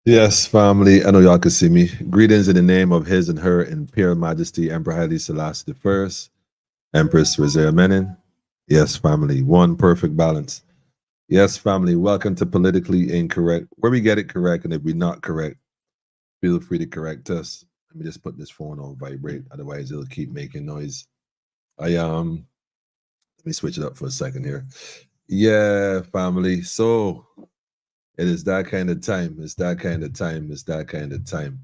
Yes, family. I know y'all can see me. Greetings in the name of His and Her Imperial Majesty Emperor Haile Selassie I, Empress Rosea Menin. Yes, family. One perfect balance. Yes, family. Welcome to Politically Incorrect, where we get it correct, and if we're not correct, feel free to correct us. Let me just put this phone on vibrate, otherwise it'll keep making noise. Let me switch it up for a second here. Yeah, family. So it is that kind of time. It's that kind of time. It's that kind of time.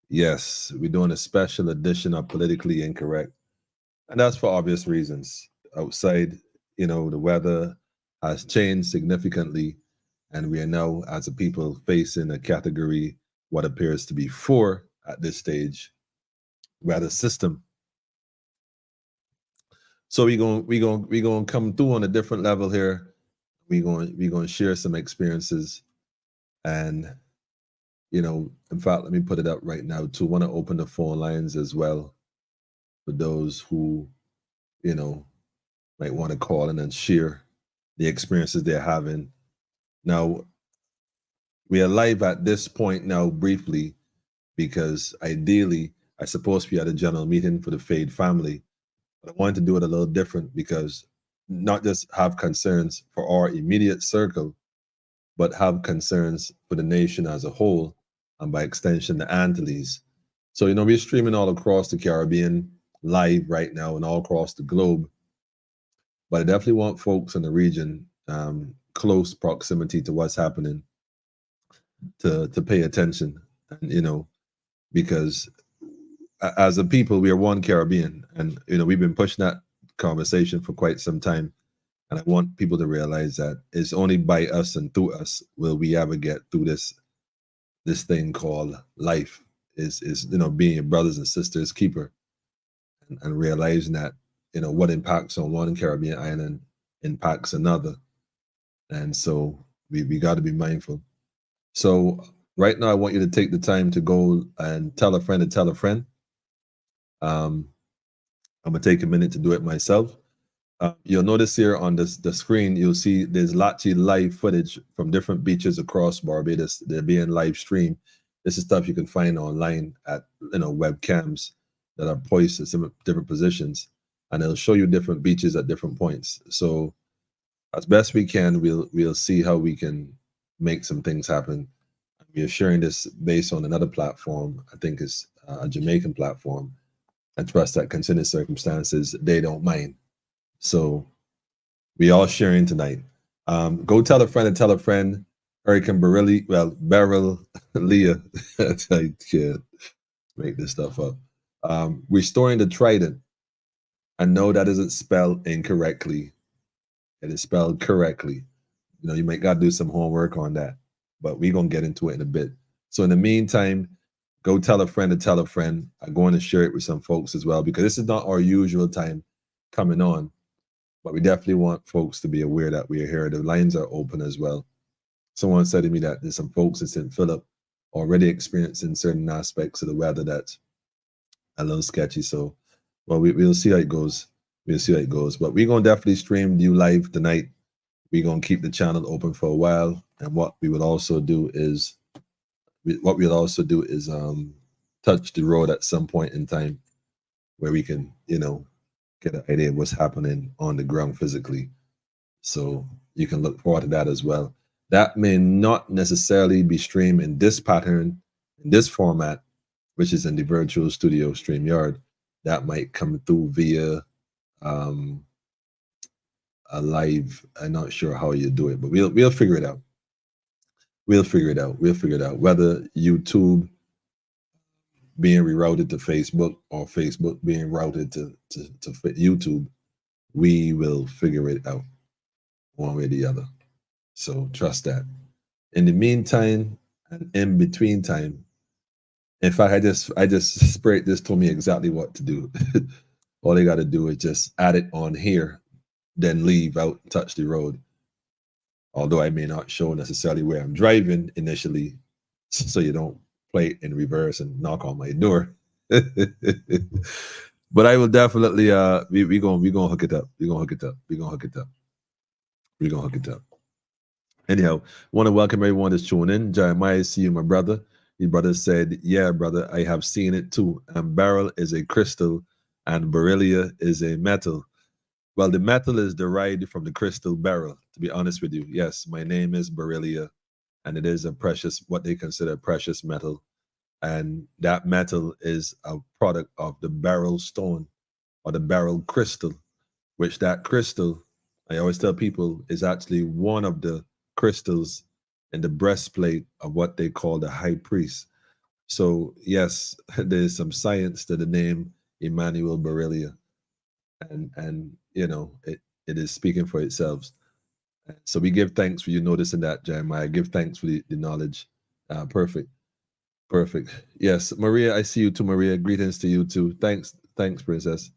Yes, we're doing a special edition of Politically Incorrect. And that's for obvious reasons. Outside, the weather has changed significantly. And we are now, as a people, facing a category, what appears to be 4 at this stage, weather system. So we gonna come through on a different level here. We gonna share some experiences, and in fact, let me put it up right now too. Want to open the phone lines as well for those who might want to call in and share the experiences they're having. Now, we are live at this point now briefly because ideally I supposed to be at a general meeting for the Fade family, but I wanted to do it a little different because not just have concerns for our immediate circle, but have concerns for the nation as a whole, and by extension, the Antilles. So, we're streaming all across the Caribbean live right now and all across the globe. But I definitely want folks in the region, close proximity to what's happening, to pay attention. And, because as a people, we are one Caribbean, and we've been pushing that conversation for quite some time. And I want people to realize that it's only by us and through us will we ever get through this thing called life. Is being your brothers and sisters keeper, and realizing that what impacts on one Caribbean island impacts another, and so we got to be mindful. So right now, I want you to take the time to go and tell a friend to tell a friend. I'm gonna take a minute to do it myself. You'll notice here on the screen, you'll see there's lots of live footage from different beaches across Barbados. They're being live streamed. This is stuff you can find online at webcams that are poised at some different positions, and it'll show you different beaches at different points. So as best we can, we'll see how we can make some things happen. We are sharing this based on another platform. I think it's a Jamaican platform. I trust that considering circumstances, they don't mind. So we all sharing tonight. Go tell a friend and tell a friend. Hurricane Beryl-Lia. I can't make this stuff up. Restoring the Tridant. I know that isn't spelled incorrectly. It is spelled correctly. You might got to do some homework on that, but we're going to get into it in a bit. So in the meantime, go tell a friend to tell a friend. I'm going to share it with some folks as well, because this is not our usual time coming on. But we definitely want folks to be aware that we are here. The lines are open as well. Someone said to me that there's some folks in St. Philip already experiencing certain aspects of the weather that's a little sketchy. So, well, we'll see how it goes. We'll see how it goes. But we're going to definitely stream you live tonight. We're going to keep the channel open for a while. And what we'll also do is touch the road at some point in time where we can, get an idea of what's happening on the ground physically. So you can look forward to that as well. That may not necessarily be streamed in this pattern, in this format, which is in the virtual studio StreamYard. That might come through via a live. I'm not sure how you do it, but we'll figure it out. we'll figure it out. We'll figure it out. Whether YouTube being rerouted to Facebook or Facebook being routed to YouTube, we will figure it out one way or the other. So trust that. In the meantime and in between time, in fact, I just Spirit just told me exactly what to do. All they got to do is just add it on here, then leave out, touch the road. Although I may not show necessarily where I'm driving initially, so you don't play it in reverse and knock on my door. But I will definitely we gonna hook it up. We're gonna hook it up. We're gonna hook it up. We're gonna hook it up. Anyhow, want to welcome everyone that's tuning in. Jeremiah, see you, my brother. Your brother said, yeah, brother, I have seen it too. And beryl is a crystal and Beryl-Lia is a metal. Well, the metal is derived from the crystal beryl, to be honest with you. Yes, my name is Beryl-Lia, and it is a precious, what they consider a precious metal. And that metal is a product of the beryl stone or the beryl crystal, which that crystal, I always tell people, is actually one of the crystals in the breastplate of what they call the high priest. So yes, there's some science to the name Emmanuel Beryl-Lia, and you know it is speaking for itself. So we give thanks for you noticing that, Jeremiah. Give thanks for the knowledge. Perfect, perfect. Yes, Maria, I see you too, Maria. Greetings to you too. Thanks, princess.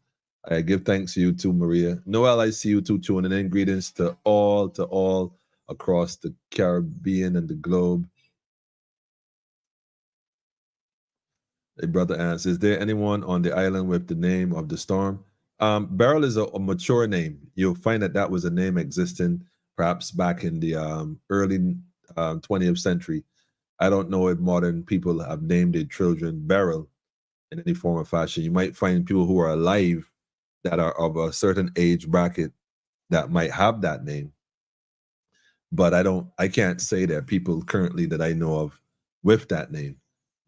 I give thanks to you too, Maria. Noel, I see you too, tuning in. Greetings to all across the Caribbean and the globe. A brother asks, is there anyone on the island with the name of the storm? Beryl is a mature name. You'll find that was a name existing perhaps back in the early 20th century. I don't know if modern people have named their children Beryl in any form or fashion. You might find people who are alive that are of a certain age bracket that might have that name. But I can't say that people currently that I know of with that name.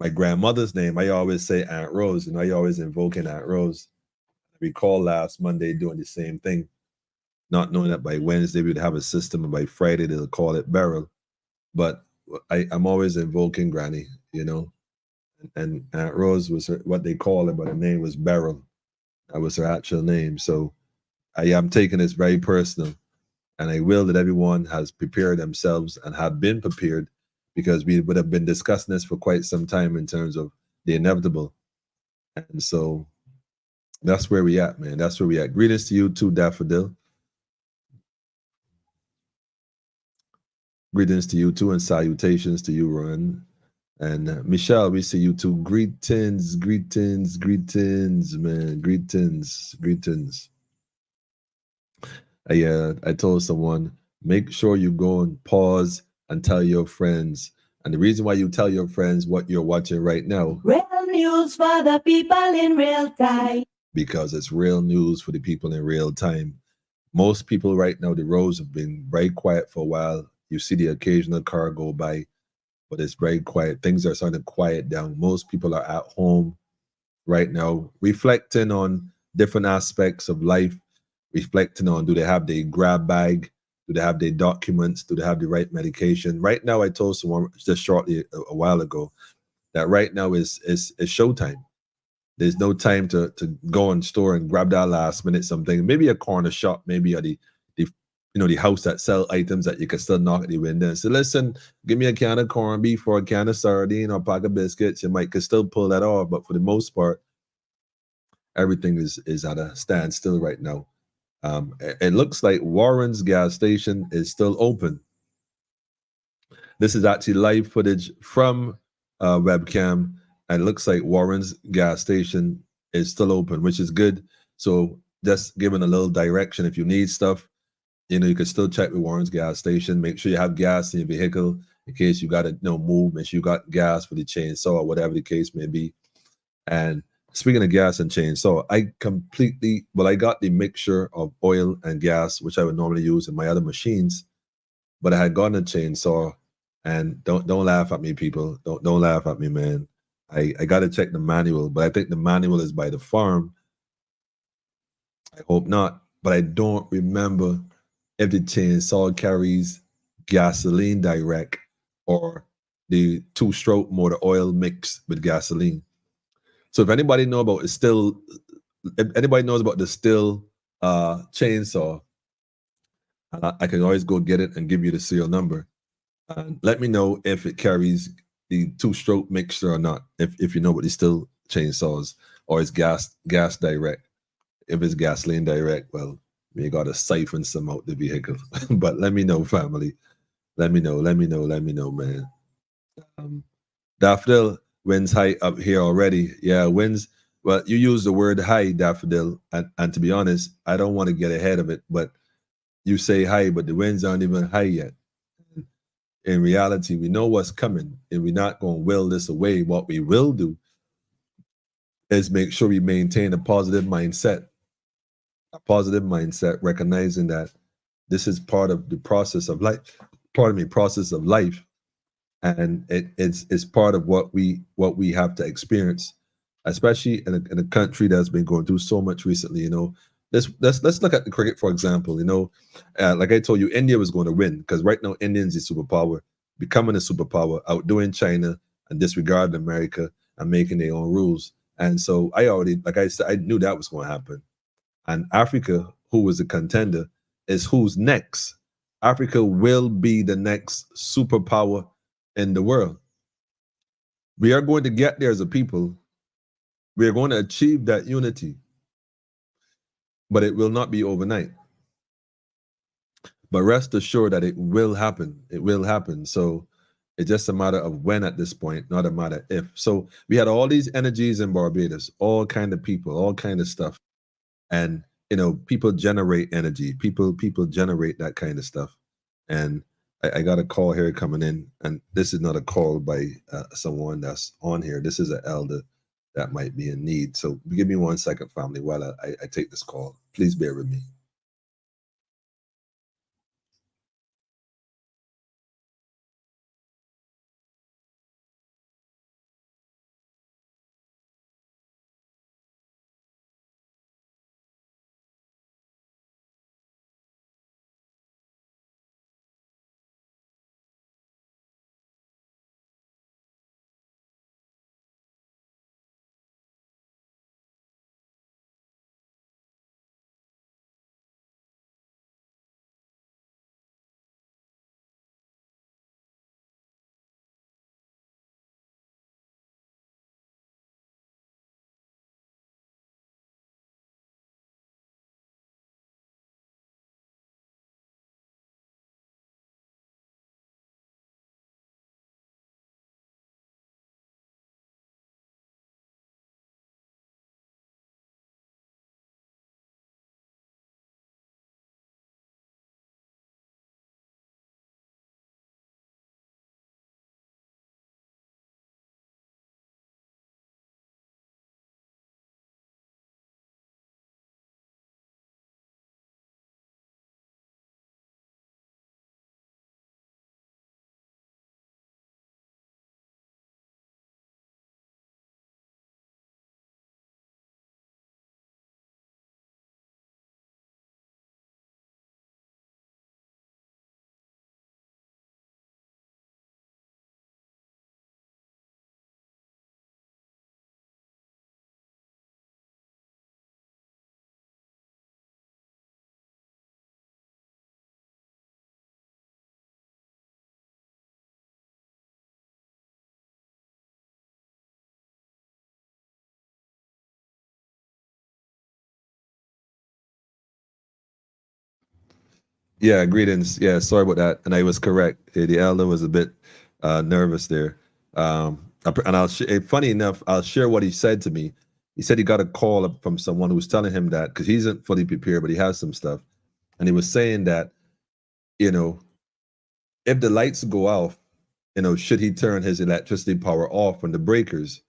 My grandmother's name, I always say Aunt Rose, I always invoking Aunt Rose. I recall last Monday doing the same thing, not knowing that by Wednesday we'd have a system and by Friday they'll call it Beryl. But I'm always invoking Granny, and Aunt Rose was what they call her, but her name was Beryl. That was her actual name. So I am taking this very personal, and I will that everyone has prepared themselves and have been prepared, because we would have been discussing this for quite some time in terms of the inevitable. And so that's where we at, man. That's where we at. Greetings to you too, Daffodil. Greetings to you too, and salutations to you, Ron. And Michelle, we see you too. Greetings, man. Greetings. I told someone, make sure you go and pause and tell your friends. And the reason why you tell your friends what you're watching right now, real news for the people in real time, because it's real news for the people in real time. Most people right now, the roads have been very quiet for a while. You see the occasional car go by, but it's very quiet. Things are starting to quiet down. Most people are at home right now, reflecting on different aspects of life, reflecting on, do they have their grab bag? Do they have their documents? Do they have the right medication? Right now, I told someone just shortly a while ago that right now is showtime. There's no time to go in store and grab that last minute something. Maybe a corner shop, maybe at the the house that sell items that you can still knock at the window and say, listen, give me a can of corned beef or a can of sardine or a pack of biscuits. You could still pull that off, but for the most part, everything is at a standstill right now. It looks like Warren's gas station is still open. This is actually live footage from webcam, and it looks like Warren's gas station is still open, which is good. So just giving a little direction. If you need stuff, you can still check with Warren's gas station. Make sure you have gas in your vehicle in case you got to move. Make sure you got gas for the chainsaw or whatever the case may be. And speaking of gas and chainsaw, I got the mixture of oil and gas, which I would normally use in my other machines, but I had gotten a chainsaw. And don't laugh at me, people. Don't laugh at me, man. I got to check the manual, but I think the manual is by the farm. I hope not, but I don't remember if the chainsaw carries gasoline direct or the two-stroke motor oil mixed with gasoline. So if anybody knows about the still chainsaw, I can always go get it and give you the serial number. Let me know if it carries the two-stroke mixture or not. If you know what the still chainsaws, or it's gas direct. If it's gasoline direct, well, you got to siphon some out the vehicle. But let me know, family. Let me know, man. Daffodil, winds high up here already. Yeah, winds. Well, you use the word high, Daffodil, and to be honest, I don't want to get ahead of it, but you say high, but the winds aren't even high yet. In reality, we know what's coming, and we're not going to will this away. What we will do is make sure we maintain a positive mindset, recognizing that this is part of the process of life. Process of life, and it's part of what we have to experience, especially in a country that's been going through so much recently. You know, let's look at the cricket, for example. You know, like I told you, India was going to win because right now Indians is superpower, becoming a superpower, outdoing China and disregarding America and making their own rules. And so like I said, I knew that was going to happen. And Africa, who was a contender, is who's next. Africa will be the next superpower in the world. We are going to get there as a people. We are going to achieve that unity, but it will not be overnight. But rest assured that it will happen. It will happen. So it's just a matter of when at this point, not a matter if. So we had all these energies in Barbados, all kind of people, all kind of stuff. And, you know, people generate energy. People generate that kind of stuff. And I got a call here coming in, and this is not a call by someone that's on here. This is an elder that might be in need. So give me 1 second, family, while I take this call. Please bear with me. Yeah, greetings. Yeah, sorry about that. And I was correct. The elder was a bit nervous there. And funny enough, I'll share what he said to me. He said he got a call up from someone who was telling him that, because he isn't fully prepared, but he has some stuff. And he was saying that, you know, if the lights go off, you know, should he turn his electricity power off from the breakers?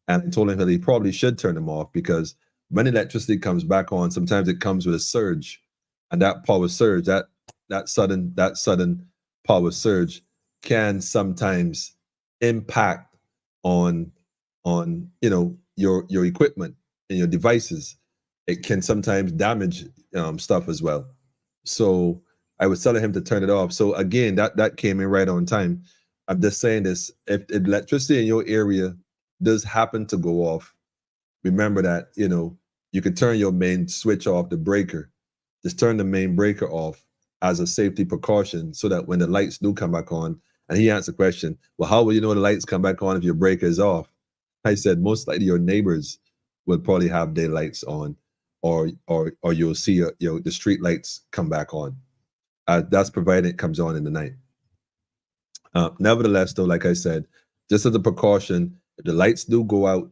And I told him that he probably should turn them off, because when electricity comes back on, sometimes it comes with a surge, and that power surge, that sudden power surge can sometimes impact on you know, your equipment and your devices. It can sometimes damage stuff as well. So I was telling him to turn it off. So again, that came in right on time. I'm just saying this, if electricity in your area does happen to go off, remember that, you could turn your main switch off, the breaker. Just turn the main breaker off as a safety precaution so that when the lights do come back on, and he asked the question, well, how will you know the lights come back on if your breaker is off? I said, most likely your neighbors will probably have their lights on, or you'll see the street lights come back on. That's provided it comes on in the night. Nevertheless, though, like I said, just as a precaution, if the lights do go out,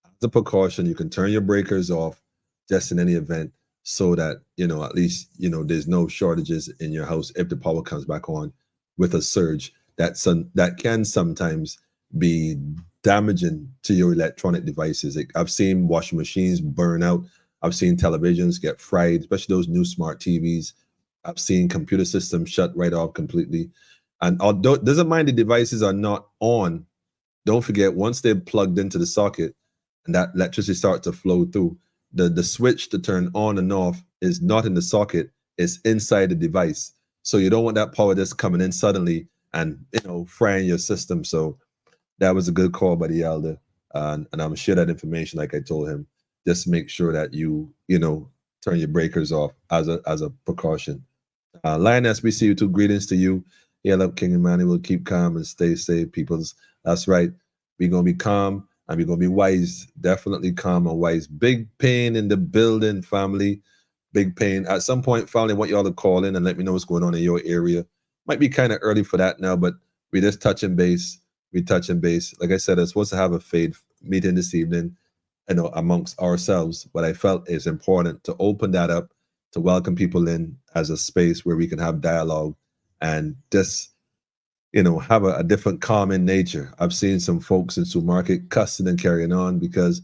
as a precaution, you can turn your breakers off just in any event so that, at least, there's no shortages in your house if the power comes back on with a surge that can sometimes be damaging to your electronic devices. I've seen washing machines burn out. I've seen televisions get fried, especially those new smart TVs. I've seen computer systems shut right off completely. And although it doesn't mind the devices are not on, don't forget, once they're plugged into the socket and that electricity starts to flow through, the switch to turn on and off is not in the socket, it's inside the device. So you don't want that power just coming in suddenly and, frying your system. So that was a good call by the elder. And I'm gonna share that information like I told him. Just make sure that you turn your breakers off as a precaution. Lioness, we see you too. Greetings to you. Hail up, King Emmanuel. Keep calm and stay safe, peoples. That's right. We're going to be calm and we're going to be wise. Definitely calm and wise. Big pain in the building, family. Big pain. At some point, family, I want you all to call in and let me know what's going on in your area. Might be kind of early for that now, but we're just touching base. We're touching base. Like I said, I'm supposed to have a faith meeting this evening, amongst ourselves. But I felt it's important to open that up, to welcome people in as a space where we can have dialogue and just, have a different calm in nature. I've seen some folks in supermarket cussing and carrying on because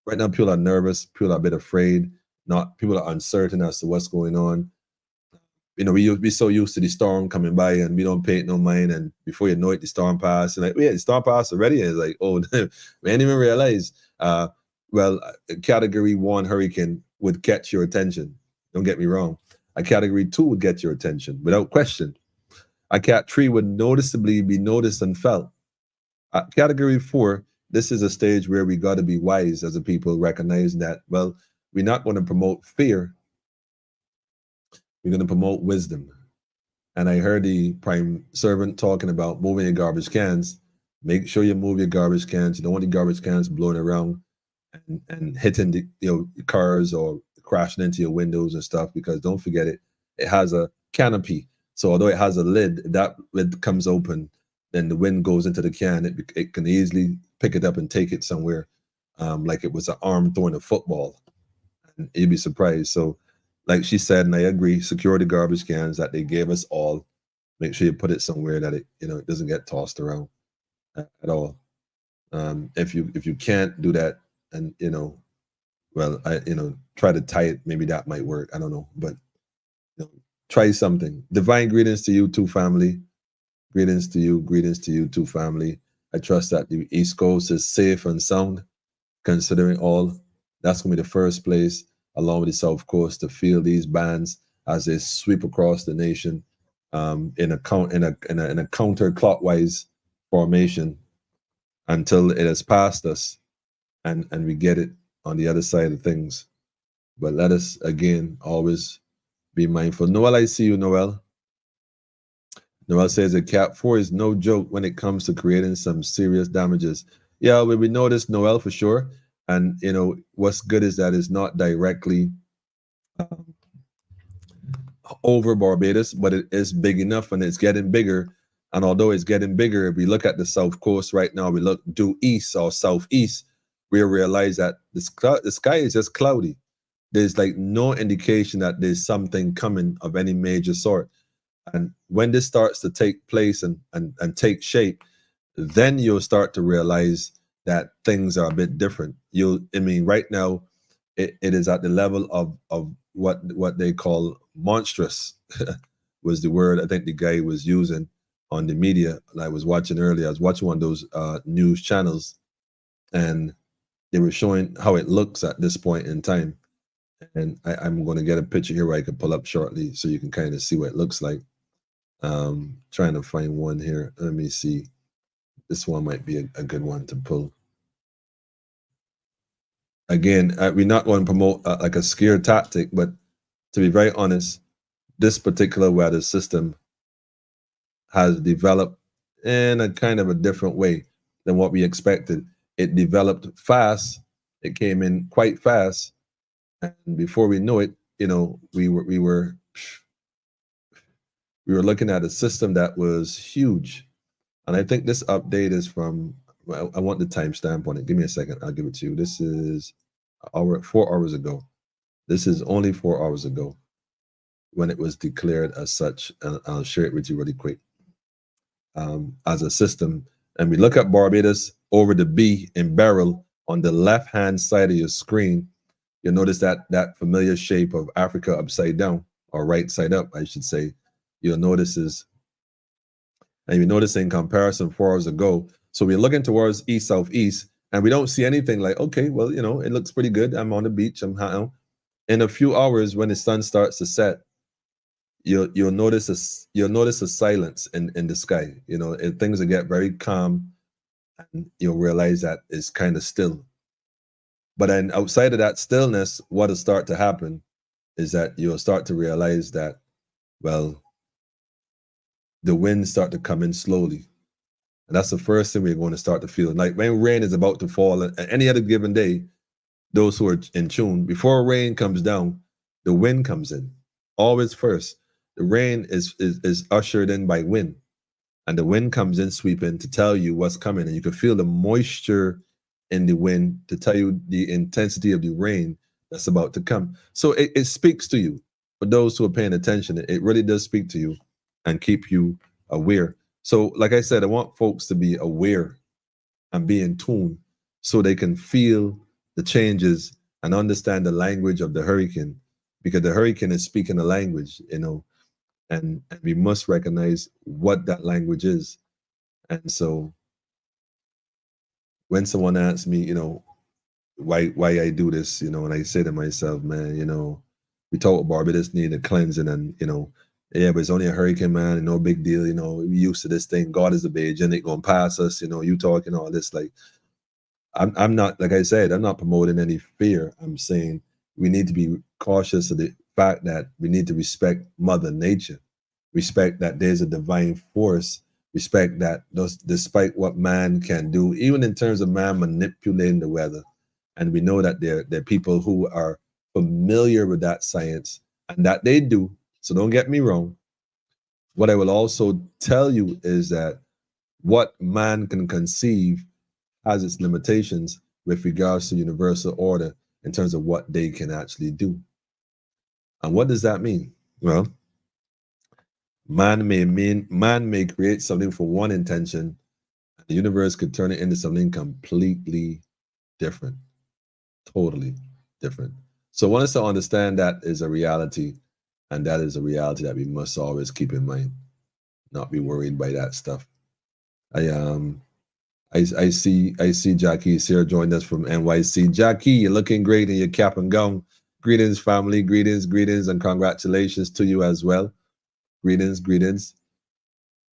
right now people are nervous, people are a bit afraid, people are uncertain as to what's going on. We so used to the storm coming by and we don't pay it no mind, and before you know it, the storm passed. And like, the storm passed already. And it's like, oh, we didn't even realize. Well, a Category 1 hurricane would catch your attention. Don't get me wrong. A Category 2 would get your attention without question. A Cat 3 would noticeably be noticed and felt. Category 4, this is a stage where we got to be wise as a people, recognize that, well, we're not going to promote fear. We're going to promote wisdom. And I heard the prime servant talking about moving your garbage cans. Make sure you move your garbage cans. You don't want the garbage cans blowing around and hitting the cars or crashing into your windows and stuff, because don't forget it has a canopy. So although it has a lid, if that lid comes open, then the wind goes into the can. It can easily pick it up and take it somewhere, like it was an arm throwing a football. And you'd be surprised. So like she said, and I agree, secure the garbage cans that they gave us all. Make sure you put it somewhere that it doesn't get tossed around at all. If you can't do that, and well, try to tie it. Maybe that might work. I don't know, but try something. Divine greetings to you too, family. Greetings to you too, family. I trust that the East Coast is safe and sound, considering all. That's gonna be the first place, along with the South Coast, to feel these bands as they sweep across the nation, in a counterclockwise formation until it has passed us, and we get it on the other side of things. But let us again always be mindful. Noel, I see you, Noel. Noel says that Cat 4 is no joke when it comes to creating some serious damages. Yeah, we know this, Noel, for sure. And what's good is that it's not directly over Barbados, but it is big enough and it's getting bigger. And although it's getting bigger, if we look at the South Coast right now, we look due east or southeast, we realize that the sky is just cloudy. There's like no indication that there's something coming of any major sort. And when this starts to take place and take shape, then you'll start to realize that things are a bit different. Right now, it is at the level of what they call monstrous was the word I think the guy was using on the media. And I was watching earlier. I was watching one of those news channels, and they were showing how it looks at this point in time. And I'm going to get a picture here where I can pull up shortly so you can kind of see what it looks like. Trying to find one here. Let me see. This one might be a good one to pull. Again, we're not going to promote like a scare tactic, but to be very honest, this particular weather system has developed in a kind of a different way than what we expected. It developed fast. It came in quite fast, and before we know it, you know, we were looking at a system that was huge. And I think this update is from, well, I want the timestamp on it. Give me a second. I'll give it to you. This is 4 hours ago. This is only 4 hours ago when it was declared as such. And I'll share it with you really quick. As a system. And we look at Barbados over the B in Beryl on the left-hand side of your screen. You'll notice that familiar shape of Africa upside down, or right side up, I should say. You'll notice is, and you notice in comparison 4 hours ago, so we're looking towards east southeast, and we don't see anything like, okay, well, you know, it looks pretty good. I'm on the beach. I'm hot. In a few hours, when the sun starts to set, you'll notice a silence in the sky. You know, things will get very calm, and you'll realize that it's kind of still. But then outside of that stillness, what will start to happen is that you'll start to realize that, well, the winds start to come in slowly. And that's the first thing we're going to start to feel. Like when rain is about to fall, and any other given day, those who are in tune, before rain comes down, the wind comes in. Always first. The rain is ushered in by wind. And the wind comes in sweeping to tell you what's coming. And you can feel the moisture in the wind to tell you the intensity of the rain that's about to come. So it speaks to you. For those who are paying attention, it really does speak to you and keep you aware. So like I said, I want folks to be aware and be in tune so they can feel the changes and understand the language of the hurricane, because the hurricane is speaking a language, you know, and we must recognize what that language is. And so when someone asks me, you know, why I do this, you know, and I say to myself, man, you know, we talk about Barbados need a cleansing, and, you know, yeah, but it's only a hurricane, man, and no big deal, you know, we used to this thing. God is a beige, and it gonna pass us, you know, you talking all this. Like, I'm not, like I said, I'm not promoting any fear. I'm saying we need to be cautious of the fact that we need to respect Mother Nature, respect that there's a divine force, respect that despite what man can do, even in terms of man manipulating the weather. And we know that there are people who are familiar with that science and that they do. So don't get me wrong. What I will also tell you is that what man can conceive has its limitations with regards to universal order in terms of what they can actually do. And what does that mean? Well, man may create something for one intention, and the universe could turn it into something completely different, totally different. So I want us to understand that is a reality, and that is a reality that we must always keep in mind, not be worried by that stuff. I see Jackie is here, joined us from NYC. Jackie, you're looking great in your cap and gown. Greetings, family. Greetings, and congratulations to you as well. Greetings.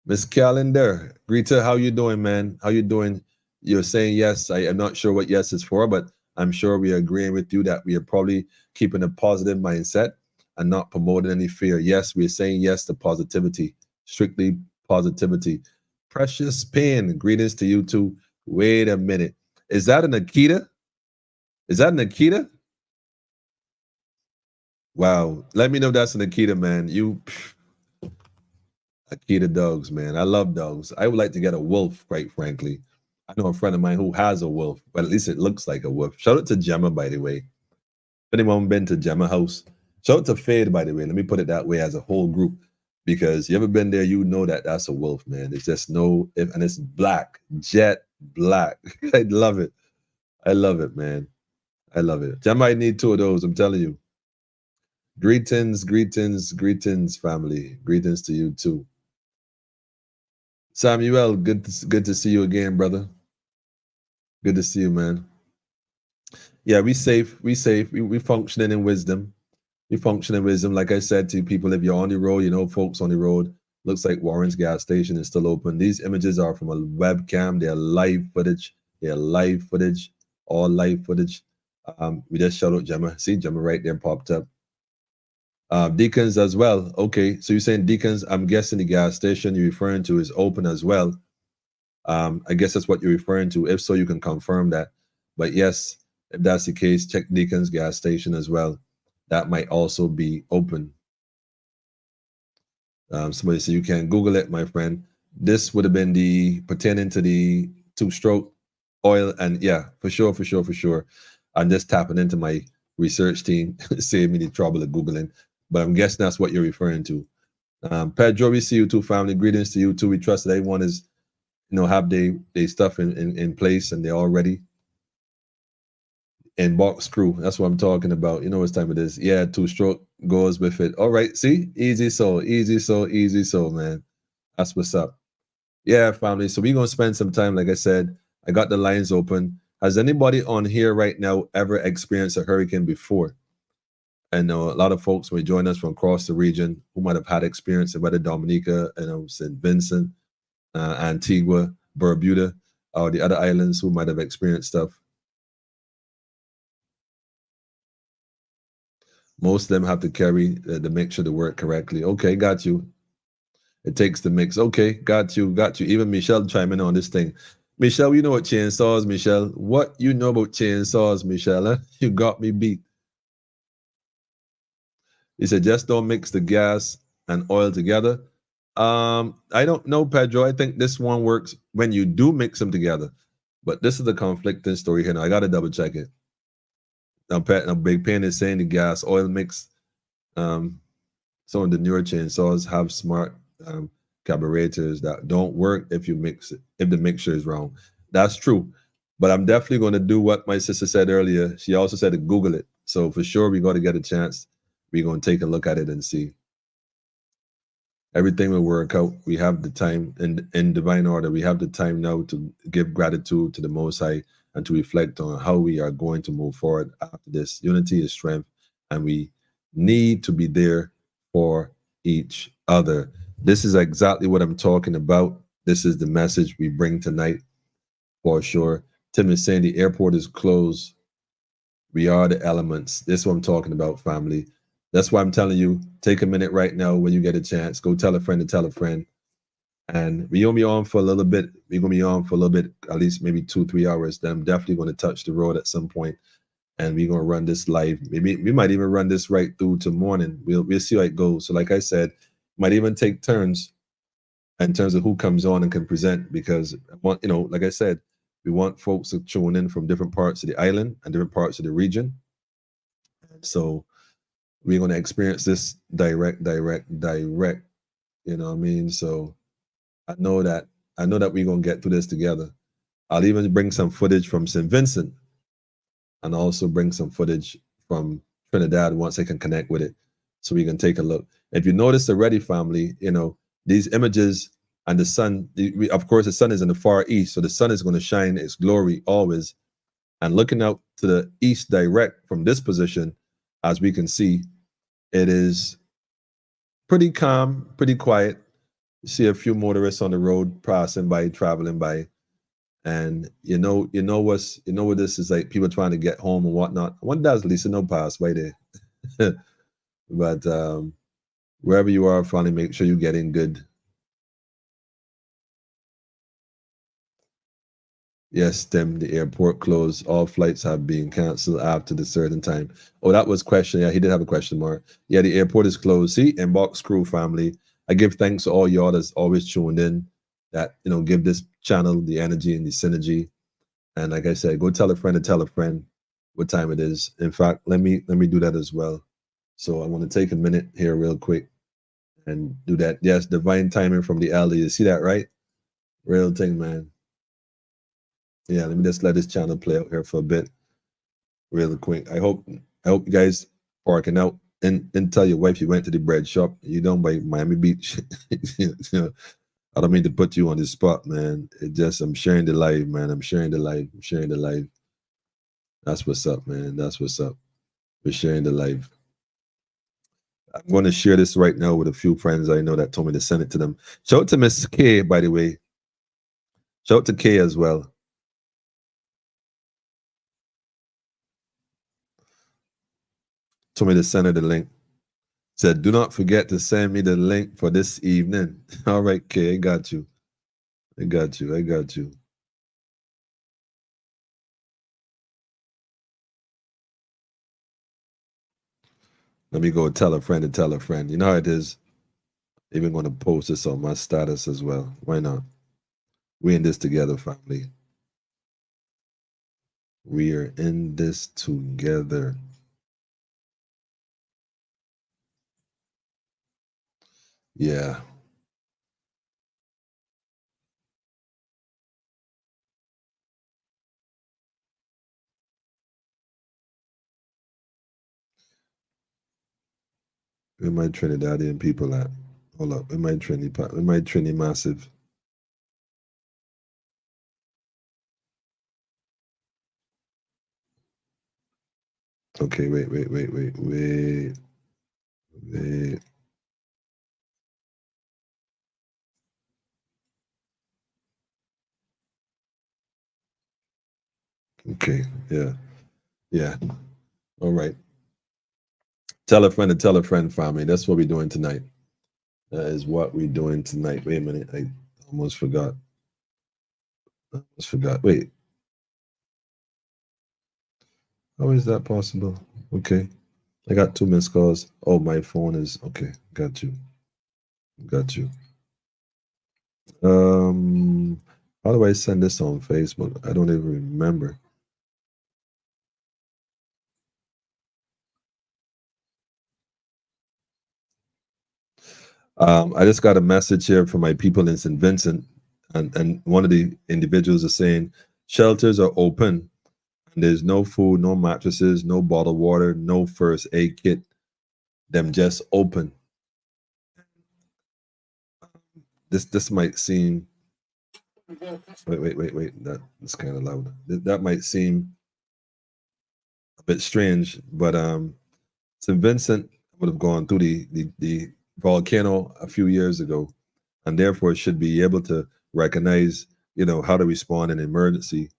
Miss Calendar, Greta, how you doing, man? How you doing? You're saying yes. I am not sure what yes is for, but I'm sure we are agreeing with you that we are probably keeping a positive mindset and not promoting any fear. Yes, we're saying yes to positivity, strictly positivity. Precious Pain, greetings to you too. Wait a minute. Is that an Akita? Is that an Akita? Wow. Let me know if that's an Akita, man. Akita dogs, man. I love dogs. I would like to get a wolf, quite frankly. I know a friend of mine who has a wolf, but at least it looks like a wolf. Shout out to Gemma, by the way. If anyone been to Gemma house, shout out to Fade, by the way. Let me put it that way as a whole group, because you ever been there, you know that that's a wolf, man. It's just and it's black, jet black. I love it. I love it, man. I love it. I might need two of those, I'm telling you. Greetings, family. Greetings to you too. Samuel, good to see you again, brother. Good to see you, man. Yeah, we safe. We functioning in wisdom. We function in wisdom. Like I said to people, if you're on the road, you know, folks on the road, Looks like Warren's gas station is still open. These images are from a webcam. They're live footage. They're live footage, all live footage. We just shout out Gemma. See, Gemma right there popped up. Deacons as well. Okay, so you're saying Deacons, I'm guessing the gas station you're referring to is open as well. I guess that's what you're referring to. If so, you can confirm that. But yes, if that's the case, check Deacons gas station as well. That might also be open. Somebody said you can Google it, my friend. This would have been the pertaining to the two-stroke oil, and yeah, for sure. I'm just tapping into my research team, save me the trouble of Googling. But I'm guessing that's what you're referring to. Pedro, we see you too, family. Greetings to you too. We trust that everyone is, have their stuff in place and they're all ready. And box screw, that's what I'm talking about. You know what time it is. Yeah, two-stroke goes with it. All right, see? Easy so, man. That's what's up. Yeah, family. So we're going to spend some time, like I said. I got the lines open. Has anybody on here right now ever experienced a hurricane before? I know a lot of folks may join us from across the region who might have had experience in whether Dominica, St. Vincent, Antigua, Barbuda, or the other islands who might have experienced stuff. Most of them have to carry the mixture to work correctly. Okay, got you. It takes the mix. Okay, got you. Even Michelle chime in on this thing. Michelle, you know what chainsaws, Michelle? What you know about chainsaws, Michelle? Huh? You got me beat. He said, just don't mix the gas and oil together. I don't know, Pedro. I think this one works when you do mix them together. But this is the conflicting story here. Now, I got to double check it. Now, Big Pen is saying the gas oil mix. Some of the newer chainsaws have smart carburetors that don't work if you mix it, if the mixture is wrong. That's true. But I'm definitely going to do what my sister said earlier. She also said to Google it. So for sure, we got to get a chance. We're going to take a look at it and see. Everything will work out. We have the time in divine order. We have the time now to give gratitude to the Most High and to reflect on how we are going to move forward after this. Unity is strength, and we need to be there for each other. This is exactly what I'm talking about. This is the message we bring tonight for sure. Tim is saying the airport is closed. We are the elements. This is what I'm talking about, family. That's why I'm telling you, take a minute right now when you get a chance. Go tell a friend to tell a friend. And we're going to be on for a little bit. We're going to be on for a little bit, at least maybe 2-3 hours. Then I'm definitely going to touch the road at some point. And we're going to run this live. Maybe we might even run this right through to morning. We'll see how it goes. So like I said, might even take turns in terms of who comes on and can present, because I want, like I said, we want folks to tune in from different parts of the island and different parts of the region. So we're going to experience this direct. You know what I mean? So I know that we're going to get through this together. I'll even bring some footage from St. Vincent and also bring some footage from Trinidad once I can connect with it, so we can take a look. If you notice already, family, these images and the sun, of course, the sun is in the far east, so the sun is going to shine its glory always. And looking out to the east direct from this position, as we can see, it is pretty calm, pretty quiet. You see a few motorists on the road passing by, traveling by. And you know what this is like, people trying to get home and whatnot. One does at least no pass by there. But wherever you are, finally make sure you get in good. Yes, Tim, the airport closed. All flights have been canceled after the certain time. Oh, that was question. Yeah, he did have a question mark. Yeah, the airport is closed. See, Inbox Crew family, I give thanks to all y'all that's always tuned in, that, give this channel the energy and the synergy. And like I said, go tell a friend to tell a friend what time it is. In fact, let me do that as well. So I want to take a minute here real quick and do that. Yes, divine timing from the elder. You see that, right? Real thing, man. Yeah, let me just let this channel play out here for a bit, really quick. I hope you guys parking out and tell your wife you went to the bread shop. You don't by Miami Beach. I don't mean to put you on the spot, man. I'm sharing the live, man. I'm sharing the live. That's what's up, man. That's what's up. We're sharing the live. I'm going to share this right now with a few friends I know that told me to send it to them. Shout out to Miss K, by the way. Shout out to K as well. Told me to send her the link. Said, do not forget to send me the link for this evening. All right, K, I got you. I got you. I got you. Let me go tell a friend to tell a friend. You know how it is. Even going to post this on my status as well. Why not? We in this together, family. We are in this together. Yeah. Where my Trinidadian people at? Hold up. Where my Trini massive? Okay, wait. Okay, yeah. All right. Tell a friend to tell a friend, family. That's what we're doing tonight. That is what we're doing tonight. Wait a minute. I almost forgot. Wait. How is that possible? Okay. I got 2 missed calls. Oh, my phone is okay. Got you. How do I send this on Facebook? I don't even remember. I just got a message here from my people in St. Vincent, and one of the individuals is saying shelters are open and there's no food, no mattresses, no bottled water, no first aid kit. Them just open. This might seem wait. That's kind of loud. That might seem a bit strange, but St. Vincent would have gone through the volcano a few years ago, and therefore should be able to recognize, how to respond in emergency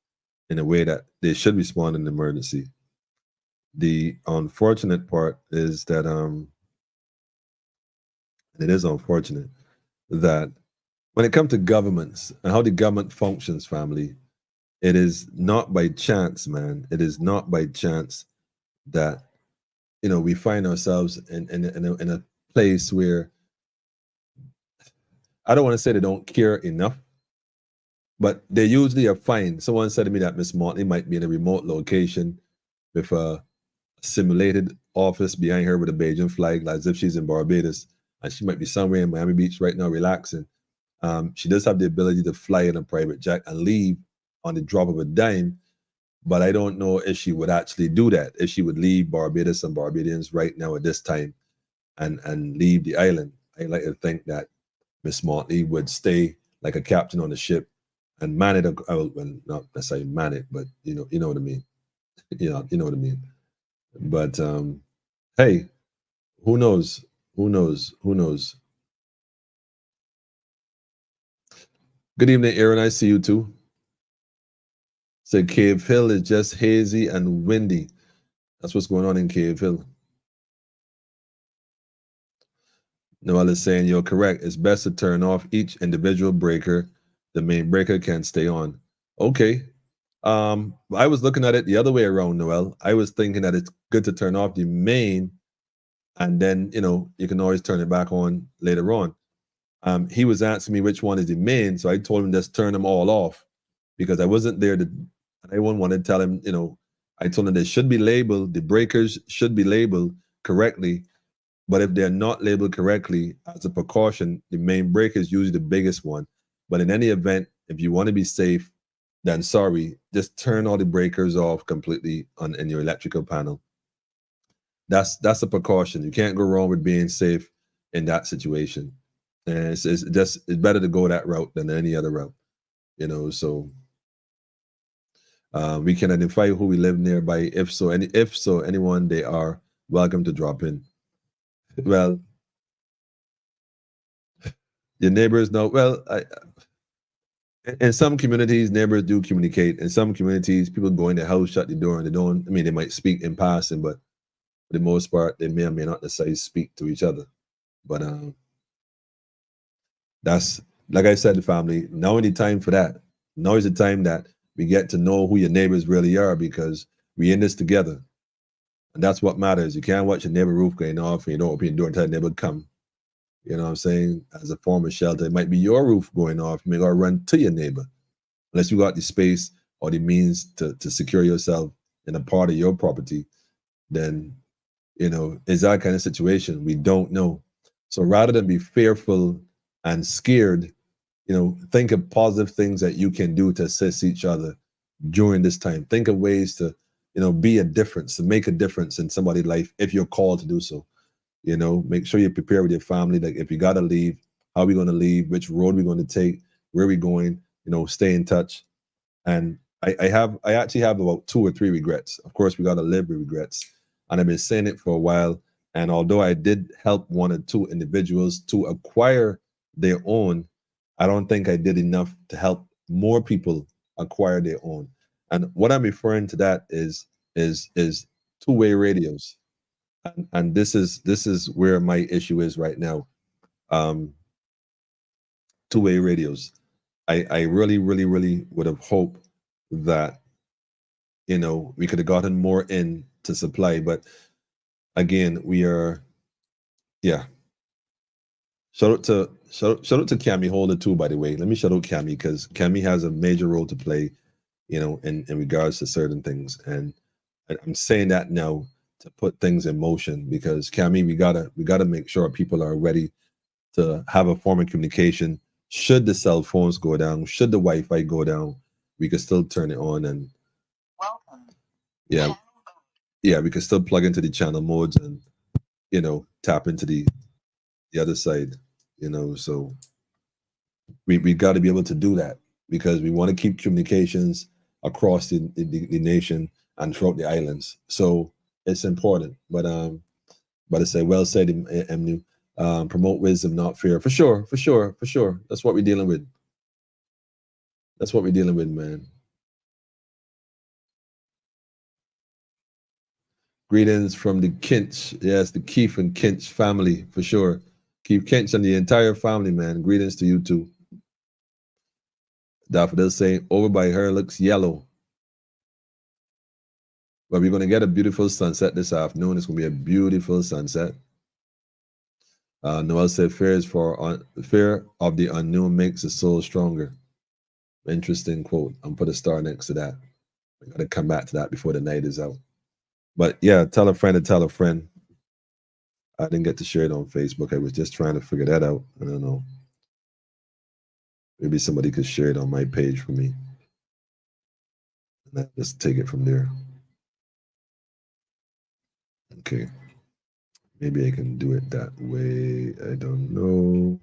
in a way that they should respond in emergency. The unfortunate part is that it is unfortunate that when it comes to governments and how the government functions, family, it is not by chance, man. It is not by chance that we find ourselves in a place where I don't want to say they don't care enough, but they usually are fine. Someone said to me that Miss Motley might be in a remote location with a simulated office behind her with a Beijing flag, as if she's in Barbados, and she might be somewhere in Miami Beach right now relaxing. She does have the ability to fly in a private jet and leave on the drop of a dime, but I don't know if she would actually do that, if she would leave Barbados and Barbadians right now at this time and leave the island. I like to think that Miss Motley would stay like a captain on the ship and man it. Well, not necessarily man it, but you know what I mean. You know what I mean. But hey, who knows? Who knows? Who knows? Good evening, Aaron. I see you too. Said Cave Hill is just hazy and windy. That's what's going on in Cave Hill. Noel is saying you're correct. It's best to turn off each individual breaker. The main breaker can stay on. Okay. I was looking at it the other way around, Noel. I was thinking that it's good to turn off the main, and then you can always turn it back on later on. He was asking me which one is the main, so I told him just turn them all off because I wasn't there to. I wouldn't want to tell him. I told him they should be labeled. The breakers should be labeled correctly. But if they're not labeled correctly, as a precaution, the main breaker is usually the biggest one. But in any event, if you want to be safe, then sorry, just turn all the breakers off completely in your electrical panel. That's a precaution. You can't go wrong with being safe in that situation. And it's better to go that route than any other route. So we can identify who we live nearby. If so, anyone, they are welcome to drop in. Well, your neighbors know. Well, in some communities, neighbors do communicate. In some communities, people go in the house, shut the door, and they don't. I mean, they might speak in passing, but for the most part, they may or may not necessarily speak to each other. But that's like I said, family. Now is the time for that. Now is the time that we get to know who your neighbors really are because we in this together, and that's what matters. You can't watch your neighbor roof going off and you don't open your door and tell the neighbor to come. You know what I'm saying? As a form of shelter, it might be your roof going off. You may gotta run to your neighbor unless you got the space or the means to secure yourself in a part of your property. Then it's that kind of situation. We don't know. So rather than be fearful and scared, think of positive things that you can do to assist each other during this time. Think of ways to, be a difference, to make a difference in somebody's life if you're called to do so. Make sure you prepare with your family. Like if you gotta leave, how are we gonna leave? Which road we going to take? Where are we going? Stay in touch. And I actually have about 2 or 3 regrets. Of course, we gotta live with regrets. And I've been saying it for a while. And although I did help 1 or 2 individuals to acquire their own, I don't think I did enough to help more people acquire their own. And what I'm referring to that is two-way radios. And this is where my issue is right now. Um, Two-way radios. I really, really, really would have hoped that we could have gotten more in to supply, but again, we are, yeah. Shout out to Cammy Holder too, by the way. Let me shout out Cammy because Cammy has a major role to play, in regards to certain things. And I'm saying that now to put things in motion because Cammy, we gotta make sure people are ready to have a form of communication. Should the cell phones go down, should the Wi-Fi go down, we can still turn it on and yeah, yeah, we can still plug into the channel modes and tap into the other side. So we got to be able to do that because we want to keep communications across the nation and throughout the islands. So it's important. But I say, well said, Emnu. Promote wisdom, not fear. For sure, for sure, for sure. That's what we're dealing with. That's what we're dealing with, man. Greetings from the Kinch. Yes, the Keith and Kinch family, for sure. Keith Kinch and the entire family, man. Greetings to you too. Daffodil saying, over by her looks yellow. But we're going to get a beautiful sunset this afternoon. It's going to be a beautiful sunset. Noel said, fear of the unknown makes the soul stronger. Interesting quote. I'm put a star next to that. I got to come back to that before the night is out. But yeah, tell a friend to tell a friend. I didn't get to share it on Facebook. I was just trying to figure that out. I don't know. Maybe somebody could share it on my page for me. And I'll just take it from there. Okay. Maybe I can do it that way. I don't know.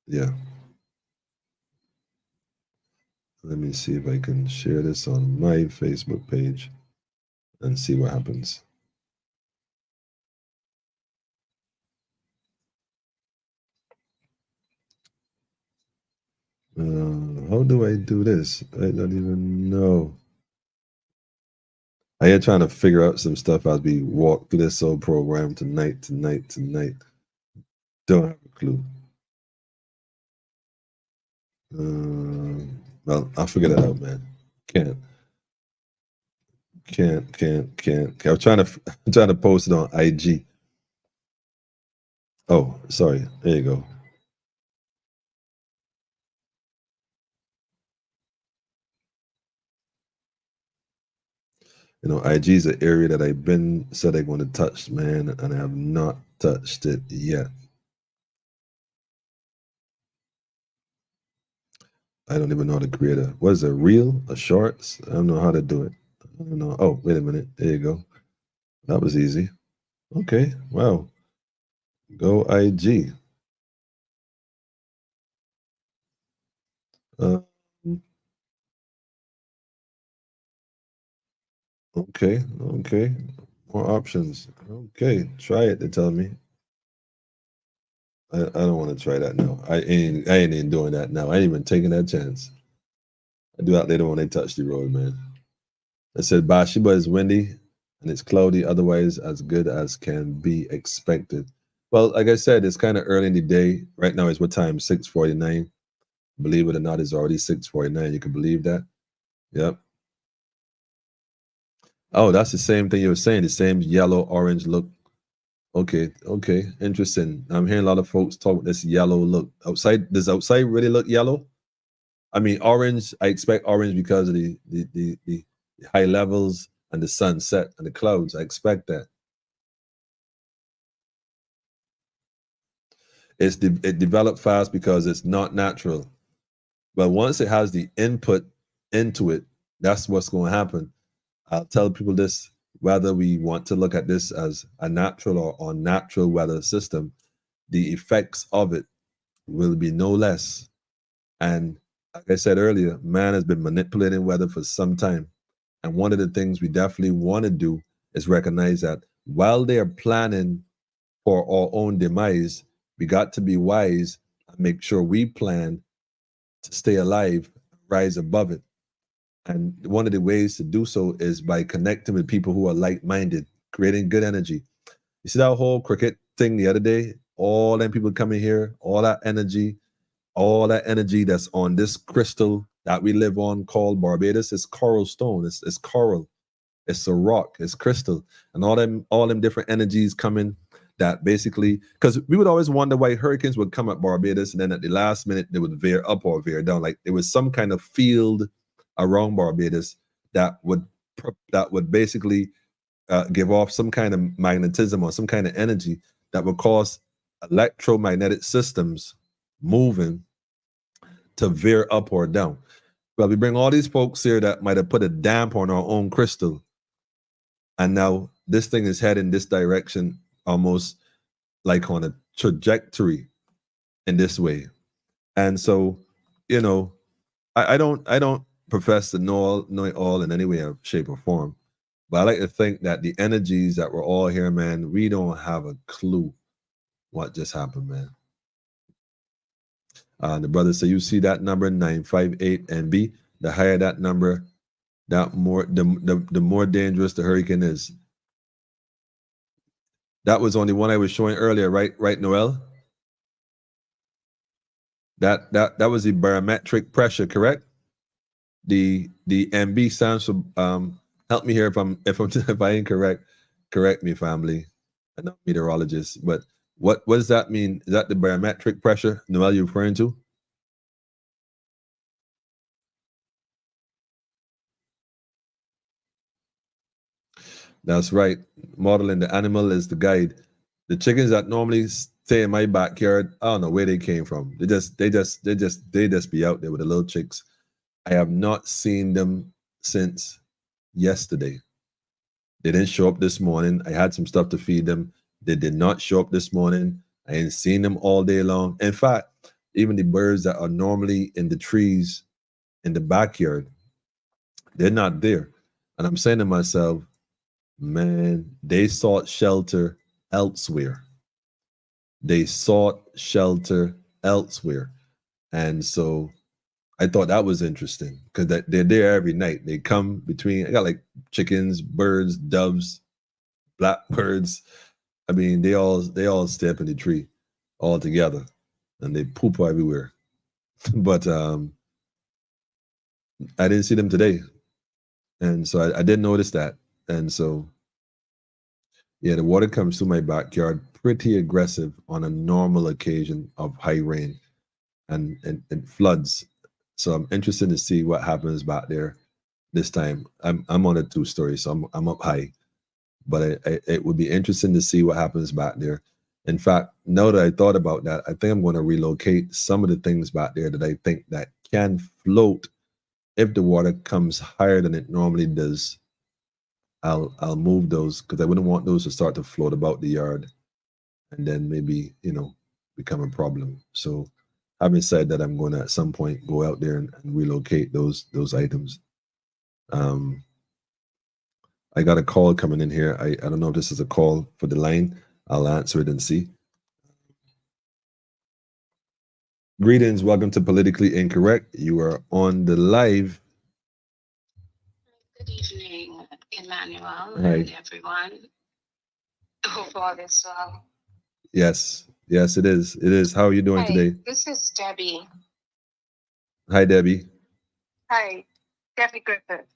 Yeah. Let me see if I can share this on my Facebook page and see what happens. How do I do this? I don't even know. I am trying to figure out some stuff as we walk through this whole program tonight. Don't have a clue. Well, I'll figure that out, man. Can't. I'm trying to post it on IG. Oh, sorry. There you go. IG is an area that I've been said I want to touch, man, and I have not touched it yet. I don't even know how to create what is a reel, a shorts? I don't know how to do it. I don't know. Oh, wait a minute. There you go. That was easy. Okay. Wow. Go IG. Uh, Okay, okay. More options. Okay, try it, they tell me. I don't want to try that now. I ain't even doing that now. I ain't even taking that chance. I do that later when they touch the road, man. I said Bathsheba is windy and it's cloudy, otherwise as good as can be expected. Well, like I said, it's kind of early in the day. Right now is what time? 6:49. Believe it or not, it's already 6:49. You can believe that? Yep. Oh, that's the same thing you were saying, the same yellow orange look. Okay, okay, interesting. I'm hearing a lot of folks talk about this yellow look. Outside, does outside really look yellow? I mean, orange, I expect orange because of the high levels and the sunset and the clouds. I expect that. It developed fast because it's not natural. But once it has the input into it, that's what's going to happen. I'll tell people this, whether we want to look at this as a natural or unnatural weather system, the effects of it will be no less. And like I said earlier, man has been manipulating weather for some time. And one of the things we definitely want to do is recognize that while they are planning for our own demise, we got to be wise and make sure we plan to stay alive, rise above it. And one of the ways to do so is by connecting with people who are like-minded, creating good energy. You see that whole cricket thing the other day? All them people coming here, all that energy that's on this crystal that we live on called Barbados is coral stone. It's coral. It's a rock. It's crystal. And all them different energies coming that basically, because we would always wonder why hurricanes would come at Barbados and then at the last minute they would veer up or veer down. Like there was some kind of field around Barbados that would basically give off some kind of magnetism or some kind of energy that would cause electromagnetic systems moving to veer up or down. Well, we bring all these folks here that might have put a damp on our own crystal, and now this thing is heading this direction, almost like on a trajectory in this way. And so, you know, I don't profess to know it all in any way, or shape, or form. But I like to think that the energies that we're all here, man, we don't have a clue what just happened, man. The brother said, you see that number 958 NB. The higher that number, that more the more dangerous the hurricane is. That was only one I was showing earlier, right? Right, Noel? That was the barometric pressure, correct? The MB stands for help me here if I'm if I ain't correct. Correct me, family. I'm not a meteorologist, but what does that mean? Is that the barometric pressure, Noel, you're referring to? That's right. Modeling the animal is the guide. The chickens that normally stay in my backyard, I don't know where they came from. They just be out there with the little chicks. I have not seen them since yesterday. They didn't show up this morning. I had some stuff to feed them. They did not show up this morning. I ain't seen them all day long. In fact, even the birds that are normally in the trees in the backyard, they're not there. And I'm saying to myself, man, they sought shelter elsewhere. They sought shelter elsewhere. And so I thought that was interesting because they're there every night. They come between, I got like chickens, birds, doves, blackbirds. I mean, they all stay up in the tree all together and they poop everywhere. But I didn't see them today. And so I didn't notice that. And so, yeah, the water comes through my backyard pretty aggressive on a normal occasion of high rain and floods. So I'm interested to see what happens back there this time. I'm on a 2-story, so I'm up high. But it would be interesting to see what happens back there. In fact, now that I thought about that, I think I'm going to relocate some of the things back there that I think that can float if the water comes higher than it normally does. I'll move those because I wouldn't want those to start to float about the yard and then maybe, become a problem. So having said that, I'm going to at some point go out there and relocate those items. I got a call coming in here. I don't know if this is a call for the line. I'll answer it and see. Greetings, welcome to Politically Incorrect. You are on the live. Good evening, Emmanuel, Hi. and everyone. Hope all is well. Yes, yes, it is. It is. How are you doing Hi, today? this is Debbie. Hi, Debbie. Hi, Debbie Griffith.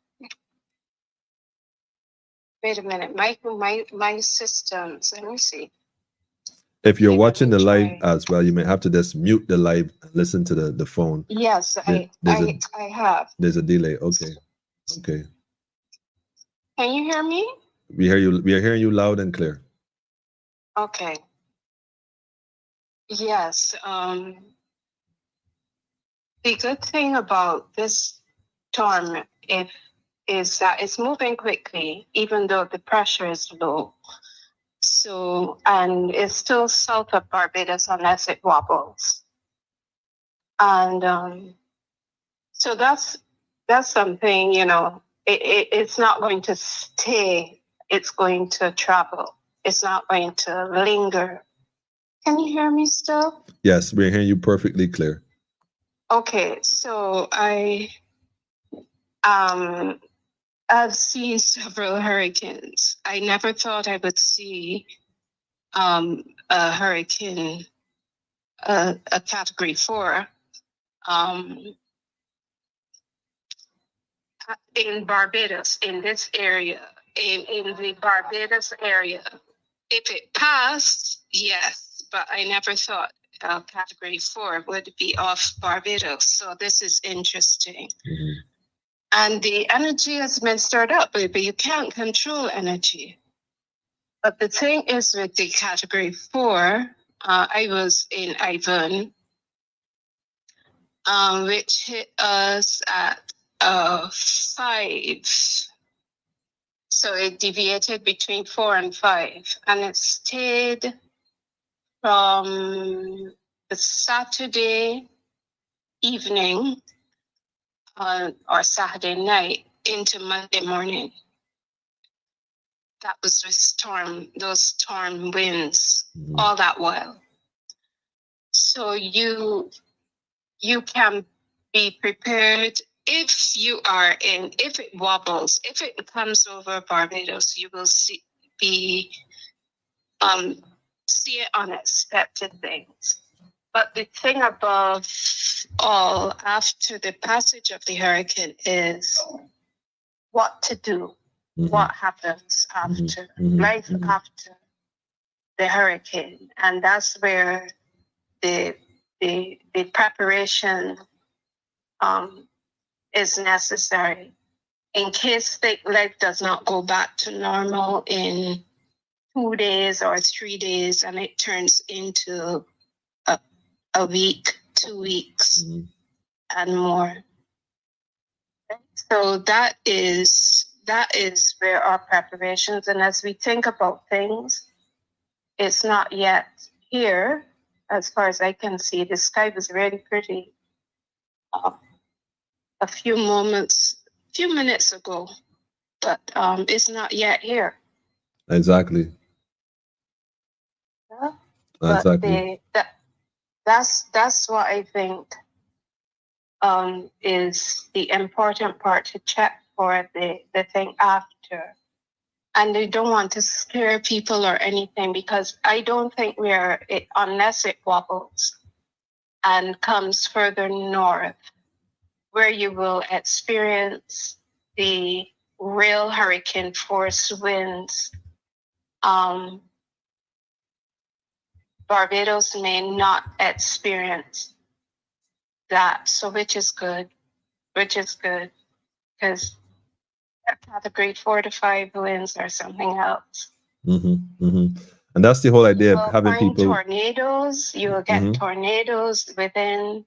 Wait a minute, my systems. Let me see. If you're Okay, let watching me the live try. as well, you may have to just mute the live and listen to the phone. Yes, There- I have. there's a delay. Okay. Okay. Can you hear me? We hear you. We are hearing you loud and clear. Okay. Yes. The good thing about this storm is that it's moving quickly, even though the pressure is low. So, and it's still south of Barbados unless it wobbles. And so that's something, it's not going to stay, it's going to travel. It's not going to linger. Can you hear me still? Yes, we're hearing you perfectly clear. Okay, so I've seen several hurricanes. I never thought I would see a hurricane, a Category 4, in Barbados, in this area, in the Barbados area. If it passed, yes, but I never thought Category 4 would be off Barbados. So this is interesting. Mhm. And the energy has been stirred up, but you can't control energy. But the thing is with the Category 4, I was in Ivan, which hit us at 5. So it deviated between 4 and 5, and it stayed from the Saturday evening or Saturday night into Monday morning. That was those storm winds all that while. So you can be prepared if it wobbles, if it comes over Barbados, you will see unexpected things. But the thing above all, after the passage of the hurricane, is what to do. What happens after life after the hurricane, and that's where the preparation is necessary in case life does not go back to normal in 2 days or 3 days, and it turns into a week, 2 weeks, and more. So that is where our preparations, and as we think about things, it's not yet here. As far as I can see, the sky was really pretty a few minutes ago, but it's not yet here. Exactly. Yeah? Exactly. But that's what I think is the important part to check for the thing after. And they don't want to scare people or anything, because I don't think unless it wobbles and comes further north, where you will experience the real hurricane force winds. Barbados may not experience that, so which is good, because Category 4 to 5 winds or something else. And that's the whole idea of having people. Tornadoes. You will get tornadoes within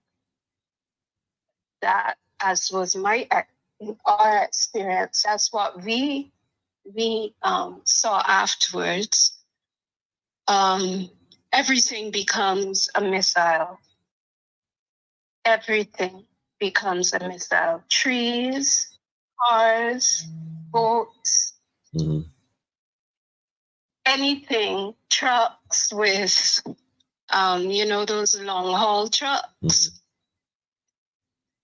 that, as was our experience. That's what we saw afterwards. Everything becomes a missile. Everything becomes a missile. Trees, cars, boats, Mm-hmm. Anything, trucks with, those long haul trucks. Mm-hmm.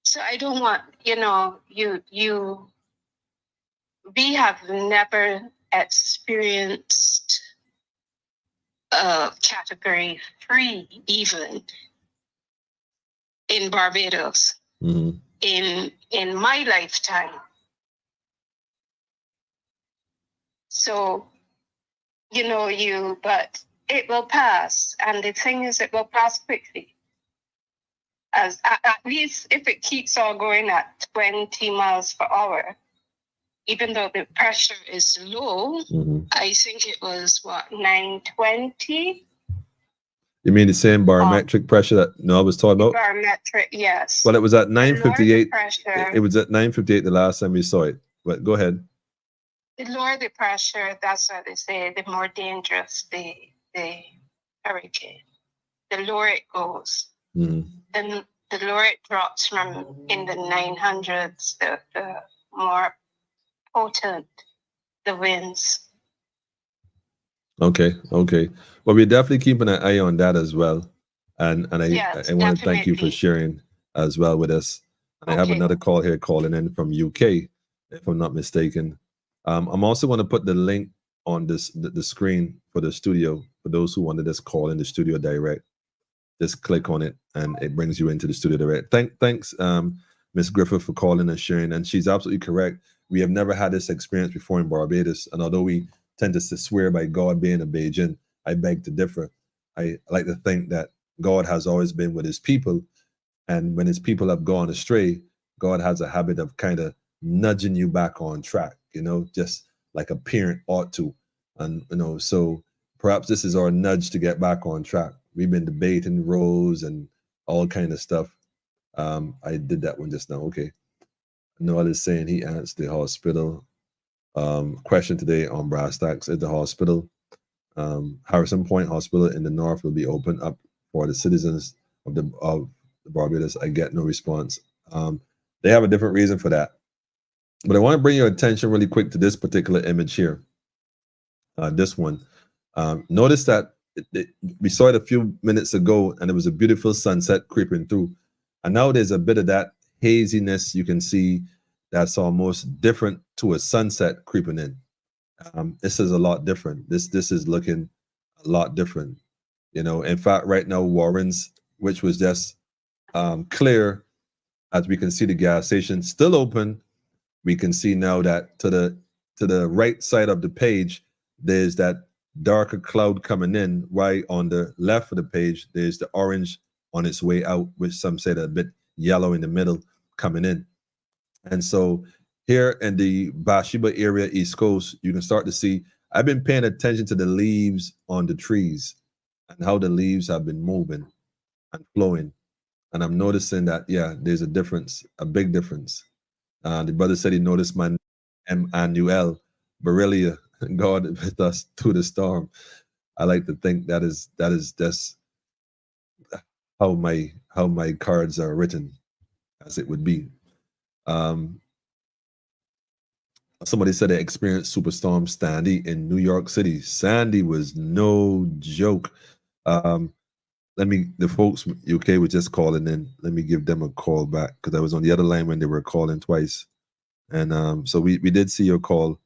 So I don't want, we have never experienced category 3 even in Barbados Mm-hmm. in my lifetime. So, but it will pass. And the thing is, it will pass quickly. As at least if it keeps on going at 20 miles per hour, even though the pressure is low, Mm-hmm. I think it was 920. You mean the same barometric pressure that Noah was talking about? Barometric, yes. Well, it was at 958. Pressure. It was at 958 the last time we saw it. But go ahead. The lower the pressure, that's what they say, the more dangerous the hurricane. The lower it goes, Mm-hmm. then the lower it drops from in the 900s, the more potent the winds. Okay. Well, we're definitely keeping an eye on that as well. And Yes, I want to thank you for definitely. sharing as well with us. And I have Okay. another call here calling in from UK, if I'm not mistaken. I'm also going to put the link on the screen for the studio for those who want to just call in the studio direct. Just click on it and it brings you into the studio direct. Thanks, Miss Griffith, for calling and sharing. And she's absolutely correct. We have never had this experience before in Barbados. And although we tend to swear by God being a Bajan, I beg to differ. I like to think that God has always been with his people. And when his people have gone astray, God has a habit of kind of nudging you back on track, just like a parent ought to. And, so perhaps this is our nudge to get back on track. We've been debating roles and all kind of stuff. I did that one just now. Okay. Noel is saying he answered the hospital. Question today on Brass Tacks at the hospital. Harrison Point Hospital in the north will be opened up for the citizens of the Barbados. I get no response. They have a different reason for that. But I want to bring your attention really quick to this particular image here. This one. Notice that we saw it a few minutes ago, and it was a beautiful sunset creeping through. And now there's a bit of that haziness you can see that's almost different to a sunset creeping in. This is a lot different. This is looking a lot different. In fact, right now, Warren's, which was just clear, as we can see the gas station still open. We can see now that to the right side of the page, there's that darker cloud coming in. Right on the left of the page, there's the orange on its way out, which some say that a bit yellow in the middle coming in. And so here in the Bathsheba area, East Coast, you can start to see, I've been paying attention to the leaves on the trees and how the leaves have been moving and flowing. And I'm noticing that, yeah, there's a difference, a big difference. The brother said he noticed my Emmanuel, Beryl-Lia, God with us through the storm. I like to think that's how my cards are written, as it would be. Somebody said they experienced Superstorm Sandy in New York City. Sandy was no joke. The folks UK were just calling in. Let me give them a call back because I was on the other line when they were calling twice. And so we did see your call.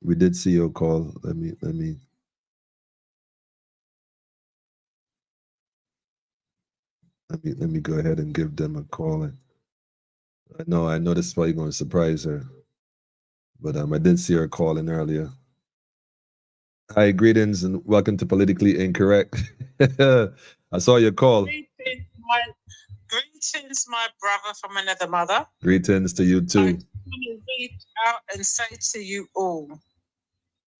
We did see your call. Let me go ahead and give them a call. I know this is probably going to surprise her. But I did see her calling earlier. Hi, greetings and welcome to Politically Incorrect. I saw your call. Greetings, my brother from another mother. Greetings to you too. I want to reach out and say to you all,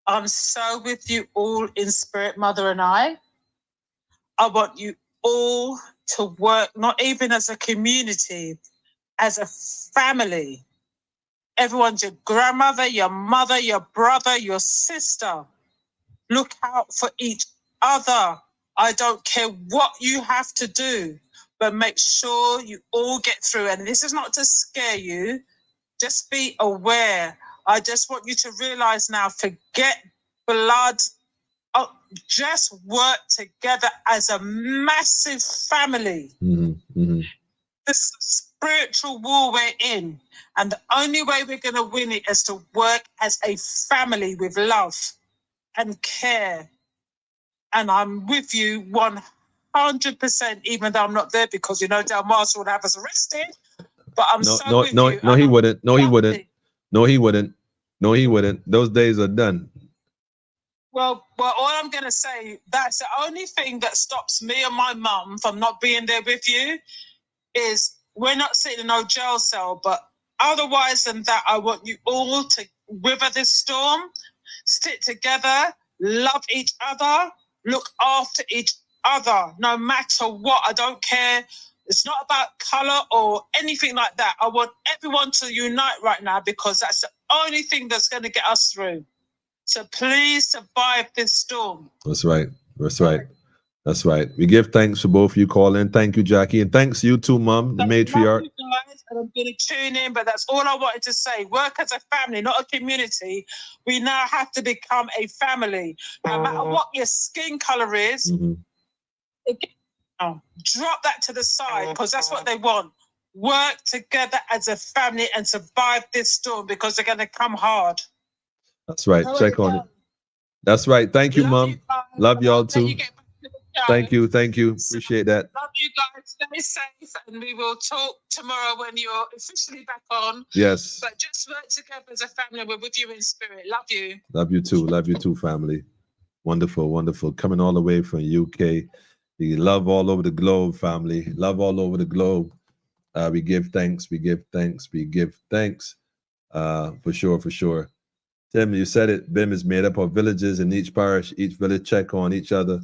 I'm so with you all in spirit, Mother and I want you all to work, not even as a community, as a family. Everyone's your grandmother, your mother, your brother, your sister. Look out for each other. I don't care what you have to do, but make sure you all get through. And this is not to scare you. Just be aware I just want you to realize now, forget blood. Oh, just work together as a massive family. This spiritual war we're in, and the only way we're going to win it is to work as a family with love and care. And I'm with you 100%, even though I'm not there, because you know Del Marshall would have us arrested. But I'm with you. No, he wouldn't. No, he wouldn't. No, he wouldn't. No, he wouldn't. Those days are done. Well, all I'm going to say, that's the only thing that stops me and my mum from not being there with you, is we're not sitting in no jail cell. But otherwise than that, I want you all to weather this storm, stick together, love each other, look after each other, no matter what. I don't care. It's not about color or anything like that. I want everyone to unite right now, because that's the only thing that's going to get us through. So please survive this storm. That's right. That's right. That's right. We give thanks for both of you calling. Thank you, Jackie. And thanks you too, Mom, the matriarch. You guys, and I'm going to tune in, but that's all I wanted to say. Work as a family, not a community. We now have to become a family. No matter what your skin color is, drop that to the side, because that's what they want. Work together as a family and survive this storm, because they're going to come hard. That's right. Check on it. That's right. Thank you, Mom. Love y'all too. Thank you. Thank you. Appreciate that. Love you guys. Stay safe, and we will talk tomorrow when you're officially back on. Yes. But just work together as a family. We're with you in spirit. Love you. Love you too. Love you too, family. Wonderful, wonderful. Coming all the way from UK. We love all over the globe, family. Love all over the globe. We give thanks. We give thanks. We give thanks. For sure, for sure. Tim, you said it. BIM is made up of villages. In each parish, each village check on each other.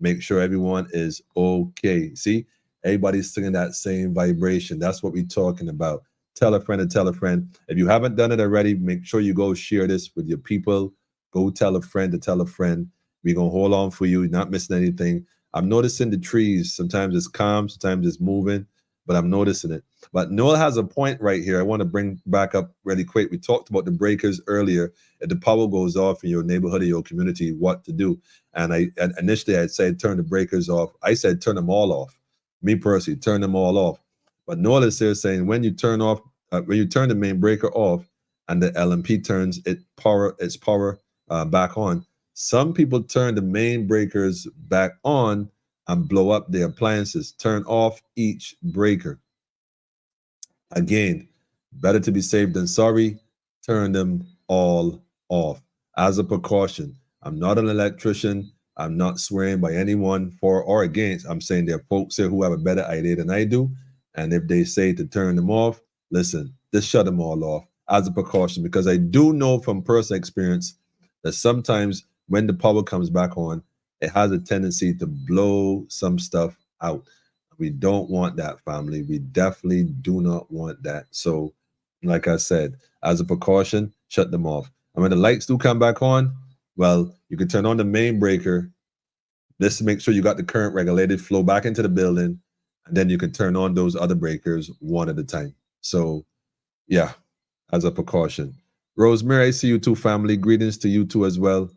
Make sure everyone is okay. See, everybody's singing that same vibration. That's what we're talking about. Tell a friend and tell a friend. If you haven't done it already, make sure you go share this with your people. Go tell a friend to tell a friend. We're going to hold on for you. You're not missing anything. I'm noticing the trees. Sometimes it's calm, sometimes it's moving, but I'm noticing it. But Noel has a point right here I want to bring back up really quick. We talked about the breakers earlier. If the power goes off in your neighborhood or your community, what to do. And initially I said turn the breakers off. I said turn them all off. Me personally, turn them all off. But Noel is here saying when you turn the main breaker off and the LMP turns its power back on, some people turn the main breakers back on and blow up their appliances. Turn off each breaker. Again, better to be safe than sorry. Turn them all off as a precaution. I'm not an electrician. I'm not swearing by anyone for or against. I'm saying there are folks here who have a better idea than I do. And if they say to turn them off, listen, just shut them all off as a precaution, because I do know from personal experience that sometimes when the power comes back on, it has a tendency to blow some stuff out. We don't want that, family. We definitely do not want that. So, like I said, as a precaution, shut them off. And when the lights do come back on, well, you can turn on the main breaker just to make sure you got the current regulated, flow back into the building, and then you can turn on those other breakers one at a time. So, yeah, as a precaution. Rosemary, I see you too, family. Greetings to you too as well.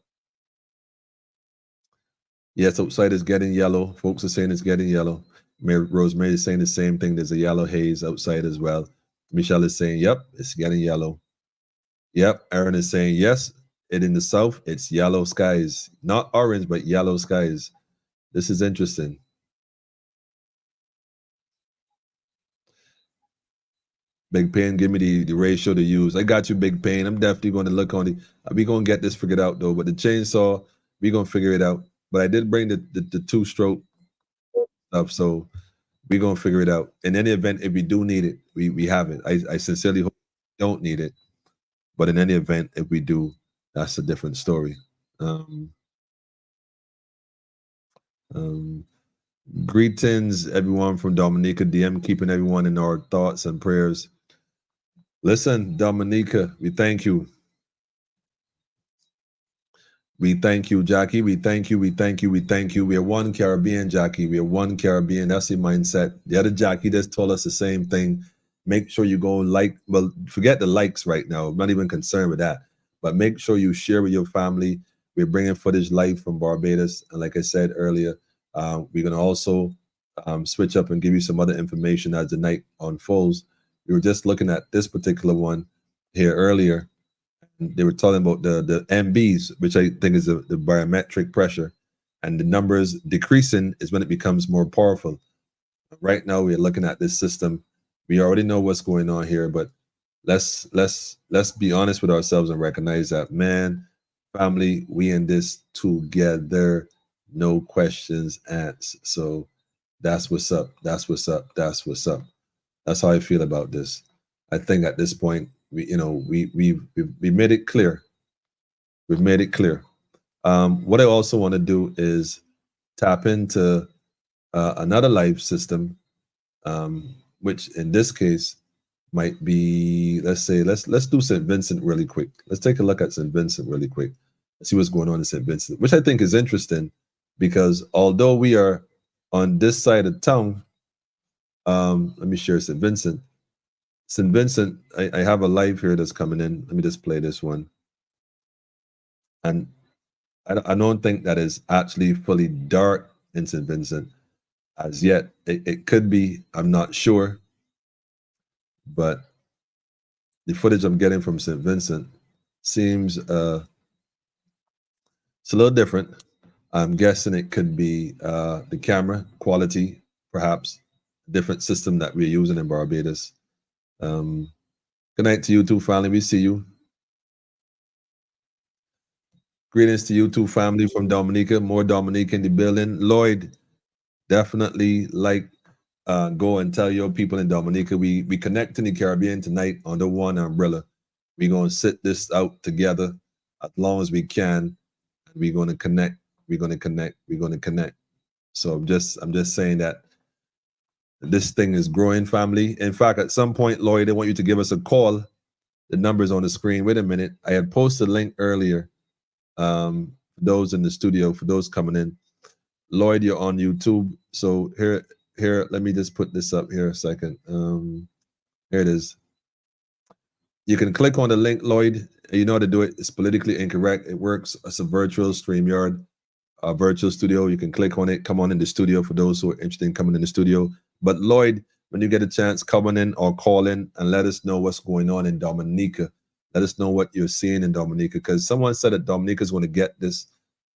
Yes, outside is getting yellow. Folks are saying it's getting yellow. Rosemary is saying the same thing. There's a yellow haze outside as well. Michelle is saying, yep, it's getting yellow. Yep, Aaron is saying, yes, in the south, it's yellow skies. Not orange, but yellow skies. This is interesting. Big Pain, give me the ratio to use. I got you, Big Pain. I'm definitely going to look on we're going to get this figured out, though. But the chainsaw, we're going to figure it out. But I did bring the two-stroke stuff, so we're going to figure it out. In any event, if we do need it, we have it. I sincerely hope we don't need it. But in any event, if we do, that's a different story. Greetings, everyone from Dominica DM, keeping everyone in our thoughts and prayers. Listen, Dominica, we thank you. We thank you, Jackie. We thank you. We thank you. We thank you. We are one Caribbean, Jackie. We are one Caribbean. That's the mindset. The other Jackie just told us the same thing. make sure you go like, well, forget the likes right now. I'm not even concerned with that. But make sure you share with your family. We're bringing footage live from Barbados. And like I said earlier, we're going to also switch up and give you some other information as the night unfolds. We were just looking at this particular one here earlier. They were talking about the MBs, which I think is the barometric pressure. And the numbers decreasing is when it becomes more powerful. Right now, we're looking at this system. We already know what's going on here, but let's be honest with ourselves and recognize that, man, family, we in this together, no questions asked. So that's what's up. That's what's up. That's what's up. That's how I feel about this. I think at this point, we made it clear. We've made it clear. What I also want to do is tap into another live system, which in this case might be, let's do St. Vincent really quick. Let's take a look at St. Vincent really quick. Let's see what's going on in St. Vincent, which I think is interesting because although we are on this side of town, let me share St. Vincent. St. Vincent, I have a live here that's coming in. Let me just play this one. And I don't think that is actually fully dark in St. Vincent as yet. It could be, I'm not sure. But the footage I'm getting from St. Vincent seems it's a little different. I'm guessing it could be the camera quality, perhaps different system that we're using in Barbados. Good night to you too, family. We see you. Greetings to you too, family from Dominica. More Dominica in the building. Lloyd, definitely go and tell your people in Dominica we connect in the Caribbean tonight under one umbrella. We're gonna sit this out together as long as we can. We're gonna connect. We're gonna connect. We're gonna connect. So I'm just saying that this thing is growing, family. In fact, at some point, Lloyd, I want you to give us a call. The number's on the screen. Wait a minute. I had posted a link earlier. Those in the studio, for those coming in. Lloyd, you're on YouTube. So here, let me just put this up here a second. Here it is. You can click on the link, Lloyd. You know how to do it. It's politically incorrect. It works. It's a virtual StreamYard, a virtual studio. You can click on it. Come on in the studio for those who are interested in coming in the studio. But Lloyd, when you get a chance, come on in or call in and let us know what's going on in Dominica. Let us know what you're seeing in Dominica, because someone said that Dominica is going to get this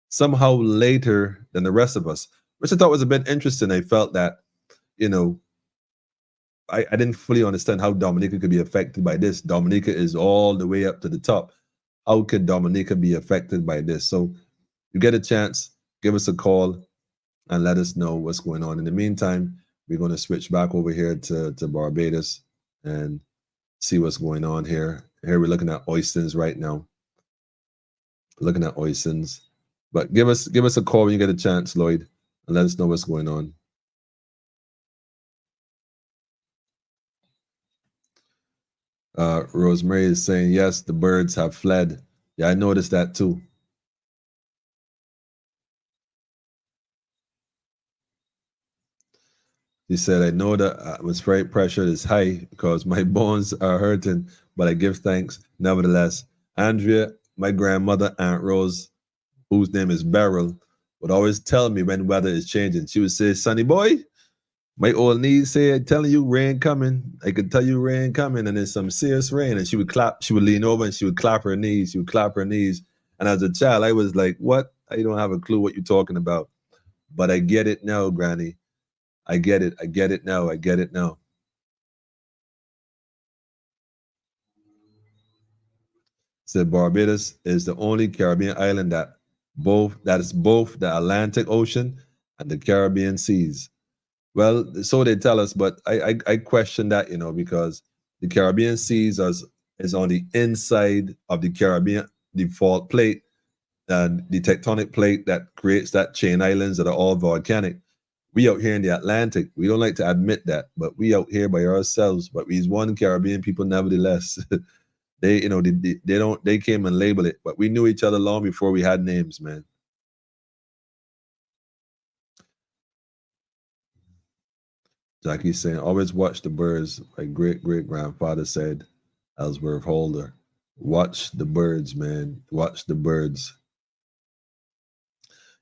somehow later than the rest of us, which I thought was a bit interesting. I felt that, I didn't fully understand how Dominica could be affected by this. Dominica is all the way up to the top. How could Dominica be affected by this? So you get a chance, give us a call and let us know what's going on. In the meantime, we're going to switch back over here to Barbados and see what's going on here. Here we're looking at Oystons right now. Looking at Oystons. But give us a call when you get a chance, Lloyd, and let us know what's going on. Rosemary is saying, yes, the birds have fled. Yeah, I noticed that too. He said, I know that atmospheric pressure is high because my bones are hurting, but I give thanks nevertheless. Andrea, my grandmother, Aunt Rose, whose name is Beryl, would always tell me when weather is changing. She would say, Sonny boy, my old niece said, telling you rain coming. I could tell you rain coming, and there's some serious rain. And she would lean over and she would clap her knees. She would clap her knees. And as a child, I was like, what? I don't have a clue what you're talking about. But I get it now, Granny. I get it. I get it now. I get it now. So Barbados is the only Caribbean island that is both the Atlantic Ocean and the Caribbean seas. Well, so they tell us, but I question that, because the Caribbean seas is on the inside of the Caribbean, the fault plate, and the tectonic plate that creates that chain islands that are all volcanic. We out here in the Atlantic, we don't like to admit that, but we out here by ourselves. But we's one Caribbean people, nevertheless. They came and labeled it, but we knew each other long before we had names, man. Jackie's saying, always watch the birds. My great-great-grandfather said, Ellsworth Holder. Watch the birds, man. Watch the birds.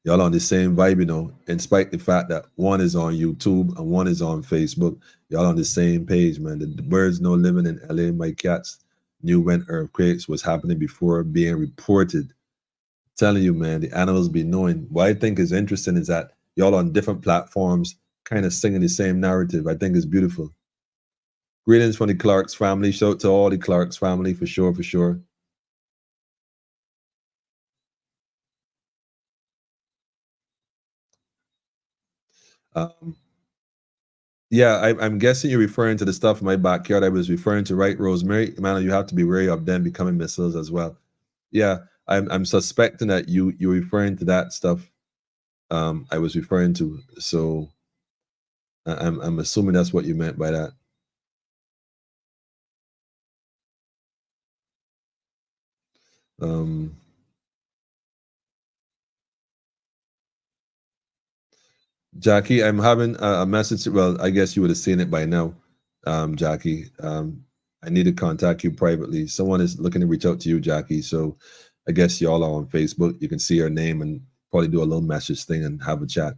Y'all on the same vibe, you know, in spite of the fact that one is on YouTube and one is on Facebook. Y'all on the same page, man. The birds know living in LA. My cats knew when earthquakes was happening before being reported. Telling you, man, the animals be knowing. What I think is interesting is that y'all on different platforms kind of singing the same narrative. I think it's beautiful. Greetings from the Clarks family. Shout out to all the Clarks family for sure, for sure. Yeah, I'm guessing you're referring to the stuff in my backyard I was referring to, right, Rosemary? Man, you have to be wary of them becoming missiles as well. Yeah, I'm suspecting that you're referring to that stuff I was referring to. So I'm assuming that's what you meant by that. Jackie, I'm having a message. Well, I guess you would have seen it by now, Jackie. I need to contact you privately. Someone is looking to reach out to you, Jackie. So I guess y'all are on Facebook. You can see her name and probably do a little message thing and have a chat.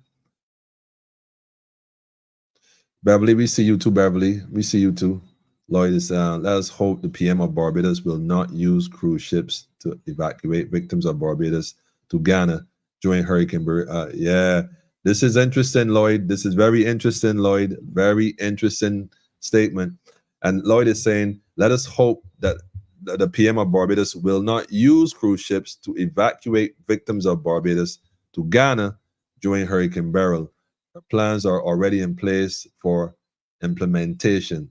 Beverly, we see you too, Beverly. We see you too. Lloyd is let us hope the PM of Barbados will not use cruise ships to evacuate victims of Barbados to Ghana during Hurricane yeah. This is interesting, Lloyd. This is very interesting, Lloyd. Very interesting statement. And Lloyd is saying, let us hope that the PM of Barbados will not use cruise ships to evacuate victims of Barbados to Ghana during Hurricane Beryl. Our plans are already in place for implementation.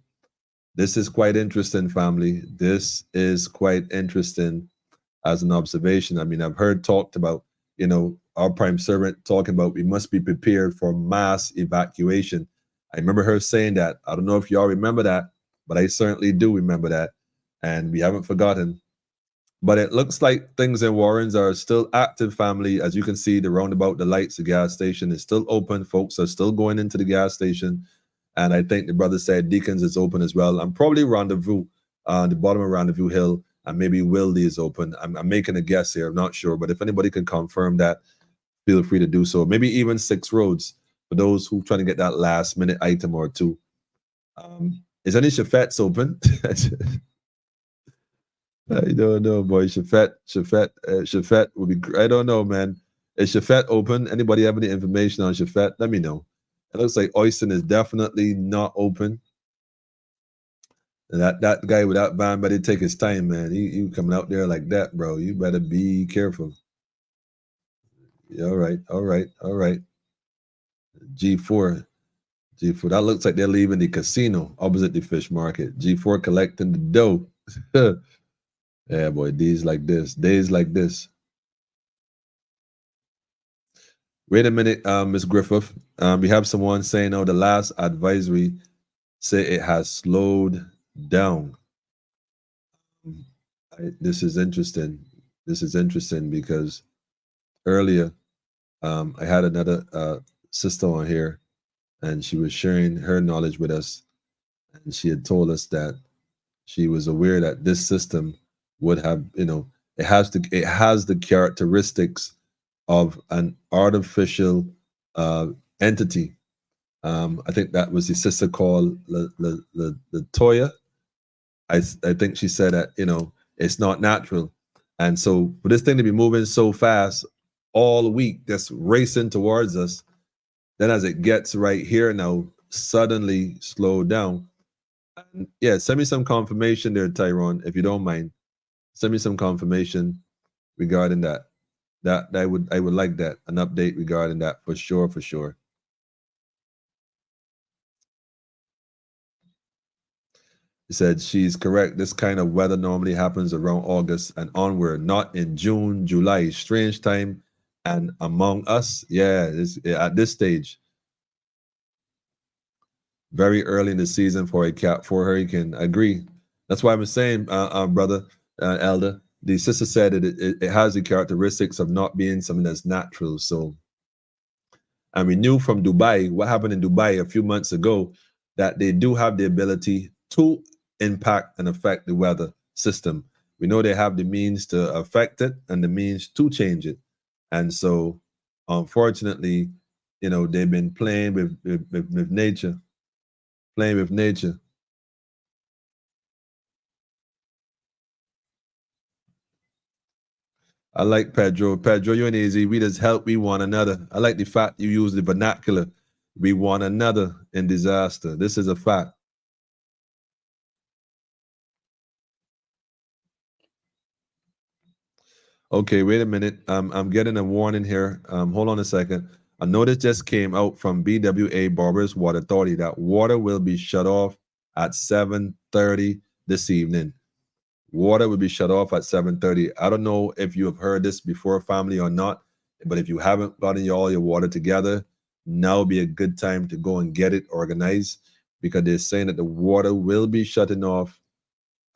This is quite interesting, family. This is quite interesting as an observation. I mean, I've heard talked about, you know, our prime servant talking about we must be prepared for mass evacuation. I remember her saying that. I don't know if y'all remember that, but I certainly do remember that. And we haven't forgotten. But it looks like things in Warrens are still active, family. As you can see, the roundabout, the lights, the gas station is still open. Folks are still going into the gas station. And I think the brother said Deacons is open as well. I'm probably Rendezvous, the bottom of Rendezvous Hill, and maybe Wildy is open. I'm making a guess here. I'm not sure. But if anybody can confirm that, feel free to do so. Maybe even 6 roads for those who trying to get that last minute item or two. Is any Chafettes open? I don't know, boy. Chafette would be. I don't know, man. Is Chafette open? Anybody have any information on Chafette? Let me know. It looks like Oyston is definitely not open. And that guy with that van better take his time, man. You coming out there like that, bro. You better be careful. Yeah, all right. G4. That looks like they're leaving the casino opposite the fish market. G4 collecting the dough. Yeah, boy, days like this. Wait a minute, Ms. Griffith. We have someone saying, oh, the last advisory say it has slowed down. This is interesting. Because earlier I had another sister on here, and she was sharing her knowledge with us, and she had told us that she was aware that this system would have, you know, it has the characteristics of an artificial entity. I think that was the sister called Latoya. I think she said that, you know, it's not natural. And so for this thing to be moving so fast all week, just racing towards us, then as it gets right here now, suddenly slow down. And yeah, send me some confirmation there, Tyrone, if you don't mind. Send me some confirmation regarding that. I would like that, an update regarding that for sure. He said she's correct. This kind of weather normally happens around August and onward, not in June, July. Strange time and among us. Yeah, at this stage. Very early in the season for a Cat 4 hurricane. I agree. That's why I'm saying, brother, Elder, the sister said it has the characteristics of not being something that's natural. So, and we knew from Dubai, what happened in Dubai a few months ago, that they do have the ability to impact and affect the weather system. We know they have the means to affect it and the means to change it. And so, unfortunately, you know, they've been playing with nature, playing with nature. I like Pedro. Pedro, you and Easy, we just help we one another. I like the fact you use the vernacular. We one another in disaster. This is a fact. Okay, wait a minute. I'm getting a warning here. Hold on a second. A notice just came out from BWA Barbers Water Authority that water will be shut off at 7:30 this evening. Water will be shut off at 7:30. I don't know if you have heard this before, family, or not, but if you haven't gotten all your water together, now would be a good time to go and get it organized, because they're saying that the water will be shutting off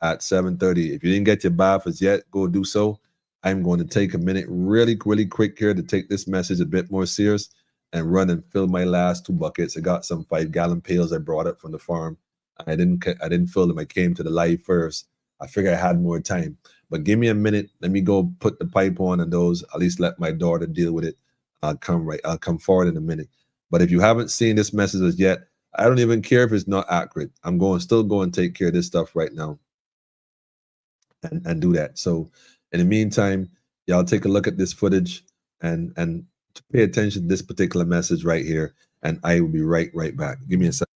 at 7:30. If you didn't get your bath as yet, go do so. I'm going to take a minute really quick here to take this message a bit more serious and run and fill my last 2 buckets. I got some 5-gallon pails I brought up from the farm. I didn't fill them. I came to the live first. I figured I had more time. But give me a minute. Let me go put the pipe on and those. At least let my daughter deal with it. I'll come forward in a minute. But if you haven't seen this message as yet, I don't even care if it's not accurate. I'm still going to take care of this stuff right now and do that. So in the meantime, y'all take a look at this footage and pay attention to this particular message right here, and I will be right back. Give me a second.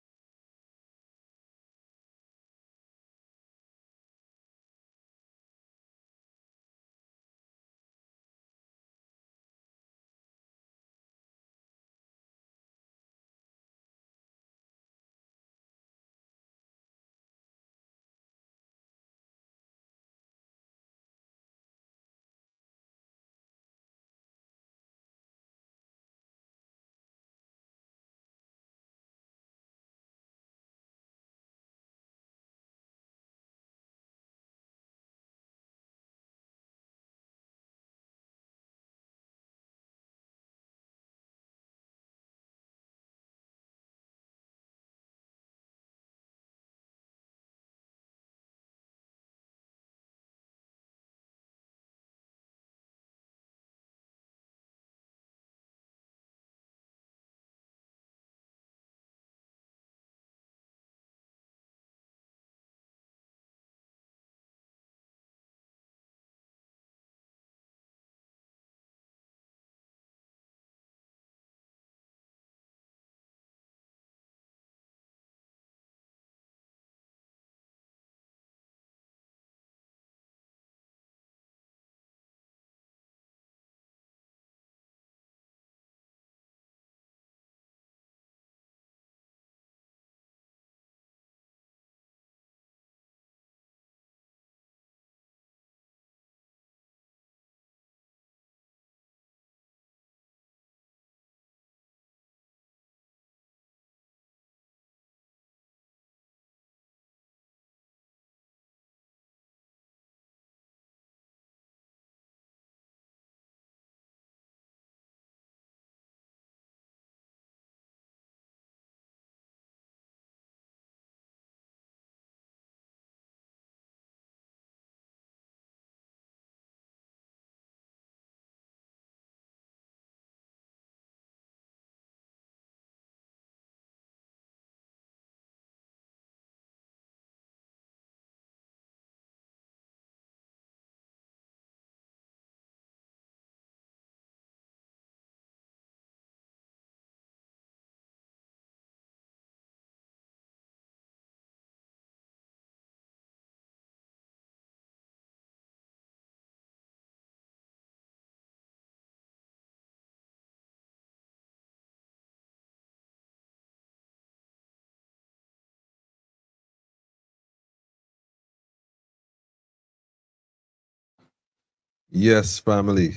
Yes, family.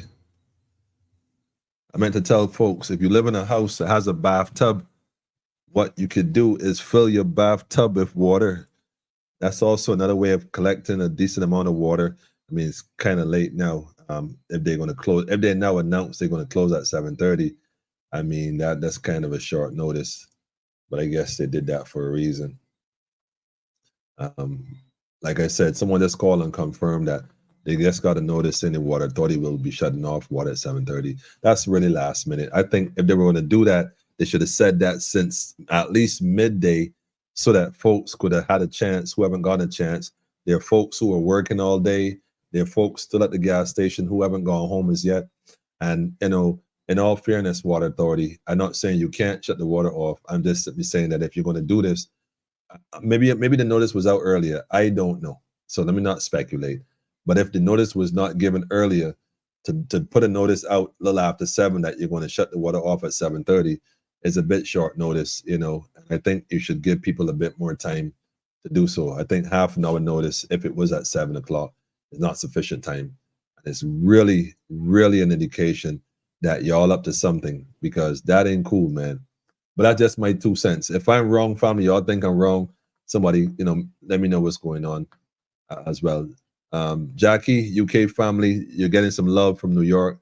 I meant to tell folks, if you live in a house that has a bathtub, what you could do is fill your bathtub with water. That's also another way of collecting a decent amount of water. I mean, it's kind of late now. If they're going to close, if they now announce they're going to close at 7:30, I mean, that's kind of a short notice. but I guess they did that for a reason. Like I said, someone just called and confirmed that they just got a notice in the water authority will be shutting off water at 7:30. That's really last minute. I think if they were going to do that, they should have said that since at least midday, so that folks could have had a chance who haven't gotten a chance. There are folks who are working all day. There are folks still at the gas station who haven't gone home as yet. And, you know, in all fairness, water authority, I'm not saying you can't shut the water off. I'm just simply saying that if you're going to do this, maybe the notice was out earlier. I don't know. So let me not speculate. But if the notice was not given earlier, to put a notice out a little after 7 that you're going to shut the water off at 7:30 is a bit short notice, you know. I think you should give people a bit more time to do so. I think half an hour notice, if it was at 7 o'clock, is not sufficient time. And it's really, really an indication that y'all up to something, because that ain't cool, man. But that's just my 2 cents. If I'm wrong, family, y'all think I'm wrong, somebody, you know, let me know what's going on as well. Jackie, UK family, you're getting some love from New York.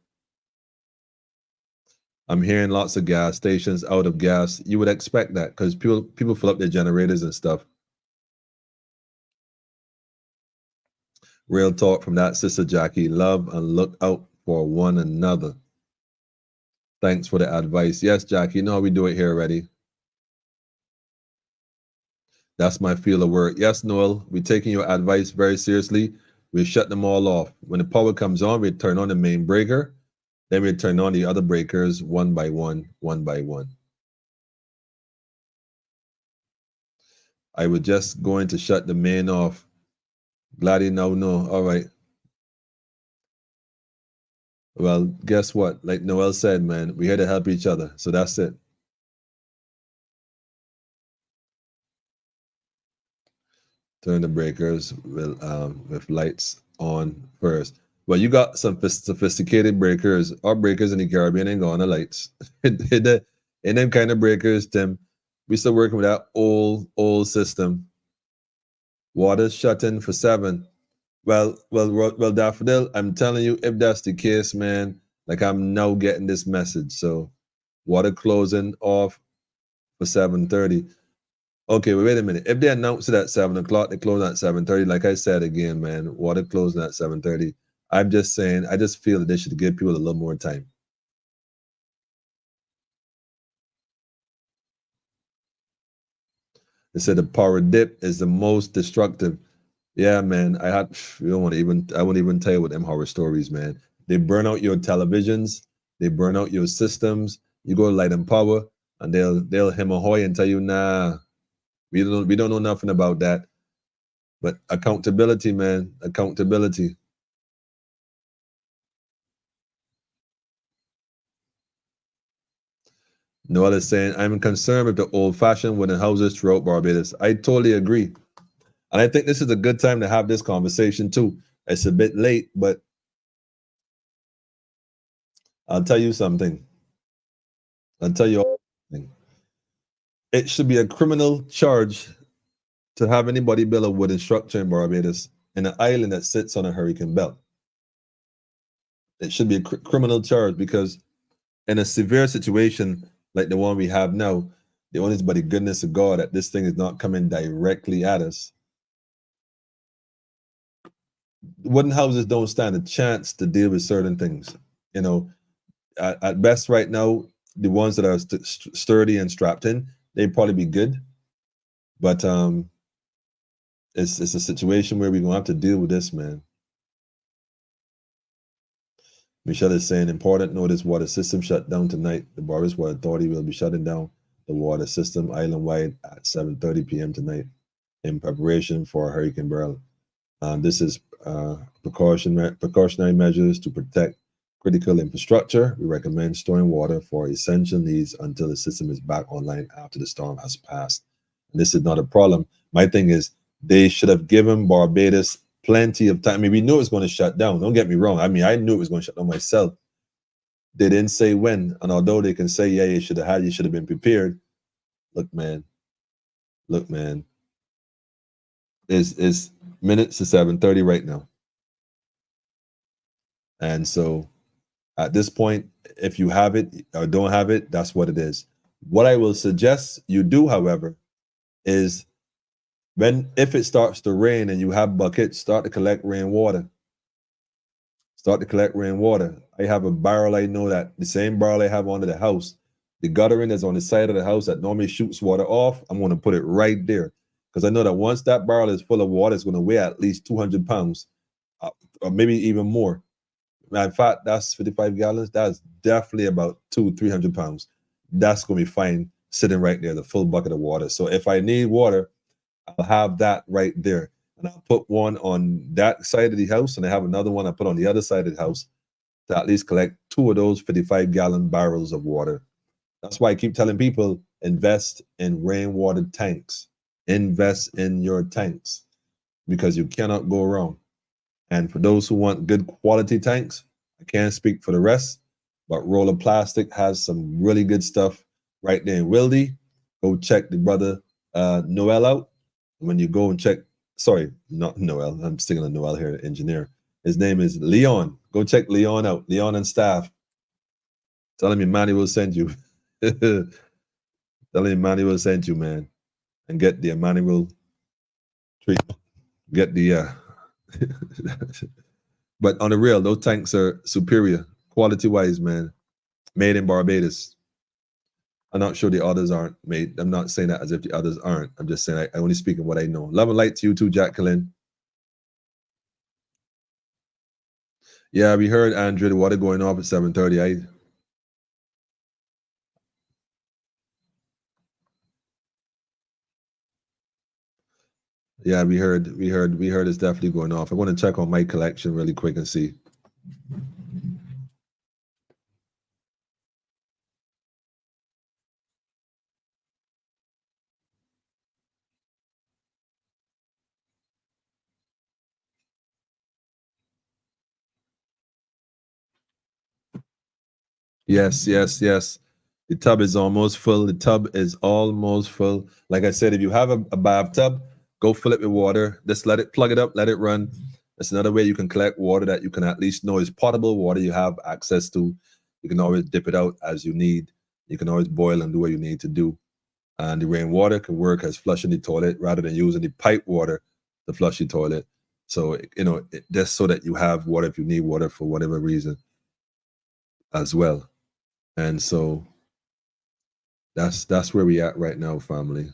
I'm hearing lots of gas stations out of gas. You would expect that because people fill up their generators and stuff. Real talk from that sister Jackie. Love and look out for one another. Thanks for the advice. Yes, Jackie, you know how we do it here already. That's my field of work. Yes, Noel, we're taking your advice very seriously. We shut them all off. When the power comes on, we turn on the main breaker. Then we turn on the other breakers one by one, one by one. I was just going to shut the main off. Glad you now know. All right. Well, guess what? Like Noel said, man, we're here to help each other. So that's it. Turn the breakers with lights on first. Well, you got some sophisticated breakers. Our breakers in the Caribbean ain't got on the lights. In them kind of breakers, Tim, we still working with that old system. Water's shutting for 7. Well, Daffodil, I'm telling you, if that's the case, man, like I'm now getting this message. So water closing off for 7:30. Okay, wait a minute. If they announce it at 7 o'clock, they close at 7:30. Like I said again, man, water closing at 7:30. I'm just saying, I just feel that they should give people a little more time. They said the power dip is the most destructive. Yeah, man. I won't even tell you what them horror stories, man. They burn out your televisions, they burn out your systems. You go to Light and Power, and they'll hem ahoy and tell you, nah, we don't know nothing about that. But accountability, man, accountability. Noel is saying, I'm concerned with the old-fashioned wooden houses throughout Barbados. I totally agree. And I think this is a good time to have this conversation too. It's a bit late, but I'll tell you something. I'll tell you all something. It should be a criminal charge to have anybody build a wooden structure in Barbados in an island that sits on a hurricane belt. It should be a criminal charge, because in a severe situation like the one we have now, the only is by the goodness of God that this thing is not coming directly at us. Wooden houses don't stand a chance to deal with certain things. You know, at best right now, the ones that are sturdy and strapped in, they'd probably be good. But it's a situation where we're going to have to deal with this, man. Michelle is saying, important notice, water system shut down tonight. The Barbados Water Authority will be shutting down the water system island-wide at 7:30 p.m. tonight in preparation for Hurricane Beryl. This is precautionary measures to protect critical infrastructure. We recommend storing water for essential needs until the system is back online after the storm has passed. And this is not a problem. My thing is, they should have given Barbados plenty of time. I mean, we knew it was going to shut down. Don't get me wrong. I mean, I knew it was going to shut down myself. They didn't say when. And although they can say, yeah, you should have been prepared. Look, man. It's minutes to 7:30 right now. And so at this point, if you have it or don't have it, that's what it is. What I will suggest you do, however, is if it starts to rain and you have buckets, start to collect rainwater. Start to collect rainwater. I have a barrel, I know that the same barrel I have under the house, the guttering is on the side of the house that normally shoots water off. I'm going to put it right there because I know that once that barrel is full of water, it's going to weigh at least 200 pounds or maybe even more. In fact, that's 55 gallons. That's definitely about 300 pounds. That's going to be fine sitting right there, the full bucket of water. So if I need water, I'll have that right there. And I'll put one on that side of the house, and I have another one I put on the other side of the house to at least collect 2 of those 55-gallon barrels of water. That's why I keep telling people, invest in rainwater tanks. Invest in your tanks because you cannot go wrong. And for those who want good quality tanks, I can't speak for the rest, but Roller Plastic has some really good stuff right there in Wildy. Go check the brother Noel out. When you go and check, sorry, not Noel, I'm singing on Noel here, the engineer. His name is Leon. Go check Leon out, Leon and staff. Tell him Emmanuel sent you. Tell him Emmanuel sent you, man. And get the Emmanuel treatment. Get the, but on the real, those tanks are superior, quality-wise, man. Made in Barbados. I'm not sure the others aren't made. I'm not saying that as if the others aren't. I'm just saying I only speak of what I know. Love and light to you too, Jacqueline. Yeah, we heard Andrew, the water going off at 7:30. Yeah, we heard it's definitely going off. I want to check on my collection really quick and see. Yes. The tub is almost full. The tub is almost full. Like I said, if you have a bathtub, go fill it with water. Just plug it up, let it run. That's another way you can collect water that you can at least know is potable water you have access to. You can always dip it out as you need. You can always boil and do what you need to do. And the rainwater can work as flushing the toilet rather than using the pipe water to flush the toilet. So, just so that you have water if you need water for whatever reason as well. And so that's where we at right now, family.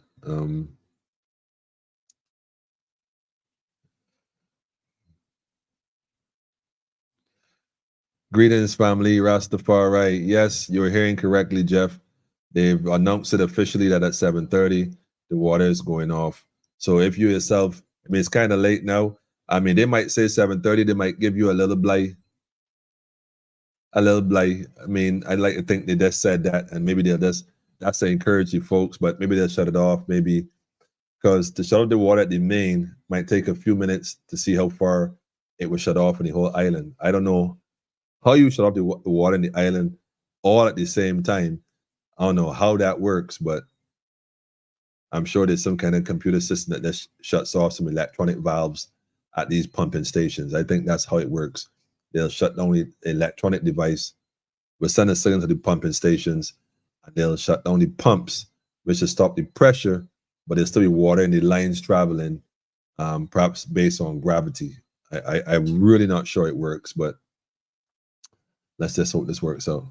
Greetings, family. Rastafari. Yes, you're hearing correctly, Jeff. They've announced it officially that at 7:30 the water is going off. So if you yourself, I mean, it's kind of late now. I mean, they might say 7:30. They might give you a little blight. I mean, I'd like to think they just said that, and maybe that's to encourage you folks, but maybe they'll shut it off, maybe, because to shut off the water at the main might take a few minutes to see how far it was shut off in the whole island. I don't know how you shut off the water in the island all at the same time. I don't know how that works, but I'm sure there's some kind of computer system that just shuts off some electronic valves at these pumping stations. I think that's how it works. They'll shut down the electronic device, will send a signal to the pumping stations, and they'll shut down the pumps, which will stop the pressure, but there'll still be water in the lines traveling, perhaps based on gravity. I'm really not sure it works, but let's just hope this works out.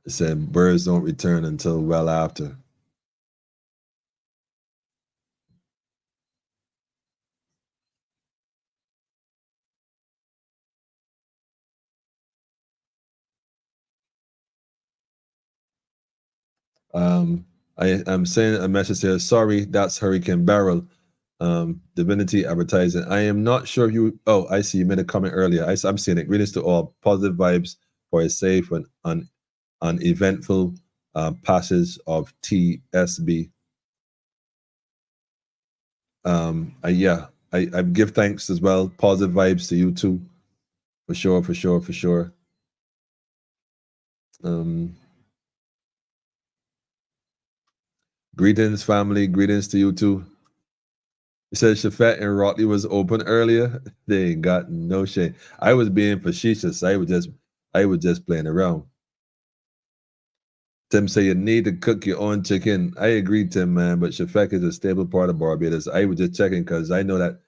It said birds don't return until well after. I'm saying a message here. Sorry, that's Hurricane Beryl. Divinity Advertising. I am not sure if you. Oh, I see. You made a comment earlier. I'm seeing it. Greetings to all. Positive vibes for a safe and uneventful passage of TSB. I give thanks as well. Positive vibes to you too, for sure. Greetings, family. Greetings to you too. It says Shafet and Rotley was open earlier. They ain't got no shame. I was being facetious. I was just I was just playing around. Tim say you need to cook your own chicken. I agree, Tim, man, but Shafek is a stable part of Barbados. I was just checking because I know that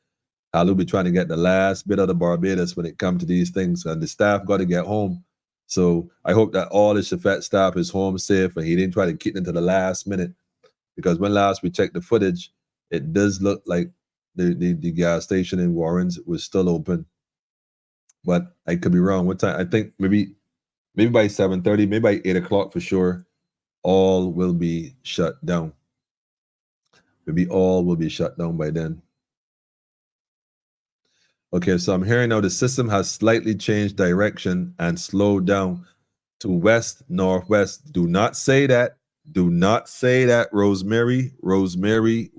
I'll be trying to get the last bit of the Barbados when it comes to these things, and the staff got to get home. So I hope that all the Shafek staff is home safe and he didn't try to keep into the last minute, because when last we checked the footage, it does look like the gas station in Warrens was still open. But I could be wrong. What time? I think maybe by 7:30, maybe by 8 o'clock for sure, all will be shut down. Maybe all will be shut down by then. Okay, so I'm hearing now the system has slightly changed direction and slowed down to west northwest. Do not say that. Do not say that, Rosemary. Rosemary.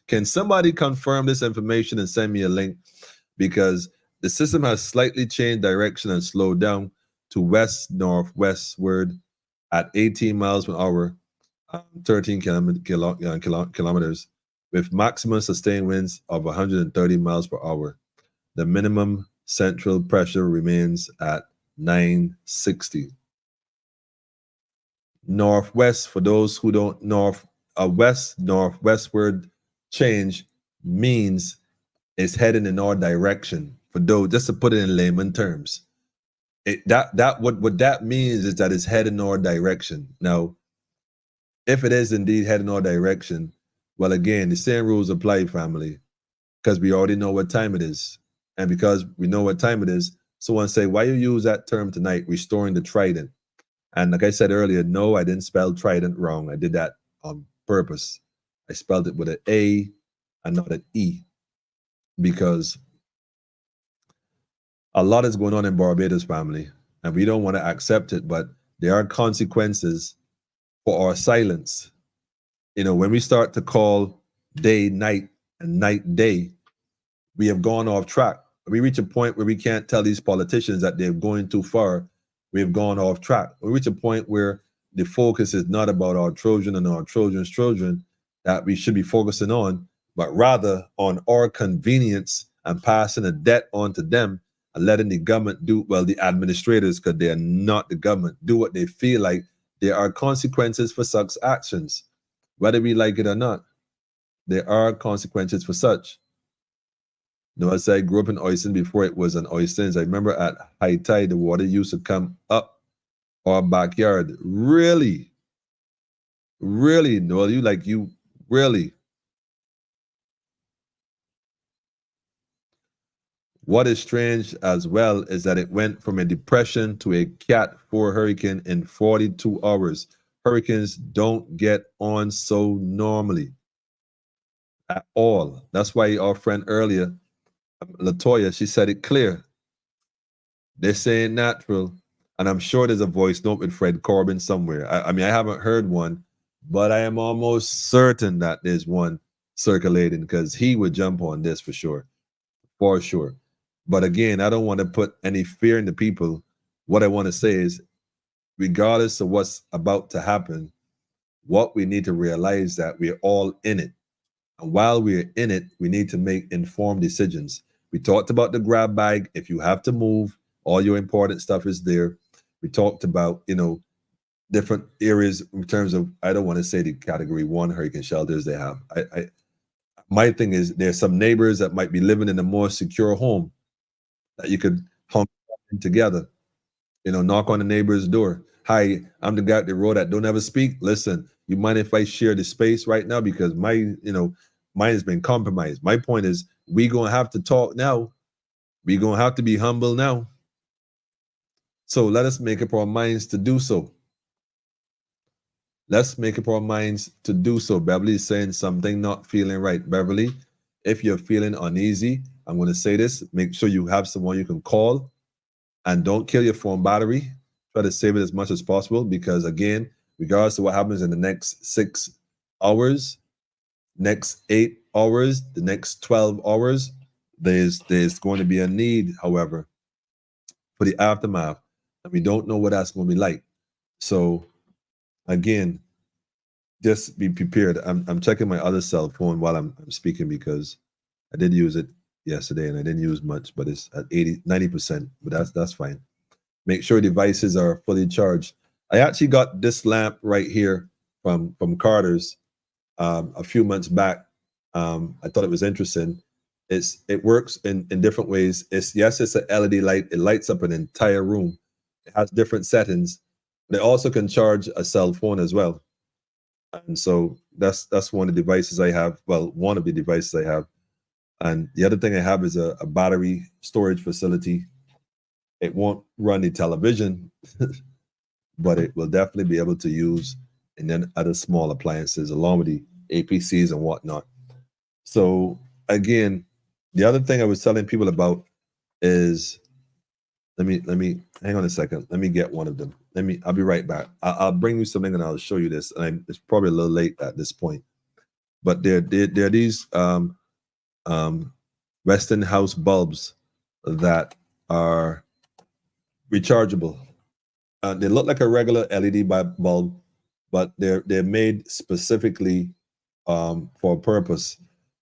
Can somebody confirm this information and send me a link? Because the system has slightly changed direction and slowed down to west northwestward at 18 miles per hour, 13 kilometers, with maximum sustained winds of 130 miles per hour. The minimum central pressure remains at 960. Northwest, for those who don't know, northwestward change means it's heading in our direction. For those, just to put it in layman terms, what that means is that it's heading in our direction. Now, if it is indeed heading in our direction, well, again, the same rules apply, family, because we already know what time it is. And because we know what time it is, someone say, why you use that term tonight, restoring the Tridant? And like I said earlier, no, I didn't spell Trident wrong. I did that on purpose. I spelled it with an A and not an E, because a lot is going on in Barbados, family, and we don't want to accept it, but there are consequences for our silence. You know, when we start to call day night and night day, we have gone off track. We reach a point where we can't tell these politicians that they're going too far. We've gone off track. We reach a point where the focus is not about our children and our children's children that we should be focusing on, but rather on our convenience and passing a debt on to them and letting the government do, well, the administrators, because they're not the government, do what they feel like. There are consequences for such actions, whether we like it or not. There are consequences for such. You know, I said I grew up in Oyston before it was an Oystons. I remember at high tide, the water used to come up our backyard. Really? Noel, you really? What is strange as well is that it went from a depression to a Cat 4 hurricane in 42 hours. Hurricanes don't get on so normally at all. That's why our friend earlier, Latoya, she said it clear. They're saying natural, and I'm sure there's a voice note with Fred Corbin somewhere. I mean, I haven't heard one, but I am almost certain that there's one circulating, because he would jump on this for sure. But again, I don't want to put any fear into people. What I want to say is, regardless of what's about to happen, what we need to realize that we're all in it. And while we're in it, we need to make informed decisions. We talked about the grab bag. If you have to move, all your important stuff is there. We talked about, you know, different areas in terms of, I don't want to say the category 1 hurricane shelters they have. My thing is, there's some neighbors that might be living in a more secure home that you could hung together, you know, knock on the neighbor's door. Hi, I'm the guy at the road that don't ever speak. Listen, you mind if I share the space right now? Because mine has been compromised. My point is, we gonna have to talk now. We gonna have to be humble now. So let us make up our minds to do so. Let's make up our minds to do so. Beverly is saying something not feeling right. Beverly, if you're feeling uneasy, I'm going to say this. Make sure you have someone you can call, and don't kill your phone battery. Try to save it as much as possible, because again, regardless of what happens in the next 6 hours, next 8 hours, the next 12 hours, there's going to be a need, however, for the aftermath, and we don't know what that's going to be like. So again, just be prepared. I'm checking my other cell phone while I'm speaking, because I did use it yesterday and I didn't use much, but it's at 90%, but that's fine. make sure devices are fully charged. I actually got this lamp right here from Carter's a few months back. I thought it was interesting. It works in different ways. It's an LED light. It lights up an entire room. It has different settings. But it also can charge a cell phone as well. And so that's one of the devices I have. Well, one of the devices I have. And the other thing I have is a battery storage facility. It won't run the television, but it will definitely be able to use and then other small appliances along with the APCs and whatnot. So again, the other thing I was telling people about is, let me hang on a second. Let me get one of them. I'll be right back. I'll bring you something and I'll show you this. And it's probably a little late at this point, but there are these Westinghouse bulbs that are rechargeable. They look like a regular LED bulb, but they're made specifically for a purpose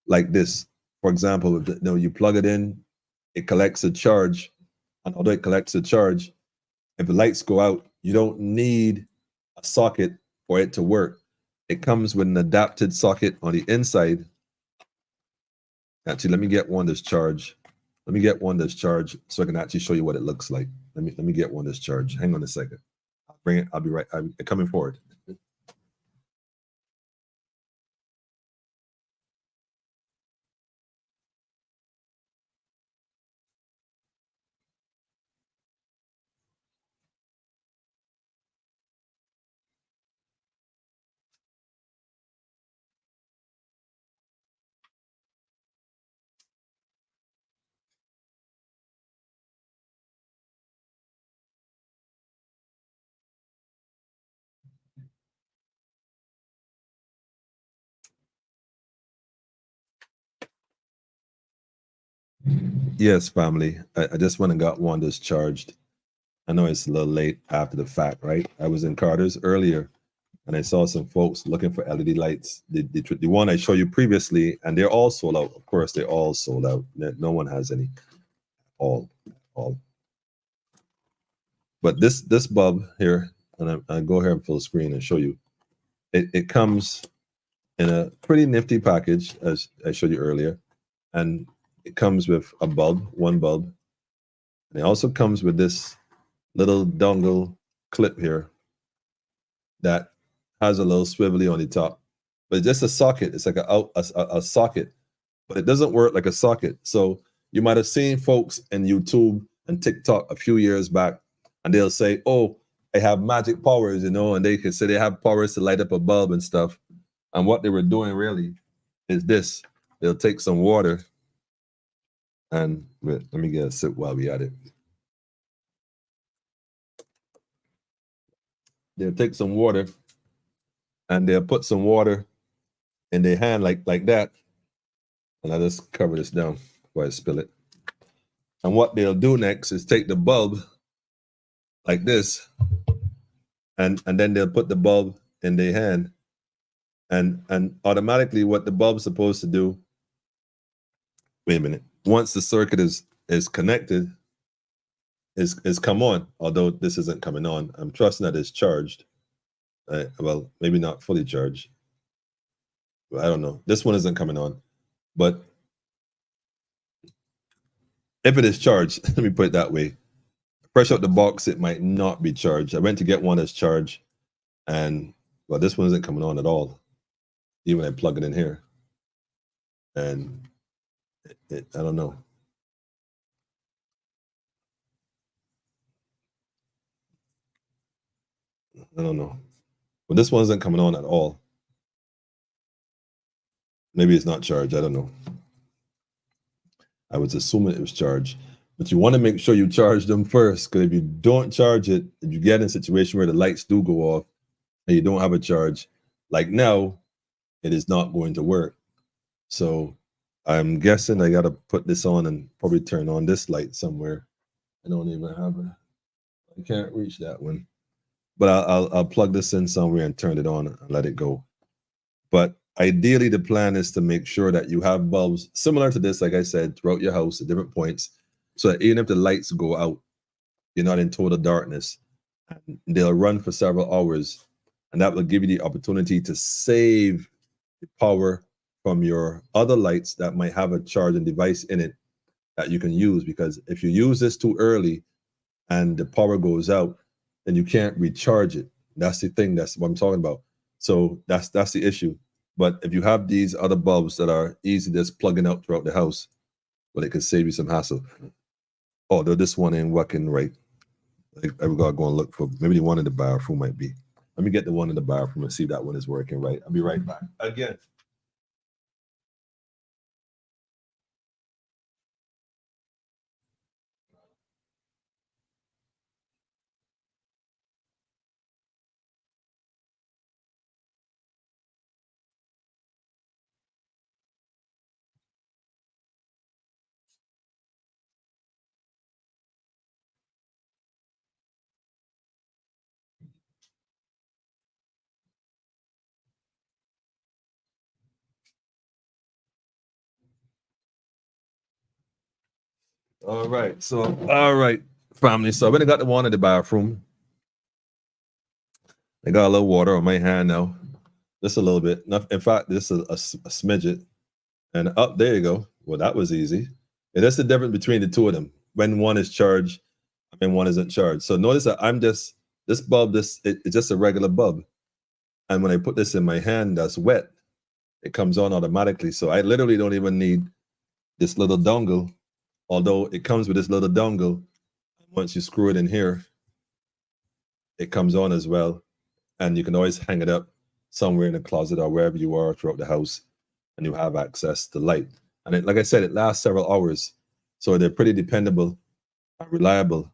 like this. For example, you plug it in, it collects a charge, and although it collects a charge, if the lights go out, you don't need a socket for it to work. It comes with an adapted socket on the inside. Actually, let me get one that's charged. Let me get one that's charged so I can actually show you what it looks like. Let me get one that's charged. Hang on a second. I'll bring it. I'll be right. I'm coming forward. Yes, family. I just went and got one that's charged. I know it's a little late after the fact, right? I was in Carter's earlier and I saw some folks looking for LED lights. The one I showed you previously, and they're all sold out. Of course, they're all sold out. No one has any. All. But this bulb here, and I go here and full screen and show you. It comes in a pretty nifty package, as I showed you earlier, and it comes with a bulb, one bulb, and it also comes with this little dongle clip here that has a little swivelly on the top, but it's just a socket. It's like a socket, but it doesn't work like a socket. So you might have seen folks in YouTube and TikTok a few years back, and they'll say, "Oh, I have magic powers," and they can say they have powers to light up a bulb and stuff. And what they were doing really is this: they'll take some water, and let me get a sip while we at it. They'll take some water and they'll put some water in their hand like that. And I'll just cover this down before I spill it. And what they'll do next is take the bulb like this, and then they'll put the bulb in their hand. And automatically what the bulb's supposed to do, wait a minute, once the circuit is connected, is come on, although this isn't coming on. I'm trusting that it's charged. Well, maybe not fully charged. I don't know. This one isn't coming on. But if it is charged, let me put it that way. Fresh out the box, it might not be charged. I went to get one that's charged, and well, this one isn't coming on at all. Even when I plug it in here. And I don't know. I don't know. But this one isn't coming on at all. Maybe it's not charged. I don't know. I was assuming it was charged. But you want to make sure you charge them first, because if you don't charge it, if you get in a situation where the lights do go off and you don't have a charge, like now, it is not going to work. So I'm guessing I got to put this on and probably turn on this light somewhere. I don't even have it. I can't reach that one. But I'll plug this in somewhere and turn it on and let it go. But ideally, the plan is to make sure that you have bulbs similar to this, like I said, throughout your house at different points, so that even if the lights go out, you're not in total darkness. And they'll run for several hours, and that will give you the opportunity to save the power from your other lights that might have a charging device in it that you can use. Because if you use this too early and the power goes out, then you can't recharge it. That's the thing. That's what I'm talking about. So that's the issue. But if you have these other bulbs that are easy just plugging out throughout the house, well, it could save you some hassle. Although this one ain't working right. I gotta go and look for, maybe the one in the bathroom might be. Let me get the one in the bathroom and see if that one is working right. I'll be right back. Again. All right. So, all right, family. So I went and got the one in the bathroom. I got a little water on my hand now. Just a little bit. In fact, this is a smidget. And up there you go. Well, that was easy. And that's the difference between the two of them. When one is charged and one isn't charged. So notice that this bulb, it's just a regular bulb. And when I put this in my hand that's wet, it comes on automatically. So I literally don't even need this little dongle, although it comes with this little dongle. Once you screw it in here, it comes on as well. And you can always hang it up somewhere in the closet or wherever you are throughout the house, and you have access to light. And like I said, it lasts several hours. So they're pretty dependable and reliable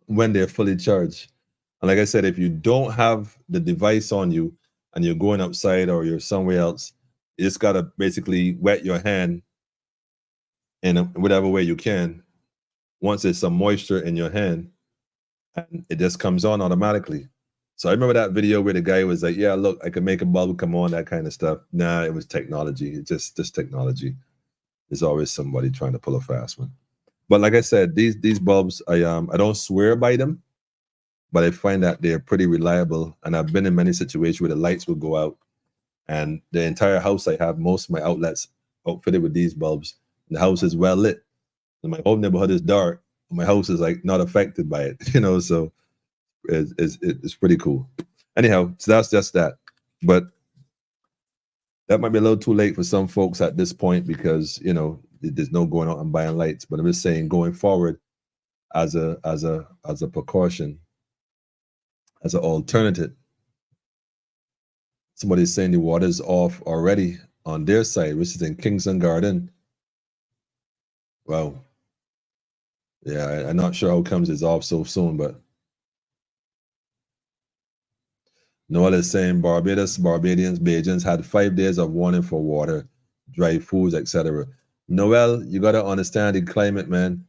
when they're fully charged. And like I said, if you don't have the device on you and you're going outside or you're somewhere else, you just gotta basically wet your hand in whatever way you can. Once there's some moisture in your hand, and it just comes on automatically. So I remember that video where the guy was like, yeah, look, I can make a bulb come on, that kind of stuff. Nah, it was technology. It's just technology. There's always somebody trying to pull a fast one. But like I said, these bulbs, I don't swear by them, but I find that they're pretty reliable. And I've been in many situations where the lights will go out, and the entire house, I have most of my outlets outfitted with these bulbs. And the house is well lit. And my whole neighborhood is dark. My house is like not affected by it, so it's pretty cool. Anyhow, so that's just that. But that might be a little too late for some folks at this point because there's no going out and buying lights. But I'm just saying, going forward, as a precaution, as an alternative. Somebody's saying the water's off already on their side, which is in Kingston Garden. Wow. Yeah, I'm not sure how comes it's off so soon, but Noel is saying Barbados, Barbadians, Bajans had 5 days of warning for water, dry foods, etc. Noel, you gotta understand the climate, man.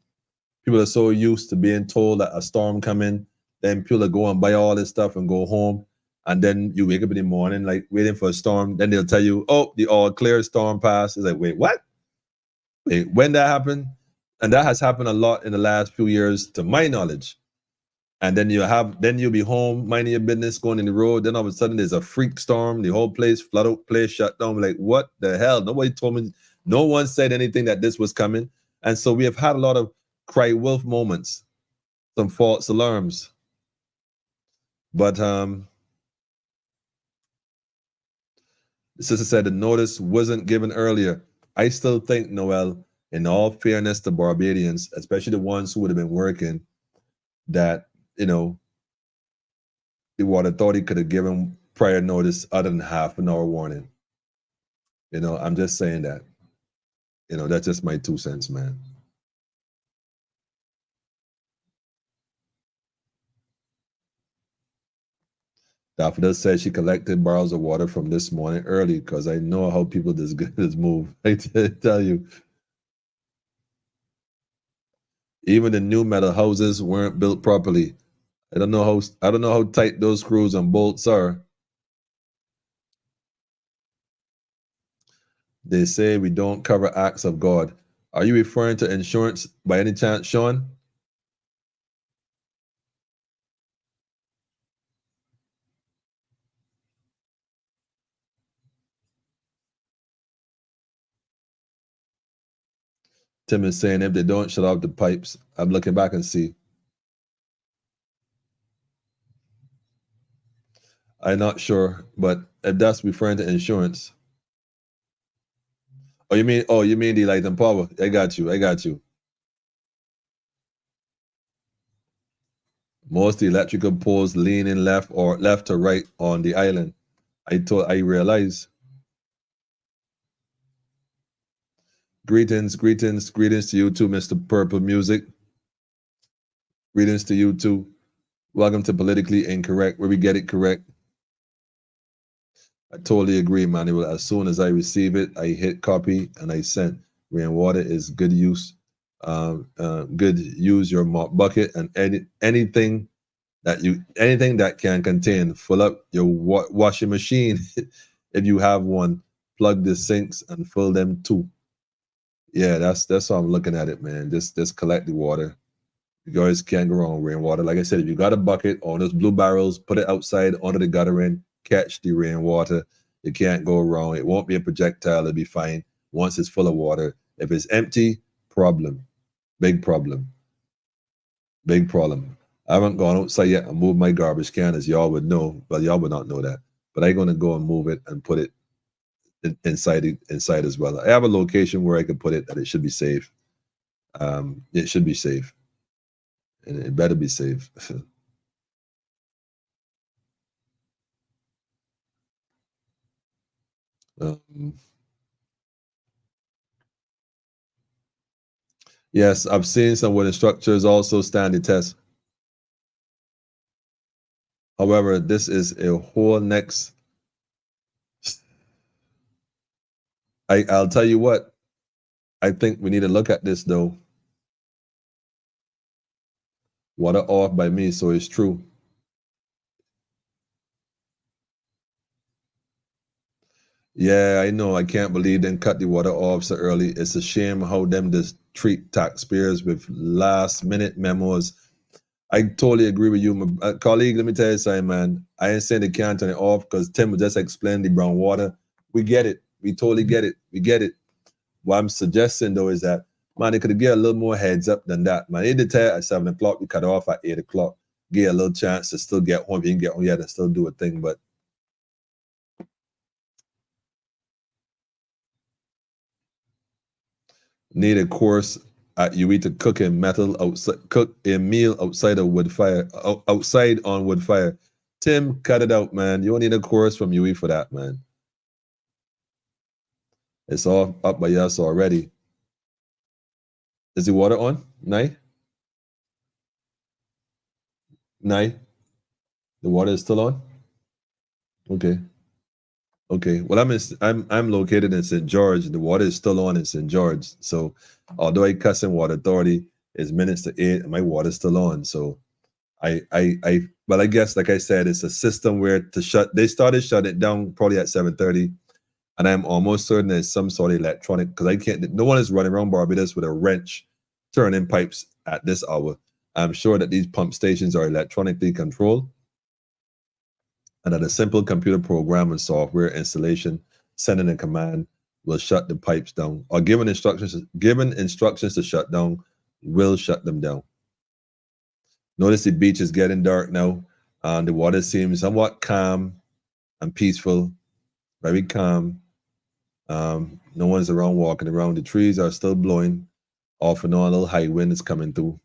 People are so used to being told that a storm coming, then people go and buy all this stuff and go home, and then you wake up in the morning like waiting for a storm. Then they'll tell you, "Oh, the all clear storm passed." It's like, wait, what? Wait, when that happened? And that has happened a lot in the last few years, to my knowledge. And then you'll be home, minding your business, going in the road. Then all of a sudden there's a freak storm. The whole place flood out, place shut down. Like, what the hell? Nobody told me. No one said anything that this was coming. And so we have had a lot of cry wolf moments, some false alarms. But the sister said the notice wasn't given earlier. I still think, Noel, in all fairness to Barbadians, especially the ones who would have been working, that the water authority could have given prior notice other than half an hour warning. I'm just saying that. That's just my 2 cents, man. Daffodil says she collected barrels of water from this morning early because I know how people this move. I tell you. Even the new metal houses weren't built properly. I don't know how tight those screws and bolts are. They say we don't cover acts of God. Are you referring to insurance by any chance, Sean? Tim is saying if they don't shut off the pipes, I'm looking back and see. I'm not sure, but if that's referring to insurance. Oh, you mean the light and power? I got you. Most electrical poles leaning left to right on the island. I realize. Greetings to you too, Mr. Purple Music. Greetings to you too. Welcome to Politically Incorrect, where we get it correct. I totally agree, Manuel. As soon as I receive it, I hit copy and I send. Rainwater is good use. Good use your mop bucket and anything that can contain. Fill up your washing machine if you have one. Plug the sinks and fill them too. Yeah, that's how I'm looking at it, man. Just collect the water. You guys can't go wrong with rainwater. Like I said, if you got a bucket on those blue barrels, put it outside under the gutter and catch the rainwater. You can't go wrong. It won't be a projectile. It'll be fine once it's full of water. If it's empty, problem. Big problem. Big problem. I haven't gone outside yet and moved my garbage can, as y'all would know, but y'all would not know that. But I'm going to go and move it and put it inside as well. I have a location where I can put it that it should be safe. It should be safe. And it better be safe. Yes, I've seen some wooden structures also stand the test. However, this is a whole next. I'll tell you what. I think we need to look at this though. Water off by me, so it's true. Yeah, I know. I can't believe them cut the water off so early. It's a shame how them just treat taxpayers with last-minute memos. I totally agree with you, my colleague. Let me tell you something, man. I ain't saying they can't turn it off because Tim would just explain the brown water. We get it. We totally get it. We get it. What I'm suggesting though is that, man, they could get a little more heads up than that, man. They did tell at 7 o'clock. We cut off at 8 o'clock. Get a little chance to still get home. If you can get home yet and still do a thing, but. Need a course at UE to cook a meal outside of wood fire, outside on wood fire. Tim, cut it out, man. You don't need a course from UE for that, man. It's all up by us already. Is the water on? Nai? The water is still on? Okay. Well, I'm located in St. George. The water is still on in St. George. So although I cuss in Water Authority, it's minutes to 8 and my water's still on. So I guess, like I said, it's a system where they started shutting it down probably at 7:30. And I'm almost certain there's some sort of electronic, because no one is running around Barbados with a wrench turning pipes at this hour. I'm sure that these pump stations are electronically controlled, and that a simple computer program and software installation sending a command will shut the pipes down, or given instructions to shut down will shut them down. Notice the beach is getting dark now, and the water seems somewhat calm and peaceful, very calm. No one's around walking around. The trees are still blowing off and on. A little high wind is coming through.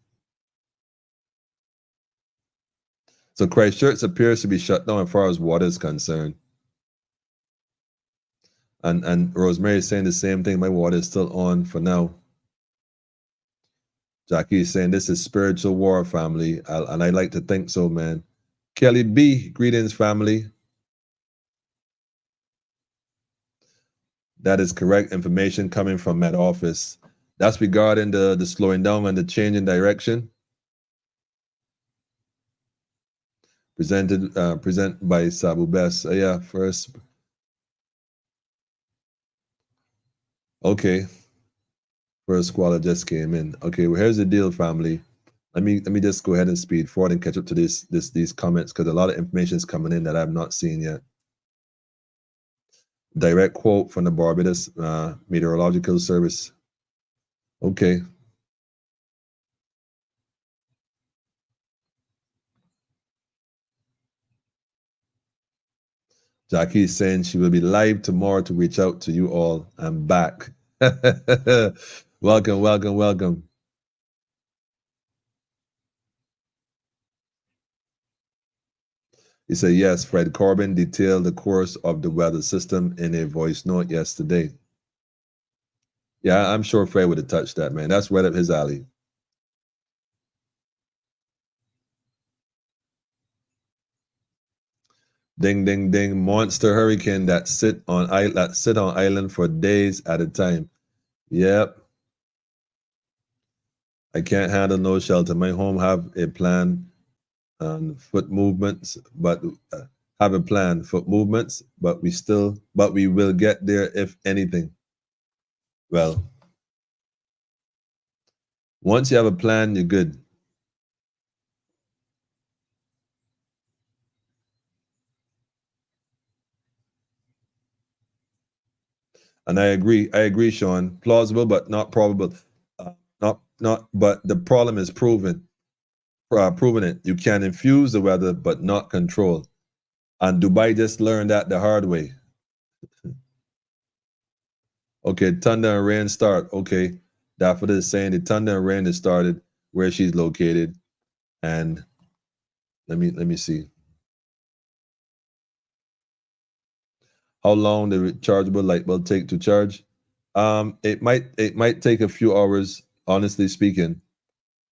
So Christchurch appears to be shut down as far as water is concerned. And Rosemary is saying the same thing. My water is still on for now. Jackie is saying this is spiritual war, family. And I like to think so, man. Kelly B, greetings, family. That is correct information coming from Met Office. That's regarding the slowing down and the change in direction. Present by Sabu Best. Yeah, first. Okay. First squaller just came in. Okay, well, here's the deal, family. Let me just go ahead and speed forward and catch up to these comments, because a lot of information is coming in that I've not seen yet. Direct quote from the Barbados Meteorological Service. Okay. Jackie is saying she will be live tomorrow to reach out to you all. I'm back. Welcome, welcome, welcome. He said, yes, Fred Corbin detailed the course of the weather system in a voice note yesterday. Yeah, I'm sure Fred would have touched that, man. That's right up his alley. Ding, ding, ding. Monster hurricane that sit on island for days at a time. Yep. I can't handle no shelter. My home have a plan on foot movements, but have a plan foot movements, but we will get there if anything. Well, once you have a plan, you're good. And I agree, Sean. Plausible, but not probable. Not. But the problem is proving it. You can infuse the weather, but not control. And Dubai just learned that the hard way. Okay, thunder and rain start. Okay, Daffodil is saying the thunder and rain has started where she's located. And let me see. How long the rechargeable light bulb take to charge? It might take a few hours, honestly speaking,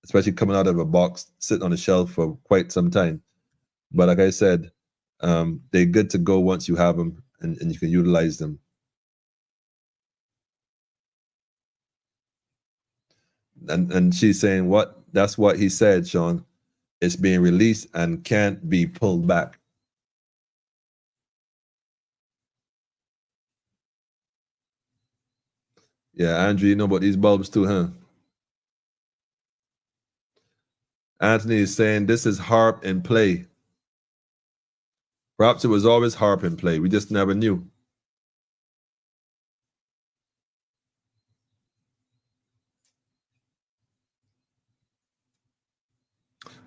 especially coming out of a box, sitting on a shelf for quite some time. But like I said, they're good to go once you have them and you can utilize them. And she's saying that's what he said, Sean. It's being released and can't be pulled back. Yeah, Andrew, you know about these bulbs too, huh? Anthony is saying this is harp in play. Perhaps it was always harp in play. We just never knew.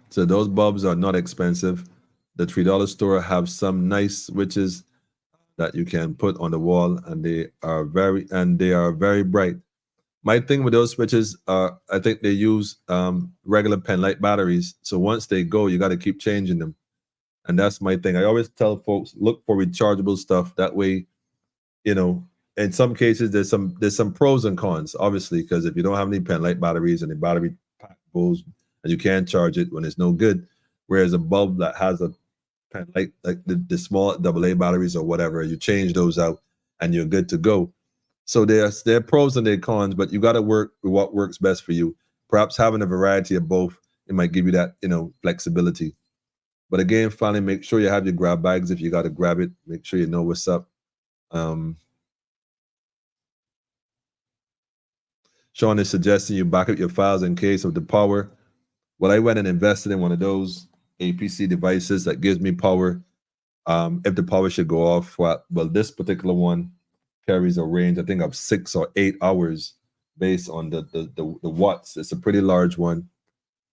So those bulbs are not expensive. The $3 store have some nice switches that you can put on the wall, and they are very bright. My thing with those switches are, I think they use regular pen light batteries. So once they go, you got to keep changing them, and that's my thing. I always tell folks, look for rechargeable stuff. That way, you know, in some cases there's some pros and cons, obviously, because if you don't have any pen light batteries and the battery pack goes and you can't charge it when it's no good, whereas a bulb that has a pen light, like the small AA batteries or whatever, you change those out and you're good to go. So there are pros and there are cons, but you got to work with what works best for you. Perhaps having a variety of both, it might give you that, flexibility. But again, finally, make sure you have your grab bags. If you got to grab it, make sure you know what's up. Sean is suggesting you back up your files in case of the power. Well, I went and invested in one of those APC devices that gives me power. If the power should go off, well, this particular one carries a range, I think, of 6 or 8 hours based on the watts. It's a pretty large one.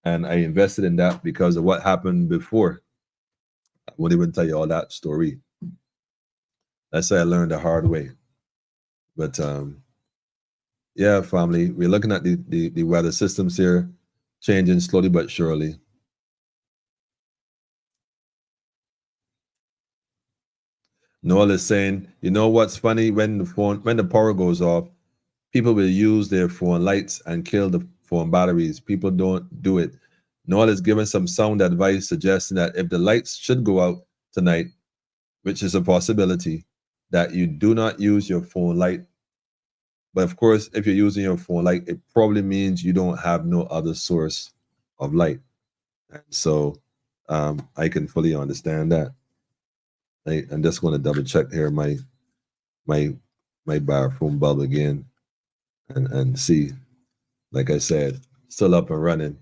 And I invested in that because of what happened before. I won't even tell you all that story. That's why I learned the hard way. But yeah, family, we're looking at the weather systems here, changing slowly but surely. Noel is saying, you know what's funny? When the power goes off, people will use their phone lights and kill the phone batteries. People don't do it. Noel is giving some sound advice suggesting that if the lights should go out tonight, which is a possibility, that you do not use your phone light. But of course, if you're using your phone light, it probably means you don't have no other source of light. And so I can fully understand that. I'm just going to double check here my bathroom bulb again and see. Like I said, still up and running,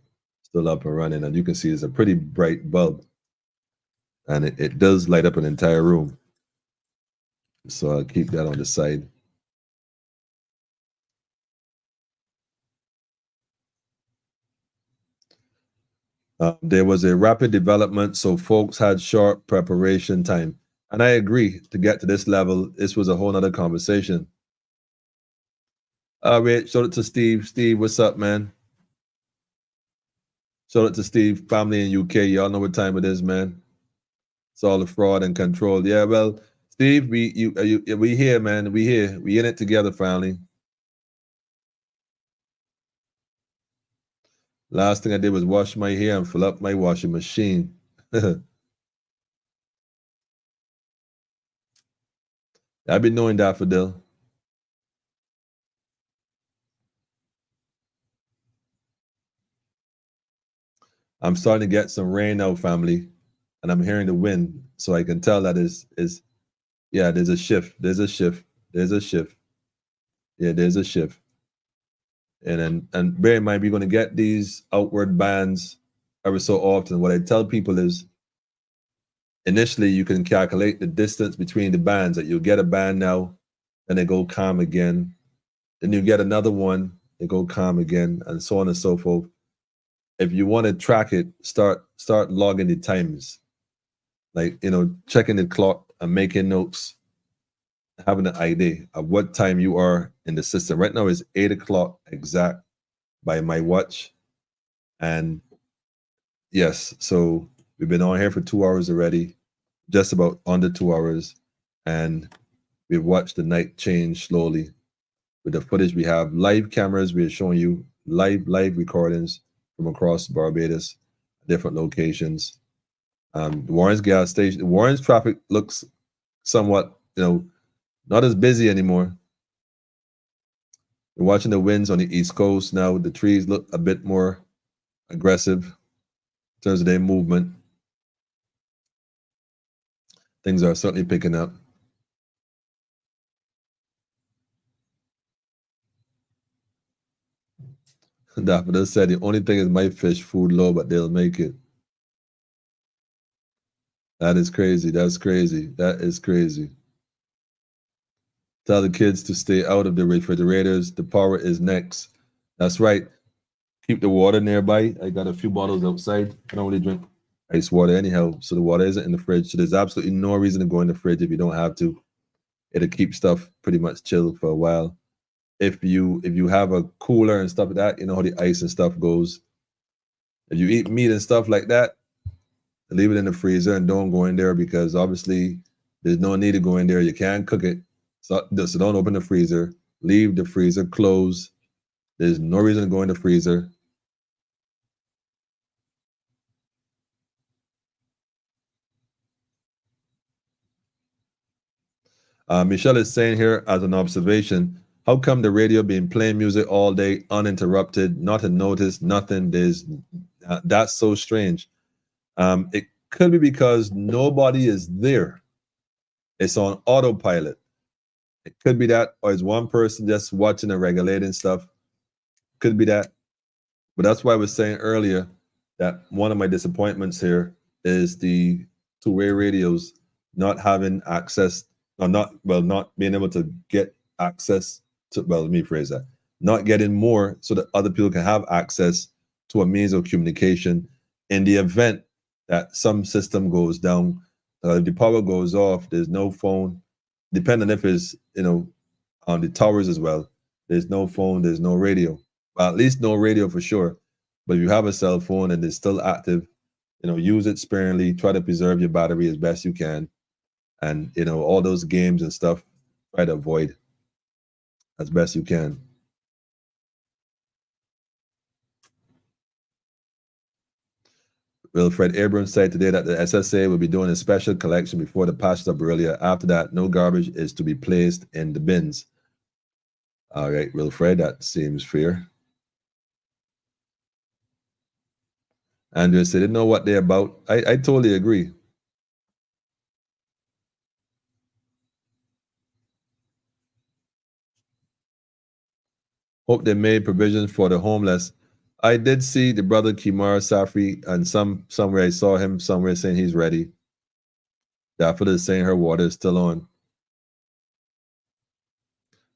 and you can see it's a pretty bright bulb, and it does light up an entire room. So I'll keep that on the side. There was a rapid development, so folks had short preparation time. And I agree, to get to this level, this was a whole nother conversation. Wait, shout out to Steve. Steve, what's up, man? Shout out to Steve, family in UK. Y'all know what time it is, man. It's all the fraud and control. Yeah, well, Steve, we here, man. We here. We in it together, finally. Last thing I did was wash my hair and fill up my washing machine. I've been knowing Daffodil. I'm starting to get some rain now, family, and I'm hearing the wind, so I can tell that is yeah, there's a shift. There's a shift. There's a shift. Yeah, there's a shift. And bear in mind, we're going to get these outward bands every so often. What I tell people is, initially, you can calculate the distance between the bands. That you'll get a band now, and they go calm again. Then you get another one, they go calm again, and so on and so forth. If you want to track it, start logging the times, like, checking the clock and making notes, having an idea of what time you are in the system. Right now it's 8 o'clock exact by my watch, and yes, so we've been on here for 2 hours already, just about under 2 hours, and we've watched the night change slowly with the footage we have. Live cameras, we are showing you live recordings from across Barbados, different locations. Warren's gas station, Warren's traffic looks somewhat, not as busy anymore. We're watching the winds on the East Coast now. The trees look a bit more aggressive in terms of their movement. Things are certainly picking up. Daffodil said the only thing is my fish food low, but they'll make it. That is crazy. That's crazy. That is crazy. Tell the kids to stay out of the refrigerators. The power is next. That's right. Keep the water nearby. I got a few bottles outside. I don't really drink ice water anyhow, so the water isn't in the fridge. So there's absolutely no reason to go in the fridge if you don't have to. It'll keep stuff pretty much chill for a while. If you have a cooler and stuff like that, you know how the ice and stuff goes. If you eat meat and stuff like that, leave it in the freezer and don't go in there, because obviously there's no need to go in there. You can't cook it. So don't open the freezer. Leave the freezer closed. There's no reason to go in the freezer. Michelle is saying here as an observation, how come the radio been playing music all day uninterrupted, not a notice, nothing? That's so strange. It could be because nobody is there. It's on autopilot. It could be that, or it's one person just watching and regulating stuff. Could be that. But that's why I was saying earlier that one of my disappointments here is the two-way radios not having access, or not being able to get access to, let me phrase that, not getting more so that other people can have access to a means of communication in the event that some system goes down. If the power goes off, there's no phone, depending if it's, on the towers as well. There's no phone, there's no radio. Well, at least no radio for sure. But if you have a cell phone and it's still active, use it sparingly. Try to preserve your battery as best you can. And, all those games and stuff, try to avoid as best you can. Wilfred Abrams said today that the SSA will be doing a special collection before the passage of Beryl-Lia. After that, no garbage is to be placed in the bins. All right, Wilfred, that seems fair. Andrew said, they know what they're about. I totally agree. Hope they made provisions for the homeless. I did see the brother Kimar Safri, and somewhere I saw him somewhere saying he's ready. Daffodil is saying her water is still on.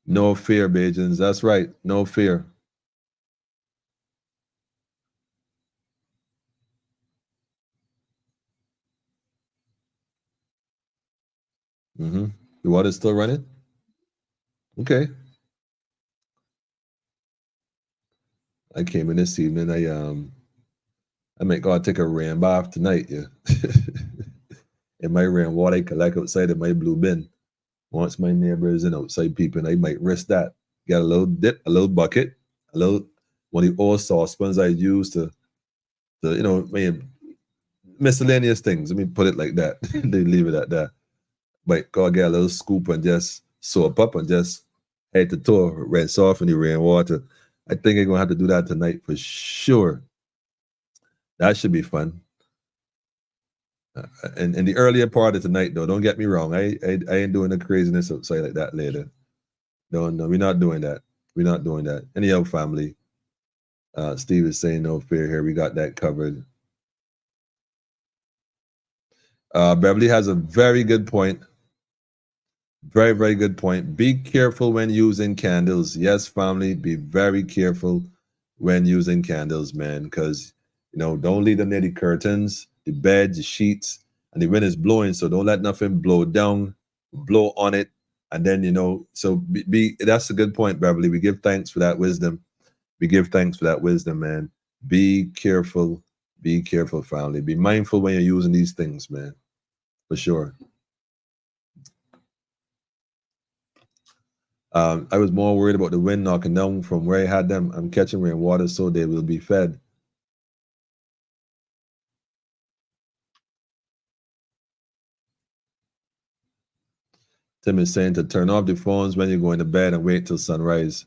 No fear, Bajans. That's right. No fear. Mm-hmm. The water's still running? Okay. I came in this evening. I might go take a rain bath tonight, yeah. In my rainwater I collect outside in my blue bin. Once my neighbors and outside people, I might risk that. Get a little dip, a little bucket, a little one of the old saucepans I use to miscellaneous things. Let me put it like that. They leave it at that. But go get a little scoop and just soap up and just head to toe, rinse off in the rainwater. I think I'm gonna have to do that tonight for sure. That should be fun. And in the earlier part of tonight, though, don't get me wrong. I ain't doing the craziness outside like that later. No, we're not doing that. We're not doing that. Anyhow, family. Steve is saying no fear here. We got that covered. Beverly has a very good point. Very, very good point. Be careful when using candles. Yes, family, be very careful when using candles, man, because, don't leave them near the curtains, the bed, the sheets, and the wind is blowing, so don't let nothing blow down, blow on it, and then, so that's a good point, Beverly. We give thanks for that wisdom. We give thanks for that wisdom, man. Be careful, family. Be mindful when you're using these things, man, for sure. I was more worried about the wind knocking down from where I had them. I'm catching rainwater so they will be fed. Tim is saying to turn off the phones when you're going to bed and wait till sunrise.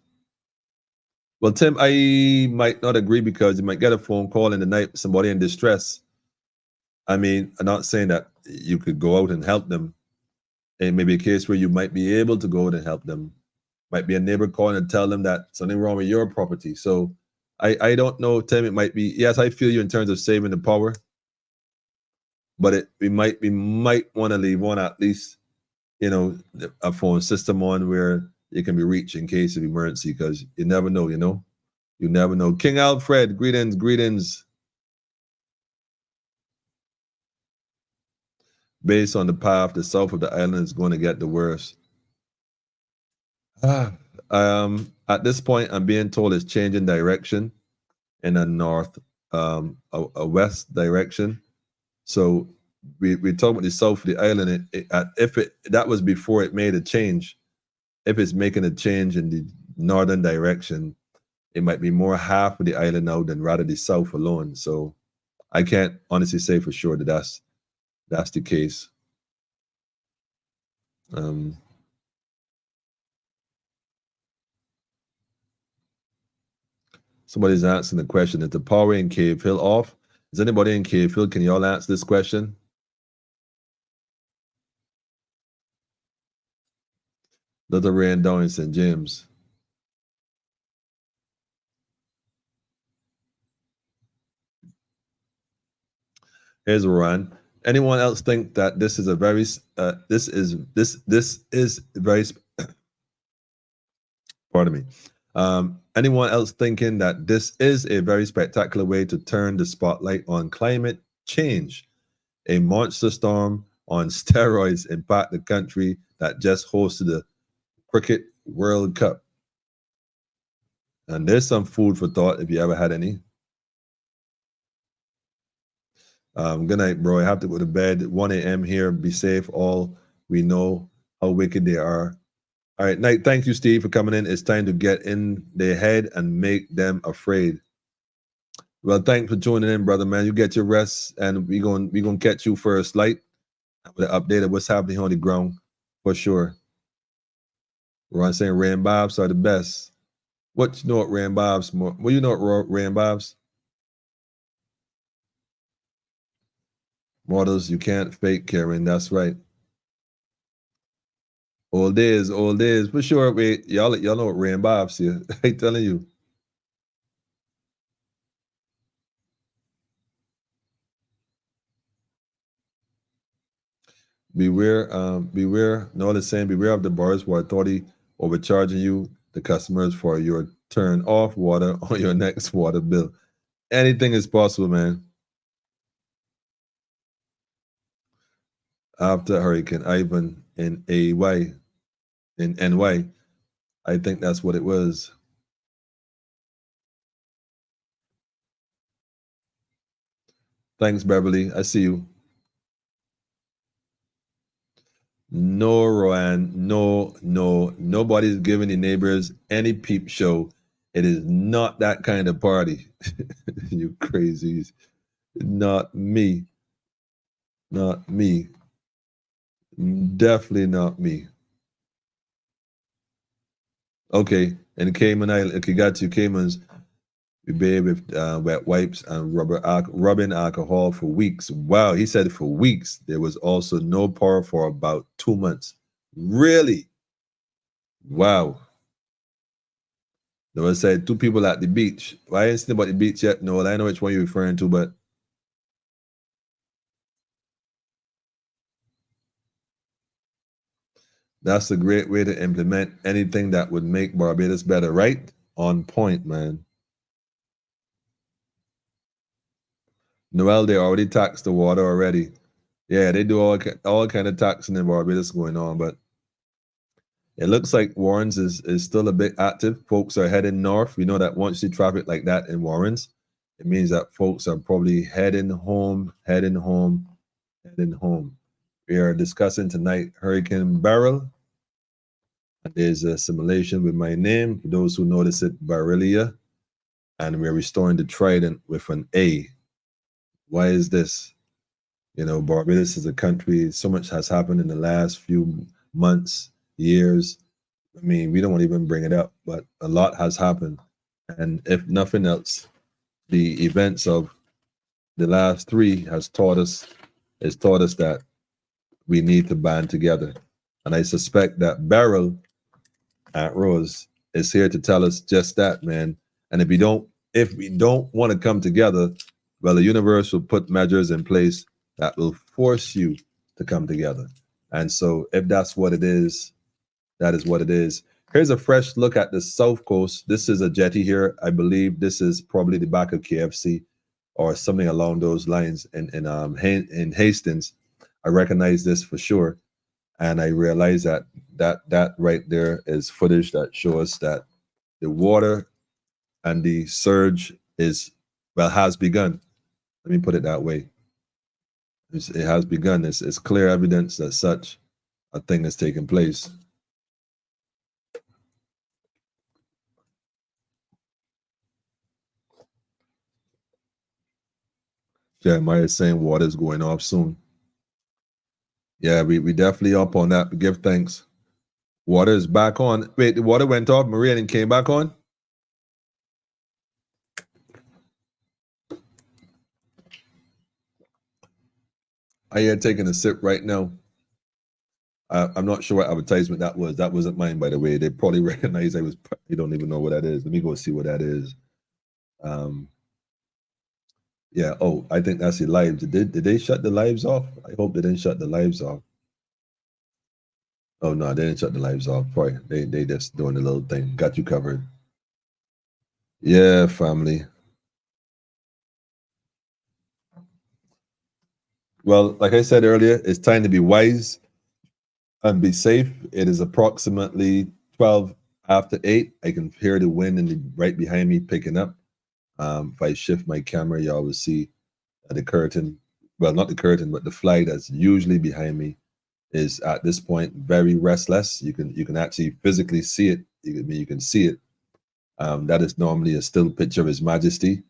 Well, Tim, I might not agree because you might get a phone call in the night, somebody in distress. I mean, I'm not saying that you could go out and help them. It may be a case where you might be able to go out and help them. Might be a neighbor calling and tell them that something wrong with your property. So I don't know, Tim. It might be, yes, I feel you in terms of saving the power, but we might want to leave one at least, a phone system on where it can be reached in case of emergency, because you never know, you never know. King Alfred, greetings. Based on the path, the south of the island is going to get the worst. At this point, I'm being told it's changing direction in a north, a west direction. So we're talking about the south of the island. That was before it made a change. If it's making a change in the northern direction, it might be more half of the island now than rather the south alone. So I can't honestly say for sure that that's the case. Somebody's answering the question: is the power in Cave Hill off? Is anybody in Cave Hill? Can y'all answer this question? Does it rain down in St. James? Here's Rowan. Anyone else think that this is a very this is very pardon me. Anyone else thinking that this is a very spectacular way to turn the spotlight on climate change? A monster storm on steroids impact the country that just hosted the Cricket World Cup. And there's some food for thought if you ever had any. Good night, bro. I have to go to bed. 1 a.m. here. Be safe. All we know how wicked they are. All right, night. Thank you, Steve, for coming in. It's time to get in their head and make them afraid. Well, thanks for joining in, brother, man. You get your rest, and we gonna catch you first light with an update of what's happening on the ground for sure. Ron saying rain bobs are the best. What you know what rain bobs more? Well, you know what rain bobs? Models you can't fake, Karen. That's right. Old days for sure. Wait, y'all know what rain bobs here. I telling you. Beware, no, the same. Beware of the borrowers who are authority overcharging you, the customers, for your turn off water on your next water bill. Anything is possible, man. After Hurricane Ivan, in AY, in NY. I think that's what it was. Thanks, Beverly. I see you. No, Rowan. No, nobody's giving the neighbors any peep show. It is not that kind of party. You crazies. Not me. Not me. Definitely not me. Okay, and Cayman Island, okay, got you, Caymans. We bathe with wet wipes and rubbing alcohol for weeks. Wow, he said for weeks. There was also no power for about 2 months. Really? Wow. No, I said 2 people at the beach. Well, I ain't seen about the beach yet. No, I know which one you're referring to, but that's a great way to implement anything that would make Barbados better, right? On point, man. Noel, they already taxed the water already. Yeah, they do all kind of taxing in Barbados going on, but it looks like Warrens is still a bit active. Folks are heading north. We know that once you see traffic like that in Warrens, it means that folks are probably heading home. We are discussing tonight Hurricane Beryl. There's a simulation with my name, for those who notice it, Beryl-Lia, and we're restoring the Tridant with an A. Why is this? You know, Barbados is a country, so much has happened in the last few months, years. I mean, we don't want to even bring it up, but a lot has happened. And if nothing else, the events of the last 3 has taught us that we need to band together. And I suspect that Beryl, Aunt Rose, is here to tell us just that, man. And if we don't want to come together, well, the universe will put measures in place that will force you to come together. And so if that's what it is, that is what it is. Here's a fresh look at the South Coast. This is a jetty here. I believe this is probably the back of KFC or something along those lines in Hastings. I recognize this for sure. And I realize that right there is footage that shows that the water and the surge has begun. Let me put it that way. It has begun. It's clear evidence that such a thing is taking place. Jeremiah is saying water's going off soon. Yeah, we definitely up on that. Give thanks. Water is back on. Wait, the water went off, Maria, and came back on? I am taking a sip right now. I'm not sure what advertisement that was. That wasn't mine, by the way. They probably recognize you don't even know what that is. Let me go see what that is. Yeah, oh, I think that's the lives. Did they shut the lives off? I hope they didn't shut the lives off. Oh no, they didn't shut the lives off. Probably they just doing a little thing. Got you covered. Yeah, family. Well, like I said earlier, it's time to be wise and be safe. It is approximately 12 after 8. I can hear the wind right behind me picking up. If I shift my camera, y'all will see the curtain. Well, not the curtain, but the flag that's usually behind me is at this point very restless. You can actually physically see it. You can see it. That is normally a still picture of His Majesty.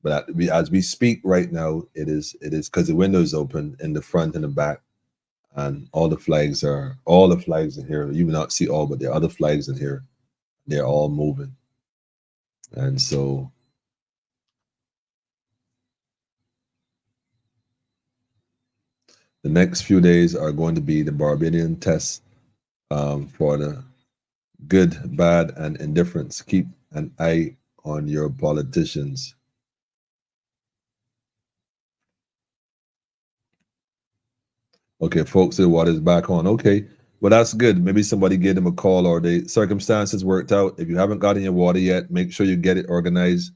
But as we speak right now, it is because the window is open in the front and the back, and all the flags in here. You may not see all, but there are other flags in here. They're all moving, and so the next few days are going to be the Barbadian test for the good, bad, and indifference. Keep an eye on your politicians. Okay, folks, the water's back on. Okay, well, that's good. Maybe somebody gave them a call or the circumstances worked out. If you haven't gotten your water yet, make sure you get it organized.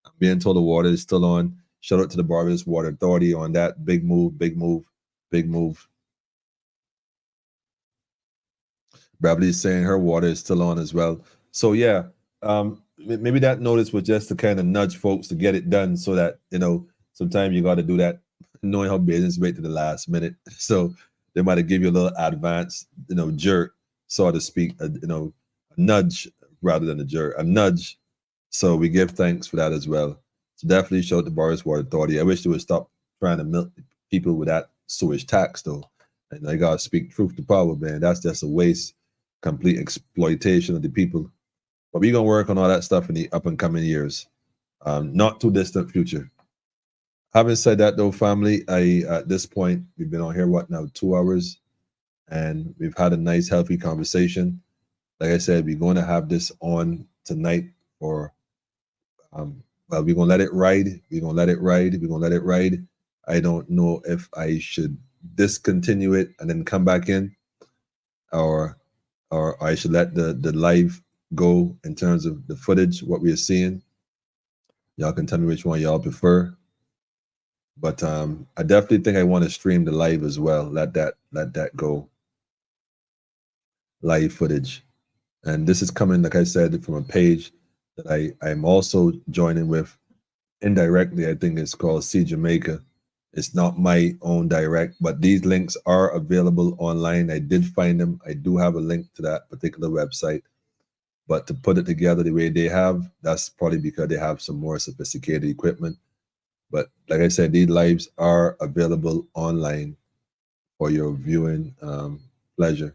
I'm being told the water is still on. Shout out to the Barbados Water Authority on that. Big move, big move, big move. Beverly's saying her water is still on as well. So yeah, maybe that notice was just to kind of nudge folks to get it done, so that sometimes you got to do that, knowing how business wait to the last minute. So they might have give you a little advance, jerk, so to speak, a nudge rather than a jerk, a nudge. So we give thanks for that as well. So definitely show the Boris Water Authority. I wish they would stop trying to milk people with that sewage tax, though. And I gotta speak truth to power, man. That's just a waste, complete exploitation of the people. But we're gonna work on all that stuff in the up and coming years, not too distant future. Having said that, though, family, at this point we've been on here 2 hours, and we've had a nice, healthy conversation. Like I said, we're going to have this on tonight, or well, we're gonna let it ride. We're gonna let it ride. We're gonna let it ride. I don't know if I should discontinue it and then come back in, or I should let the live go in terms of the footage, what we are seeing. Y'all can tell me which one y'all prefer. But I definitely think I want to stream the live as well. Let that go. Live footage. And this is coming, like I said, from a page that I'm also joining with indirectly. I think it's called See Jamaica. It's not my own direct, but these links are available online. I did find them. I do have a link to that particular website. But to put it together the way they have, that's probably because they have some more sophisticated equipment. But like I said, these lives are available online for your viewing pleasure.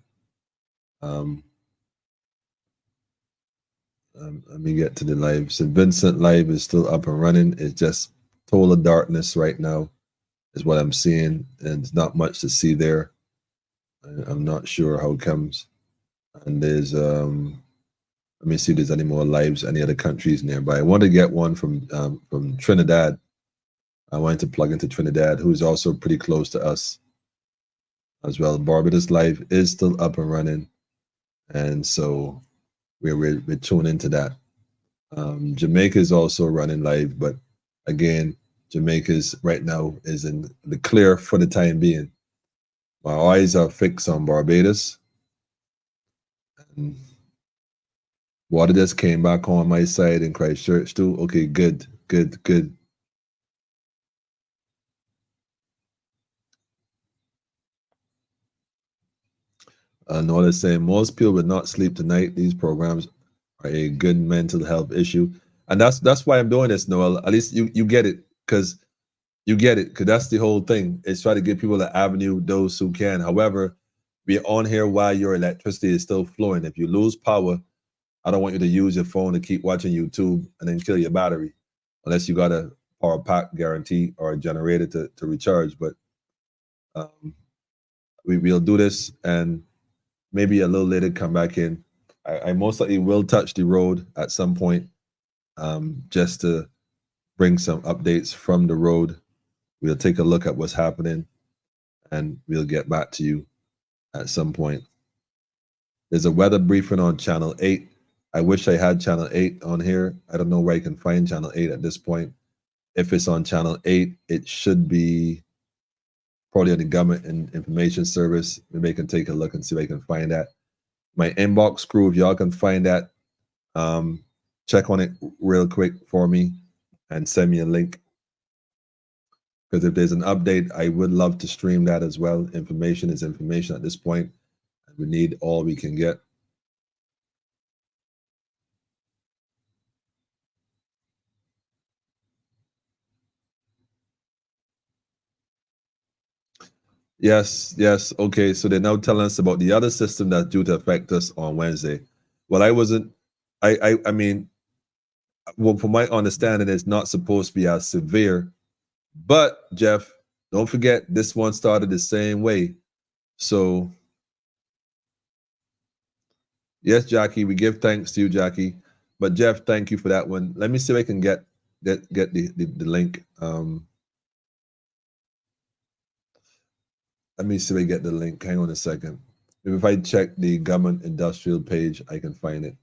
Let me get to the live. So Vincent live is still up and running. It's just total darkness right now is what I'm seeing, and it's not much to see there. I'm not sure how it comes. And there's let me see if there's any more lives, any other countries nearby. I want to get one from Trinidad. I wanted to plug into Trinidad, who's also pretty close to us as well. Barbados live is still up and running, and so we're tuned into that. Jamaica is also running live, but again, Jamaica's right now is in the clear for the time being. My eyes are fixed on Barbados. And water just came back on my side in Christchurch too. Okay, good. Noel is saying most people would not sleep tonight. These programs are a good mental health issue, and that's why I'm doing this, Noel. At least you get it, because that's the whole thing. It's try to give people an avenue, those who can. However, be on here while your electricity is still flowing. If you lose power, I don't want you to use your phone to keep watching YouTube and then kill your battery, unless you got a power pack guarantee or a generator to recharge. But we'll do this, and maybe a little later come back in. I most likely will touch the road at some point, just to bring some updates from the road. We'll take a look at what's happening, and we'll get back to you at some point. There's a weather briefing on Channel 8. I wish I had Channel 8 on here. I don't know where I can find Channel 8 at this point. If it's on Channel 8, it should be probably on the Government Information Service. Maybe I can take a look and see if I can find that. My inbox crew, if y'all can find that, check on it real quick for me and send me a link. Because if there's an update, I would love to stream that as well. Information is information at this point. We need all we can get. Yes. Okay, so they're now telling us about the other system that's due to affect us on Wednesday. Well, I mean, well, from my understanding, it's not supposed to be as severe. But Jeff, don't forget, this one started the same way. So yes, Jackie, we give thanks to you, Jackie. But Jeff, thank you for that one. Let me see if I can get the link. Let me see if I get the link. Hang on a second. If I check the government industrial page, I can find it.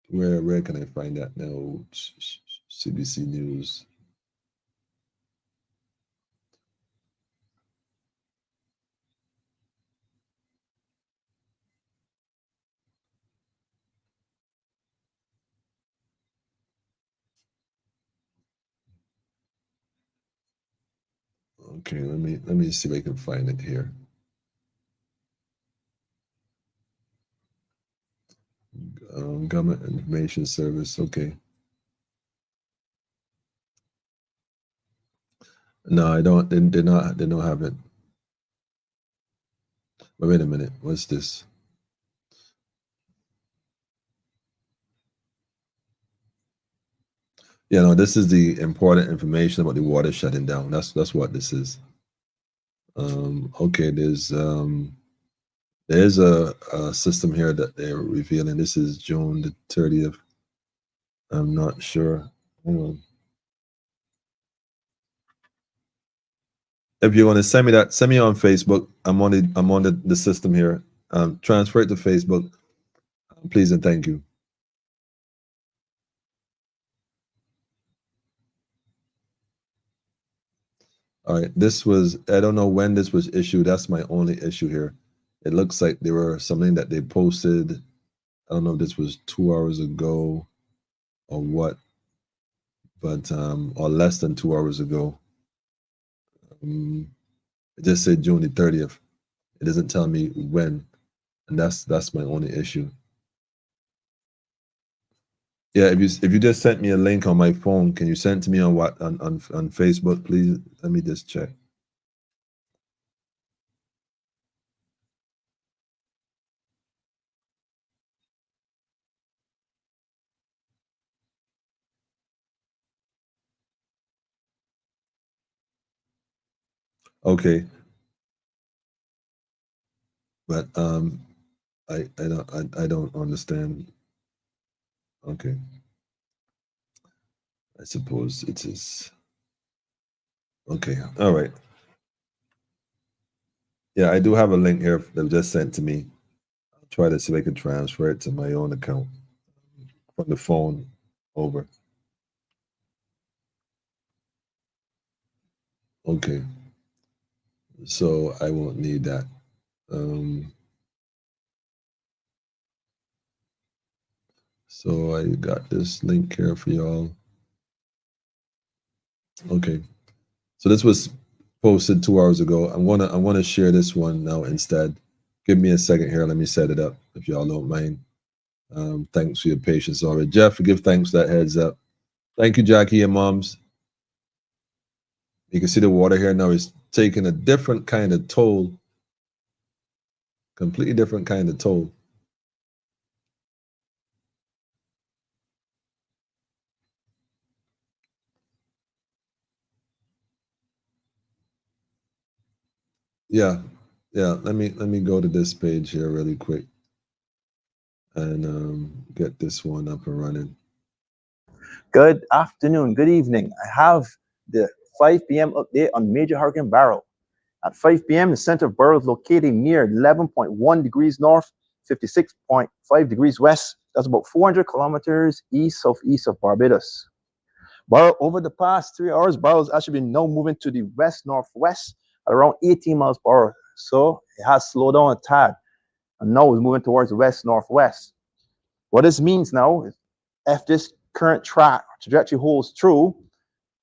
Where can I find that now? CBC News. Okay, let me see if I can find it here. Government Information Service. Okay. No, I don't. They don't have it. But wait a minute. What's this? Yeah, no, this is the important information about the water shutting down. That's what this is. Okay, there's a system here that they're revealing. This is June the 30th. I'm not sure. Hang on. If you want to send me that, send me on Facebook. I'm on the system here. Transfer it to Facebook, please and thank you. All right, this was, I don't know when this was issued. That's my only issue here. It looks like there were something that they posted. I don't know if this was 2 hours ago or what, but or less than 2 hours ago. It just said June the 30th. It doesn't tell me when, and that's my only issue. Yeah, if you just sent me a link on my phone, can you send it to me on what on Facebook, please? Let me just check. Okay. But I don't understand. Okay. I suppose it is. Okay. All right. Yeah, I do have a link here that was just sent to me. I'll try to see if I can transfer it to my own account from the phone over. Okay. So I won't need that. So I got this link here for y'all. Okay. So this was posted 2 hours ago. I wanna share this one now instead. Give me a second here. Let me set it up if y'all don't mind. Thanks for your patience already. Jeff, give thanks for that heads up. Thank you, Jackie and moms. You can see the water here now is taking a different kind of toll. Completely different kind of toll. Yeah. Let me go to this page here really quick and get this one up and running. Good afternoon, good evening. I have the 5 p.m. update on Major Hurricane Beryl. At 5 p.m., the center of Beryl is located near 11.1 degrees north, 56.5 degrees west. That's about 400 kilometers southeast of Barbados. Beryl, over the past 3 hours, Beryl has actually been now moving to the west-northwest at around 18 miles per hour. So it has slowed down a tad, and now it's moving towards the west-northwest. What this means now is if this current trajectory holds true,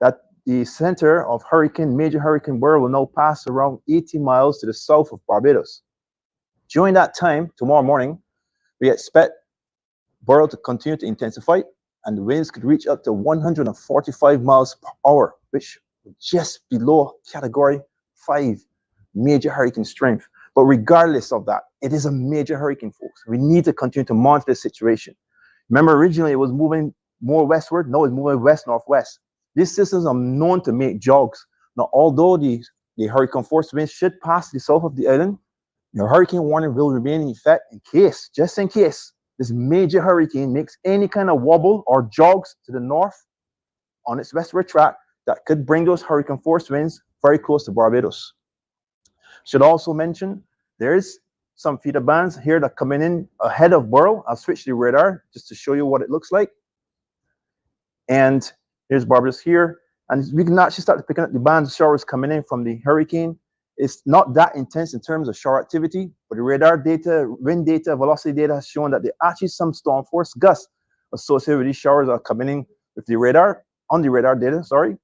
that the center of Major Hurricane Beryl will now pass around 80 miles to the south of Barbados. During that time, tomorrow morning, we expect Beryl to continue to intensify, and the winds could reach up to 145 miles per hour, which is just below Category 5 major hurricane strength. But regardless of that, it is a major hurricane, folks. We need to continue to monitor the situation. Remember, originally it was moving more westward. Now it's moving west-northwest. These systems are known to make jogs. Now, although the hurricane force winds should pass the south of the island, your hurricane warning will remain in effect just in case, this major hurricane makes any kind of wobble or jogs to the north on its westward track that could bring those hurricane force winds very close to Barbados. Should also mention, there's some feeder bands here that are coming in ahead of Beryl. I'll switch the radar just to show you what it looks like. And here's Barbados here. And we can actually start picking up the bands of showers coming in from the hurricane. It's not that intense in terms of shower activity, but the radar data, wind data, velocity data has shown that there are actually some storm force gusts associated with these showers are coming in with the radar, on the radar data, sorry.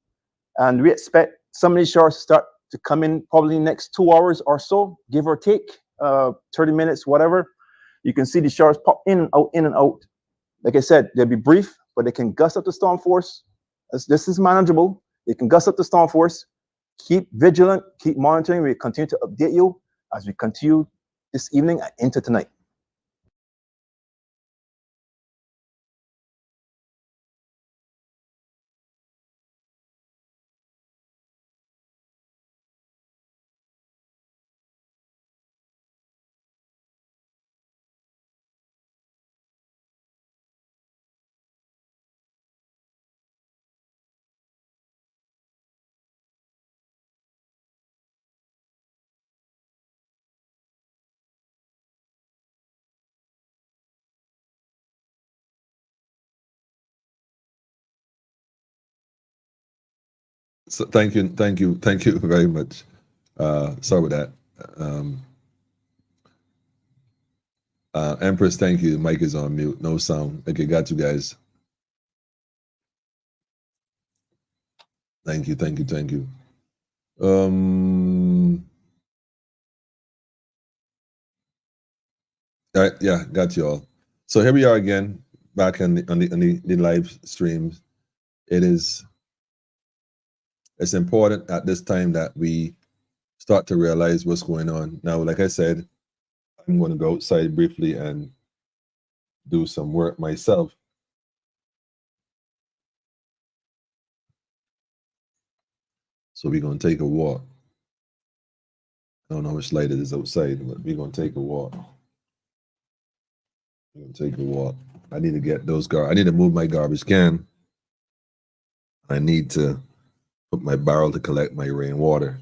And we expect some of these showers to start to come in probably next 2 hours or so, give or take, 30 minutes, whatever. You can see the showers pop in and out, in and out. Like I said, they'll be brief, but they can gust up the storm force. This is manageable. They can gust up the storm force. Keep vigilant, keep monitoring. We continue to update you as we continue this evening and into tonight. So thank you very much. Sorry with that. Empress, thank you. The mic is on mute, no sound. Okay, got you guys. Thank you. All right, yeah, got you all. So here we are again, back on the live streams. It's important at this time that we start to realize what's going on. Now, like I said, I'm going to go outside briefly and do some work myself. So we're going to take a walk. I don't know how much light it is outside, but we're going to take a walk. We're going to take a walk. I need to get I need to move my garbage can. I need to put my barrel to collect my rainwater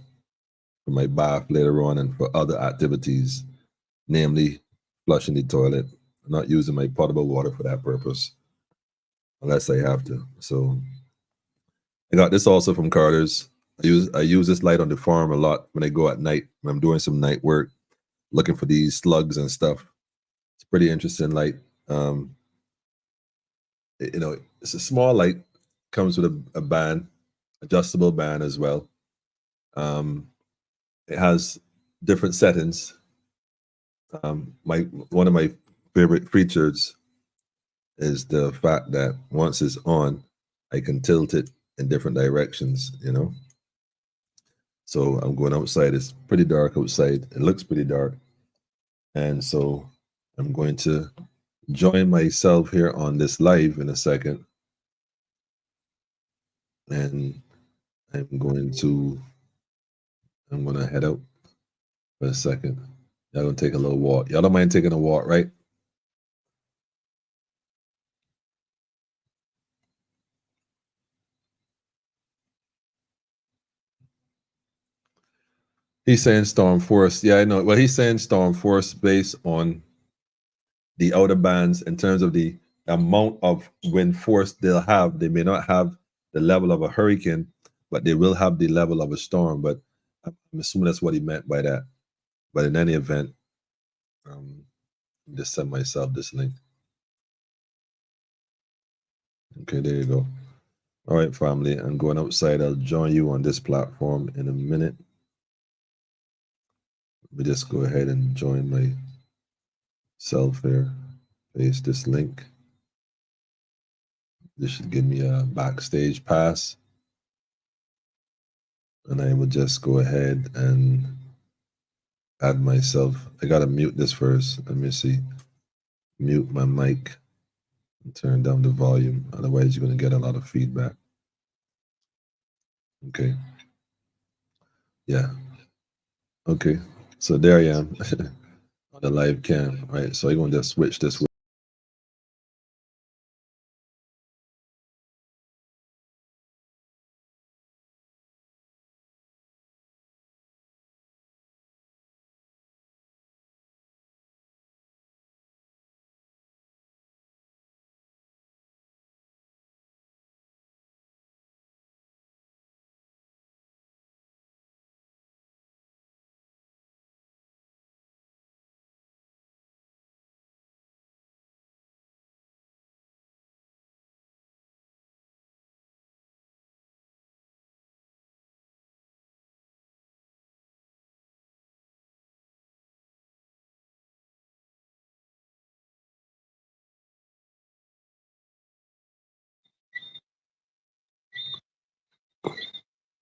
for my bath later on and for other activities, namely flushing the toilet. I'm not using my potable water for that purpose, unless I have to. So I got this also from Carter's. I use this light on the farm a lot when I go at night, when I'm doing some night work, looking for these slugs and stuff. It's pretty interesting light. It's a small light, comes with a band, adjustable band as well. It has different settings. One of my favorite features is the fact that once it's on, I can tilt it in different directions, So I'm going outside. It's pretty dark outside. It looks pretty dark. And so I'm going to join myself here on this live in a second. And I'm going to head out for a second. Y'all gonna take a little walk. Y'all don't mind taking a walk, right? He's saying storm force. Yeah, I know. Well, he's saying storm force based on the outer bands in terms of the amount of wind force they'll have. They may not have the level of a hurricane, but they will have the level of a storm. But I'm assuming that's what he meant by that. But in any event, just send myself this link. Okay, there you go. All right, family. I'm going outside. I'll join you on this platform in a minute. Let me just go ahead and join myself here. Paste this link. This should give me a backstage pass. And I will just go ahead and add myself. I gotta mute this first. Let me see. Mute my mic and turn down the volume. Otherwise, you're gonna get a lot of feedback. Okay. Yeah. Okay. So there I am on the live cam. All right. So I'm gonna just switch this.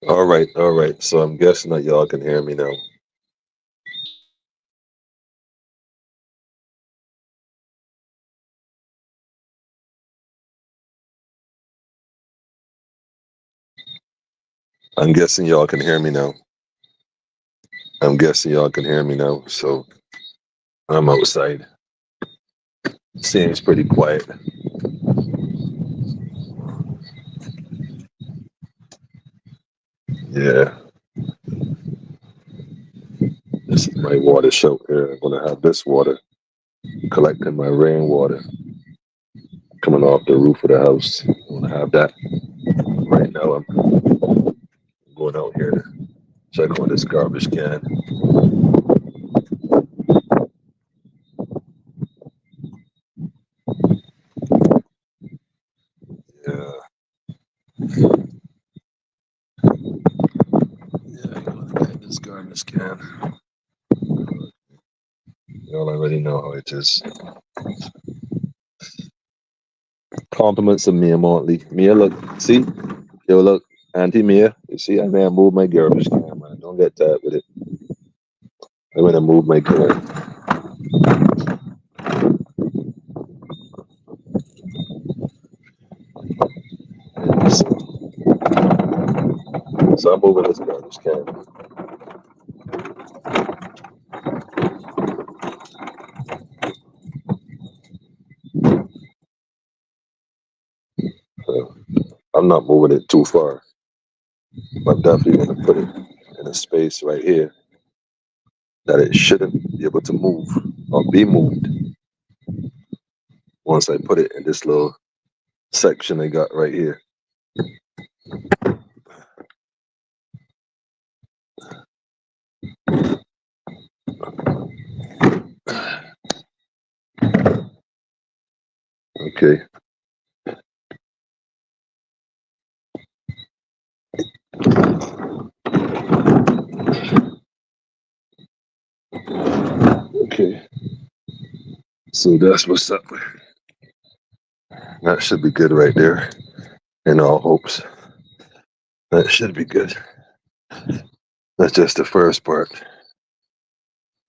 All right, all right. So I'm guessing that y'all can hear me now. I'm guessing y'all can hear me now. I'm guessing y'all can hear me now. So I'm outside. Seems pretty quiet. Yeah. This is my water show here. I'm gonna have this water collecting my rainwater coming off the roof of the house. I'm gonna have that. Right now I'm going out here to check on this garbage can. Yeah. Yeah, I'm gonna look at this garbage can. Y'all already know how it is. Compliments of Mia Montley. Mia, look, see? Yo, look, Auntie Mia, you see, I may have moved my garbage can, man. Don't get tired with it. I'm gonna move my can. So I'm moving this garbage can. I'm not moving it too far. I'm definitely gonna put it in a space right here that it shouldn't be able to move or be moved once I put it in this little section I got right here. Okay. Okay. So that's what's up. That should be good right there. In all hopes. That should be good. That's just the first part.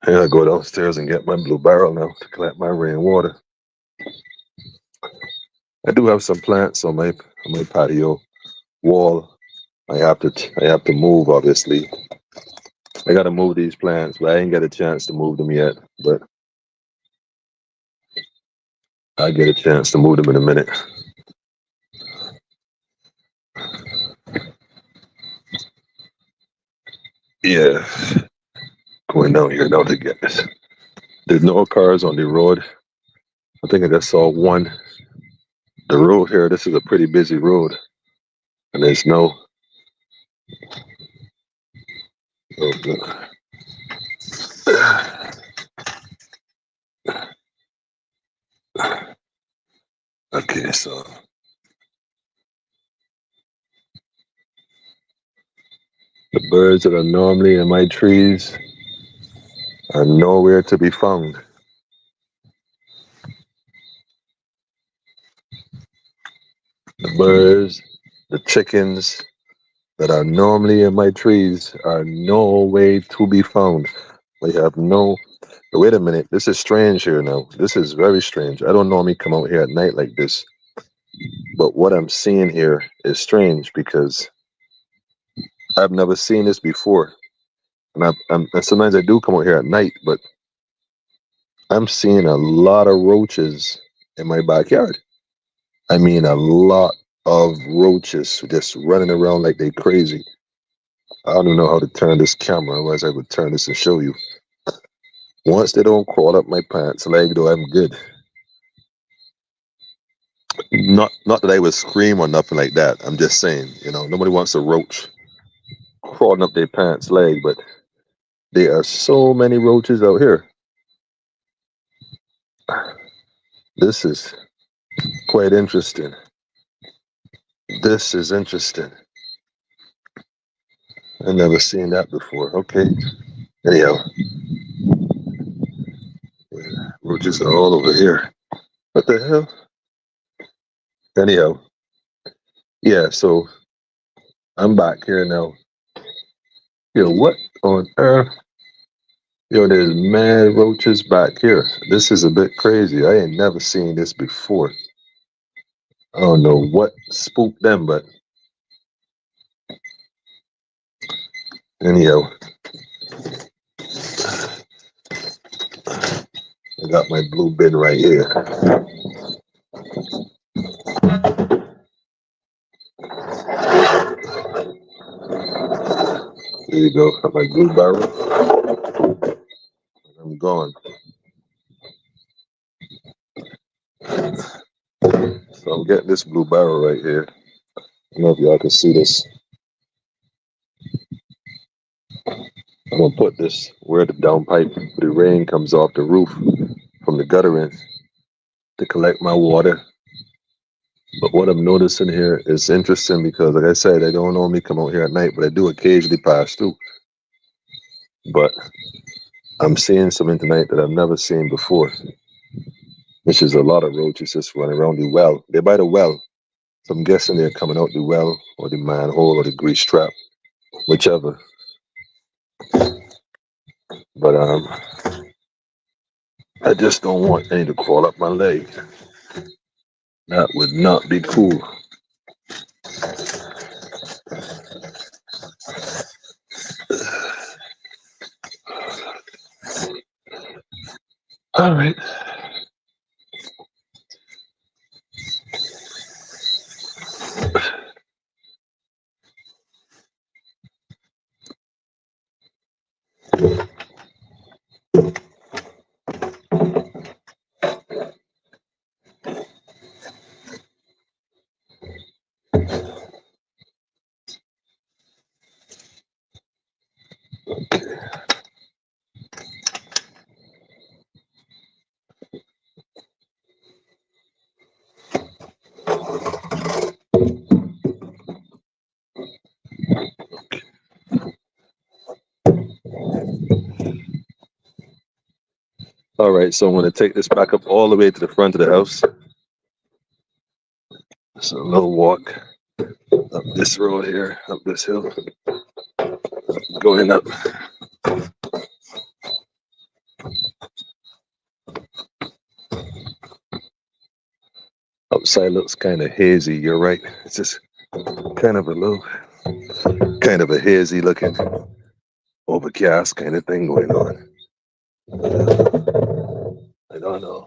I gotta go downstairs and get my blue barrel now to collect my rainwater. I do have some plants on my patio wall. I have to move, obviously. I gotta move these plants, but I ain't get a chance to move them yet. But I get a chance to move them in a minute. Yeah, going down here now to get this. There's no cars on the road. I think I just saw one. The road here, this is a pretty busy road, and there's no. Okay, so the birds that are normally in my trees are nowhere to be found. The birds, the chickens that are normally in my trees are no way to be found. They have no. Wait a minute, this is strange here now. This is very strange. I don't normally come out here at night like this, but what I'm seeing here is strange because I've never seen this before. And sometimes I do come out here at night, but I'm seeing a lot of roaches in my backyard. I mean, a lot of roaches just running around like they crazy. I don't even know how to turn this camera, otherwise I would turn this and show you. Once they don't crawl up my pants leg, though, I'm good. Not that I would scream or nothing like that. I'm just saying, nobody wants a roach crawling up their pants leg, but there are so many roaches out here. This is quite interesting. This is interesting. I've never seen that before. Okay. Anyhow, roaches are all over here. What the hell? Anyhow, yeah, so I'm back here now. Yo, what on earth? Yo, there's mad roaches back here. This is a bit crazy. I ain't never seen this before. I don't know what spooked them, but anyhow, I got my blue bin right here. There you go. Got my blue barrel. I'm gone. So I'm getting this blue barrel right here. I don't know if y'all can see this. I'm gonna put this where the downpipe, the rain comes off the roof from the gutter in to collect my water. But what I'm noticing here is interesting because, like I said, I don't normally come out here at night, but I do occasionally pass through. But I'm seeing something tonight that I've never seen before, which is a lot of roaches just running around the well. They're by the well, so I'm guessing they're coming out the well or the manhole or the grease trap, whichever. But I just don't want any to crawl up my leg. That would not be cool. All right. All right, so I'm going to take this back up all the way to the front of the house. It's a little walk up this road here, up this hill, going up. Outside looks kind of hazy, you're right. It's just kind of a hazy looking, overcast kind of thing going on. I don't know.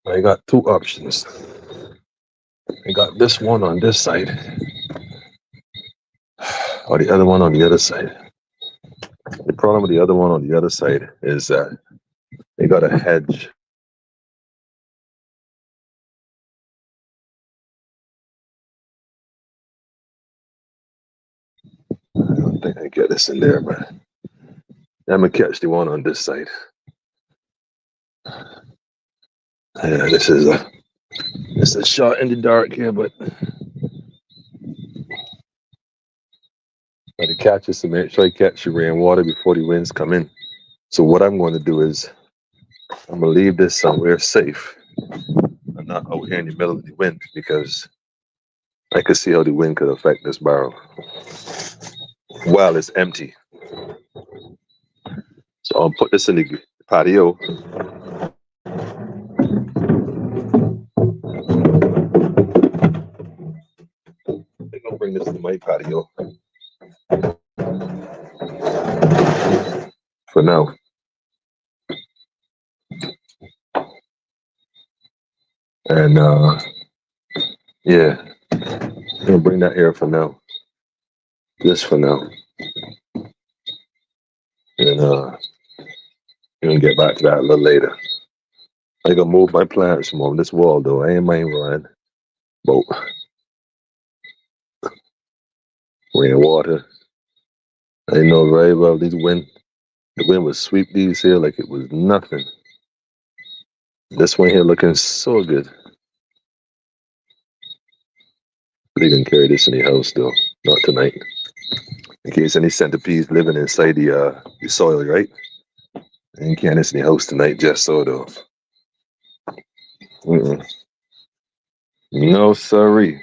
I got two options. I got this one on this side, or the other one on the other side. The problem with the other one on the other side is that they got a hedge. I don't think I get this in there, but I'm gonna catch the one on this side. Yeah, this is a shot in the dark here, but to catch this, to make sure I catch the rainwater before the winds come in. So what I'm going to do is I'm gonna leave this somewhere safe. I'm not out here in the middle of the wind because I could see how the wind could affect this barrel while it's empty. So I'll put this in the patio. I'm gonna bring this to my patio for now. And yeah, I'm gonna bring that here for now. This for now. And we're gonna get back to that a little later. I gonna move my plants from on this wall though. I ain't mind running boat. Rainwater. I know very well the wind would sweep these here like it was nothing. This one here looking so good. But you can carry this in the house though, not tonight. In case any centipedes living inside the soil, right? And you can't this in the house tonight, just so though. Mm-mm. No, sorry.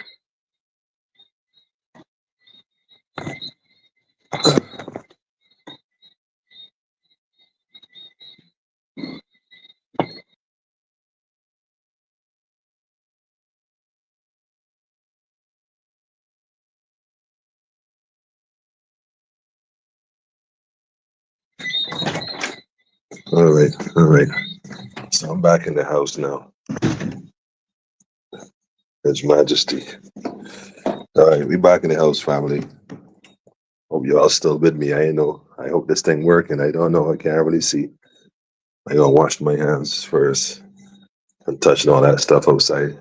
All right, all right. So I'm back in the house now. His Majesty. All right, we back in the house, family. Hope you all still with me. I know. I hope this thing working. I don't know. I can't really see. I gotta wash my hands first and touching all that stuff outside.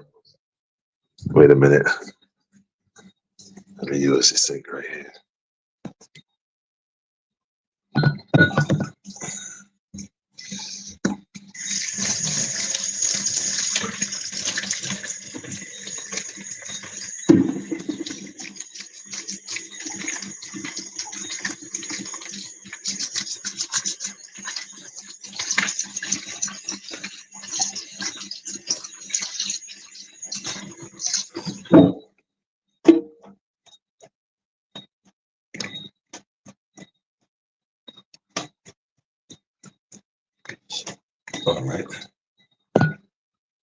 Wait a minute. Let me use this sink right here. All right.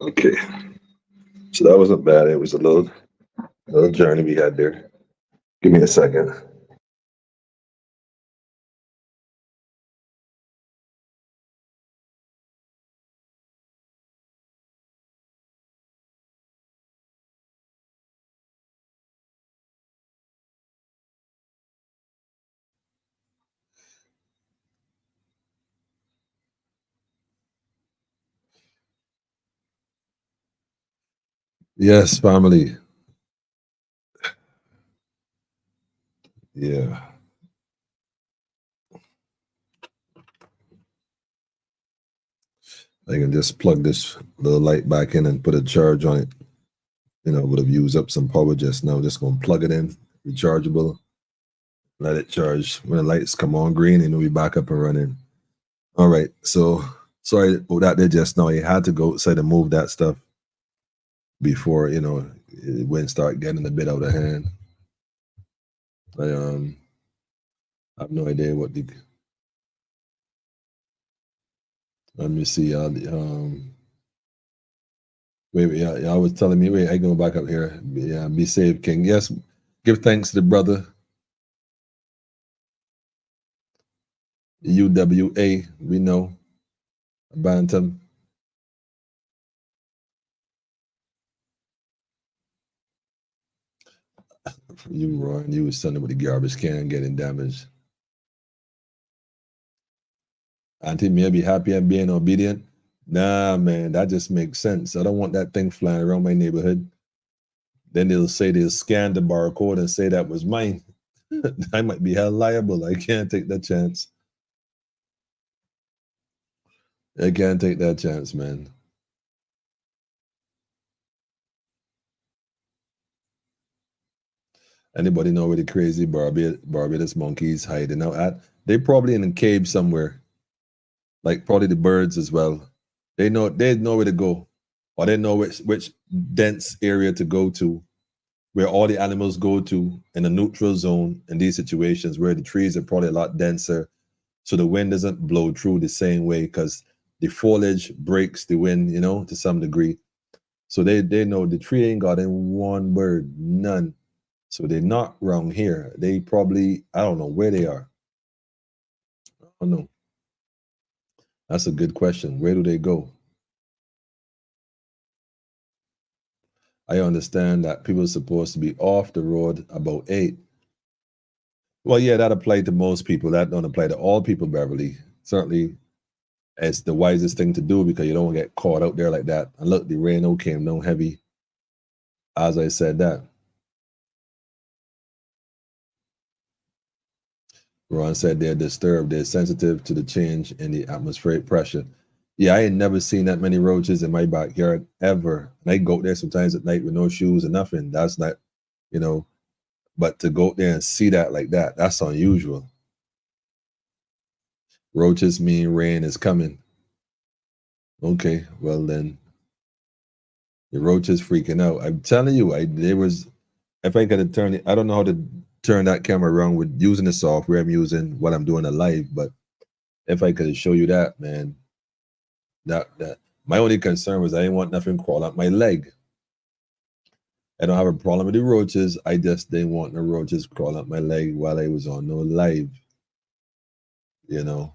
Okay. So that wasn't bad. It was a little journey we had there. Give me a second. Yes, family. Yeah. I can just plug this little light back in and put a charge on it. You know, would have used up some power just now. Just gonna plug it in, rechargeable, let it charge. When the lights come on green, and we back up and running. All right. So sorry about that there just now. You had to go outside and move that stuff before, you know, it wouldn't start getting a bit out of hand. I have no idea what the let me see wait, yeah, y'all was telling me, wait, I go back up here. Yeah, be safe, King. Yes, give thanks to the brother. UWA, we know. Bantam. You, Roy, you was something with the garbage can getting damaged. Auntie, may I be happy and being obedient? Nah, man, that just makes sense. I don't want that thing flying around my neighborhood. Then they'll scan the barcode and say that was mine. I might be held liable. I can't take that chance. I can't take that chance, man. Anybody know where the crazy Barbados monkeys hiding out at? They probably in a cave somewhere. Like probably the birds as well. They know where to go, or they know which dense area to go to, where all the animals go to in a neutral zone in these situations where the trees are probably a lot denser, so the wind doesn't blow through the same way because the foliage breaks the wind, you know, to some degree. So they know the tree ain't got in one bird, none. So they're not around here. They probably, I don't know where they are. I don't know. That's a good question. Where do they go? I understand that people are supposed to be off the road about 8. Well, yeah, that applied to most people. That don't apply to all people, Beverly. Certainly, it's the wisest thing to do because you don't want to get caught out there like that. And look, the rain came down heavy. As I said that. Ron said they're disturbed. They're sensitive to the change in the atmospheric pressure. Yeah, I ain't never seen that many roaches in my backyard ever. And I go there sometimes at night with no shoes and nothing. That's not, you know, but to go there and see that like that, that's unusual. Roaches mean rain is coming. Okay, well then, The roaches freaking out. I'm telling you, if I could have turned it, I don't know how to turn that camera around with using the software I'm using while I'm doing a live, but if I could show you that, man, that my only concern was I didn't want nothing crawl up my leg. I don't have a problem with the roaches. I just didn't want the roaches crawl up my leg while I was on no live, you know.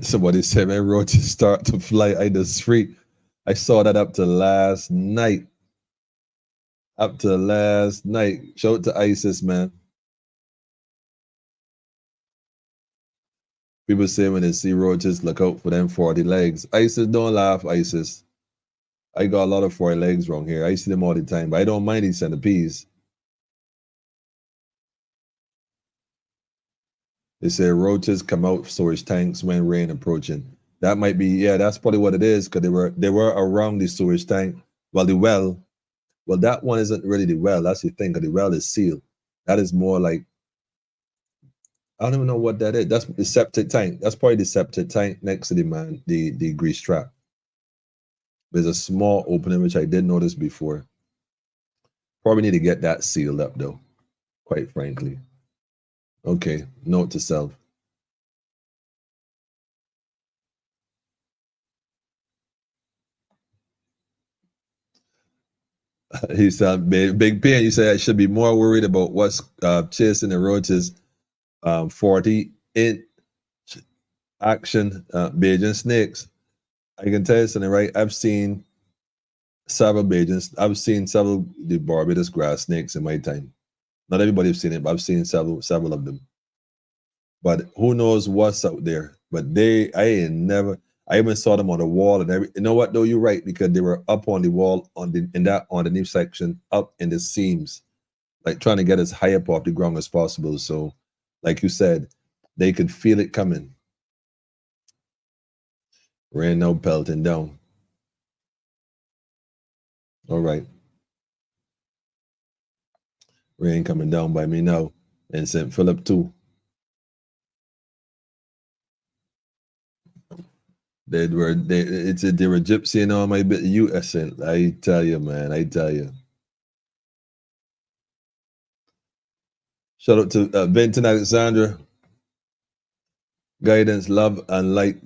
Somebody said, man, roaches start to fly. I just freak. I saw that up to last night. Up to last night. Show it to ISIS, man. People say when they see roaches, look out for them 40 legs. ISIS, don't laugh, ISIS. I got a lot of 40 legs wrong here. I see them all the time, but I don't mind these centipedes. They say roaches come out storage tanks when rain approaching. That might be, yeah, that's probably what it is, because they were around the storage tank. Well, the well, that one isn't really the well. That's the thing, because the well is sealed. That is more like, I don't even know what that is. That's the septic tank. That's probably the septic tank next to the grease trap. There's a small opening, which I did notice before. Probably need to get that sealed up, though, quite frankly. Okay, note to self. He said, Big Pen, you said I should be more worried about what's chasing the roaches. 40-inch action Bajan snakes. I can tell you something, right? I've seen several the Barbados grass snakes in my time. Not everybody has seen it, but I've seen several of them. But who knows what's out there? But I even saw them on the wall and everything. You know what though? You're right, because they were up on the wall in that underneath section, up in the seams, like trying to get as high up off the ground as possible. So, like you said, they could feel it coming. Rain now pelting down. All right. Rain coming down by me now. And St. Philip too. They were gypsying on my bit. I tell you, man. I tell you. Shout out to Vincent Alexandra. Guidance, love and light,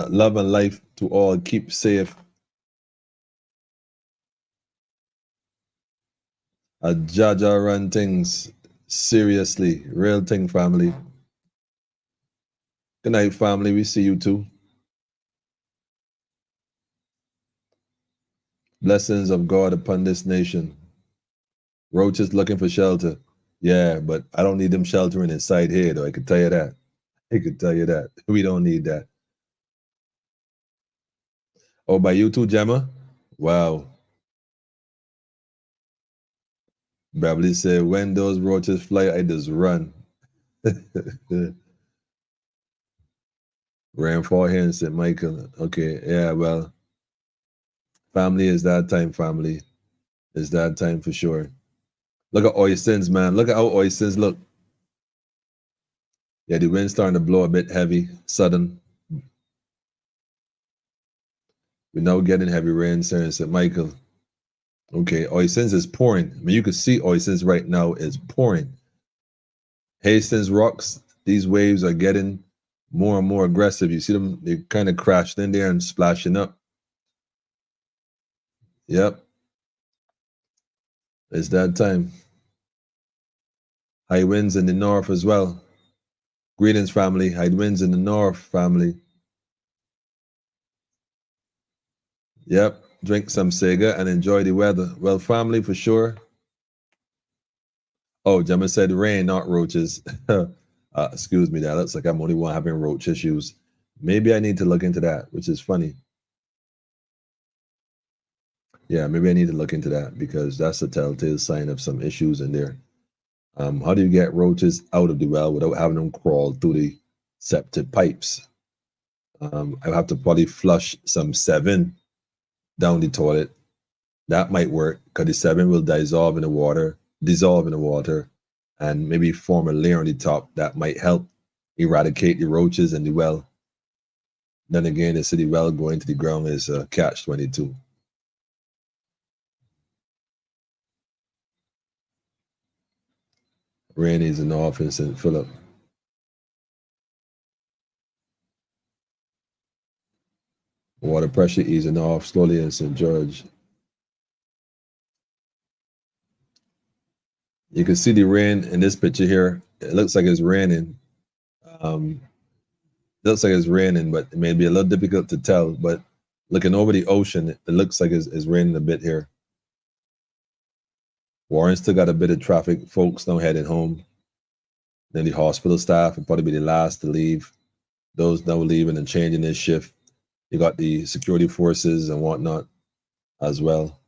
love and life to all. Keep safe. Jaja run things seriously. Real thing, family. Good night, family. We see you too. Blessings of God upon this nation. Roaches looking for shelter. Yeah, but I don't need them sheltering inside here, though. I can tell you that. We don't need that. Oh, by you too, Gemma? Wow. Beverly said, when those roaches fly, I just run. Rainfall here in St. Michael. Okay, yeah, well, family is that time, family. It's that time for sure. Look at Oystins, man. Look at how Oystins look. Yeah, the wind's starting to blow a bit heavy, sudden. We're now getting heavy rains here in St. Michael. Okay, Oystins is pouring. I mean, you can see Oystins right now is pouring. Hastings Rocks, these waves are getting more and more aggressive. You see them, they kind of crashed in there and splashing up. Yep. It's that time. High winds in the north as well. Greetings, family. High winds in the north, family. Yep. Drink some Sega and enjoy the weather. Well, family, for sure. Oh, Gemma said rain, not roaches. Excuse me, that looks like I'm only one having roach issues. Maybe I need to look into that, which is funny. Yeah, maybe I need to look into that, because that's a telltale sign of some issues in there. How do you get roaches out of the well without having them crawl through the septic pipes? I have to probably flush some 7 down the toilet. That might work, because the 7 will dissolve in the water, and maybe form a layer on the top that might help eradicate the roaches and the well. Then again, the city well going to the ground is a catch-22. Rain is in the office in Philip. Water pressure easing off slowly in St. George. You can see the rain in this picture here. It looks like it's raining. Looks like it's raining, but it may be a little difficult to tell. But looking over the ocean, it looks like it's raining a bit here. Warren still got a bit of traffic. Folks now heading home. Then the hospital staff will probably be the last to leave. Those now leaving and changing their shift. You got the security forces and whatnot as well.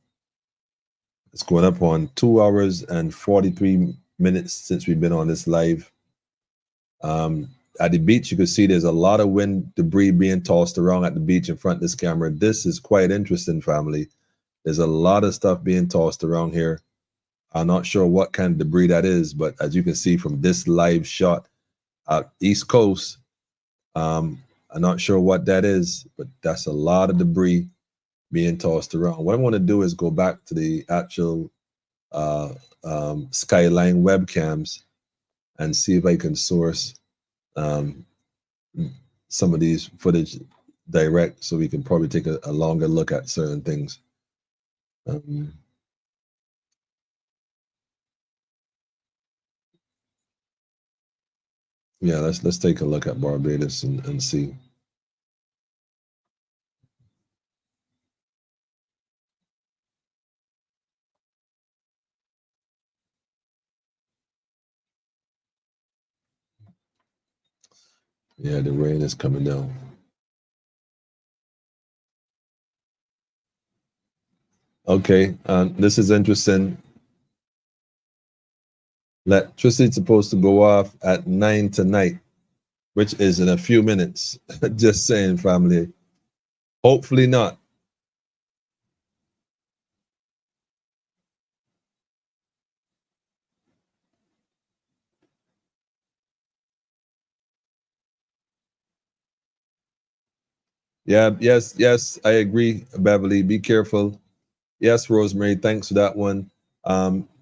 It's going up on 2 hours and 43 minutes since we've been on this live. At the beach, you can see there's a lot of wind debris being tossed around at the beach in front of this camera. This is quite interesting, family. There's a lot of stuff being tossed around here. I'm not sure what kind of debris that is, but as you can see from this live shot out East Coast, I'm not sure what that is, but that's a lot of debris being tossed around. What I want to do is go back to the actual Skyline webcams and see if I can source some of these footage direct, so we can probably take a longer look at certain things. Yeah, let's take a look at Barbados and see. Yeah, the rain is coming down. Okay, this is interesting. Electricity is supposed to go off at 9 tonight, which is in a few minutes. Just saying, family. Hopefully not. Yeah, yes, I agree, Beverly. Be careful. Yes, Rosemary, thanks for that one.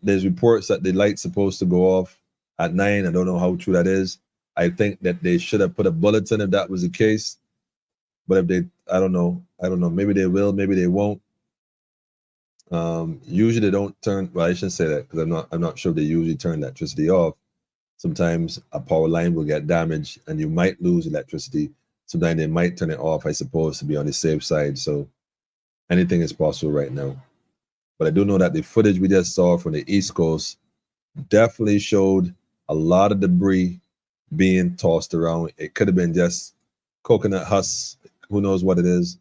There's reports that the light's supposed to go off at 9. I don't know how true that is. I think that they should have put a bulletin if that was the case. But if they, I don't know. Maybe they will, maybe they won't. Usually they don't turn, well, I shouldn't say that because I'm not sure if they usually turn electricity off. Sometimes a power line will get damaged and you might lose electricity. Sometimes they might turn it off, I suppose, to be on the safe side. So anything is possible right now. But I do know that the footage we just saw from the East Coast definitely showed a lot of debris being tossed around. It could have been just coconut husks. Who knows what it is?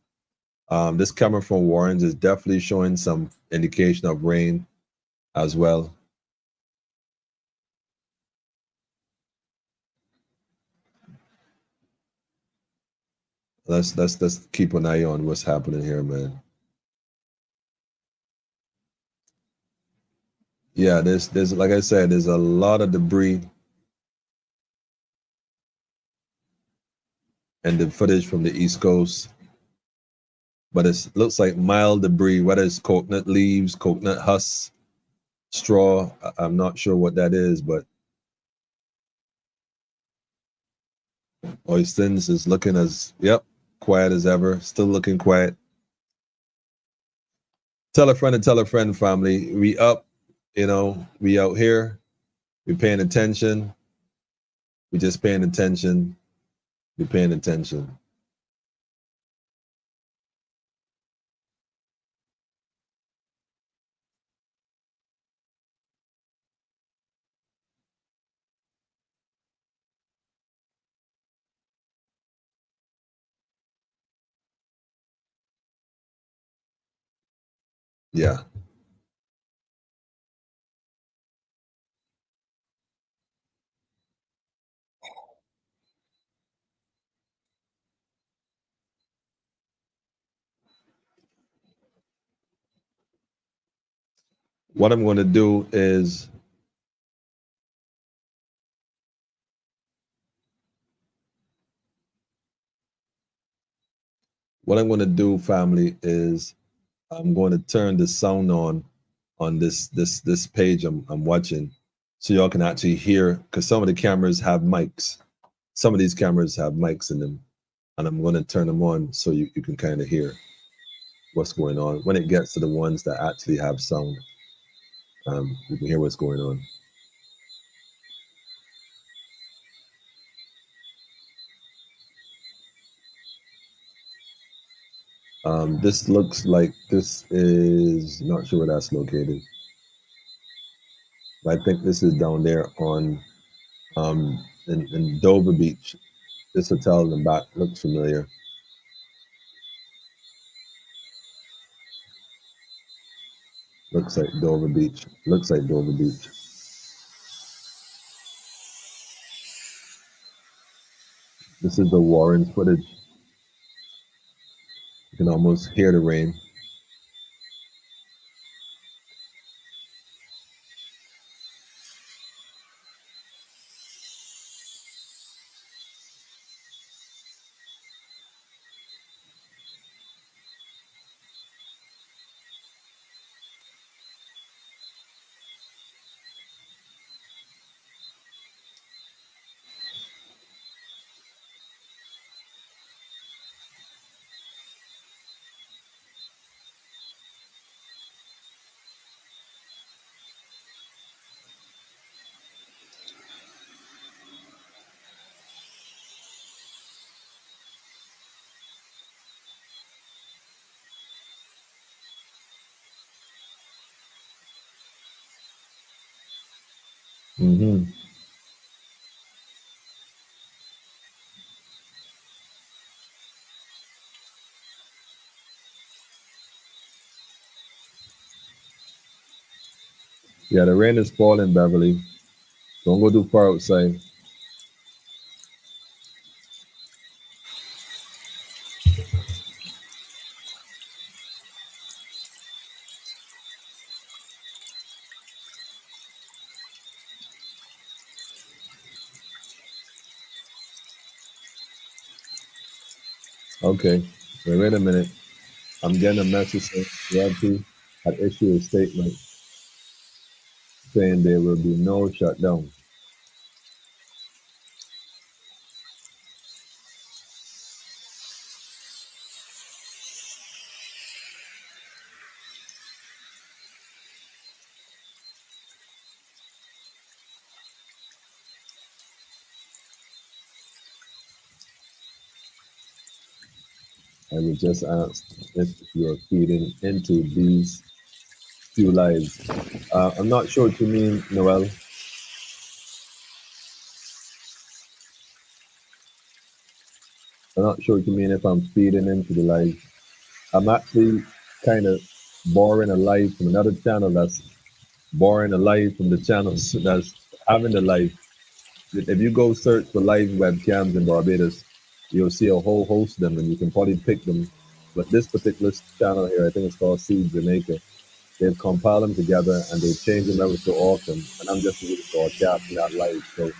This camera from Warren's is definitely showing some indication of rain as well. Let's keep an eye on what's happening here, man. Yeah, there's like I said, there's a lot of debris. And the footage from the East Coast. But it looks like mild debris, whether it's coconut leaves, coconut husks, straw. I'm not sure what that is, but Oystins is looking as, yep, quiet as ever, still looking quiet. Tell a friend, family. We up, we out here. We paying attention. We just paying attention. We paying attention. Yeah. What I'm going to do is what I'm going to do, family, is I'm going to turn the sound on this page I'm watching, so y'all can actually hear, because some of the cameras have mics. Some of these cameras have mics in them, and I'm going to turn them on so you can kind of hear what's going on. When it gets to the ones that actually have sound, you can hear what's going on. This looks like this is, not sure where that's located. I think this is down there on in Dover Beach. This hotel in the back looks familiar. Looks like Dover Beach. Looks like Dover Beach. This is the Warren footage. You can almost hear the rain. Mm-hmm. Yeah, the rain is falling, Beverly. Don't go too far outside. Okay, wait a minute. I'm getting a message saying Realty had issued a statement saying there will be no shutdown. I was just asked if you're feeding into these few lives. I'm not sure what you mean, Noel. I'm not sure what you mean if I'm feeding into the live. I'm actually kind of borrowing a live from another channel that's borrowing a live from the channels that's having the live. If you go search for live webcams in Barbados, you'll see a whole host of them, and you can probably pick them. But this particular channel here, I think it's called Seed Jamaica. They've compiled them together and they change them every so often. And I'm just really broadcasting that live. So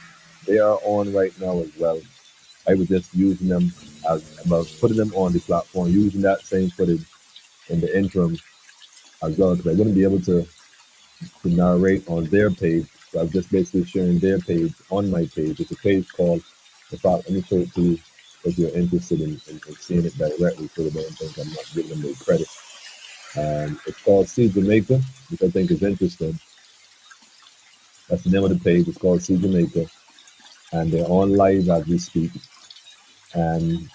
they are on right now as well. I was just using them as about putting them on the platform, using that same footage in the interim as well, because I wouldn't be able to narrate on their page. So I'm just basically sharing their page on my page. It's a page called, in fact, let me show it to you if you're interested in seeing it directly, so they don't think I'm not giving them the credit. It's called See Jamaica, which I think is interesting. That's the name of the page. It's called See Jamaica, and they're on live as we speak. And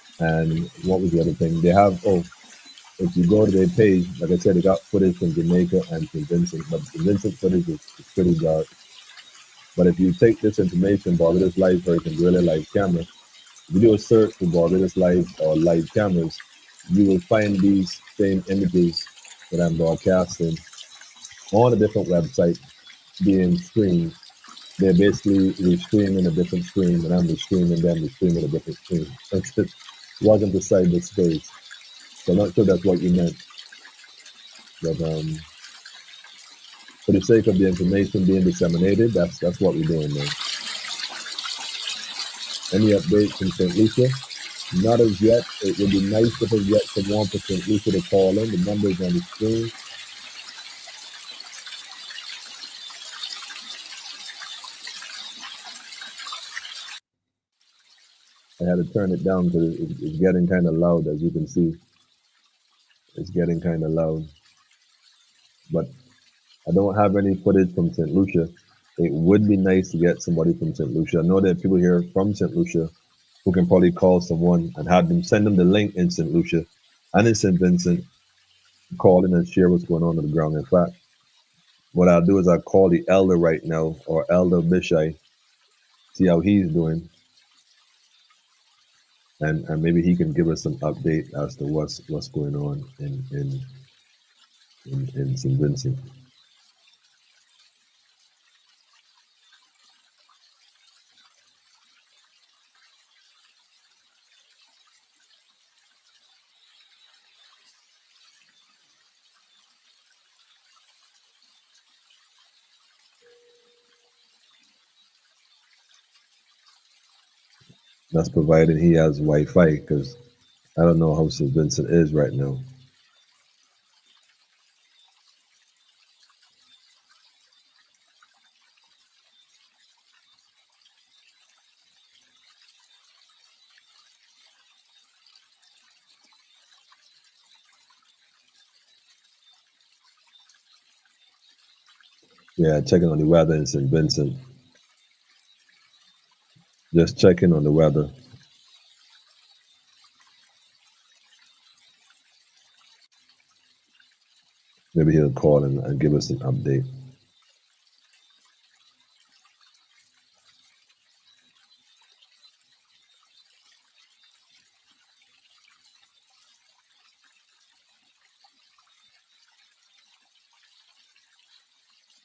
what was the other thing? They have, if you go to their page, like I said, they got footage from Jamaica and from Vincent, but the Vincent footage is pretty dark. But if you take this information, Barbados Live version, really live camera, if you do a search for Barbados Live or live cameras, you will find these same images that I'm broadcasting on a different website being streamed. They're basically restreaming a different stream, and I'm restreaming them, restreaming a different stream. It wasn't the cyberspace. So I'm not sure that's what you meant. But for the sake of the information being disseminated, that's what we're doing now. Any updates from St. Lucia? Not as yet. It would be nice if we get someone for St. Lucia to call in. The numbers on the screen. I had to turn it down because it's getting kind of loud, as you can see. It's getting kind of loud. But I don't have any footage from St. Lucia. It would be nice to get somebody from St. Lucia. I know there are people here from St. Lucia who can probably call someone and have them send them the link in St. Lucia and in St. Vincent, call in and share what's going on the ground. In fact, what I'll do is I'll call the elder right now, or Elder Bishai, see how he's doing, and maybe he can give us some update as to what's going on in St. Vincent. That's provided he has Wi-Fi, because I don't know how St. Vincent is right now. Yeah, checking on the weather in St. Vincent. Just checking on the weather. Maybe he'll call and give us an update.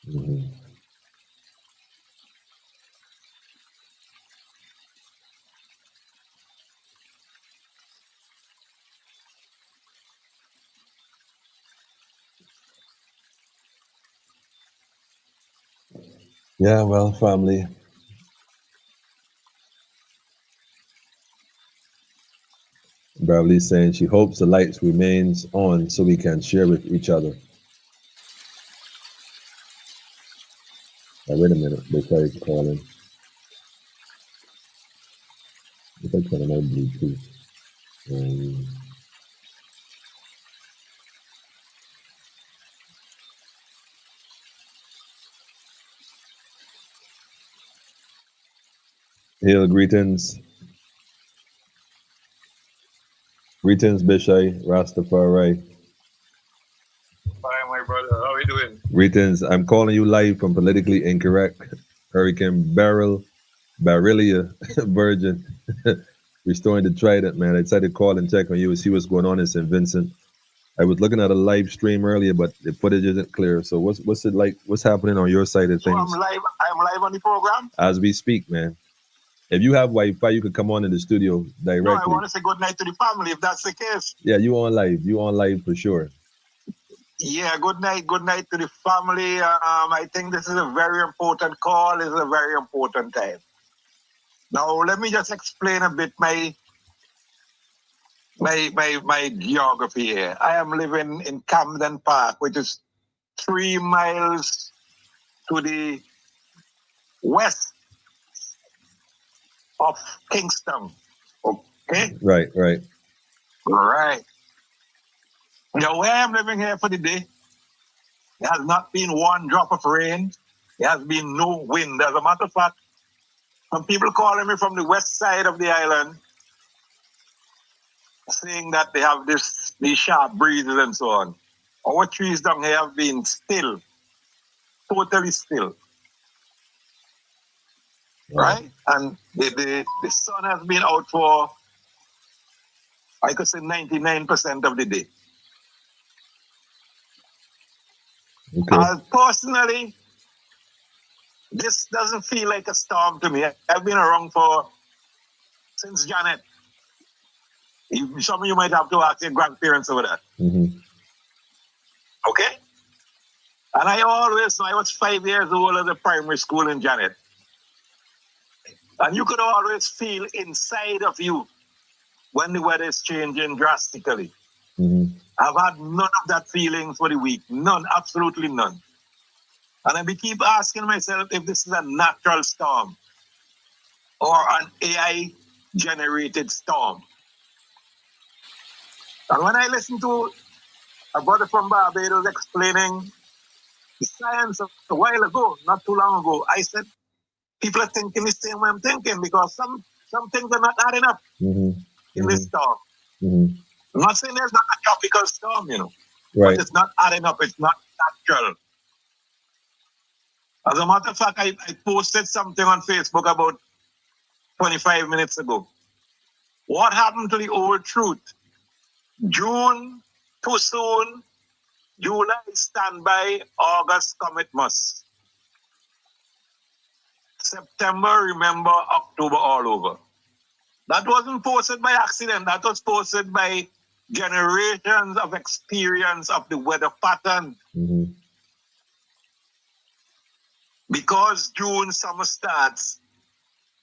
Mm-hmm. Yeah, well, family. Beryl-Lia saying she hopes the lights remains on so we can share with each other. Wait a minute, they started calling. I think I turn on my Bluetooth. Hail, greetings. Greetings, Bishai, Rastafari. Hi, my brother. How are you doing? Greetings. I'm calling you live from Politically Incorrect. Hurricane Beryl-Lia, Virgin. Restoring the Trident, man. I decided to call and check on you and see what's going on in St. Vincent. I was looking at a live stream earlier, but the footage isn't clear. So what's it like? What's happening on your side of So things? I'm live on the program. As we speak, man. If you have Wi-Fi, you could come on in the studio directly. No, I want to say good night to the family, if that's the case. Yeah, you on live. You on live for sure. Yeah, good night to the family. I think this is a very important call. This is a very important time. Now, let me just explain a bit my geography here. I am living in Camden Park, which is 3 miles to the west of Kingston. Okay? Right. Right. Now, where I'm living here for the day, there has not been one drop of rain. There has been no wind. As a matter of fact, some people calling me from the west side of the island saying that they have these sharp breezes and so on. Our trees down here have been still, totally still. Right? And the sun has been out for, I could say, 99% of the day. Okay. Personally, this doesn't feel like a storm to me. I've been around since Janet. Some of you might have to ask your grandparents over that. Mm-hmm. Okay? And I was 5 years old at the primary school in Janet. And you could always feel inside of you when the weather is changing drastically. Mm-hmm. I've had none of that feeling for the week. None, absolutely none. And I keep asking myself if this is a natural storm or an AI-generated storm. And when I listen to a brother from Barbados explaining the science a while ago, not too long ago, I said, people are thinking the same way I'm thinking because some things are not adding up in this storm. Mm-hmm. I'm not saying there's not a tropical storm, you know, Right. but it's not adding up. It's not natural. As a matter of fact, I posted something on Facebook about 25 minutes ago. What happened to the old truth? June, too soon. July, standby. August, commit must. September, remember. October, all over. That wasn't posted by accident. That was posted by generations of experience of the weather pattern. Mm-hmm. Because June, summer starts,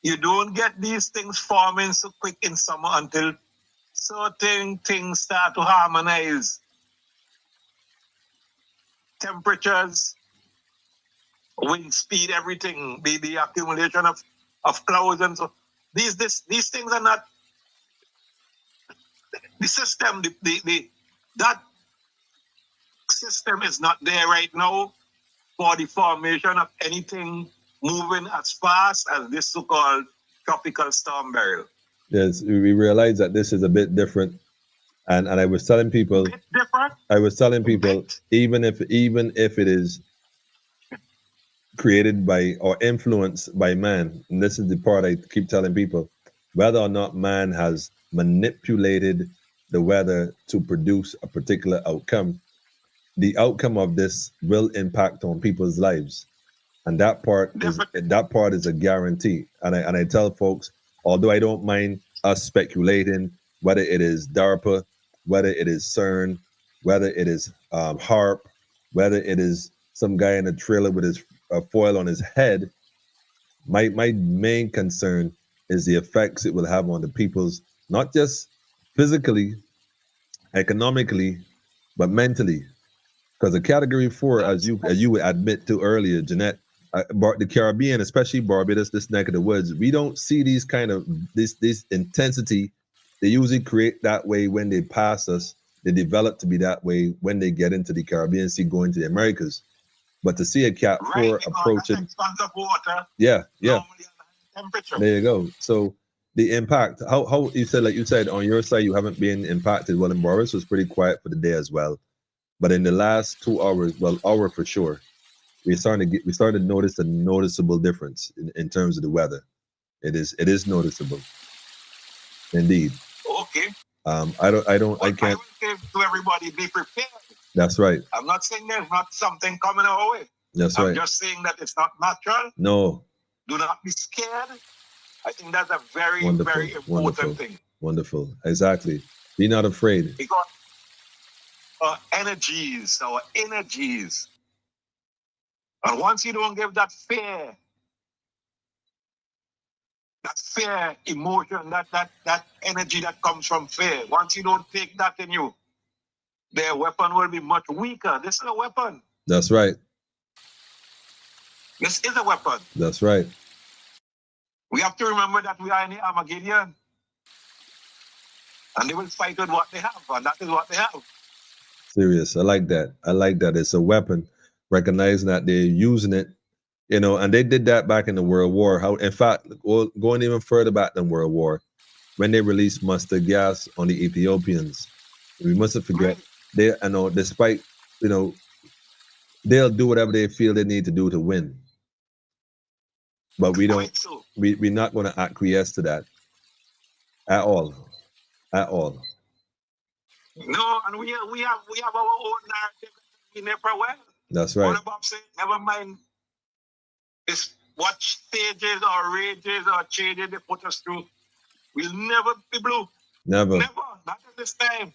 you don't get these things forming so quick in summer until certain things start to harmonize. Temperatures, wind speed, everything, the accumulation of clouds and so. These things are not the system. That system is not there right now for the formation of anything moving as fast as this so-called tropical storm Beryl. Yes, we realize that this is a bit different, and I was telling people, Different. I was telling people, even if it is created by or influenced by man, and this is the part I keep telling people, whether or not man has manipulated the weather to produce a particular outcome, the outcome of this will impact on people's lives, and that part is a guarantee. And I tell folks, although I don't mind us speculating whether it is DARPA, whether it is CERN, whether it is HARP, whether it is some guy in a trailer with his foil on his head, my main concern is the effects it will have on the people's, not just physically, economically, but mentally. Because a category 4, as you would admit to earlier, Jeanette, the Caribbean, especially Barbados, this neck of the woods, we don't see these kind of this intensity. They usually create that way when they pass us. They develop to be that way when they get into the Caribbean Sea, going to the Americas. But to see a Cat 4 approaching, of water, yeah, temperature. there you go. So the impact, how you said on your side you haven't been impacted. Well, in Barbados was pretty quiet for the day as well. But in the last 2 hours, hour for sure, we started to notice a noticeable difference in terms of the weather. It is noticeable, indeed. Okay. I can't. I will say to everybody, be prepared. That's right. I'm not saying there's not something coming our way. That's I'm right. just saying that it's not natural. No. Do not be scared. I think that's a very, Wonderful. very important thing. Wonderful. Exactly. Be not afraid. Because our energies, and once you don't give that fear emotion, that energy that comes from fear, once you don't take that in you, their weapon will be much weaker. This is a weapon. That's right. This is a weapon. That's right. We have to remember that we are in the Armageddon. And they will fight with what they have, and that is what they have. Serious. I like that. It's a weapon. Recognizing that they're using it, and they did that back in the World War. In fact, going even further back than World War, when they released mustard gas on the Ethiopians. We mustn't forget, despite, they'll do whatever they feel they need to do to win. But we don't, we're not going to acquiesce to that at all. At all. No, and we have our own narrative in there for a while. That's right. All about saying, never mind what stages or rages or changes they put us through. We'll never be blue. Never. Never. Not at this time.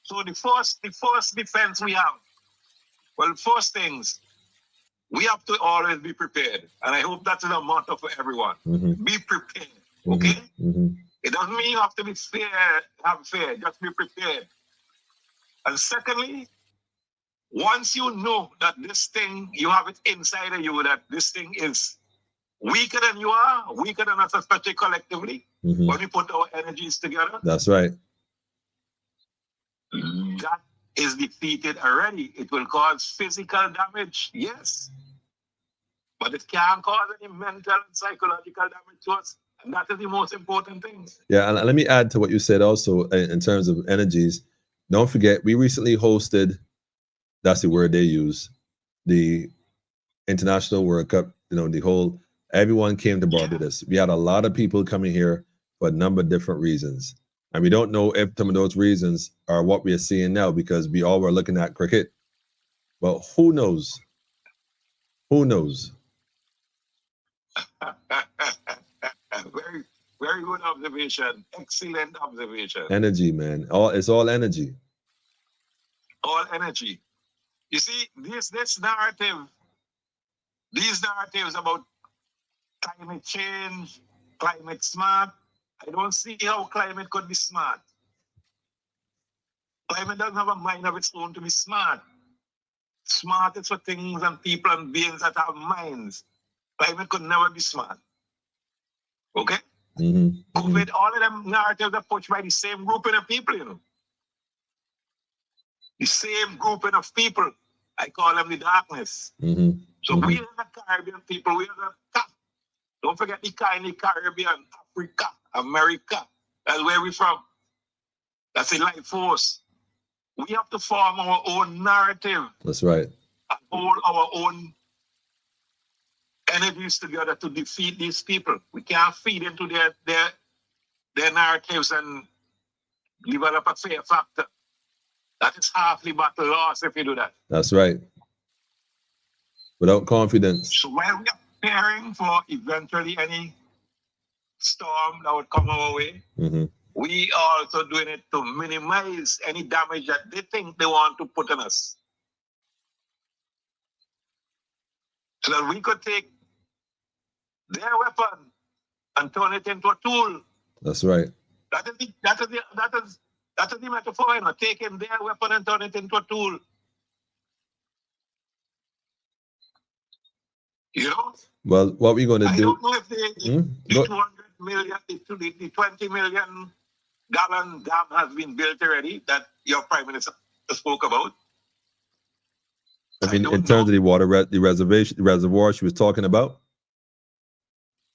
So the first defense we have, first things, we have to always be prepared. And I hope that's a motto for everyone. Mm-hmm. Be prepared. Okay? Mm-hmm. It doesn't mean you have to be have fear, just be prepared. And secondly, once you know that this thing, you have it inside of you, that this thing is weaker than you are, weaker than us, especially collectively, Mhm. when we put our energies together, That's right. that is defeated already. It will cause physical damage, yes, but it can't cause any mental and psychological damage to us. And that is the most important thing. Yeah, and let me add to what you said also in terms of energies. Don't forget, we recently hosted, that's the word they use, the International World Cup, everyone came to Barbados. We had a lot of people coming here for a number of different reasons. And we don't know if some of those reasons are what we are seeing now because we all were looking at cricket. But who knows? Who knows? Very, very good observation. Excellent observation. Energy, man. It's all energy. All energy. You see, this narrative, these narratives about climate change, climate smart, I don't see how climate could be smart. Climate doesn't have a mind of its own to be smart. Smart is for things and people and beings that have minds. Climate could never be smart. Okay? Mm-hmm. COVID, all of them narratives are pushed by the same grouping of people, you know. The same grouping of people. I call them the darkness. Mm-hmm. So we are the Caribbean people. We are the CAF. Don't forget the Caribbean, Africa, America. That's where we're from. That's a life force. We have to form our own narrative. That's right. And hold our own energies together to defeat these people. We can't feed into their narratives and develop a fear factor. That is half the battle lost if you do that. That's right. Without confidence. So while we are preparing for eventually any storm that would come our way, we are also doing it to minimize any damage that they think they want to put on us. So that we could take their weapon and turn it into a tool. That's right. That is the metaphor, you know, taking their weapon and turn it into a tool. You know? Well, what we're going to do... I don't know if the 200 million, the 20 million gallon dam has been built already that your Prime Minister spoke about. I mean, in terms of the water, the reservoir she was talking about?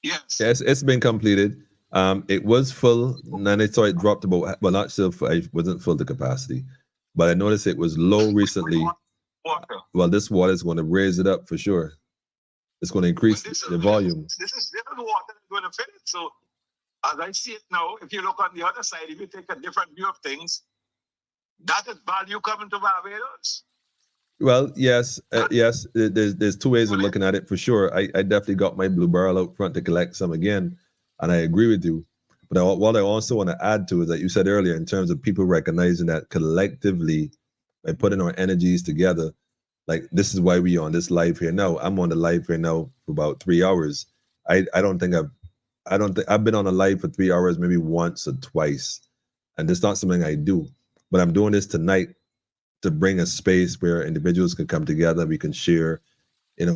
Yes. Yes, it's been completed. It was full, and then I saw it dropped about, well, not still, it wasn't full to capacity, but I noticed it was low recently. Water. Well, this water is going to raise it up for sure. It's going to increase the volume. This is the water that's going to fill it. So, as I see it now, if you look on the other side, if you take a different view of things, that is value coming to Barbados. Well, yes, yes. There's two ways of looking at it for sure. I definitely got my blue barrel out front to collect some again, and I agree with you. But what I also want to add to is that you said earlier in terms of people recognizing that collectively, by putting our energies together, like this is why we on this live here now. I'm on the live here now for about 3 hours. I don't think I've been on a live for 3 hours maybe once or twice, and it's not something I do. But I'm doing this tonight to bring a space where individuals can come together, we can share,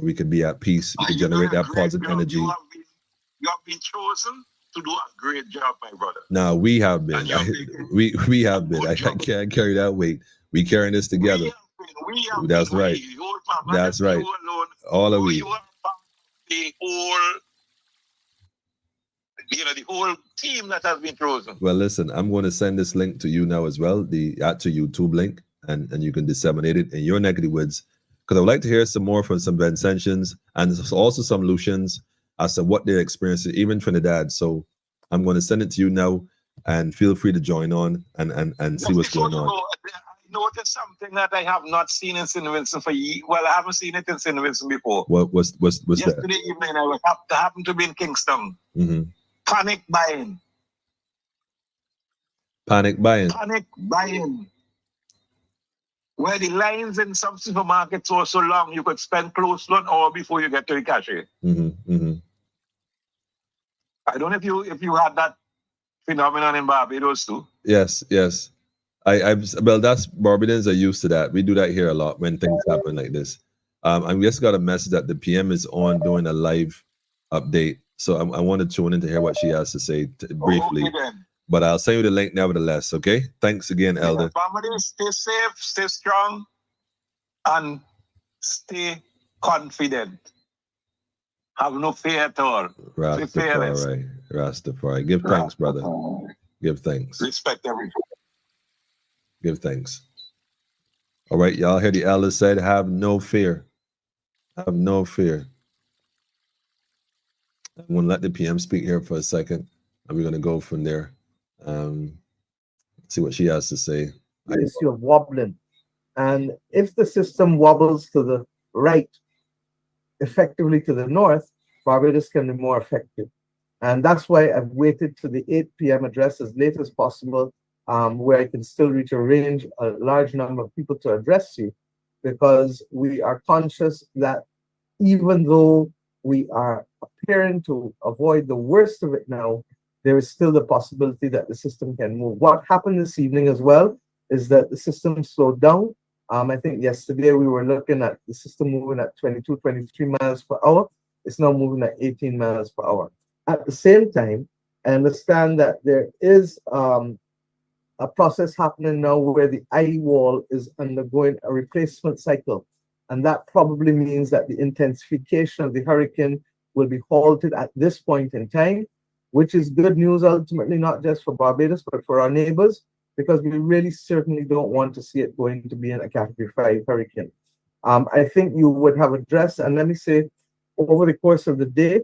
we can be at peace, we can generate that positive energy. You have been chosen to do a great job, my brother. No, we have been. We have been. I can't carry that weight. We carrying this together. That's right. That's right. All of we. You are the whole, the whole team that has been chosen. Well, listen, I'm going to send this link to you now as well, the YouTube link, and you can disseminate it in your neck of the woods, because I would like to hear some more from some Vincentians and also some Lucians as to what they're experiencing, even Trinidad. So I'm going to send it to you now, and feel free to join on and see what's going on. I noticed something that I have not seen in St. Vincent for years. Well, I haven't seen it in St. Vincent before. What's Yesterday that? evening, I happened to be in Kingston. Panic buying. Panic buying. Panic buying. Where the lines in some supermarkets were so long, you could spend close to an hour before you get to the cashier. I don't know if you had that phenomenon in Barbados too. Yes, yes. Well, that's Barbadians are used to that. We do that here a lot when things happen like this. And we just got a message that the PM is on doing a live update. So I want to tune in to hear what she has to say briefly. Okay, then. But I'll send you the link nevertheless. Okay. Thanks again, Elder. Family, stay safe, stay strong, and stay confident. Have no fear at all. Be fearless. Rastafari. Give thanks, brother. Give thanks. Respect everything. Give thanks. All right, y'all hear the elder said, have no fear. Have no fear. I'm going to let the PM speak here for a second, and we're going to go from there. See what she has to say. The issue of wobbling. And if the system wobbles to the right, effectively to the north, Barbados can be more effective. And that's why I've waited to the 8 p.m. address as late as possible, where I can still reach a large number of people to address you, because we are conscious that even though we are appearing to avoid the worst of it now, there is still the possibility that the system can move. What happened this evening as well is that the system slowed down. I think yesterday we were looking at the system moving at 22, 23 miles per hour. It's now moving at 18 miles per hour. At the same time, I understand that there is a process happening now where the eye wall is undergoing a replacement cycle. And that probably means that the intensification of the hurricane will be halted at this point in time, which is good news ultimately, not just for Barbados, but for our neighbors, because we really certainly don't want to see it going to be in a Category 5 hurricane. I think you would have addressed, and let me say, over the course of the day,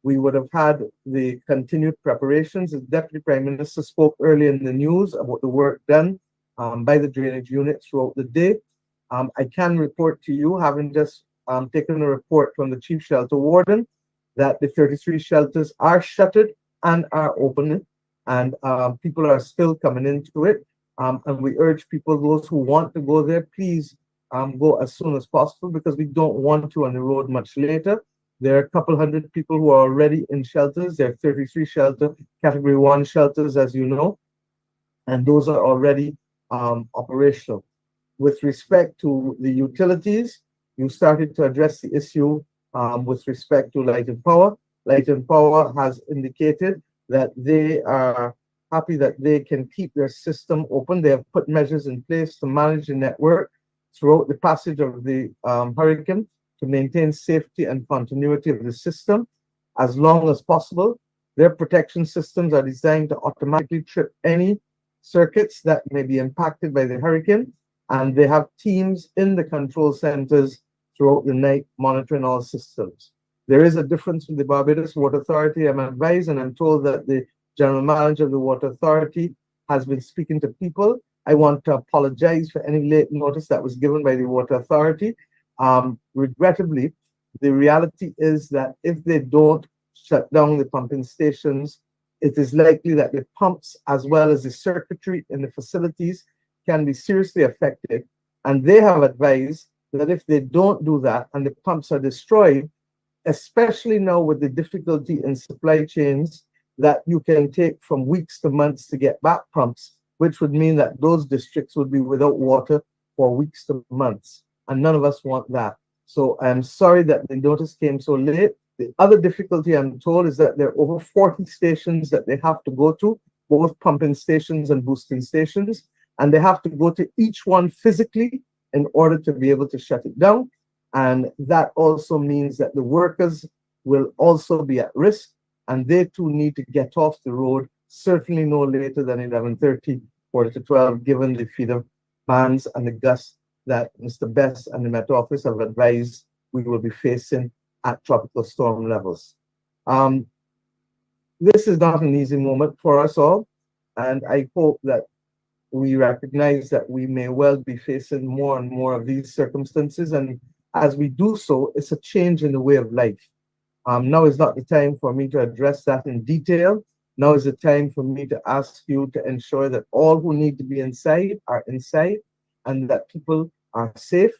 we would have had the continued preparations. The Deputy Prime Minister spoke earlier in the news about the work done by the drainage unit throughout the day. I can report to you, having just taken a report from the Chief Shelter Warden, that the 33 shelters are shuttered and are opening, and people are still coming into it. And we urge people, those who want to go there, please go as soon as possible, because we don't want to on the road much later. There are a couple hundred people who are already in shelters. There are 33 Category 1 shelters, as you know, and those are already operational. With respect to the utilities, you started to address the issue with respect to Light and Power. Light and Power has indicated that they are happy that they can keep their system open. They have put measures in place to manage the network throughout the passage of the hurricane to maintain safety and continuity of the system as long as possible. Their protection systems are designed to automatically trip any circuits that may be impacted by the hurricane, and they have teams in the control centers throughout the night monitoring all systems. There is a difference with the Barbados Water Authority. I'm advised and I'm told that the General Manager of the Water Authority has been speaking to people. I want to apologize for any late notice that was given by the Water Authority. Regrettably, the reality is that if they don't shut down the pumping stations, it is likely that the pumps as well as the circuitry in the facilities can be seriously affected. And they have advised that if they don't do that and the pumps are destroyed, especially now with the difficulty in supply chains, that you can take from weeks to months to get back pumps, which would mean that those districts would be without water for weeks to months. And none of us want that. So I'm sorry that the notice came so late. The other difficulty, I'm told, is that there are over 40 stations that they have to go to, both pumping stations and boosting stations, and they have to go to each one physically in order to be able to shut it down. And that also means that the workers will also be at risk, and they too need to get off the road, certainly no later than 11:30, quarter to 12, given the feeder bands and the gusts that Mr. Best and the Met Office have advised we will be facing at tropical storm levels. This is not an easy moment for us all, and I hope that we recognize that we may well be facing more and more of these circumstances, and as we do so, it's a change in the way of life. Now is not the time for me to address that in detail. Now is the time for me to ask you to ensure that all who need to be inside are inside, and that people are safe,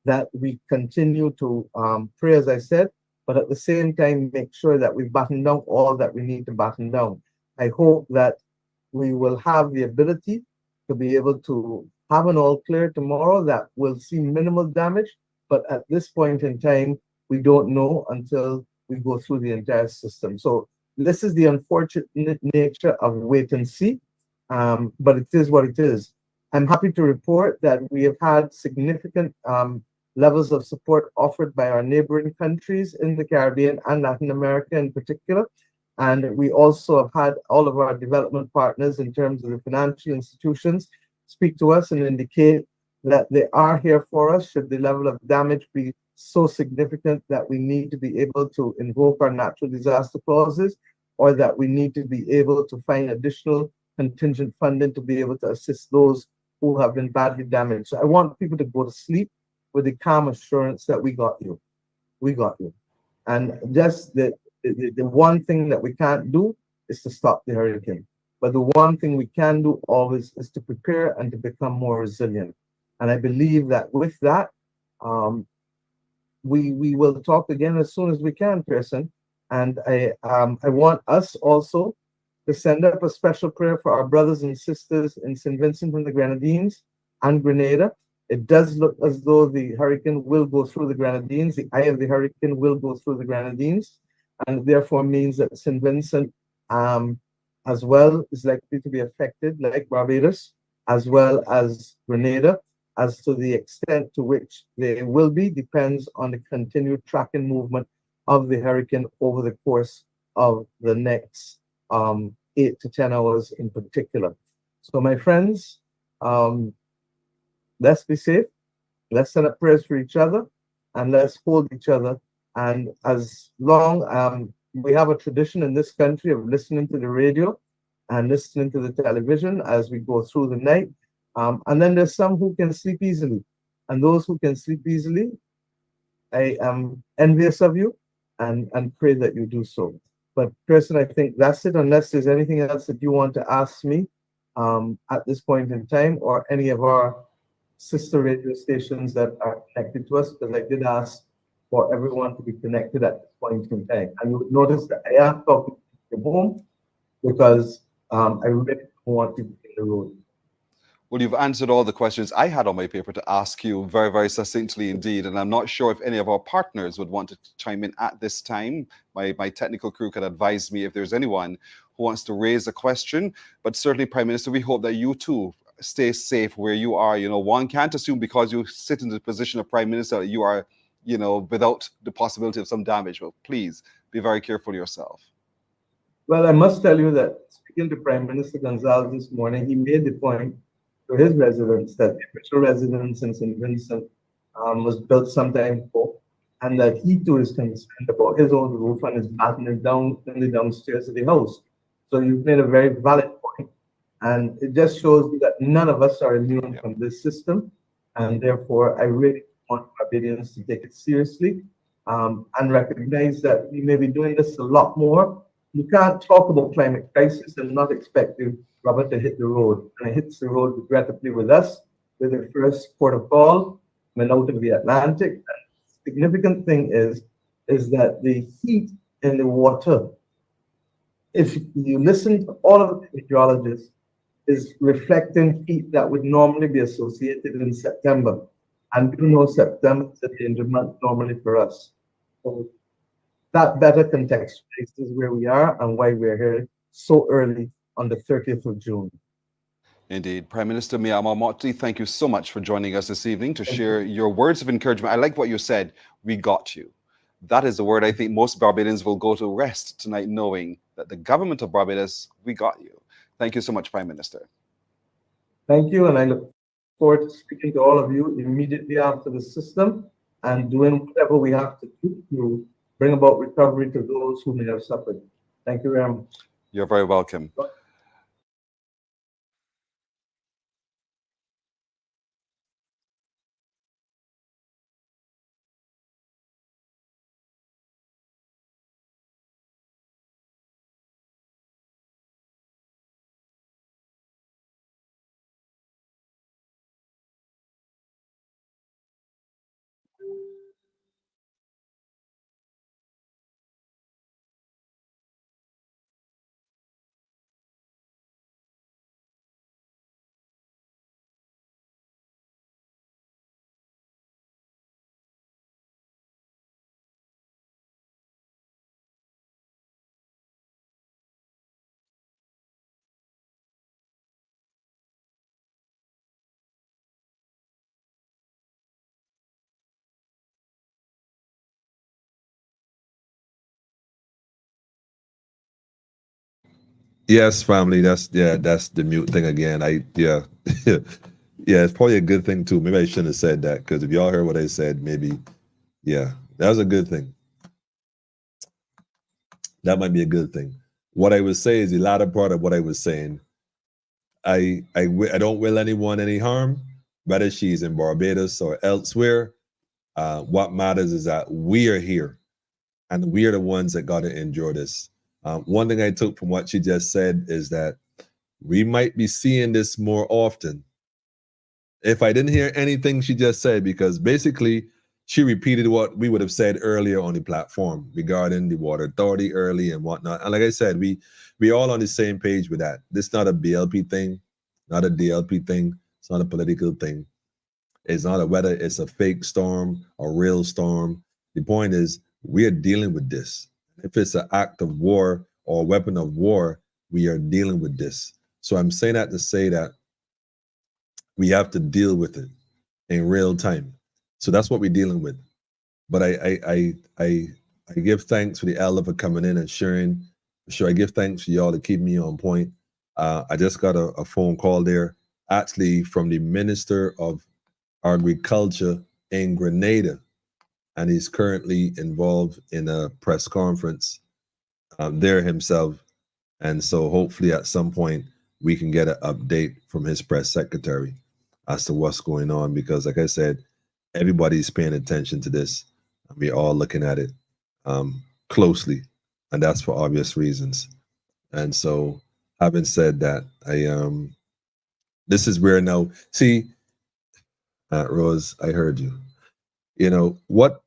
that we continue to pray, as I said, but at the same time, make sure that we batten down all that we need to batten down. I hope that we will have the ability to be able to have an all clear tomorrow that will see minimal damage. But at this point in time, we don't know until we go through the entire system. So this is the unfortunate nature of wait and see, but it is what it is. I'm happy to report that we have had significant levels of support offered by our neighboring countries in the Caribbean and Latin America in particular. And we also have had all of our development partners in terms of the financial institutions speak to us and indicate that they are here for us should the level of damage be so significant that we need to be able to invoke our natural disaster clauses, or that we need to be able to find additional contingent funding to be able to assist those who have been badly damaged. So I want people to go to sleep with the calm assurance that we got you. We got you. And just the one thing that we can't do is to stop the hurricane. But the one thing we can do always is to prepare and to become more resilient. And I believe that with that, we will talk again as soon as we can, Pearson. And I want us also to send up a special prayer for our brothers and sisters in St. Vincent and the Grenadines and Grenada. It does look as though the hurricane will go through the Grenadines. The eye of the hurricane will go through the Grenadines, and therefore means that St. Vincent as well is likely to be affected, like Barbados, as well as Grenada. As to the extent to which they will be depends on the continued track and movement of the hurricane over the course of the next 8 to 10 hours in particular. So my friends, let's be safe, let's send up prayers for each other, and let's hold each other. And as long we have a tradition in this country of listening to the radio and listening to the television as we go through the night. And then there's some who can sleep easily. And those who can sleep easily, I am envious of you and pray that you do so. But Kirsten, I think that's it, unless there's anything else that you want to ask me at this point in time, or any of our sister radio stations that are connected to us, because I did ask for everyone to be connected at this point in time. And you would notice that I am talking to home because I really don't want to be in the road. Well, you've answered all the questions I had on my paper to ask you very, very succinctly indeed. And I'm not sure if any of our partners would want to chime in at this time. My technical crew could advise me if there's anyone who wants to raise a question. But certainly, Prime Minister, we hope that you too stay safe where you are. You know, one can't assume because you sit in the position of Prime Minister that you are, you know, without the possibility of some damage. Well, please be very careful yourself. Well, I must tell you that speaking to Prime Minister Gonzalez this morning, he made the point to his residents that the official residence in St. Vincent was built sometime before, and that he too is concerned about his own roof and is battening down in the downstairs of the house. So you've made a very valid point, and it just shows you that none of us are immune from this system, and therefore I really want Barbadians to take it seriously and recognize that we may be doing this a lot more. You can't talk about climate crisis and not expect the rubber to hit the road. And it hits the road regrettably with us, with the first port of call, coming out of the Atlantic. And the significant thing is that the heat in the water, if you listen to all of the meteorologists, is reflecting heat that would normally be associated in September. And you know September is a danger month normally for us. So that better contextualizes where we are and why we're here so early on the 30th of June. Indeed. Prime Minister Miyama Mottley, thank you so much for joining us this evening to share your words of encouragement. I like what you said, we got you. That is the word I think most Barbadians will go to rest tonight knowing that the government of Barbados, we got you. Thank you so much, Prime Minister. Thank you, and I look forward to speaking to all of you immediately after the system and doing whatever we have to do to bring about recovery to those who may have suffered. Thank you very much. You're very welcome. Yes, family. That's the mute thing again. Yeah. Yeah, it's probably a good thing too. Maybe I shouldn't have said that because if y'all heard what I said, maybe yeah, that was a good thing. That might be a good thing. What I would say is the latter part of what I was saying. I don't will anyone any harm, whether she's in Barbados or elsewhere. What matters is that we are here, and we are the ones that got to endure this. One thing I took from what she just said is that we might be seeing this more often. If I didn't hear anything she just said, because basically she repeated what we would have said earlier on the platform regarding the water authority early and whatnot. And like I said, we all on the same page with that. This is not a BLP thing, not a DLP thing. It's not a political thing. It's not a whether it's a fake storm, a real storm. The point is we are dealing with this. If it's an act of war or a weapon of war, we are dealing with this. So I'm saying that to say that we have to deal with it in real time. So that's what we're dealing with. But I give thanks for the elder for coming in and sharing. Sure, I give thanks for y'all to keep me on point. I just got a phone call there, actually from the Minister of Agriculture in Grenada, and he's currently involved in a press conference there himself. And so hopefully at some point we can get an update from his press secretary as to what's going on, because like I said, everybody's paying attention to this. We're all looking at it closely, and that's for obvious reasons. And so having said that, this is where now, see, Aunt Rose, I heard you. You know, what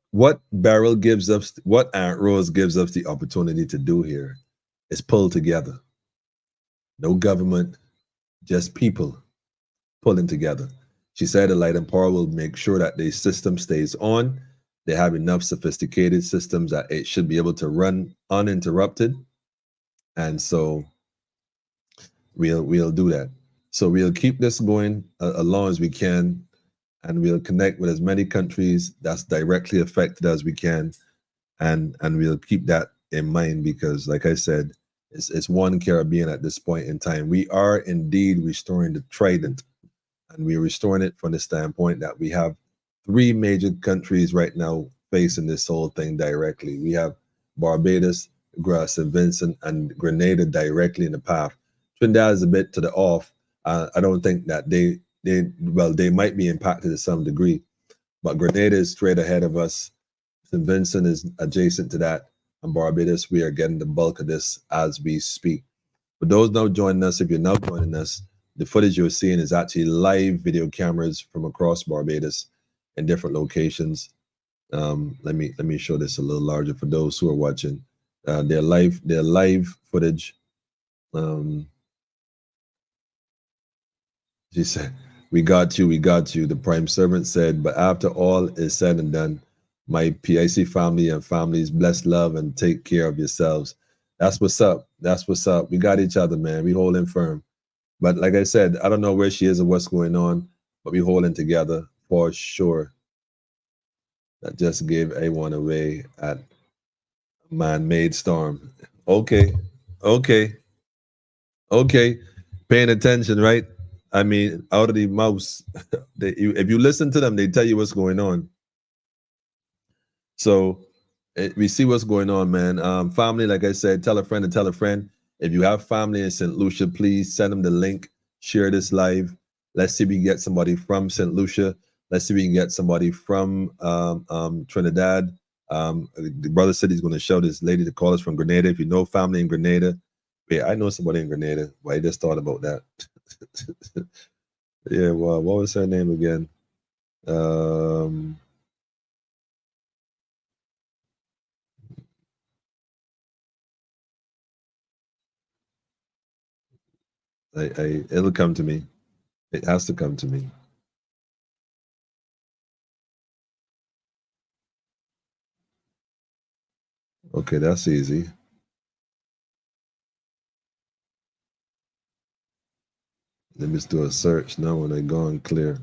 Beryl gives us, what Aunt Rose gives us the opportunity to do here is pull together. No government, just people pulling together. She said the Light and Power will make sure that the system stays on. They have enough sophisticated systems that it should be able to run uninterrupted. And so we'll do that. So we'll keep this going as long as we can, and we'll connect with as many countries that's directly affected as we can, and we'll keep that in mind because, like I said, it's one Caribbean at this point in time. We are indeed restoring the Tridant, and we're restoring it from the standpoint that we have three major countries right now facing this whole thing directly. We have Barbados, St. Vincent, and Grenada directly in the path. Trinidad is a bit to the off. I don't think that they might be impacted to some degree, but Grenada is straight ahead of us. St. Vincent is adjacent to that, and Barbados, we are getting the bulk of this as we speak. For those now joining us, if you're now joining us, the footage you're seeing is actually live video cameras from across Barbados in different locations. Let me show this a little larger for those who are watching. Their live footage. She said, we got you, we got you. The prime servant said, but after all is said and done, my PIC family and families, bless love and take care of yourselves. That's what's up. That's what's up. We got each other, man. We holding firm. But like I said, I don't know where she is or what's going on, but we holding together for sure. That just gave A1 away at man-made storm. Okay, okay, okay. Paying attention, right? I mean, out of the mouse. If you listen to them, they tell you what's going on. So we see what's going on, man. Family, like I said, tell a friend and tell a friend. If you have family in St. Lucia, please send them the link. Share this live. Let's see if we can get somebody from St. Lucia. Let's see if we can get somebody from Trinidad. The brother said he's going to show this lady to call us from Grenada. If you know family in Grenada, wait, I know somebody in Grenada. Well, I just thought about that. Yeah, well, what was her name again? It'll come to me. It has to come to me. Okay, that's easy. Let me just do a search now when I go and clear.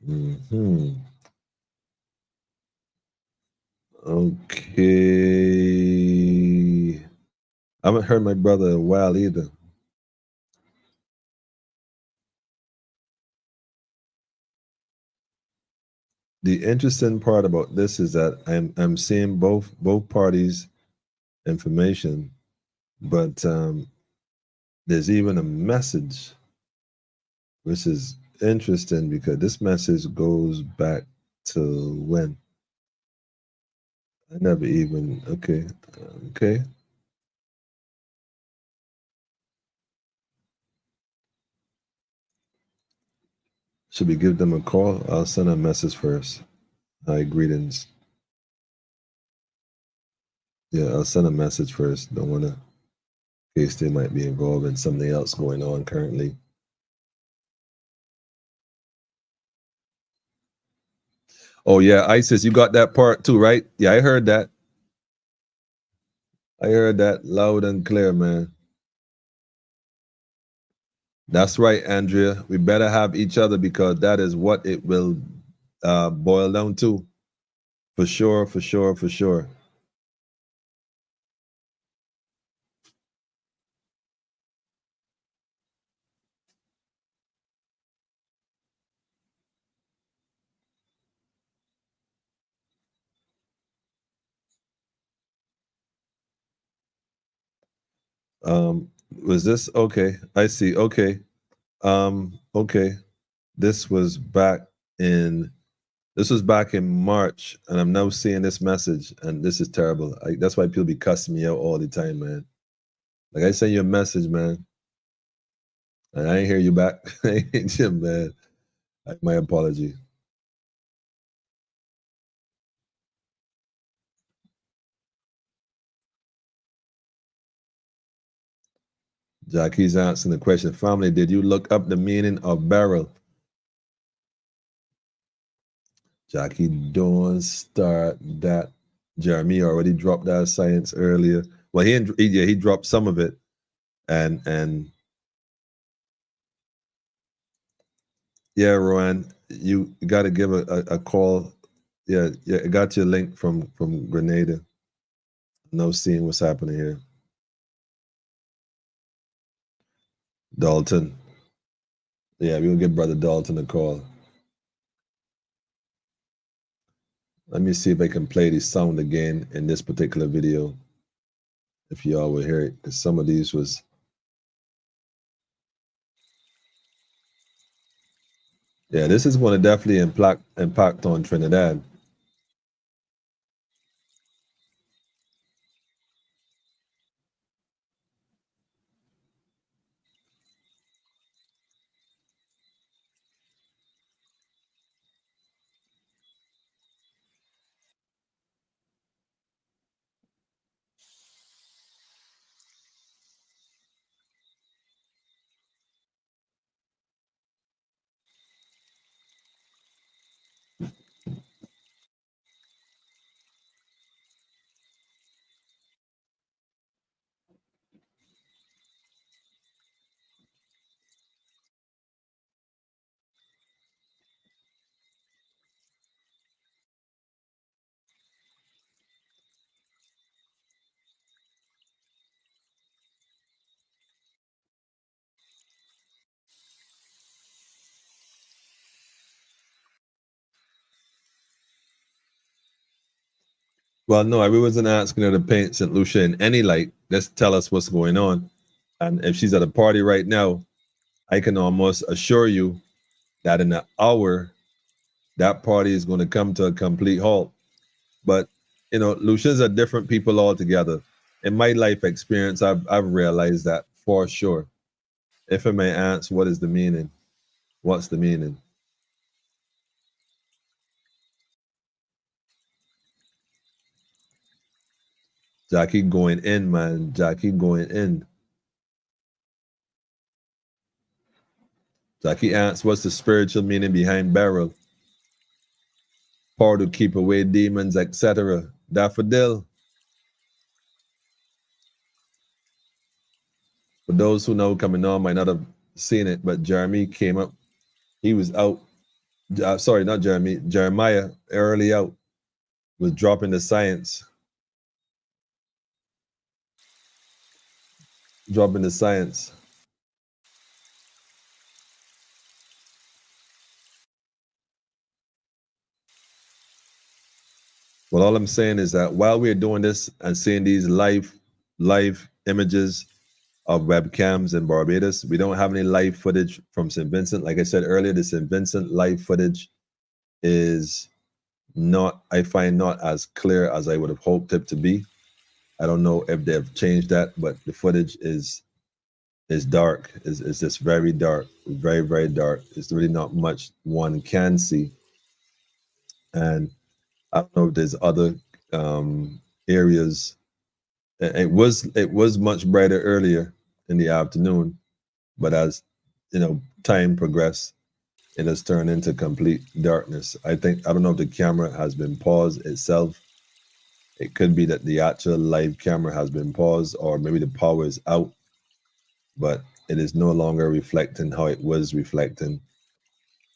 Hmm. Okay. I haven't heard my brother in a while either. The interesting part about this is that I'm seeing both parties' information, but there's even a message, which is interesting because this message goes back to when I never even okay. Should we give them a call? I'll send a message first. Hi, greetings. Yeah, I'll send a message first. Don't want to, in case they might be involved in something else going on currently. Oh yeah, ISIS, you got that part too, right? Yeah, I heard that. I heard that loud and clear, man. That's right, Andrea. We better have each other because that is what it will boil down to. For sure, for sure, for sure. Was this okay? I see. Okay. Okay. This was back in March, and I'm now seeing this message, and this is terrible. That's why people be cussing me out all the time, man. Like I send you a message, man, and I ain't hear you back. I ain't you, man. My apology. Jackie's answering the question. Family, did you look up the meaning of barrel? Jackie, don't start that. Jeremy already dropped that science earlier. Well, he dropped some of it, and yeah, Rowan, you got to give a call. Yeah, I got your link from Grenada. No seeing what's happening here. Dalton. Yeah, we'll give Brother Dalton a call. Let me see if I can play the sound again in this particular video. If y'all will hear it, because some of these was. Yeah, this is going to definitely impact on Trinidad. Well, no, I wasn't asking her to paint St. Lucia in any light. Just tell us what's going on. And if she's at a party right now, I can almost assure you that in an hour, that party is going to come to a complete halt. But, Lucians are different people altogether. In my life experience, I've realized that for sure. If I may ask, what is the meaning? What's the meaning? Jackie going in, man. Jackie going in. Jackie asks, what's the spiritual meaning behind Beryl? Power to keep away demons, etc. Daffodil. For those who know coming on might not have seen it, but Jeremy came up. He was out sorry, not Jeremy, Jeremiah early out was dropping the science. Dropping the science. Well, all I'm saying is that while we're doing this and seeing these live images of webcams in Barbados, we don't have any live footage from St. Vincent. Like I said earlier, the St. Vincent live footage is not, I find, not as clear as I would have hoped it to be. I don't know if they've changed that, but the footage is dark. It's just very dark, very, very dark. It's really not much one can see. And I don't know if there's other areas. It was much brighter earlier in the afternoon, but as time progressed, it has turned into complete darkness. I don't know if the camera has been paused itself. It could be that the actual live camera has been paused, or maybe the power is out, but it is no longer reflecting how it was reflecting.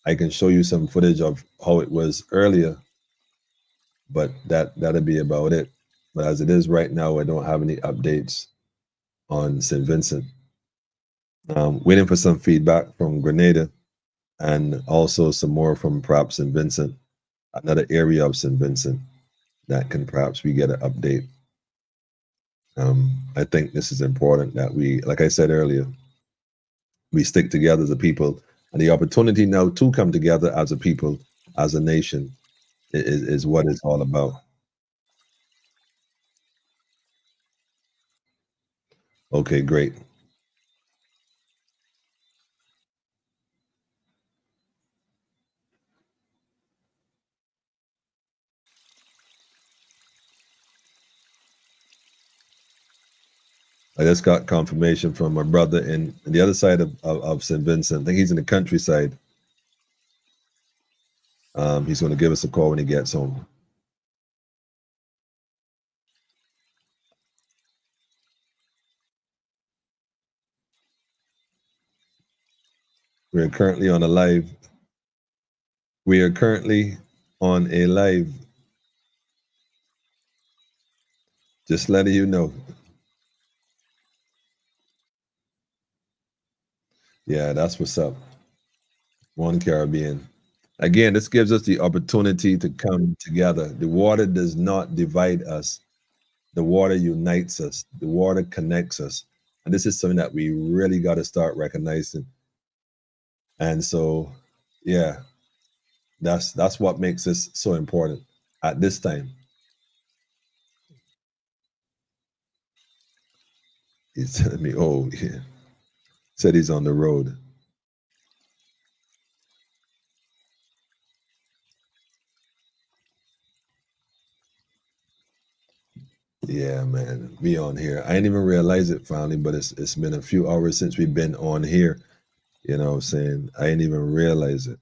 I can show you some footage of how it was earlier, but that'll be about it. But as it is right now, I don't have any updates on St. Vincent. Waiting for some feedback from Grenada, and also some more from perhaps St. Vincent, another area of St. Vincent that can perhaps we get an update. I think this is important that we, like I said earlier, we stick together as a people, and the opportunity now to come together as a people, as a nation, is what it's all about. Okay, great. I just got confirmation from my brother in the other side of St. Vincent. I think he's in the countryside. He's going to give us a call when he gets home. We are currently on a live. We are currently on a live. Just letting you know. Yeah, that's what's up. One Caribbean. Again, this gives us the opportunity to come together. The water does not divide us. The water unites us. The water connects us. And this is something that we really got to start recognizing. And so, yeah, that's what makes this so important at this time. He's telling me, oh, yeah. Said he's on the road. Yeah, man, we on here. I didn't even realize it finally, but it's been a few hours since we've been on here. You know what I'm saying? I didn't even realize it.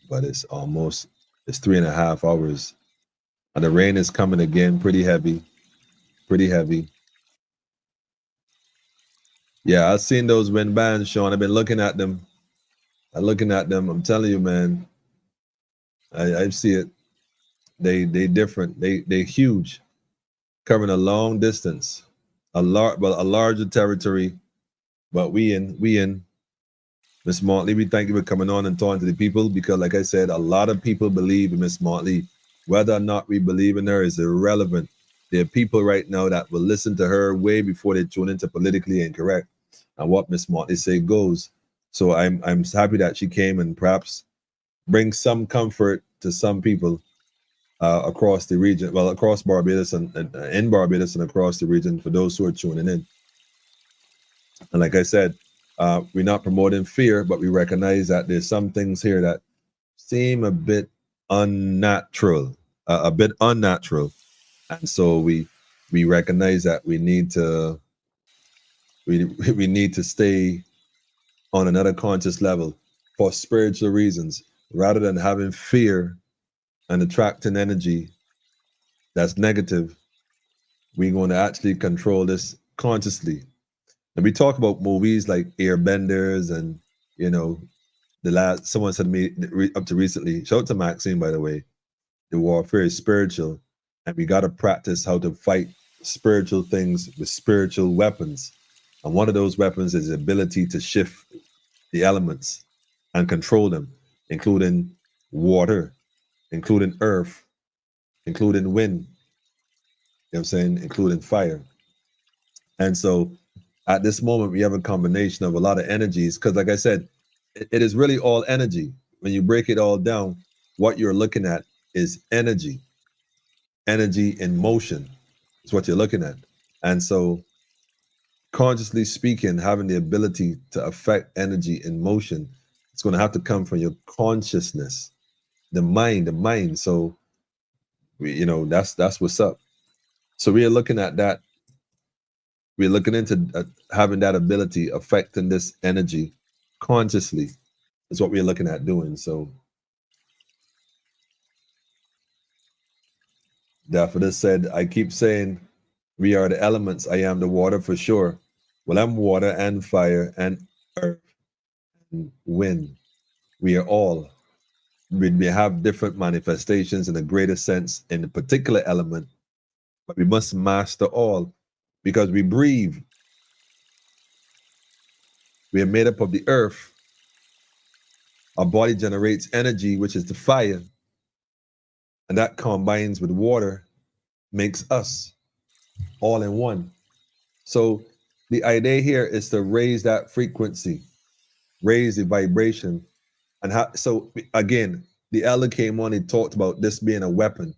But it's 3.5 hours. And the rain is coming again, pretty heavy. Pretty heavy. Yeah, I've seen those wind bands, Sean. I've been looking at them. I'm telling you, man. I see it. They different. They huge, covering a long distance, a larger territory. But we in. Miss Motley, we thank you for coming on and talking to the people, because, like I said, a lot of people believe in Miss Motley. Whether or not we believe in her is irrelevant. There are people right now that will listen to her way before they tune into Politically Incorrect, and what Miss Motley say goes. So I'm happy that she came and perhaps bring some comfort to some people across the region, well, across Barbados and in Barbados and across the region, for those who are tuning in. And like I said, we're not promoting fear, but we recognize that there's some things here that seem a bit unnatural, and so we recognize that we need to stay on another conscious level for spiritual reasons, rather than having fear and attracting energy that's negative. We're going to actually control this consciously. And we talk about movies like Airbenders and, someone said to me up to recently, shout out to Maxine, by the way, the warfare is spiritual, and we got to practice how to fight spiritual things with spiritual weapons. And one of those weapons is the ability to shift the elements and control them, including water, including earth, including wind, you know what I'm saying, including fire. And so at this moment, we have a combination of a lot of energies, because like I said, it is really all energy. When you break it all down, what you're looking at is energy. Energy in motion is what you're looking at. And so consciously speaking, having the ability to affect energy in motion, it's going to have to come from your consciousness, the mind. So that's what's up. So we are looking at that. We're looking into having that ability, affecting this energy consciously is what we're looking at doing. So Daffodil said, I keep saying we are the elements. I am the water for sure. Well, I'm water and fire and earth and wind. We are all. We have different manifestations in a greater sense in a particular element, but we must master all because we breathe. We are made up of the earth. Our body generates energy, which is the fire, and that combines with water, makes us all in one. So the idea here is to raise that frequency, raise the vibration. And so again, the elder came on, he talked about this being a weapon,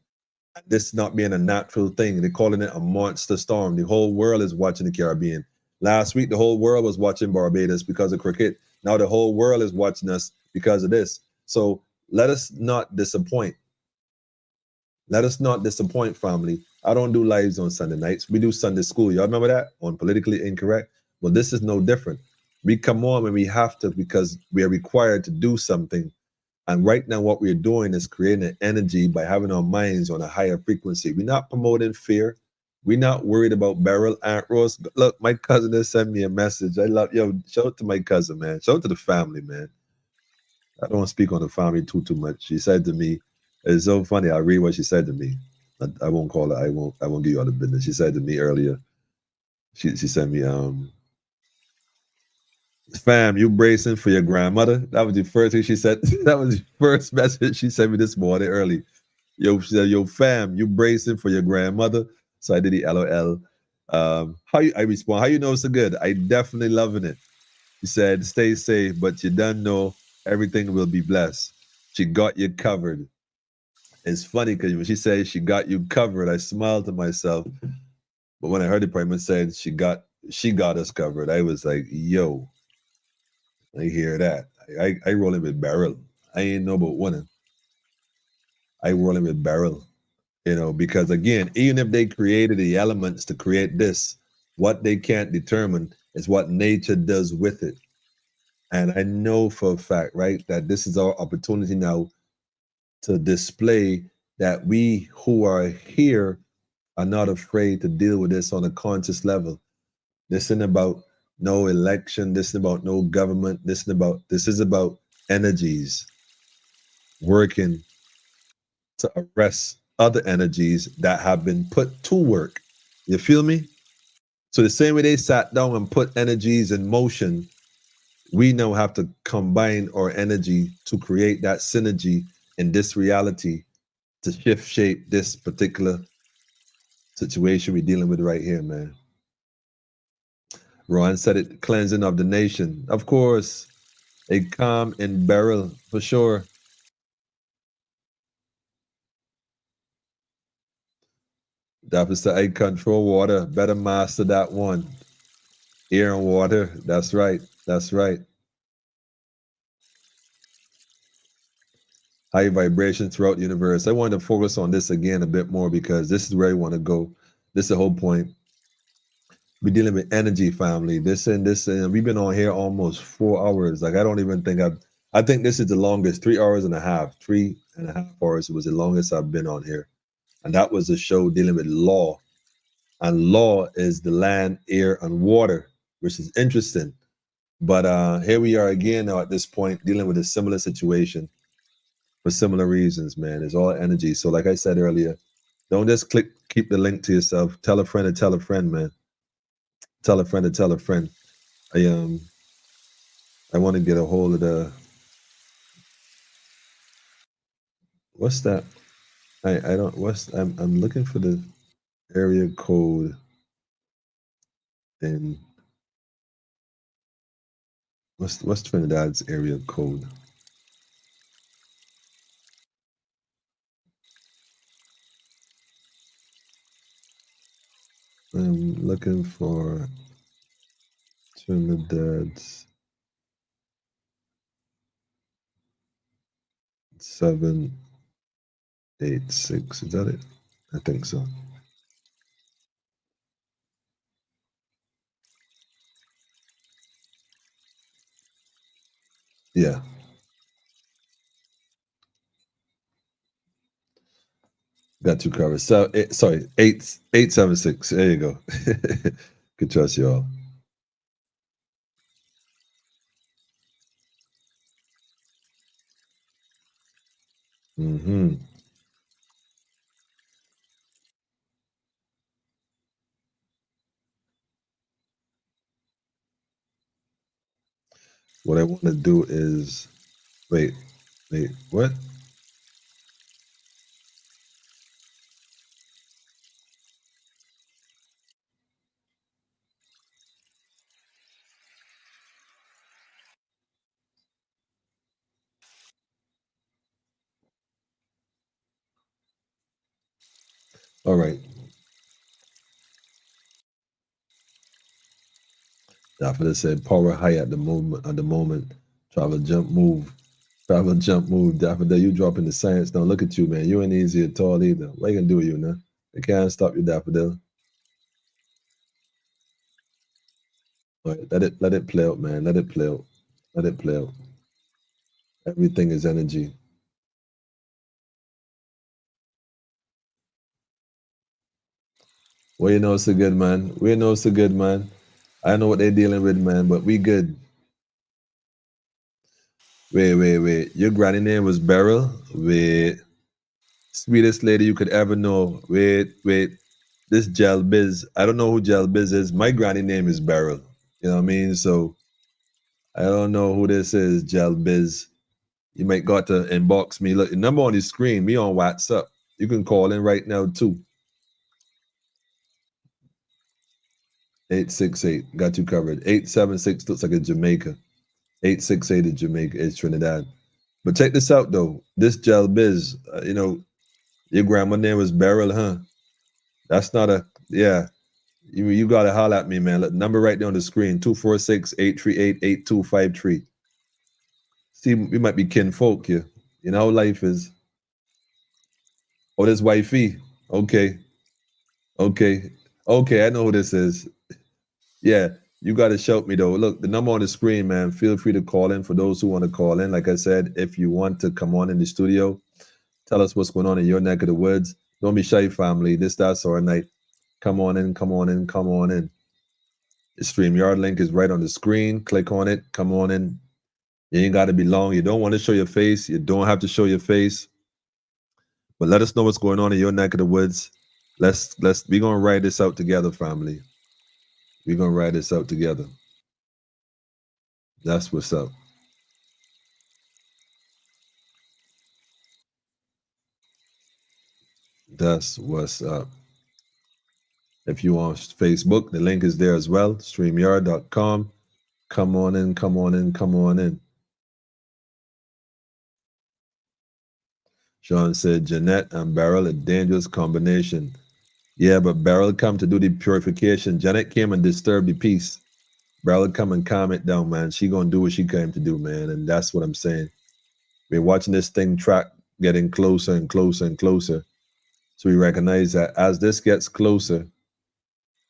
this not being a natural thing. They're calling it a monster storm. The whole world is watching the Caribbean. Last week, the whole world was watching Barbados because of cricket. Now the whole world is watching us because of this. So let us not disappoint. Let us not disappoint, family. I don't do lives on Sunday nights. We do Sunday school. Y'all remember that? On Politically Incorrect? Well, this is no different. We come on when we have to because we are required to do something. And right now, what we're doing is creating an energy by having our minds on a higher frequency. We're not promoting fear. We're not worried about Beryl, Aunt Rose. Look, my cousin just sent me a message. I love, shout out to my cousin, man. Shout out to the family, man. I don't speak on the family too much. She said to me, it's so funny. I'll read what she said to me. I won't call her. I won't give you all the business. She said to me earlier, she sent me, fam, you bracing for your grandmother? That was the first thing she said. That was the first message she sent me this morning early. She said, yo, fam, you bracing for your grandmother? So I did the LOL. I respond, how you know so good? I definitely loving it. She said, stay safe, but you don't know everything will be blessed. She got you covered. It's funny because when she said she got you covered, I smiled to myself. But when I heard the Prime said she got us covered, I was like, yo, I hear that. I rolling with Beryl. I ain't know about winning. I rolling with Beryl, because again, even if they created the elements to create this, what they can't determine is what nature does with it. And I know for a fact, right, that this is our opportunity now to display that we who are here are not afraid to deal with this on a conscious level. This isn't about no election. This isn't about no government. This is about energies working to arrest other energies that have been put to work. You feel me? So the same way they sat down and put energies in motion, we now have to combine our energy to create that synergy in this reality to shift shape this particular situation we're dealing with right here, man. Ron said it, cleansing of the nation. Of course, a calm and Beryl, for sure. That was the control water. Better master that one. Air and water. That's right. That's right. High vibration throughout the universe. I wanted to focus on this again a bit more because this is where I want to go. This is the whole point. We're dealing with energy, family. This and we've been on here almost 4 hours. Like, I don't even think I think this is the longest, 3 hours and a half. 3.5 hours was the longest I've been on here. And that was a show dealing with law. And law is the land, air, and water, which is interesting. But here we are again now at this point, dealing with a similar situation for similar reasons, man. It's all energy. So like I said earlier, don't just keep the link to yourself. Tell a friend to tell a friend, man. Tell a friend to tell a friend. I want to get a hold of the, what's that? I'm looking for the area code in, what's Trinidad's area code? I'm looking for Trinidad's 786. Is that it? I think so. Yeah. Got you covered. So, 876. There you go. Good trust y'all. Mm-hmm. What I want to do is, wait, what? All right. Daffodil said power high at the moment. Travel, jump, move. Travel, jump, move. Daffodil, you dropping the science. Don't look at you, man. You ain't easy at all either. What you gonna do with you now? They can't stop you, Daffodil. All right, let it play out, man. Let it play out. Let it play out. Everything is energy. Well, you know it's a good man. We know it's a good man. I know what they're dealing with, man, but we good. Wait. Your granny name was Beryl? Wait. Sweetest lady you could ever know. Wait. This Gel Biz. I don't know who Gel Biz is. My granny name is Beryl. You know what I mean? So I don't know who this is, Gel Biz. You might got to inbox me. Look, the number on the screen, me on WhatsApp. You can call in right now too. 868. Got you covered. 876 looks like a Jamaica. 868 is Jamaica, is Trinidad. But check this out though. This Gel Biz, your grandma name was Beryl, huh? That's not a, yeah. You gotta holler at me, man. Look, number right there on the screen, 246-838-8253. See, we might be kinfolk here. You know how life is. Oh, this wifey. Okay. I know who this is. Yeah, you got to shout me though. Look, the number on the screen, man. Feel free to call in for those who want to call in. Like I said, if you want to come on in the studio, tell us what's going on in your neck of the woods. Don't be shy, family. That's our night. Come on in. The StreamYard link is right on the screen. Click on it. Come on in. You ain't got to be long. You don't want to show your face. You don't have to show your face. But let us know what's going on in your neck of the woods. We're gonna ride this out together, family. We're gonna ride this out together. That's what's up. That's what's up. If you on Facebook, the link is there as well. StreamYard.com. Come on in. Sean said, Jeanette and Beryl, a dangerous combination. Yeah, but Beryl come to do the purification. Janet came and disturbed the peace. Beryl come and calm it down, man. She gonna do what she came to do, man. And that's what I'm saying. We're watching this thing track getting closer and closer and closer. So we recognize that as this gets closer,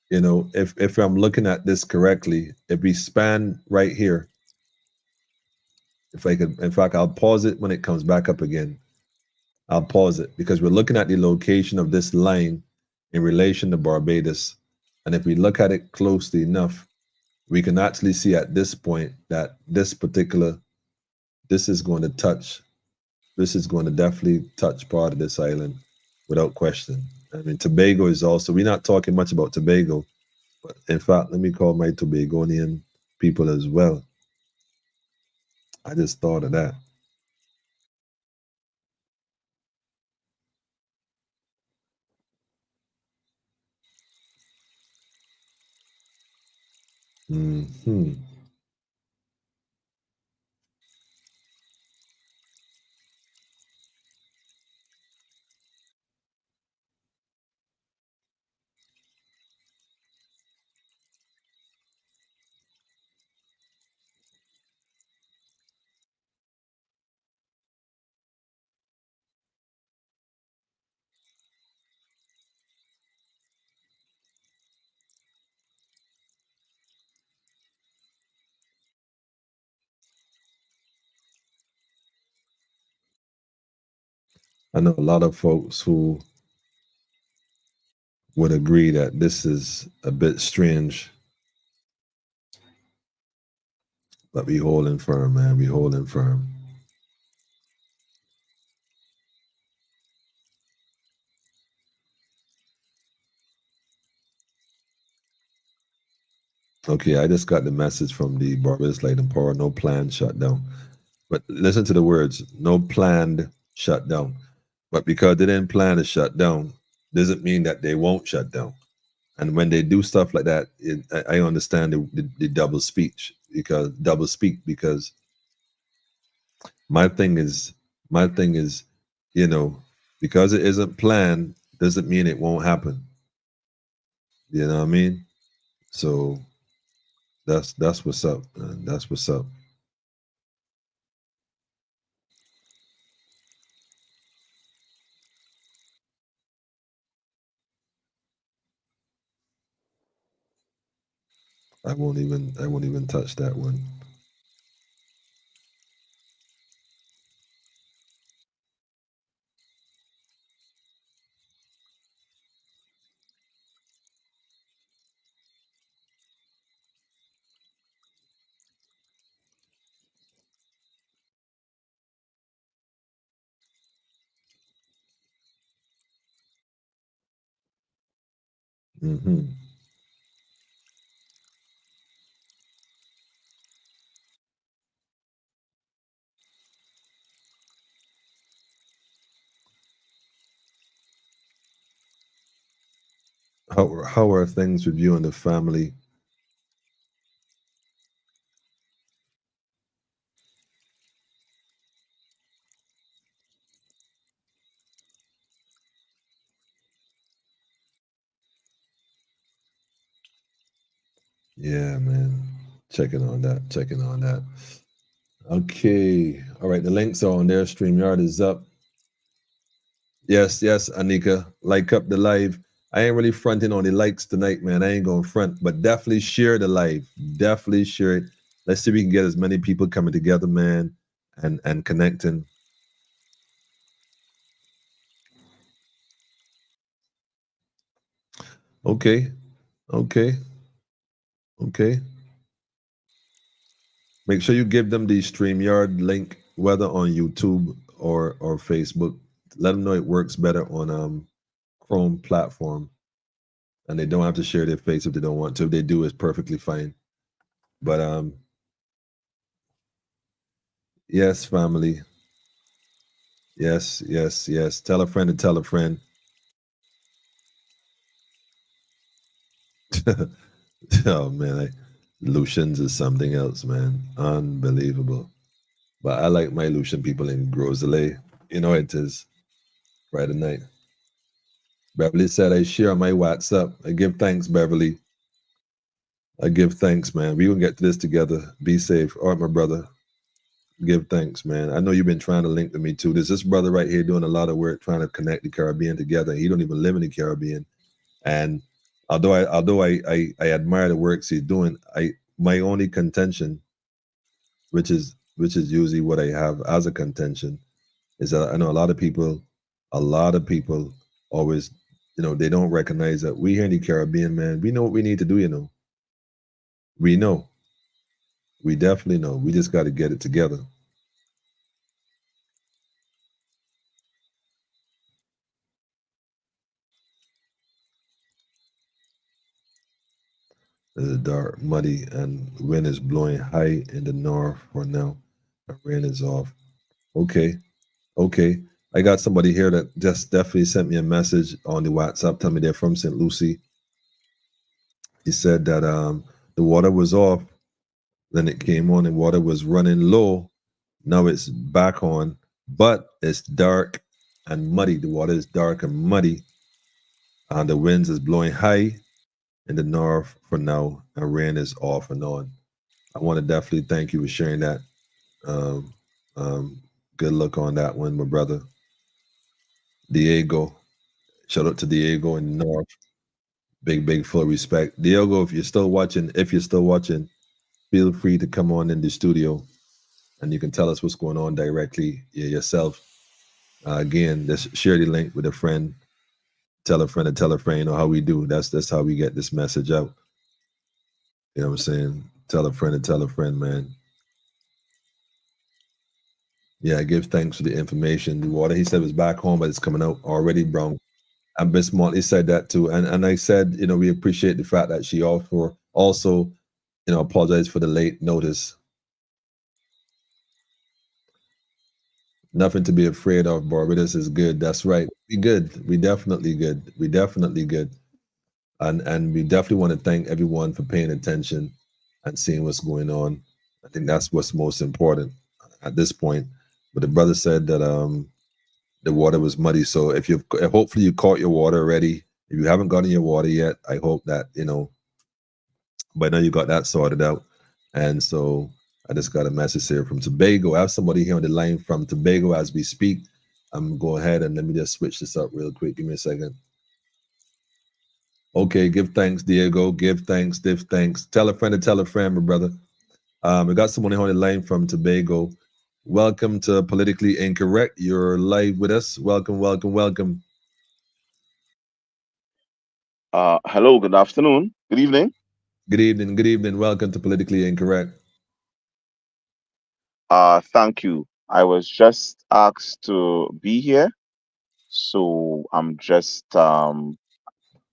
if I'm looking at this correctly, if we span right here, if I could, in fact, I'll pause it when it comes back up again. I'll pause it because we're looking at the location of this line in relation to Barbados. And if we look at it closely enough, we can actually see at this point that this is going to definitely touch part of this island without question. I mean, Tobago is also, we're not talking much about Tobago, but in fact, let me call my Tobagonian people as well. I just thought of that. Hmm. I know a lot of folks who would agree that this is a bit strange, but we holding firm, man. We holding firm. Okay, I just got the message from the Barbados Light and Power, no planned shutdown. But listen to the words, no planned shutdown. But because they didn't plan to shut down, doesn't mean that they won't shut down. And when they do stuff like that, I understand the double speech because my thing is, you know, because it isn't planned doesn't mean it won't happen. You know what I mean? So that's what's up, man. That's what's up. I won't even touch that one. Mm-hmm. How are things with you and the family? Yeah, man. Checking on that. Checking on that. Okay. All right. The links are on there. StreamYard is up. Yes, yes, Anika. Like up the live. I ain't really fronting on the likes tonight, man. I ain't going to front, but definitely share the live. Definitely share it. Let's see if we can get as many people coming together, man, and connecting. Okay. Okay. Okay. Make sure you give them the StreamYard link, whether on YouTube or Facebook. Let them know it works better on Chrome platform, and they don't have to share their face if they don't want to. If they do, it's perfectly fine. But yes, family. Yes, yes, yes. Tell a friend to tell a friend. Oh man, Lucians is something else, man. Unbelievable. But I like my Lucian people in Groselay. You know it is. Friday night. Beverly said I share my WhatsApp. I give thanks, Beverly. I give thanks, man. We will get to this together. Be safe. All right, my brother. Give thanks, man. I know you've been trying to link to me too. There's this brother right here doing a lot of work trying to connect the Caribbean together. He don't even live in the Caribbean. And although I admire the works he's doing, my only contention, which is usually what I have as a contention, is that I know a lot of people always, they don't recognize that we here in the Caribbean, man, we know what we need to do, We know. We definitely know. We just got to get it together. It's dark, muddy, and wind is blowing high in the north for now. The rain is off. Okay. Okay. I got somebody here that just definitely sent me a message on the WhatsApp telling me they're from St. Lucie. He said that the water was off, then it came on and water was running low. Now it's back on, but it's dark and muddy. The water is dark and muddy, and the winds is blowing high in the north for now, and rain is off and on. I want to definitely thank you for sharing that. Um, good luck on that one, my brother. Diego, shout out to Diego in the north. Big full respect. Diego, if you're still watching, feel free to come on in the studio and you can tell us what's going on directly yourself. Again, just share the link with a friend, tell a friend to tell a friend. You know how we do. That's how we get this message out. You know what I'm saying? Tell a friend to tell a friend, man. Yeah, give thanks for the information. The water, he said, was back home, but it's coming out already brown. And Miss Motley said that too. And I said, you know, we appreciate the fact that she also, you know, apologize for the late notice. Nothing to be afraid of, Barbados is good. That's right. We good. We definitely good. We definitely good. And we definitely want to thank everyone for paying attention and seeing what's going on. I think that's what's most important at this point. But the brother said that the water was muddy. So if hopefully you caught your water already. If you haven't gotten your water yet, I hope that, you know, by now you got that sorted out. And so I just got a message here from Tobago. I have somebody here on the line from Tobago as we speak. I'm going ahead and let me just switch this up real quick. Give me a second. Okay, give thanks, Diego. Give thanks, give thanks. Tell a friend to tell a friend, my brother. We got someone here on the line from Tobago. Welcome to Politically Incorrect. You're live with us. Welcome, welcome, welcome. Hello, good afternoon, good evening. Good evening, good evening. Welcome to Politically Incorrect. Thank you. I was just asked to be here, so I'm just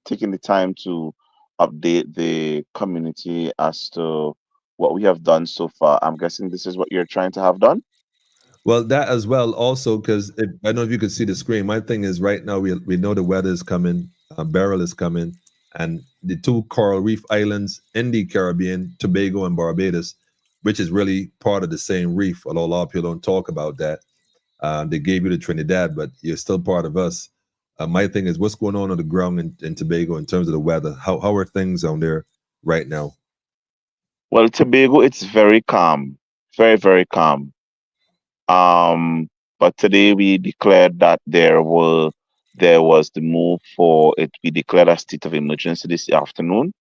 taking the time to update the community as to what we have done so far. I'm guessing this is what you're trying to have done. Well, that as well, also, because I don't know if you could see the screen. My thing is right now we know the weather is coming, Beryl is coming, and the two coral reef islands in the Caribbean, Tobago and Barbados, which is really part of the same reef. Although a lot of people don't talk about that. They gave you the Trinidad, but you're still part of us. My thing is, what's going on the ground in Tobago in terms of the weather? How are things on there right now? Well, Tobago, it's very calm, very, very calm. But today we declared that there was the move for it. We declared a state of emergency this afternoon.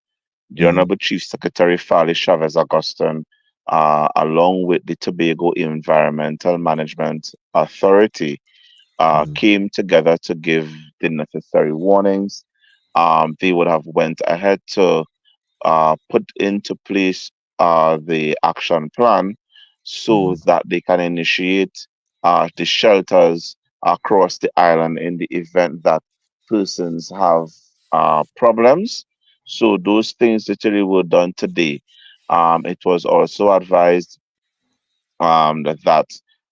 The Honorable Chief Secretary Fali Chavez Augustin, along with the Tobago Environmental Management Authority, came together to give the necessary warnings. They would have went ahead to put into place the action plan so that they can initiate the shelters across the island in the event that persons have problems. So those things literally were done today. It was also advised that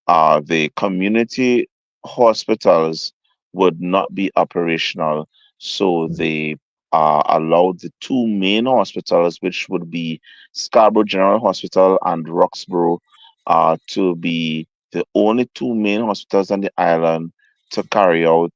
the community hospitals would not be operational. So they allowed the two main hospitals, which would be Scarborough General Hospital and Roxborough, to be the only two main hospitals on the island to carry out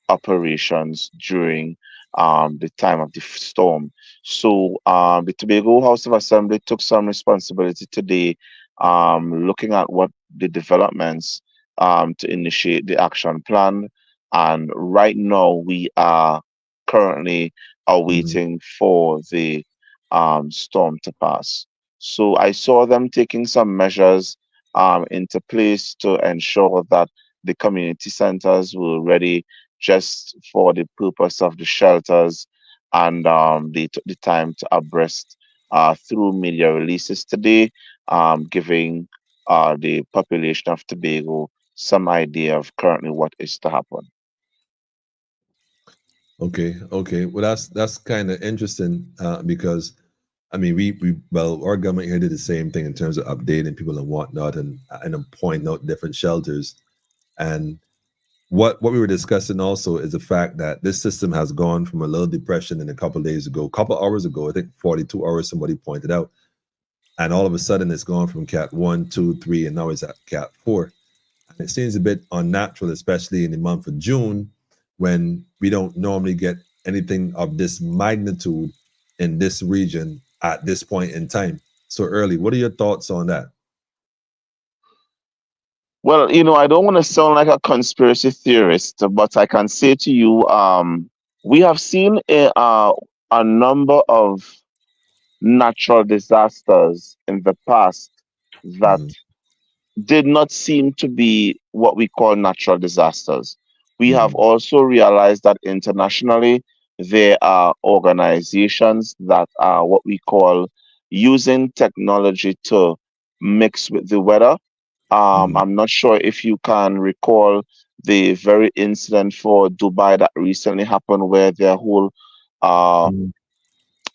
operations during the time of the storm. So the Tobago House of Assembly took some responsibility today, looking at what the developments to initiate the action plan. And right now, we are currently awaiting for the storm to pass. So I saw them taking some measures into place to ensure that the community centers were ready just for the purpose of the shelters, and they took the time to abreast through media releases today, giving the population of Tobago some idea of currently what is to happen. Okay, okay. Well, that's kind of interesting because I mean, well, our government here did the same thing in terms of updating people and whatnot, and pointing out different shelters. And what we were discussing also is the fact that this system has gone from a little depression in a couple of days ago, a couple hours ago, I think 42 hours, somebody pointed out, and all of a sudden it's gone from Cat 1, 2, 3, and now it's at Cat 4. And it seems a bit unnatural, especially in the month of June, when we don't normally get anything of this magnitude in this region at this point in time so early. What are your thoughts on that? Well, I don't want to sound like a conspiracy theorist, but I can say to you, we have seen a number of natural disasters in the past that Mhm, did not seem to be what we call natural disasters. We have mhm, also realized that internationally, there are organizations that are what we call using technology to mix with the weather. mhm, I'm not sure if you can recall the very incident for Dubai that recently happened, where their whole uh, mhm.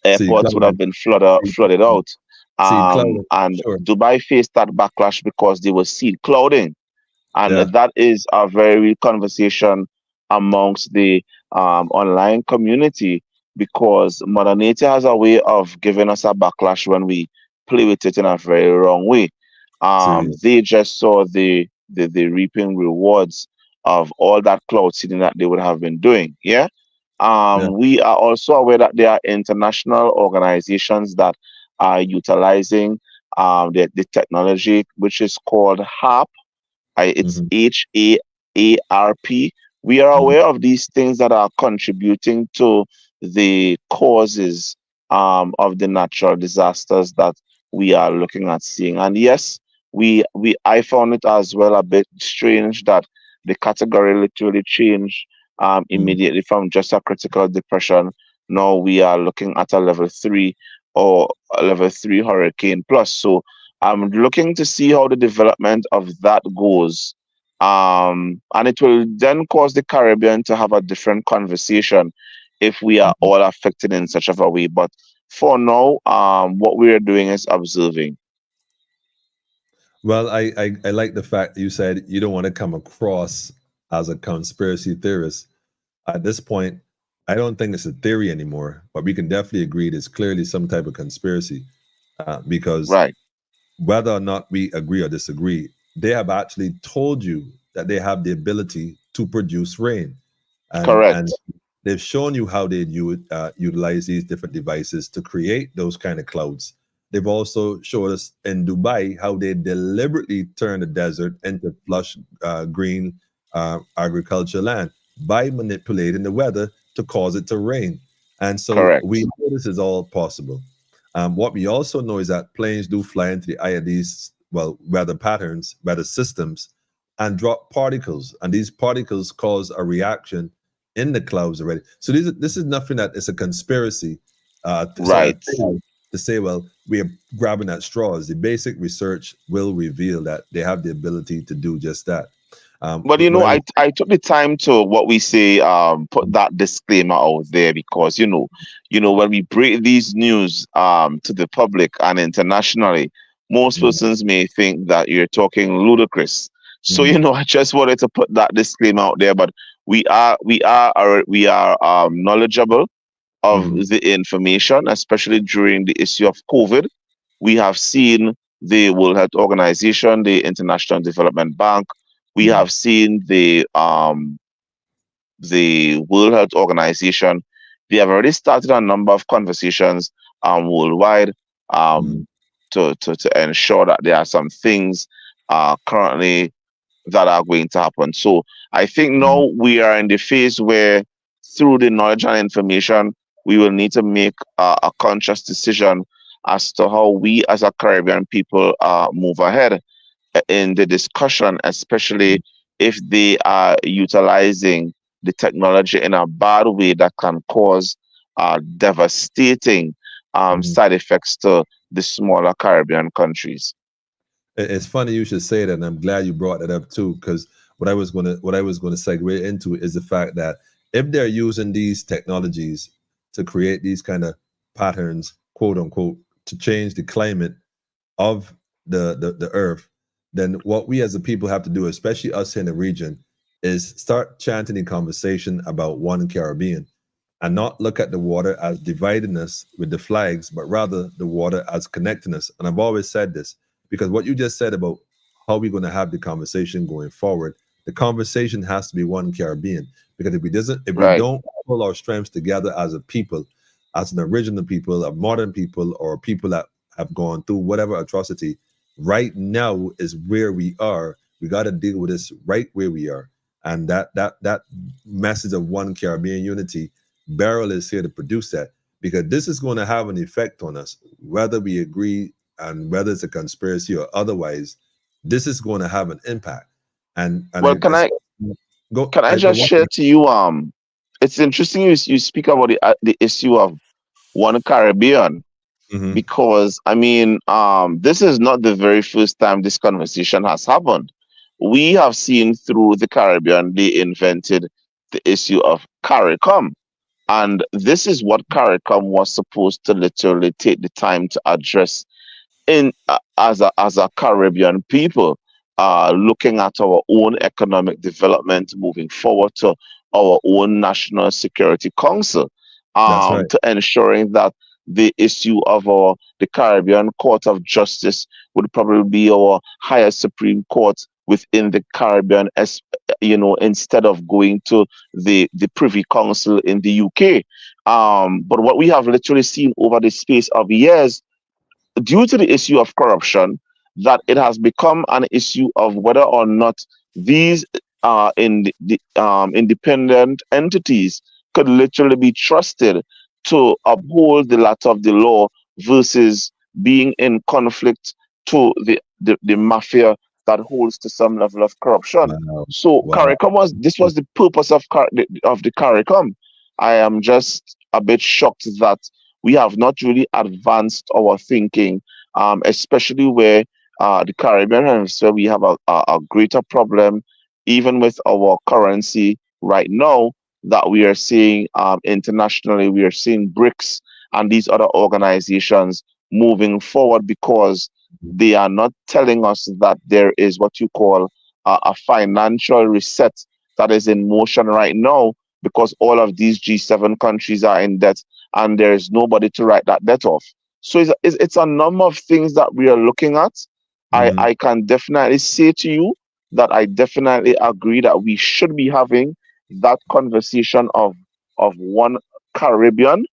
See, airports would have clouding, been see, flooded out. clouding, And sure. Dubai faced that backlash because they were seed clouding. And Yeah, that is a very real conversation amongst the online community, because Mother Nature has a way of giving us a backlash when we play with it in a very wrong way. serious. They just saw the reaping rewards of all that cloud seeding that they would have been doing. Yeah. Yeah. We are also aware that there are international organizations that are utilizing the technology, which is called HARP. It's Mhm, HAARP. We are mhm, aware of these things that are contributing to the causes of the natural disasters that we are looking at seeing. And yes, I found it as well a bit strange that the category literally changed mhm. immediately from just a critical depression. Now we are looking at a level 3 or a level 3 hurricane plus. So I'm looking to see how the development of that goes. And it will then cause the Caribbean to have a different conversation if we are Mhm. all affected in such of a way. But for now, what we are doing is observing. Well, I like the fact that you said you don't want to come across as a conspiracy theorist. At this point, I don't think it's a theory anymore, but we can definitely agree there's clearly some type of conspiracy because Right. whether or not we agree or disagree, they have actually told you that they have the ability to produce rain, and Correct. they've shown you how they utilize these different devices to create those kind of clouds. They've also showed us in Dubai how they deliberately turn the desert into lush green agriculture land by manipulating the weather to cause it to rain. And so we Correct. know this is all possible. What we also know is that planes do fly into the eye of these, well, weather patterns, weather systems, and drop particles. And these particles cause a reaction in the clouds already. So this is nothing that is a conspiracy sort of Right. thing to say, well, we are grabbing at straws. The basic research will reveal that they have the ability to do just that. But When I took the time to what we say, put that disclaimer out there, because when we break these news to the public and internationally, most mm, persons may think that you're talking ludicrous. So mm, I just wanted to put that disclaimer out there. But we are knowledgeable of mm, the information, especially during the issue of COVID. We have seen the World Health Organization, the International Development Bank. We mm, have seen the World Health Organization. They have already started a number of conversations worldwide mm, um, to ensure that there are some things currently that are going to happen. So I think mm, now we are in the phase where, through the knowledge and information, we will need to make a conscious decision as to how we as a Caribbean people move ahead in the discussion, especially mm, if they are utilizing the technology in a bad way that can cause devastating side effects to the smaller Caribbean countries. It's funny you should say that, and I'm glad you brought that up too, because what I was gonna segue into is the fact that if they're using these technologies to create these kind of patterns, quote unquote, to change the climate of the earth, then what we as a people have to do, especially us in the region, is start chanting in conversation about one Caribbean, and not look at the water as dividing us with the flags, but rather the water as connecting us. And I've always said this, because what you just said about how we're going to have the conversation going forward, the conversation has to be one Caribbean. Because if we don't pull our strengths together as a people, as an original people, a modern people, or people that have gone through whatever atrocity, right now is where we are. We got to deal with this right where we are. And that message of one Caribbean unity, Beryl is here to produce that, because this is going to have an effect on us, whether we agree and whether it's a conspiracy or otherwise. This is going to have an impact. And Well, can I just share to you? It's interesting you speak about the issue of one Caribbean, because I mean, this is not the very first time this conversation has happened. We have seen through the Caribbean, they invented the issue of CARICOM. And this is what CARICOM was supposed to literally take the time to address as a Caribbean people, looking at our own economic development moving forward to our own National Security Council, to ensuring that the issue of the Caribbean Court of Justice would probably be our highest Supreme Court within the Caribbean, as instead of going to the Privy Council in the UK. But what we have literally seen over the space of years, due to the issue of corruption, that it has become an issue of whether or not these independent entities could literally be trusted to uphold the letter of the law versus being in conflict to the mafia that holds to some level of corruption. So CARICOM was the purpose of the CARICOM. I am just a bit shocked that we have not really advanced our thinking, especially where the Caribbean Hemisphere, we have a greater problem, even with our currency right now, that we are seeing internationally. We are seeing BRICS and these other organizations moving forward, because they are not telling us that there is what you call a financial reset that is in motion right now, because all of these G7 countries are in debt and there is nobody to write that debt off. So it's a number of things that we are looking at. I can definitely say to you that I definitely agree that we should be having that conversation of one Caribbean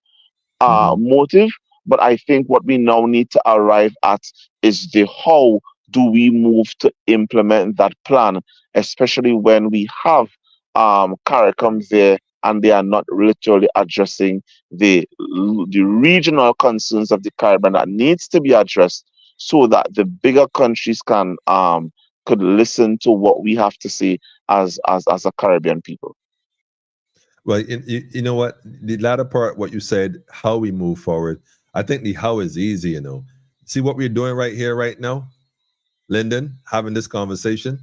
motive. But I think what we now need to arrive at is the how do we move to implement that plan, especially when we have CARICOM there and they are not literally addressing the regional concerns of the Caribbean that needs to be addressed, so that the bigger countries could listen to what we have to say as a Caribbean people. Well, you know what? The latter part, what you said, how we move forward, I think the how is easy, See what we're doing right here, right now? Lyndon, having this conversation.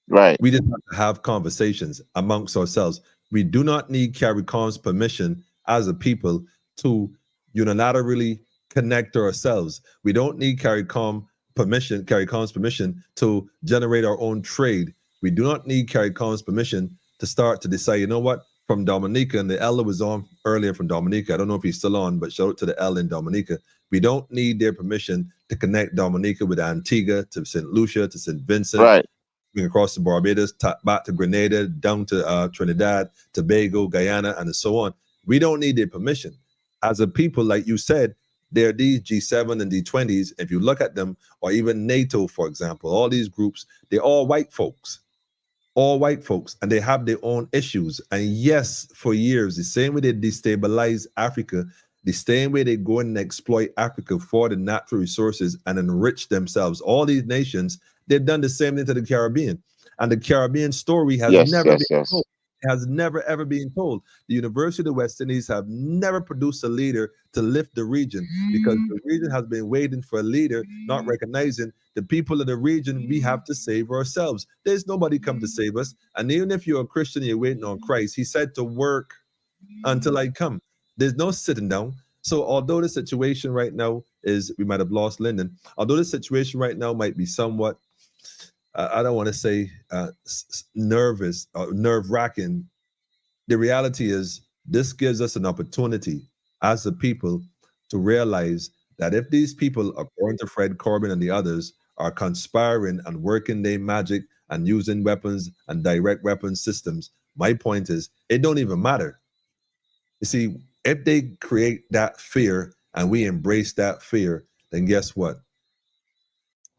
Right. We just have to have conversations amongst ourselves. We do not need CARICOM's permission as a people to unilaterally connect ourselves. We don't need CARICOM's permission to generate our own trade. We do not need CARICOM's permission to start to decide, you know what, from Dominica, and the elder was on earlier from Dominica. I don't know if he's still on, but shout out to the elder in Dominica. We don't need their permission to connect Dominica with Antigua, to St. Lucia, to St. Vincent, right, across to Barbados, back to Grenada, down to Trinidad, Tobago, Guyana, and so on. We don't need their permission. As a people, like you said, there are these G7 and D20s. If you look at them, or even NATO, for example, all these groups, they're all white folks. All white folks, and they have their own issues. And yes, for years, the same way they destabilize Africa, the same way they go and exploit Africa for the natural resources and enrich themselves, all these nations, they've done the same thing to the Caribbean. And the Caribbean story has never been told. has never ever been told. The University of the West Indies have never produced a leader to lift the region, because the region has been waiting for a leader, not recognizing the people of the region. We have to save ourselves. There's nobody come to save us. And even if you're a Christian, you're waiting on Christ. He said to work until I come. There's no sitting down. So although the situation right now is, we might have lost Lyndon, although the situation right now might be somewhat, I don't want to say nervous or nerve-wracking, the reality is this gives us an opportunity as a people to realize that if these people, according to Fred Corbin and the others, are conspiring and working their magic and using weapons and direct weapon systems, my point is it don't even matter. You see, if they create that fear and we embrace that fear, then guess what?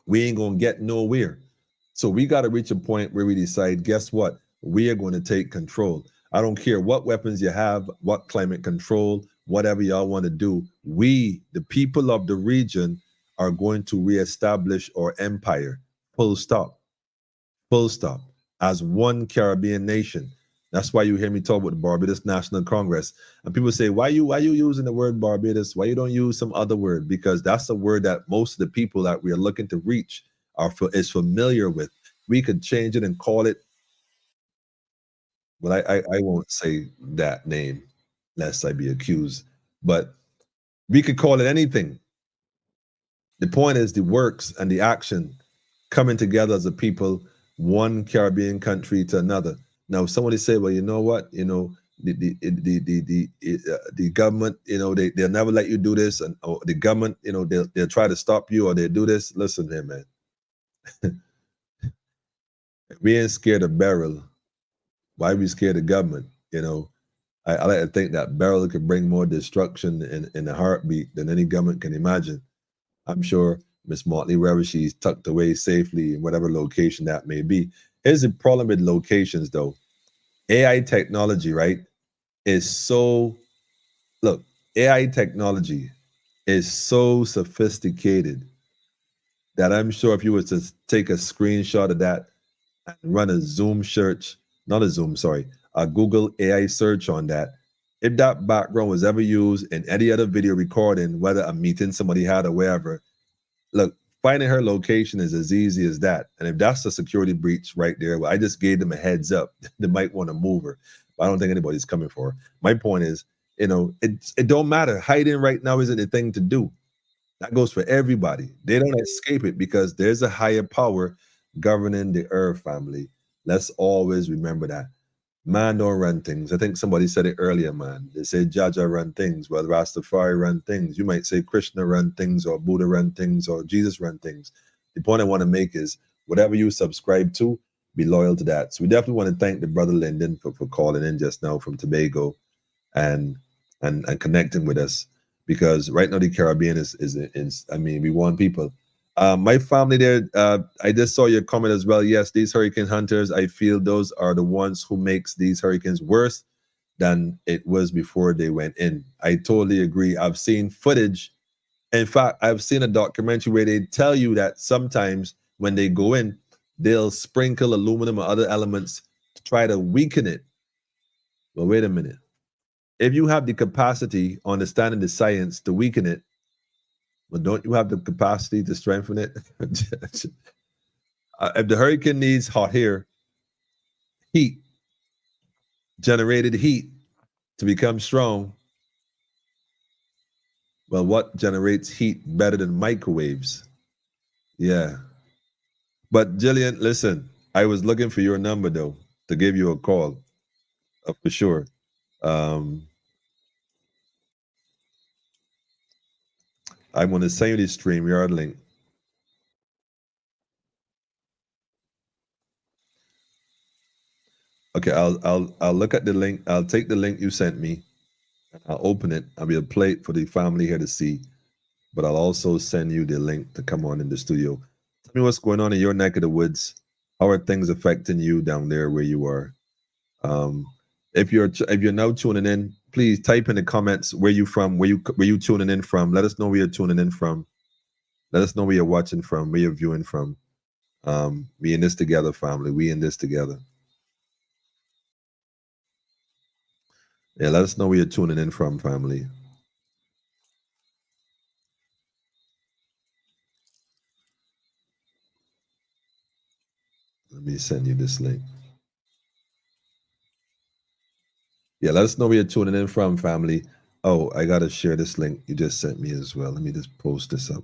We ain't gonna get nowhere. So we got to reach a point where we decide, guess what? We are going to take control. I don't care what weapons you have, what climate control, whatever y'all want to do. We, the people of the region, are going to reestablish our empire. Full stop. Full stop. As one Caribbean nation. That's why you hear me talk about the Barbados National Congress. And people say, why you using the word Barbados? Why you don't use some other word? Because that's a word that most of the people that we are looking to reach is familiar with. We could change it and call it, well, I won't say that name lest I be accused, but we could call it anything. The point is the works and the action coming together as a people, one Caribbean country to another. Now, somebody say, well, you know what? You know, the government, you know, they'll never let you do this, and or the government, you know, they'll try to stop you, or they'll do this. Listen here, man. We ain't scared of Beryl. Why are we scared of government? You know, I like to think that Beryl could bring more destruction in a heartbeat than any government can imagine. I'm sure Miss Motley, wherever she's tucked away safely in whatever location that may be. Here's the problem with locations, though. AI technology, right, is so, look, AI technology is so sophisticated that I'm sure if you were to take a screenshot of that and run a Zoom search, not a Zoom, sorry, a Google AI search on that, if that background was ever used in any other video recording, whether a meeting somebody had or wherever, look, finding her location is as easy as that. And if that's a security breach right there, well, I just gave them a heads up. They might want to move her, but I don't think anybody's coming for her. My point is, you know, it don't matter. Hiding right now isn't the thing to do. That goes for everybody. They don't escape it because there's a higher power governing the earth, family. Let's always remember that. Man don't run things. I think somebody said it earlier, man. They say Jaja run things. Well, Rastafari run things. You might say Krishna run things, or Buddha run things, or Jesus run things. The point I want to make is whatever you subscribe to, be loyal to that. So we definitely want to thank the brother Lyndon for calling in just now from Tobago and connecting with us, because right now the Caribbean is I mean, we want people. My family there, I just saw your comment as well. Yes, these hurricane hunters, I feel those are the ones who makes these hurricanes worse than it was before they went in. I totally agree. I've seen footage. In fact, I've seen a documentary where they tell you that sometimes when they go in, they'll sprinkle aluminum or other elements to try to weaken it. Well, wait a minute. If you have the capacity, understanding the science to weaken it, well, don't you have the capacity to strengthen it? If the hurricane needs hot air, heat, generated heat to become strong, well, what generates heat better than microwaves? Yeah. But Jillian, listen, I was looking for your number, though, to give you a call, for sure. I'm going to send you the StreamYard link. Okay, I'll look at the link. I'll take the link you sent me. I'll open it. I'll be a plate for the family here to see. But I'll also send you the link to come on in the studio. Tell me what's going on in your neck of the woods. How are things affecting you down there where you are? If you're now tuning in, please type in the comments where you from, where you tuning in from. Let us know where you're tuning in from. Let us know where you're watching from, where you're viewing from. We in this together, family. We in this together. Yeah, let us know where you're tuning in from, family. Let me send you this link. Yeah, let us know where you're tuning in from, family. Oh, I got to share this link you just sent me as well. Let me just post this up.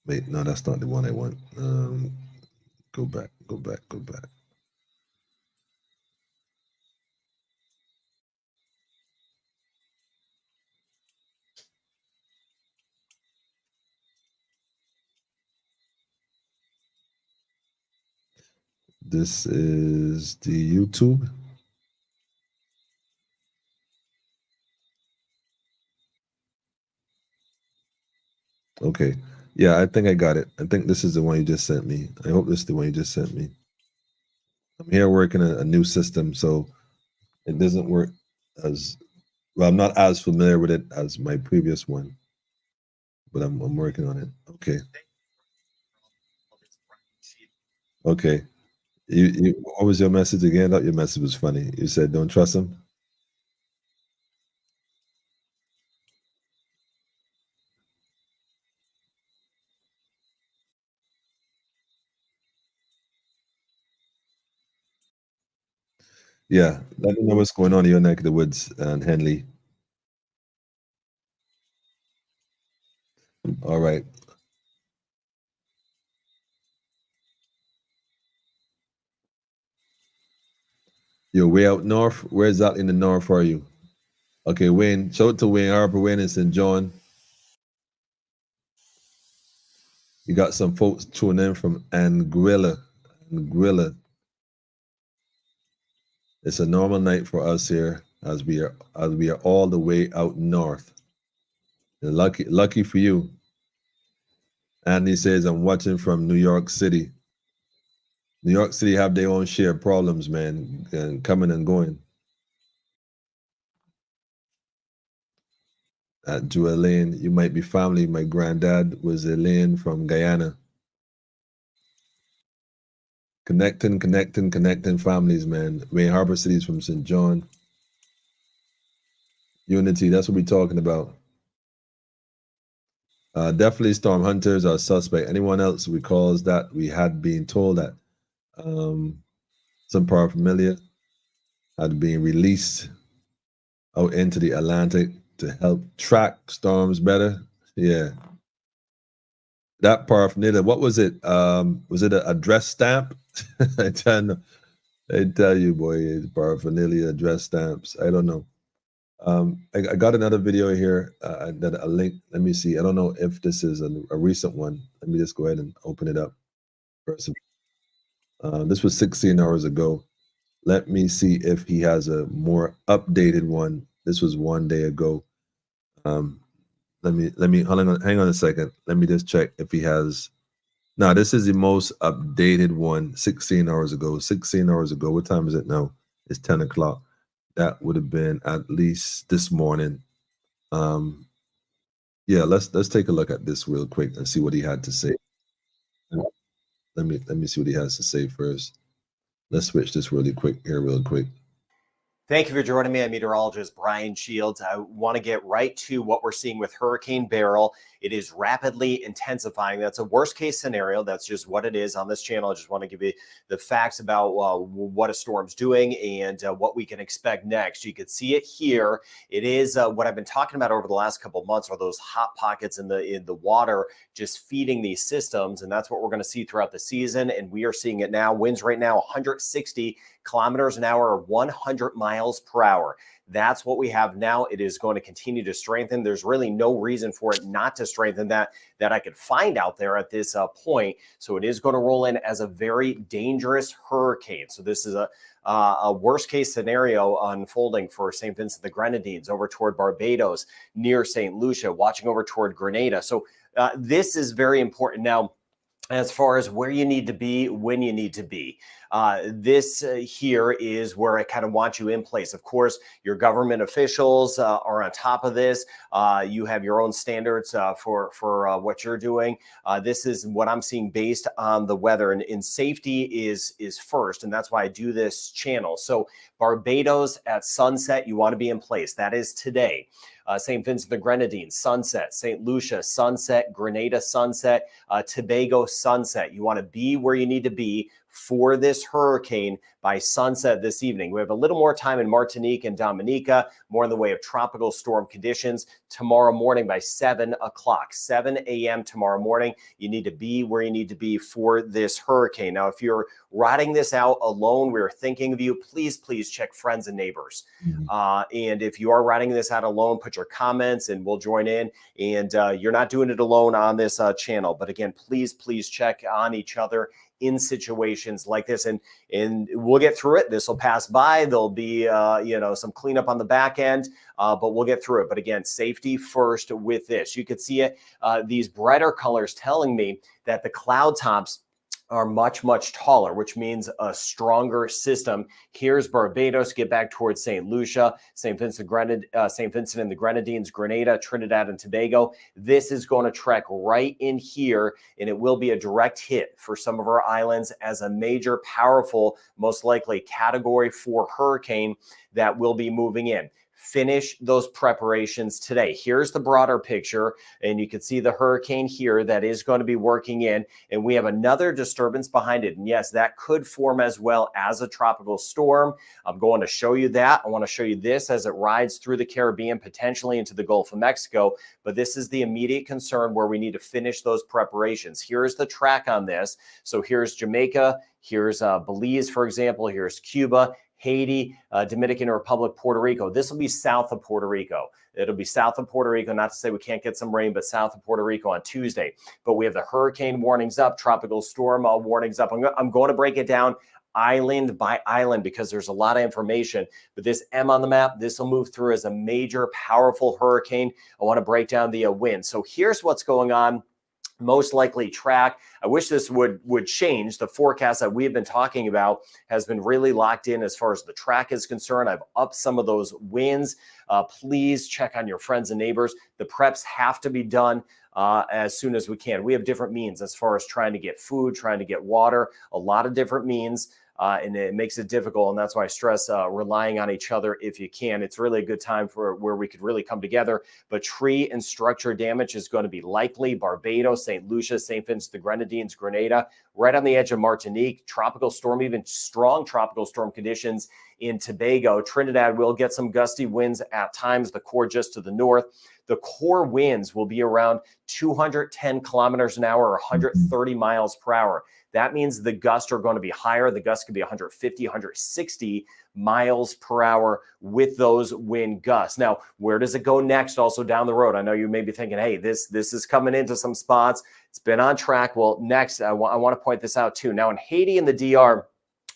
Wait, no, that's not the one I want. Go back. This is the YouTube. Okay. Yeah, I think I got it. I think this is the one you just sent me. I hope this is the one you just sent me. I'm here working a new system, so it doesn't work as well. I'm not as familiar with it as my previous one, but I'm working on it. Okay. Okay. What was your message again? I thought your message was funny. You said don't trust him. Yeah, let me know what's going on in your neck of the woods, and Henley. All right. You're way out north. Where's that in the north are you? Okay, Wayne. Shout out to Wayne Harper, Wayne in St. John. You got some folks tuning in from Anguilla. Anguilla. It's a normal night for us here as we are all the way out north. And lucky for you. Andy says I'm watching from New York City. New York City have their own share of problems, man, and coming and going. At Joe Elaine, you might be family. My granddad was Elaine from Guyana. Connecting families, man. Wayne Harbor City's from St. John. Unity, that's what we're talking about. Definitely storm hunters are suspect. Anyone else recalls that we had been told that some paraphernalia had been released out into the Atlantic to help track storms better. Yeah. That paraphernalia, what was it? Was it an address stamp? I tell you, boy, paraphernalia address stamps. I don't know. I got another video here that a link. Let me see. I don't know if this is a recent one. Let me just go ahead and open it up. First, this was 16 hours ago. Let me see if he has a more updated one. This was 1 day ago. Let me hang on a second. Let me just check if he has. No, this is the most updated one. 16 hours ago. 16 hours ago. What time is it now? It's 10 o'clock. That would have been at least this morning. Yeah, let's take a look at this real quick and see what he had to say. Let me see what he has to say first. Let's switch this real quick. Thank you for joining me. I'm meteorologist Brian Shields. I want to get right to what we're seeing with Hurricane Beryl. It is rapidly intensifying. That's a worst case scenario. That's just what it is on this channel. I just want to give you the facts about what a storm's doing and what we can expect next. You can see it here. It is what I've been talking about over the last couple of months are those hot pockets in the water just feeding these systems. And that's what we're going to see throughout the season. And we are seeing it now. Winds right now 160 kilometers an hour, 100 miles per hour. That's what we have now. It is going to continue to strengthen. There's really no reason for it not to strengthen that I could find out there at this point. So it is going to roll in as a very dangerous hurricane. So this is a worst case scenario unfolding for St. Vincent the Grenadines over toward Barbados, near St. Lucia, watching over toward Grenada. So this is very important. Now, as far as where you need to be, when you need to be. This here is where I kind of want you in place. Of course, your government officials are on top of this. You have your own standards for what you're doing. This is what I'm seeing based on the weather, and safety is first, and that's why I do this channel. So Barbados at sunset, you want to be in place. That is today. St. Vincent the Grenadines, sunset. St. Lucia, sunset. Grenada, sunset. Tobago, sunset. You want to be where you need to be for this hurricane by sunset this evening. We have a little more time in Martinique and Dominica, more in the way of tropical storm conditions tomorrow morning by 7 o'clock, 7 a.m. tomorrow morning. You need to be where you need to be for this hurricane. Now, if you're riding this out alone, we're thinking of you. Please check friends and neighbors. And if you are riding this out alone, put your comments and we'll join in. And you're not doing it alone on this channel. But again, please check on each other in situations like this, and we'll get through it. This will pass by. There'll be some cleanup on the back end, but we'll get through it. But again, safety first with this. You could see it, these brighter colors telling me that the cloud tops are much taller, which means a stronger system. Here's Barbados, get back towards St. Lucia, St. Vincent and the Grenadines, Grenada, Trinidad and Tobago. This is going to trek right in here, and it will be a direct hit for some of our islands as a major, powerful, most likely Category 4 hurricane that will be moving in. Finish those preparations today. Here's the broader picture, and you can see the hurricane here that is going to be working in, and we have another disturbance behind it. And yes, that could form as well as a tropical storm. I'm going to show you that. I want to show you this as it rides through the Caribbean, potentially into the Gulf of Mexico. But this is the immediate concern where we need to finish those preparations. Here's the track on this. So here's Jamaica, here's Belize, for example, here's Cuba, Haiti, Dominican Republic, Puerto Rico. This will be south of Puerto Rico. It'll be south of Puerto Rico, not to say we can't get some rain, but south of Puerto Rico on Tuesday. But we have the hurricane warnings up, tropical storm warnings up. I'm going to break it down island by island because there's a lot of information. But this M on the map, this will move through as a major, powerful hurricane. I want to break down the wind. So here's what's going on. Most likely track. I wish this would change. The forecast that we've been talking about has been really locked in as far as the track is concerned. I've upped some of those winds. Please check on your friends and neighbors. The preps have to be done as soon as we can. We have different means as far as trying to get food, trying to get water, a lot of different means. And it makes it difficult. And that's why I stress relying on each other if you can. It's really a good time for where we could really come together. But tree and structure damage is going to be likely. Barbados, St. Lucia, St. Vincent, the Grenadines, Grenada, right on the edge of Martinique. Tropical storm, even strong tropical storm conditions in Tobago. Trinidad will get some gusty winds at times. The core just to the north. The core winds will be around 210 kilometers an hour or 130 miles per hour. That means the gusts are going to be higher. The gusts could be 150, 160 miles per hour with those wind gusts. Now, where does it go next? Also down the road, I know you may be thinking, hey, this is coming into some spots. It's been on track. Well, next, I want to point this out too. Now in Haiti and the DR,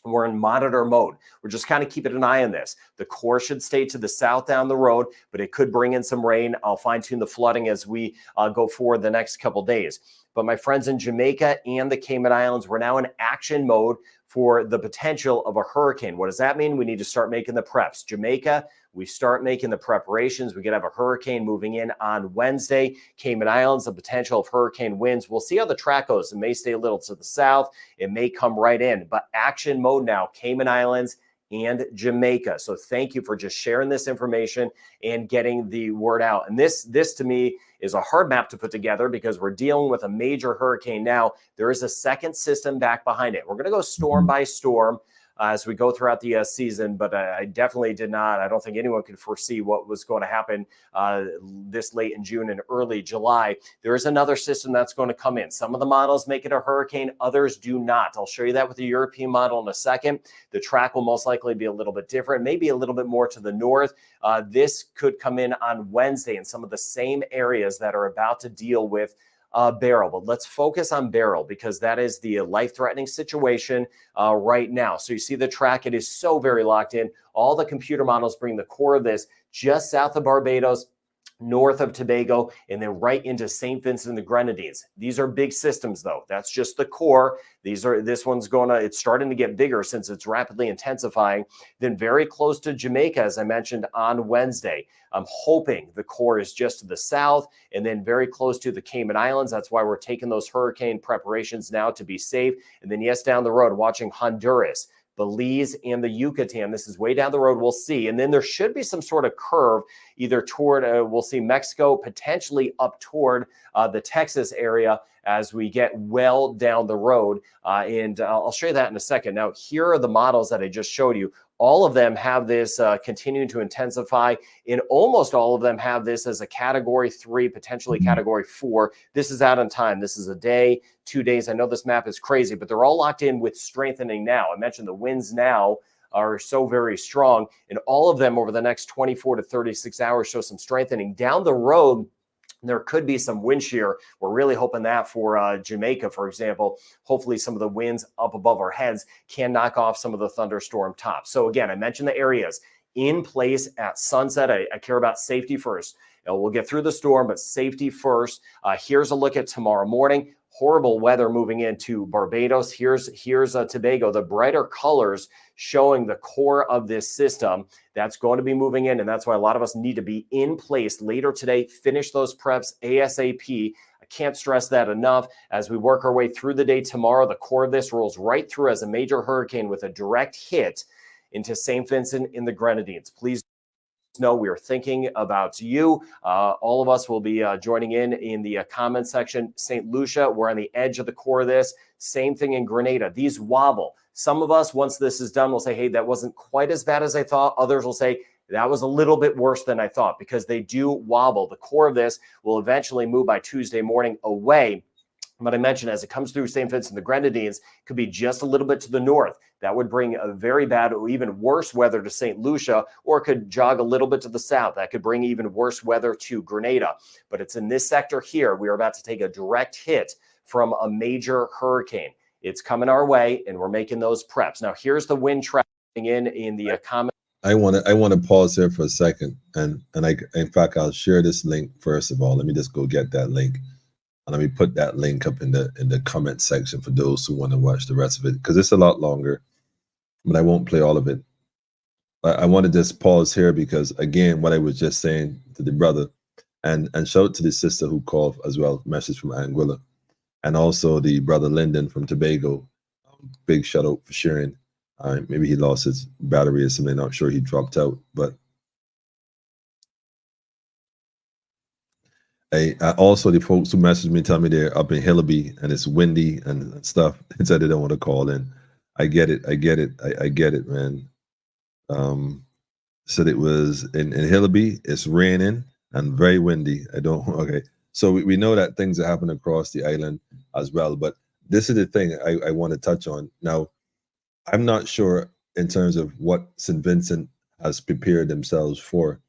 we're in monitor mode. We're just kind of keeping an eye on this. The core should stay to the south down the road, but it could bring in some rain. I'll fine tune the flooding as we go forward the next couple days. But my friends in Jamaica and the Cayman Islands, we're now in action mode for the potential of a hurricane. What does that mean? We need to start making the preps. Jamaica, we start making the preparations. We could have a hurricane moving in on Wednesday. Cayman Islands, the potential of hurricane winds. We'll see how the track goes. It may stay a little to the south. It may come right in. But action mode now, Cayman Islands and Jamaica. So thank you for just sharing this information and getting the word out. And this to me is a hard map to put together because we're dealing with a major hurricane now. There is a second system back behind it. We're going to go storm by storm as we go throughout the season, but I definitely did not. I don't think anyone could foresee what was going to happen this late in June and early July. There is another system that's going to come in. Some of the models make it a hurricane, others do not. I'll show you that with the European model in a second. The track will most likely be a little bit different, maybe a little bit more to the north. This could come in on Wednesday in some of the same areas that are about to deal with Beryl. But let's focus on Beryl because that is the life-threatening situation right now. So you see the track, it is so very locked in. All the computer models bring the core of this just south of Barbados, north of Tobago, and then right into St. Vincent and the Grenadines. These are big systems, though. That's just the core. This one's it's starting to get bigger since it's rapidly intensifying. Then very close to Jamaica, as I mentioned on Wednesday. I'm hoping the core is just to the south, and then very close to the Cayman Islands. That's why we're taking those hurricane preparations now to be safe. And then, yes, down the road, watching Honduras, Belize, and the Yucatan. This is way down the road. We'll see. And then there should be some sort of curve either toward, we'll see Mexico, potentially up toward the Texas area as we get well down the road. And I'll show you that in a second. Now, here are the models that I just showed you. All of them have this continuing to intensify, and almost all of them have this as a category 3, potentially category 4. This is out on time. This is a day, 2 days. I know this map is crazy, but they're all locked in with strengthening now. I mentioned the winds now are so very strong, and all of them over the next 24 to 36 hours show some strengthening. Down the road, there could be some wind shear. We're really hoping that for Jamaica, for example. Hopefully some of the winds up above our heads can knock off some of the thunderstorm tops. So again, I mentioned the areas in place at sunset. I care about safety first. We'll get through the storm, but safety first. Here's a look at tomorrow morning. Horrible weather moving into Barbados. Here's Tobago. The brighter colors showing the core of this system that's going to be moving in, and that's why a lot of us need to be in place later today. Finish those preps ASAP. I can't stress that enough. As we work our way through the day tomorrow, the core of this rolls right through as a major hurricane with a direct hit into St. Vincent in the Grenadines. Please know we are thinking about you. All of us will be joining in the comment section. St. Lucia, we're on the edge of the core of this. Same thing in Grenada. These wobble. Some of us, once this is done, will say, hey, that wasn't quite as bad as I thought. Others will say, that was a little bit worse than I thought, because they do wobble. The core of this will eventually move by Tuesday morning away. But I mentioned as it comes through St. Vincent and the Grenadines, could be just a little bit to the north. That would bring a very bad or even worse weather to St. Lucia, or it could jog a little bit to the south. That could bring even worse weather to Grenada. But it's in this sector here. We are about to take a direct hit from a major hurricane. It's coming our way, and we're making those preps. Now, here's the wind tracking in the comment. I want to pause here for a second, and in fact, I'll share this link first of all. Let me just go get that link. And let me put that link up in the comment section for those who want to watch the rest of it, because it's a lot longer, but I won't play all of it. I want to just pause here because, again, what I was just saying to the brother, and shout out to the sister who called as well, message from Anguilla, and also the brother Lyndon from Tobago. Big shout out for sharing. Maybe he lost his battery or something. Not sure, he dropped out, but also the folks who messaged me tell me they're up in Hillaby and it's windy and stuff. They said they don't want to call in. I get it. I get it, man. Said it was in Hillaby. It's raining and very windy. Okay. So we know that things are happening across the island as well. But this is the thing I want to touch on. Now, I'm not sure in terms of what St. Vincent has prepared themselves for.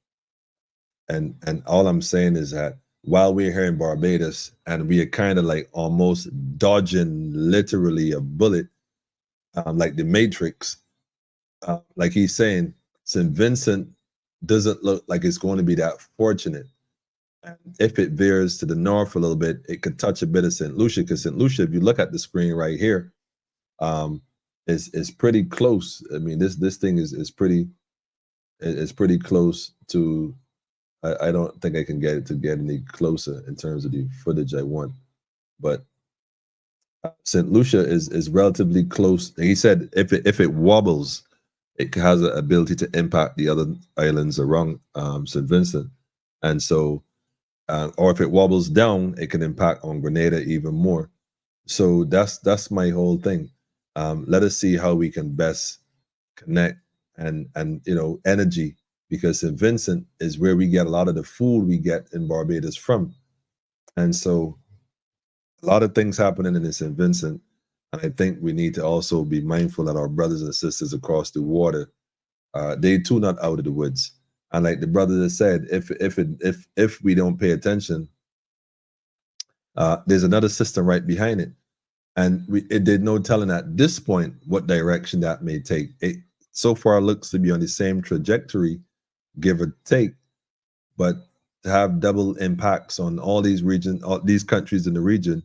And all I'm saying is that while we're here in Barbados and we are kind of like almost dodging literally a bullet, like the Matrix, like he's saying, St. Vincent doesn't look like it's going to be that fortunate. And if it veers to the north a little bit, it could touch a bit of St. Lucia, because St. Lucia, if you look at the screen right here, is pretty close. I mean, this thing is pretty close to. I don't think I can get it to get any closer in terms of the footage I want, but St. Lucia is relatively close. He said if it wobbles, it has an ability to impact the other islands around St. Vincent, and so, or if it wobbles down, it can impact on Grenada even more. So that's my whole thing. Let us see how we can best connect and energy. Because St. Vincent is where we get a lot of the food we get in Barbados from. And so a lot of things happening in St. Vincent. And I think we need to also be mindful that our brothers and sisters across the water, they too not out of the woods. And like the brother that said, if we don't pay attention, there's another system right behind it. And it did no telling at this point what direction that may take. It so far looks to be on the same trajectory, give or take, but have double impacts on all these regions, all these countries in the region.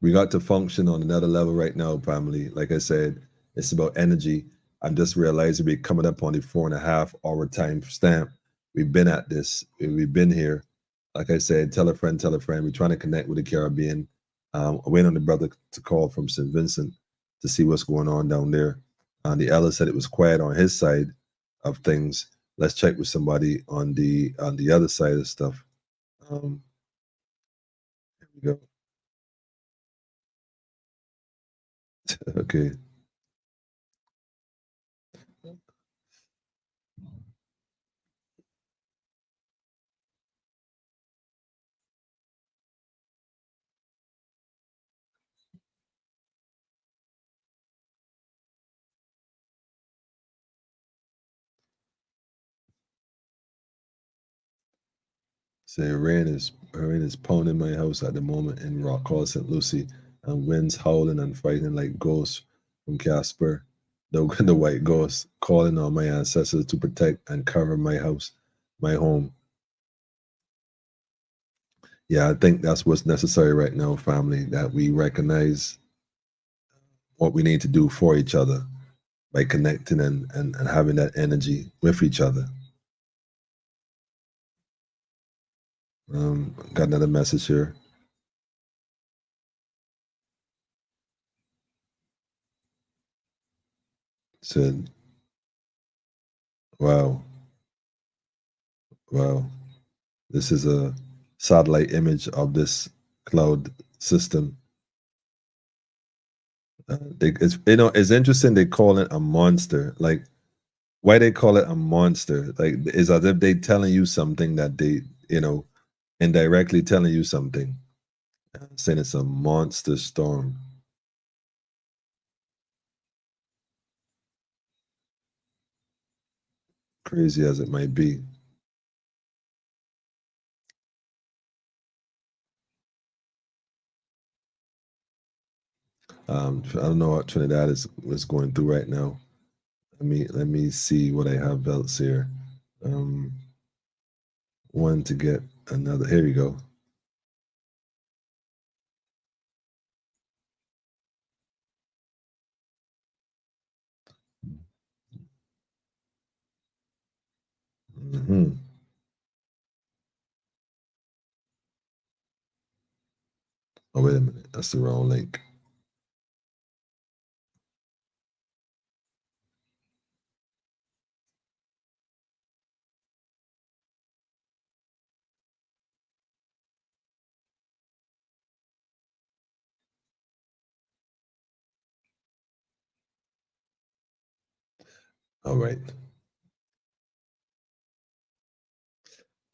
We got to function on another level right now, family. Like I said, it's about energy. I'm just realizing we're coming up on the 4.5 hour time stamp. We've been at this. We've been here. Like I said, tell a friend, tell a friend. We're trying to connect with the Caribbean. I waiting on the brother to call from St. Vincent to see what's going on down there. The Ella said it was quiet on his side of things. Let's check with somebody on the other side of stuff. Here we go. Okay. Say rain is pounding my house at the moment in Rock Hall, St. Lucie, and winds howling and fighting like ghosts from Casper. The white ghost calling on my ancestors to protect and cover my house, my home. Yeah, I think that's what's necessary right now, family, that we recognize what we need to do for each other by connecting and having that energy with each other. Got another message here. Said, wow, this is a satellite image of this cloud system. It's interesting they call it a monster. Like, why they call it a monster? Like, it's as if they telling you something that they, indirectly telling you something, saying it's a monster storm. Crazy as it might be. I don't know what Trinidad is going through right now. Let me see what I have else here. One to get another. Here we go. Mm-hmm. Oh, wait a minute. That's the wrong link. All right.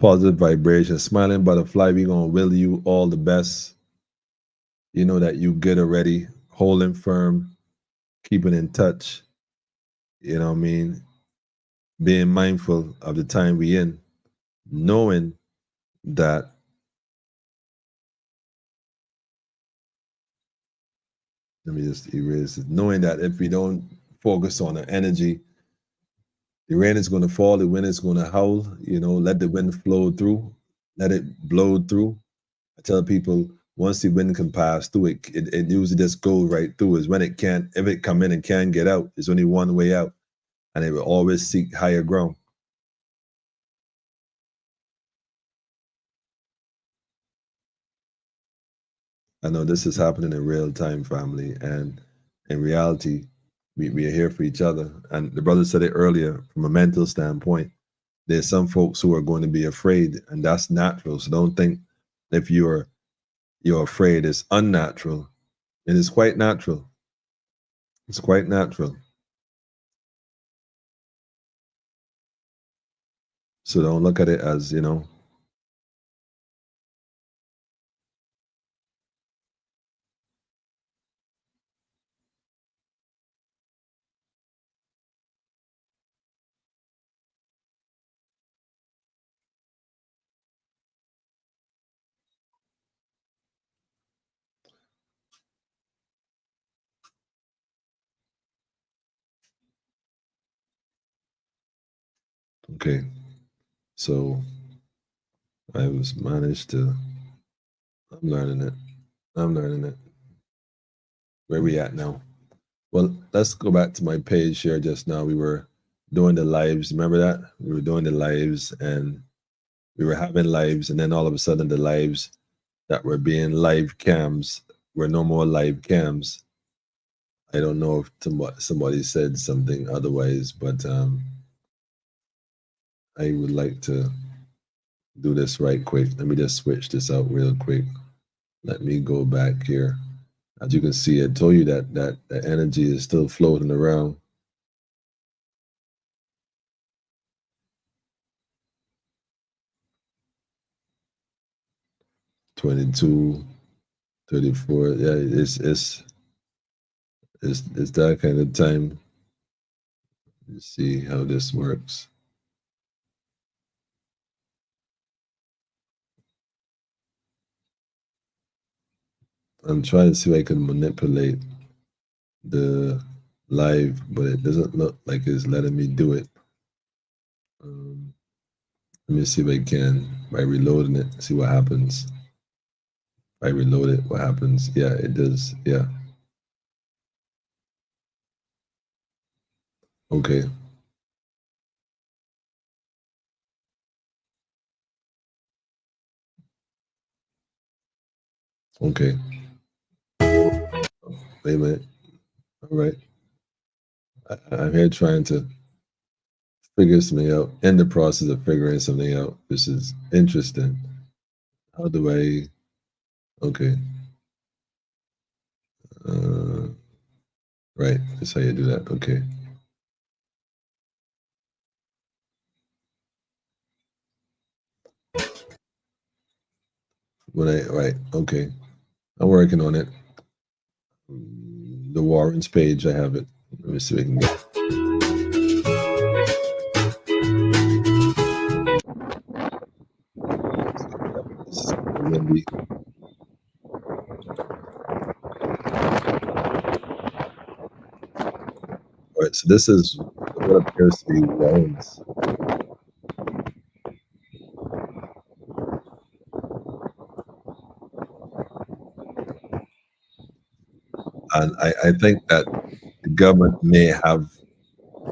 Positive vibration. Smiling butterfly, we going to will you all the best. You know that you good already. Holding firm. Keeping in touch. You know what I mean? Being mindful of the time we in. Knowing that let me just erase it. Knowing that if we don't focus on the energy, the rain is going to fall, the wind is going to howl. Let the wind flow through, let it blow through. I tell people once the wind can pass through, it usually just goes right through. Is when it can't, if it come in and can't get out, there's only one way out, and it will always seek higher ground. I know this is happening in real time, family, and in reality, we are here for each other. And the brother said it earlier, from a mental standpoint, there's some folks who are going to be afraid, and that's natural. So don't think if you're afraid it's unnatural. It is quite natural. It's quite natural. So don't look at it as, Okay, so I was managed to. I'm learning it. I'm learning it. Where we at now? Well, let's go back to my page here. Just now, we were doing the lives. Remember that we were doing the lives, and we were having lives, and then all of a sudden, the lives that were being live cams were no more live cams. I don't know if somebody said something otherwise, but I would like to do this right quick. Let me just switch this out real quick. Let me go back here. As you can see, I told you that the energy is still floating around. $22, $34. Yeah, it's that kind of time. Let's see how this works. I'm trying to see if I can manipulate the live, but it doesn't look like it's letting me do it. Let me see if I can by reloading it, see what happens. If I reload it, what happens? Yeah, it does. Yeah. Okay. Okay. Wait a minute. All right. I'm here trying to figure something out, in the process of figuring something out. This is interesting. How do I, okay. Right, that's how you do that, okay. Right, okay. I'm working on it. The Warrens page, I have it. Let me see if I can get it. This is windy. All right, so this is what appears to be Warrens. And I think that the government may have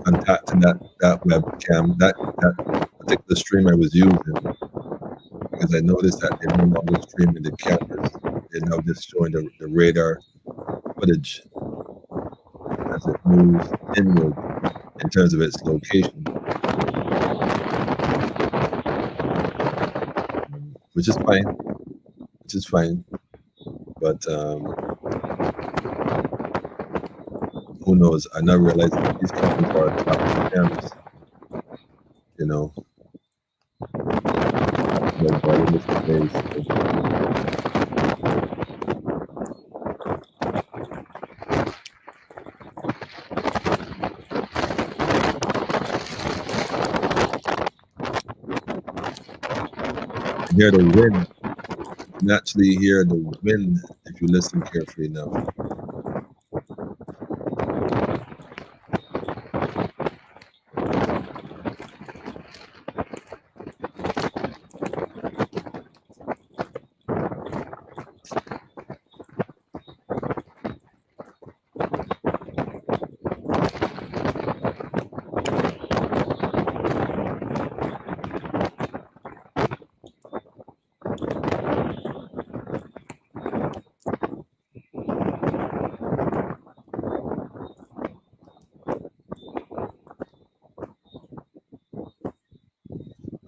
contacted that webcam, that particular stream I was using, because I noticed that they're no longer streaming the cameras. They're now just showing the radar footage as it moves inward in terms of its location, which is fine. But who knows? I now realize that these cameras are top cams, you know. Hear the wind. You can actually hear the wind if you listen carefully enough.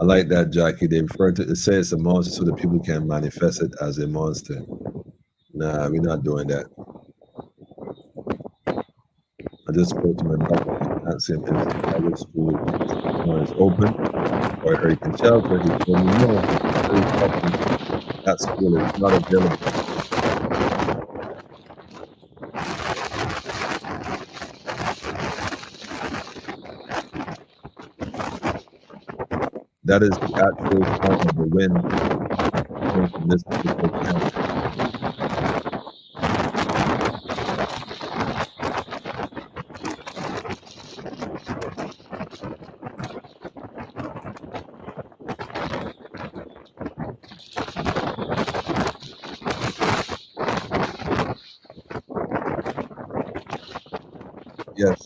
I like that, Jackie. They refer to it, say it's a monster so that people can manifest it as a monster. Nah, we're not doing that. I just spoke to my brother. I can't see him in the private school. It's open, or Hurricane Shelter. He told me no. That school is not available. That is the actual sound of the wind coming from this particular campus. Yes.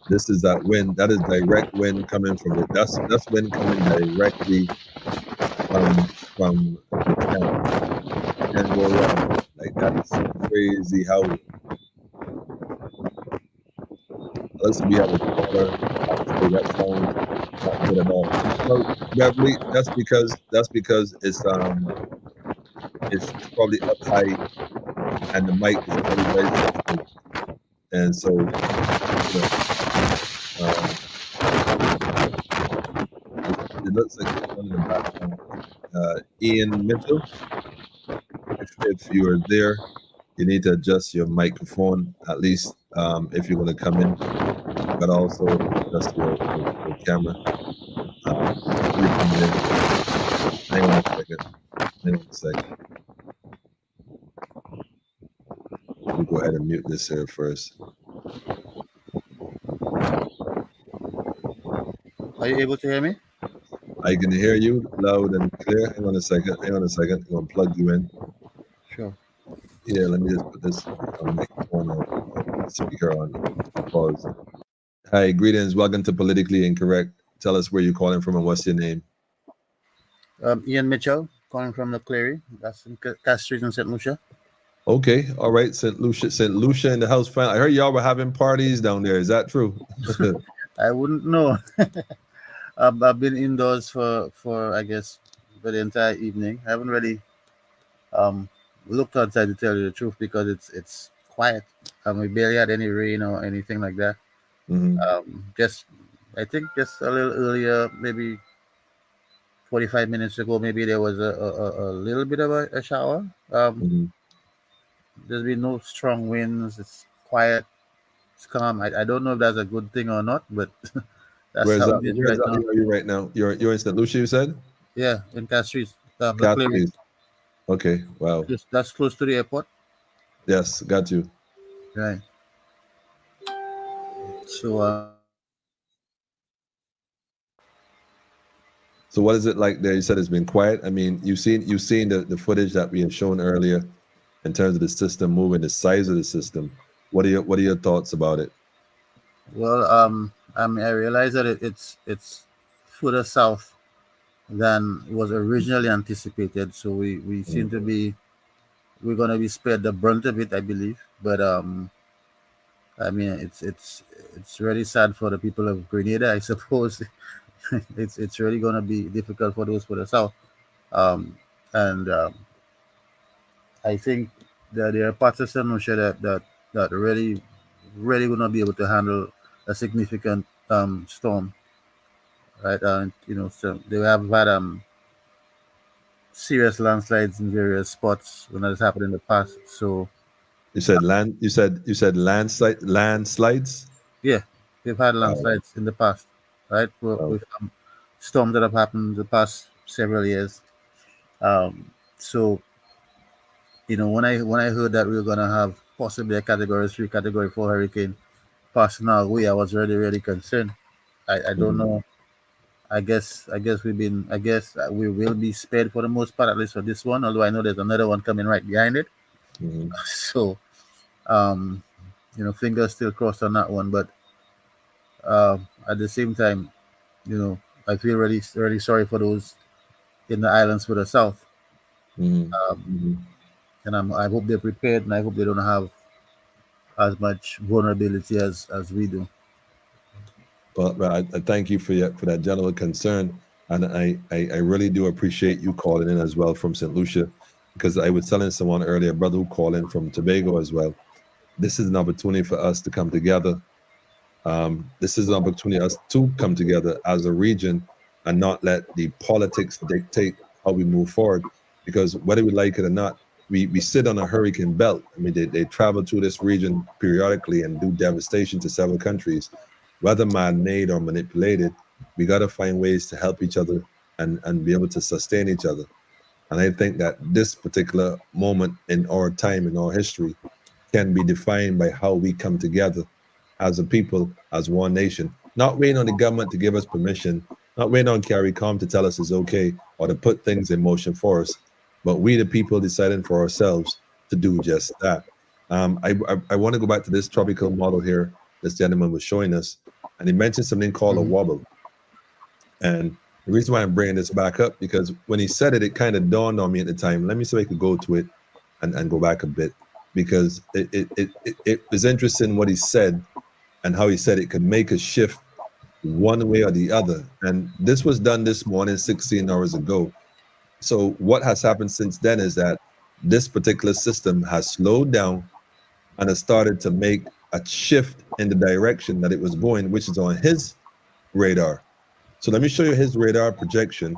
This is that wind. That is direct wind coming from it. That's wind coming directly from the camp. And go around. Like that is crazy how unless we have a caller, I would say that sounds not good at all. Well, Beverly, that's because it's probably up high and the mic is probably very sensitive. And so, you know, it looks like there's one in the background. Ian Mitchell, if you are there, you need to adjust your microphone, at least if you're going to come in, but also adjust your camera. You're coming in. Hang on a second. Let me go ahead and mute this here first. Are you able to hear me? I can hear you loud and clear. Hang on a second. I'm going to plug you in. Sure. Yeah, let me just put this microphone or speaker on pause. Hi, greetings. Welcome to Politically Incorrect. Tell us where you're calling from and what's your name. Ian Mitchell, calling from the Cleary. That's in Cass Street in St. Lucia. Okay, all right. St. Lucia in the house. I heard y'all were having parties down there. Is that true? I wouldn't know. I've been indoors for I guess for the entire evening. I haven't really looked outside to tell you the truth because it's quiet. We barely had any rain or anything like that. I think just a little earlier, maybe 45 minutes ago, maybe there was a little bit of a shower. There's been no strong winds. It's quiet. It's calm. I don't know if that's a good thing or not, but that's how it is right now. Where are you right now? You're in St. Lucia, you said? Yeah, in Cass Street. Cass Street. Okay, wow. That's close to the airport. Yes, got you. Right. So what is it like there? You said it's been quiet. I mean, you've seen the footage that we had shown earlier in terms of the system moving, the size of the system. What are your thoughts about it? Well, I mean, I realize that it's further south than was originally anticipated. So we seem to be we're gonna be spared the brunt of it, I believe. But I mean, it's really sad for the people of Grenada, I suppose. it's really gonna be difficult for those for the south. I think that there are parts of St. Lucia that really will not be able to handle a significant storm, right? So they have had serious landslides in various spots when that has happened in the past. So you said landslides. Yeah, we've had landslides in the past, right? With storms that have happened in the past several years. So when I heard that we were gonna have possibly a Category 3, Category 4 hurricane passing our way, I was really concerned. I don't know. I guess we will be spared for the most part, at least for this one. Although I know there's another one coming right behind it. So, fingers still crossed on that one. But at the same time, I feel really sorry for those in the islands for the south. And I hope they're prepared, and I hope they don't have as much vulnerability as we do. Well, I thank you for that general concern, and I really do appreciate you calling in as well from St. Lucia, because I was telling someone earlier, a brother who called in from Tobago as well. This is an opportunity for us to come together. This is an opportunity for us to come together as a region and not let the politics dictate how we move forward, because whether we like it or not, we sit on a hurricane belt. I mean, they travel through this region periodically and do devastation to several countries. Whether man-made or manipulated, we got to find ways to help each other and be able to sustain each other. And I think that this particular moment in our time, in our history, can be defined by how we come together as a people, as one nation, not waiting on the government to give us permission, not waiting on CARICOM to tell us it's okay or to put things in motion for us, but we the people deciding for ourselves to do just that. I want to go back to this tropical model here. This gentleman was showing us, and he mentioned something called a wobble. And the reason why I'm bringing this back up, because when he said it, it kind of dawned on me at the time. Let me see if I could go to it and go back a bit, because it was interesting what he said and how he said it could make a shift one way or the other. And this was done this morning, 16 hours ago. So what has happened since then is that this particular system has slowed down and has started to make a shift in the direction that it was going, which is on his radar. So let me show you his radar projection.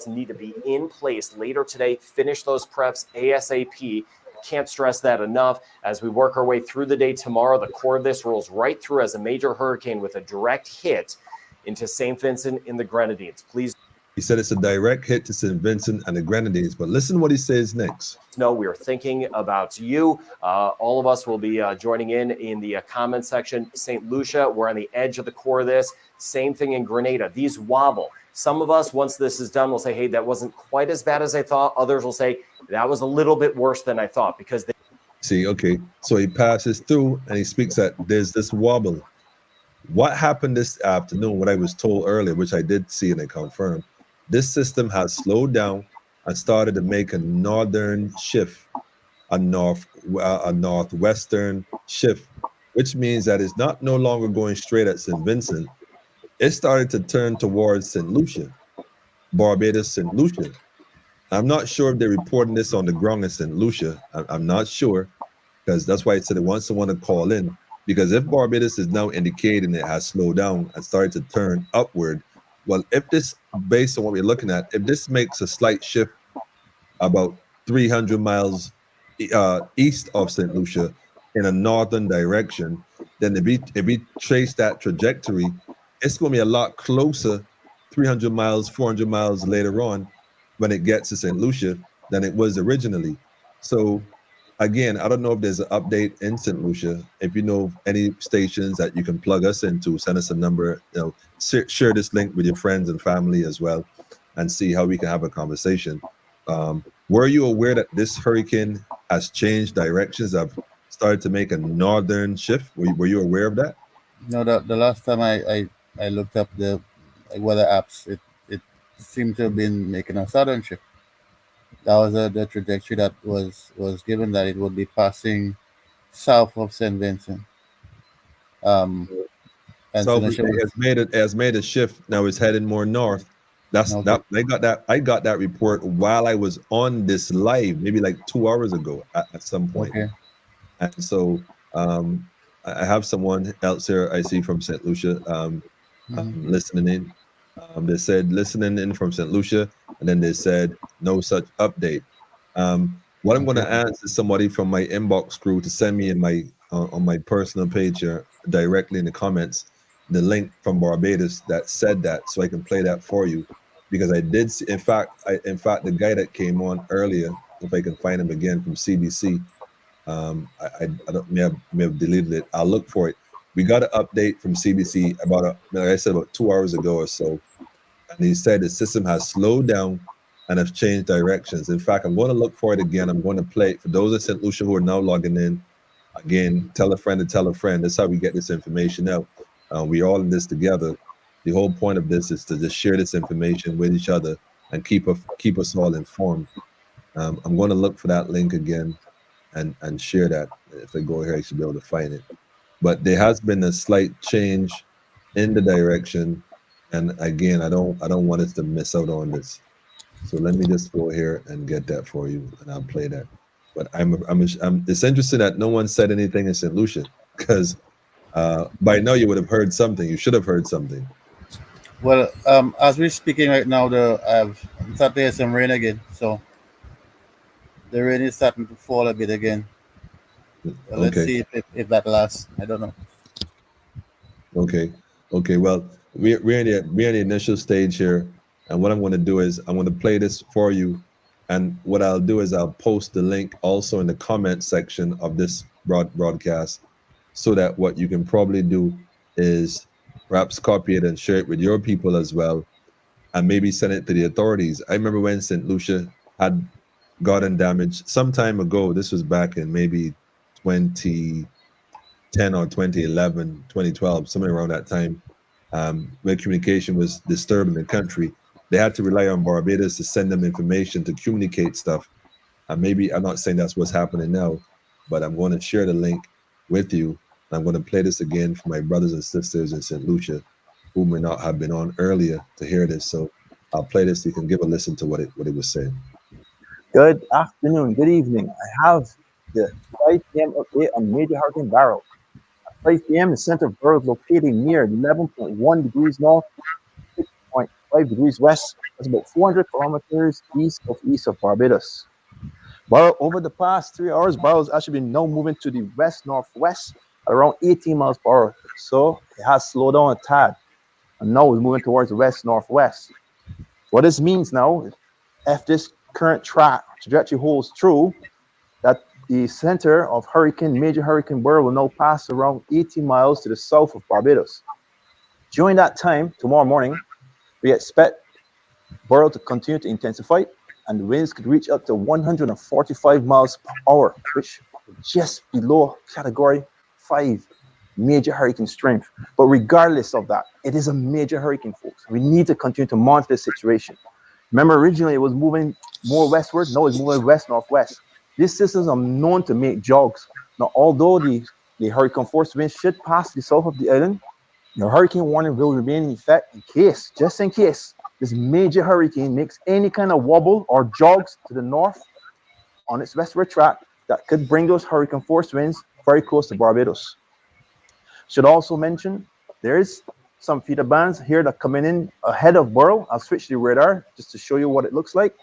Need to be in place later today. Finish those preps ASAP. Can't stress that enough. As we work our way through the day tomorrow, the core of this rolls right through as a major hurricane with a direct hit into St. Vincent in the Grenadines. Please. He said it's a direct hit to St. Vincent and the Grenadines, but listen what he says next. No, we are thinking about you. All of us will be joining in the comment section. St. Lucia, we're on the edge of the core of this. Same thing in Grenada. These wobble. Some of us, once this is done, will say, hey, that wasn't quite as bad as I thought. Others will say, that was a little bit worse than I thought, because they. See, okay. So he passes through and he speaks that there's this wobble. What happened this afternoon, what I was told earlier, which I did see and I confirmed, this system has slowed down and started to make a northern shift, a northwestern shift, which means that it's not no longer going straight at St. Vincent. It started to turn towards St. Lucia, Barbados, St. Lucia. I'm not sure if they're reporting this on the ground in St. Lucia. I'm not sure, because that's why I said it wants someone to call in. Because if Barbados is now indicating it has slowed down and started to turn upward, well, if this, based on what we're looking at, if this makes a slight shift about 300 miles east of St. Lucia in a northern direction, then if we trace that trajectory, it's going to be a lot closer, 300 miles, 400 miles later on, when it gets to St. Lucia than it was originally. So again, I don't know if there's an update in St. Lucia. If you know any stations that you can plug us into, send us a number, share this link with your friends and family as well, and see how we can have a conversation. Were you aware that this hurricane has changed directions? I've started to make a northern shift. Were you aware of that? No, the last time I looked up the weather apps, it seemed to have been making a southern shift. That was the trajectory that was given, that it would be passing south of St. Vincent. And so it has made a shift. Now it's heading more north. That I got that report while I was on this live, maybe like 2 hours ago at some point. Okay. And so I have someone else here I see from St. Lucia listening in. They said listening in from St. Lucia, and then they said no such update. What I'm going to ask is somebody from my inbox crew to send me in my on my personal page here directly in the comments the link from Barbados that said that, so I can play that for you, because I did see, in fact the guy that came on earlier, if I can find him again, from CBC, I don't may have deleted it. I'll look for it. We got an update from CBC about 2 hours ago or so, and he said the system has slowed down and have changed directions. In fact, I'm going to look for it again. I'm going to play it for those in St. Lucia who are now logging in. Again, tell a friend to tell a friend. That's how we get this information out. We all in this together. The whole point of this is to just share this information with each other and keep us all informed. I'm going to look for that link again and share that. If I go here, I should be able to find it. But there has been a slight change in the direction, and again, I don't want us to miss out on this. So let me just go here and get that for you, and I'll play that. But it's interesting that no one said anything in St. Lucia, because by now you would have heard something. You should have heard something. Well, as we're speaking right now, I've started to hear some rain again. So the rain is starting to fall a bit again. Well, let's see if that lasts. I don't know. Okay. Well, we're in the initial stage here, and what I'm going to do is I'm going to play this for you, and what I'll do is I'll post the link also in the comment section of this broadcast, so that what you can probably do is perhaps copy it and share it with your people as well, and maybe send it to the authorities. I remember when St. Lucia had gotten damaged some time ago. This was back in maybe 2010 or 2011, 2012, somewhere around that time, where communication was disturbed in the country. They had to rely on Barbados to send them information to communicate stuff. Maybe I'm not saying that's what's happening now, but I'm going to share the link with you. I'm going to play this again for my brothers and sisters in St. Lucia who may not have been on earlier to hear this. So I'll play this so you can give a listen to what it was saying. Good afternoon, good evening. I have the 5 p.m. update on Major Hurricane Beryl. At 5 p.m., the center of Beryl is located near 11.1 degrees north, 6.5 degrees west. That's about 400 kilometers east of Barbados. Beryl, over the past 3 hours, Beryl has actually been now moving to the west-northwest at around 18 miles per hour. So it has slowed down a tad, and now it's moving towards the west-northwest. What this means now, if this current trajectory holds true, that the center of Major Hurricane Beryl will now pass around 80 miles to the south of Barbados. During that time, tomorrow morning, we expect Beryl to continue to intensify, and the winds could reach up to 145 miles per hour, which is just below Category 5 major hurricane strength. But regardless of that, it is a major hurricane, folks. We need to continue to monitor the situation. Remember, originally it was moving more westward. Now it's moving west-northwest. These systems are known to make jogs. Now, although the hurricane force winds should pass the south of the island, the hurricane warning will remain in effect just in case, this major hurricane makes any kind of wobble or jogs to the north on its westward track that could bring those hurricane force winds very close to Barbados. Should also mention, there is some feeder bands here that are coming in ahead of Beryl. I'll switch the radar just to show you what it looks like.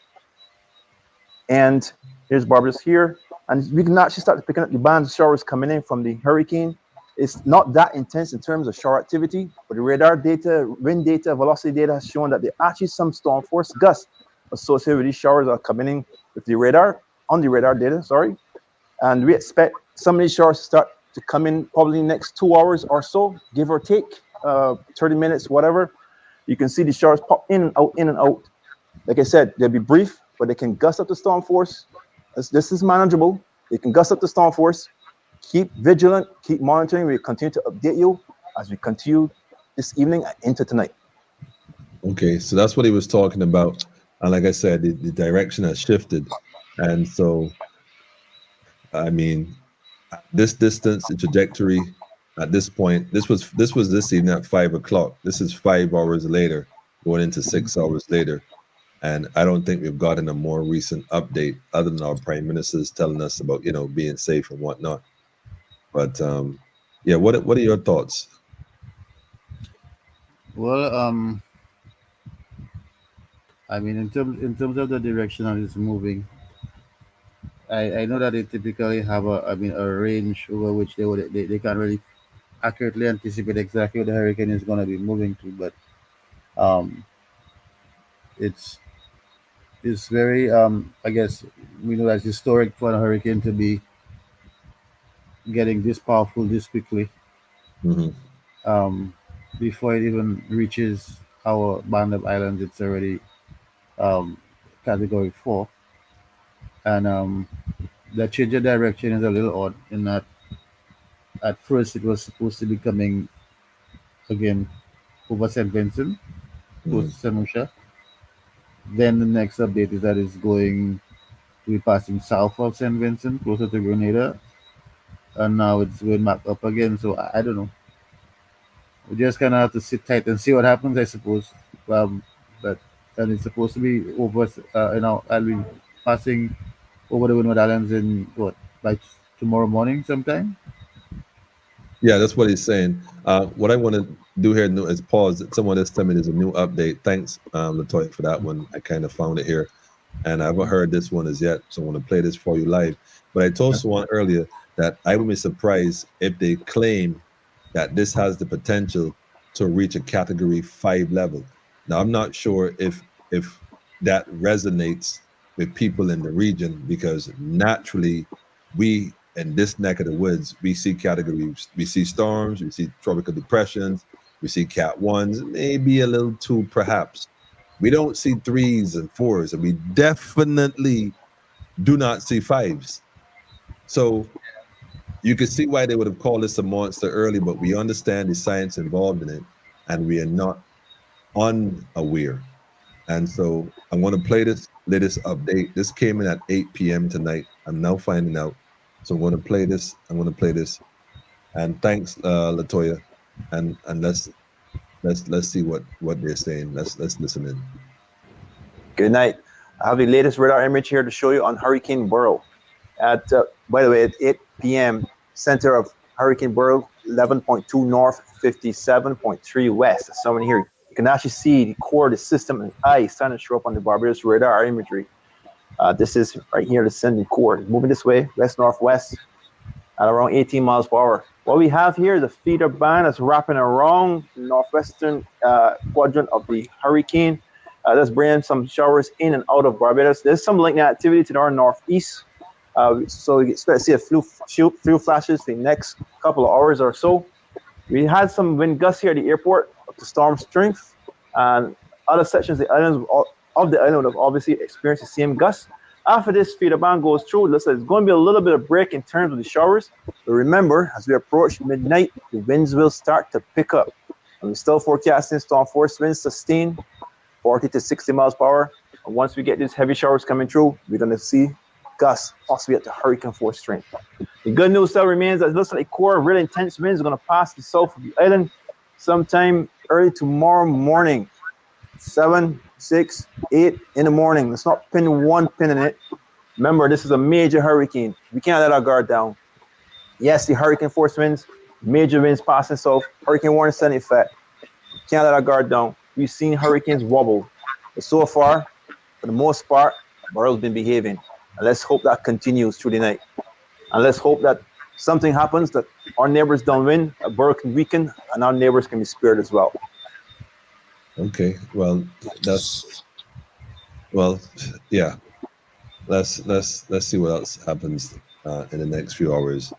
And here's Barbados here. And we can actually start picking up the bands of showers coming in from the hurricane. It's not that intense in terms of shower activity, but the radar data, wind data, velocity data has shown that there are actually some storm force gusts associated with these showers are coming in with the radar, on the radar data, sorry. And we expect some of these showers to start to come in probably next 2 hours or so, give or take, 30 minutes, whatever. You can see the showers pop in and out, in and out. Like I said, they'll be brief, but they can gust up the storm force. This is manageable. They can gust up the storm force. Keep vigilant, keep monitoring. We continue to update you as we continue this evening and into tonight. Okay, so that's what he was talking about. And like I said, the direction has shifted. And so, I mean, this distance, the trajectory at this point, this was this evening at 5 o'clock. This is 5 hours later, going into 6 hours later. And I don't think we've gotten a more recent update other than our prime ministers telling us about, being safe and whatnot. But yeah, what are your thoughts? Well, I mean, in terms of the direction that it's moving, I know that they typically have a range over which they can't really accurately anticipate exactly what the hurricane is going to be moving to, but it's very I guess we know that's historic for a hurricane to be getting this powerful this quickly. Mm-hmm. Before it even reaches our band of islands, it's already Category 4, and the change of direction is a little odd in that at first it was supposed to be coming again over St. Vincent, close to St. Lucia. Then the next update is that it's going to be passing south of St. Vincent, closer to Grenada, and now it's going back up again. So I don't know. We just kind of have to sit tight and see what happens, I suppose. And it's supposed to be over. I'll be passing over the Windward Islands in by tomorrow morning sometime. Yeah, that's what he's saying. What I want to do here is pause. Someone is telling me there's a new update. Thanks, Latoya, for that one. I kind of found it here, and I haven't heard this one as yet, so I want to play this for you live. But I told someone earlier that I would be surprised if they claim that this has the potential to reach a Category 5 level. Now, I'm not sure if that resonates with people in the region, because naturally we in this neck of the woods, we see categories, we see storms, we see tropical depressions, we see Cat 1s, maybe a little 2 perhaps. We don't see 3s and 4s, and we definitely do not see 5s. So you can see why they would have called this a monster early, but we understand the science involved in it, and we are not unaware. And so I'm going to play this latest update. This came in at 8 p.m. tonight. I'm now finding out. So I'm going to play this. And thanks, Latoya. And let's see what they're saying. Let's listen in. Good night. I have the latest radar image here to show you on Hurricane Beryl. At by the way, at 8 p.m. center of Hurricane Beryl, 11.2 north, 57.3 west. Someone here, you can actually see the core of the system and ice starting to show up on the Barbados radar imagery. This is right here, the sending core. Moving this way, west northwest, at around 18 miles per hour. What we have here is a feeder band that's wrapping around the northwestern quadrant of the hurricane. That's bringing some showers in and out of Barbados. There's some lightning activity to our northeast. So we expect to see a few flashes the next couple of hours or so. We had some wind gusts here at the airport up to storm strength, and other sections of the island would have obviously experienced the same gusts. After this feeder band goes through, it looks like there's going to be a little bit of break in terms of the showers. But remember, as we approach midnight, the winds will start to pick up. And we're still forecasting storm force winds sustain 40 to 60 miles per hour. And once we get these heavy showers coming through, we're going to see gusts possibly at the hurricane force strength. The good news still remains that it looks like a core of really intense winds are going to pass the south of the island sometime early tomorrow morning. 7, 6, 8 in the morning. Let's not pin one pin in it. Remember, this is a major hurricane. We can't let our guard down. Yes, the hurricane force winds, major winds passing south, hurricane warning set in effect. Can't let our guard down. We've seen hurricanes wobble. But so far, for the most part, Beryl's been behaving. And let's hope that continues through the night. And let's hope that something happens that our neighbors downwind, Beryl can weaken, and our neighbors can be spared as well. Okay, well, yeah. Let's see what else happens in the next few hours.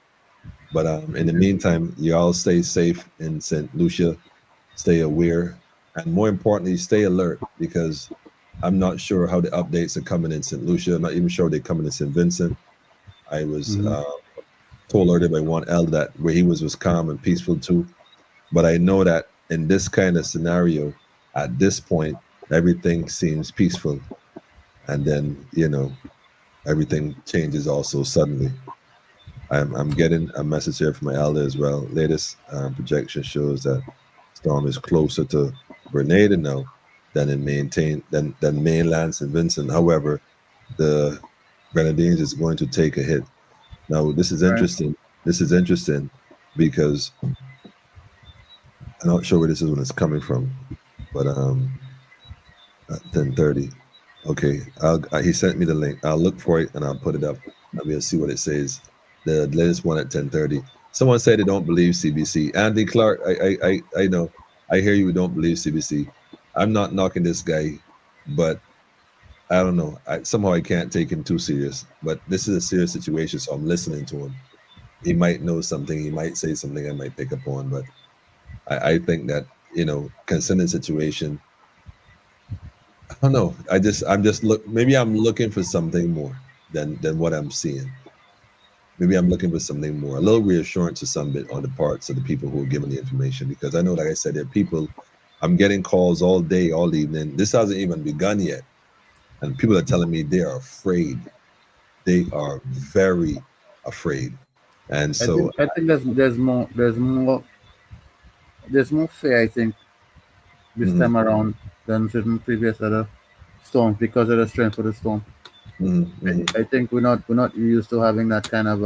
But in the meantime, you all stay safe in St. Lucia, stay aware, and more importantly, stay alert, because I'm not sure how the updates are coming in St. Lucia. I'm not even sure they're coming in St. Vincent. I was told earlier by one elder that where he was calm and peaceful too. But I know that in this kind of scenario, at this point, everything seems peaceful. And then, everything changes also suddenly. I'm getting a message here from my elder as well. Latest projection shows that storm is closer to Grenada now than mainland St. Vincent. However, the Grenadines is going to take a hit. Now, this is interesting. Right. This is interesting because I'm not sure where this is when it's coming from, but at 10:30. Okay, he sent me the link. I'll look for it and I'll put it up. We'll see what it says. The latest one at 10:30. Someone said they don't believe CBC. Andy Clark, I know. I hear you don't believe CBC. I'm not knocking this guy, but I don't know. Somehow I can't take him too serious. But this is a serious situation, so I'm listening to him. He might know something. He might say something I might pick up on. But I think that, considering the situation, I don't know. Maybe I'm looking for something more than what I'm seeing. Maybe I'm looking for something more, a little reassurance to some bit on the parts of the people who are giving the information, because I know, like I said, there are people, I'm getting calls all day, all evening. This hasn't even begun yet. And people are telling me they are afraid. They are very afraid. And so I think there's more fear, I think, this time around than certain previous other storms because of the strength of the storm. I think we're not used to having that kind of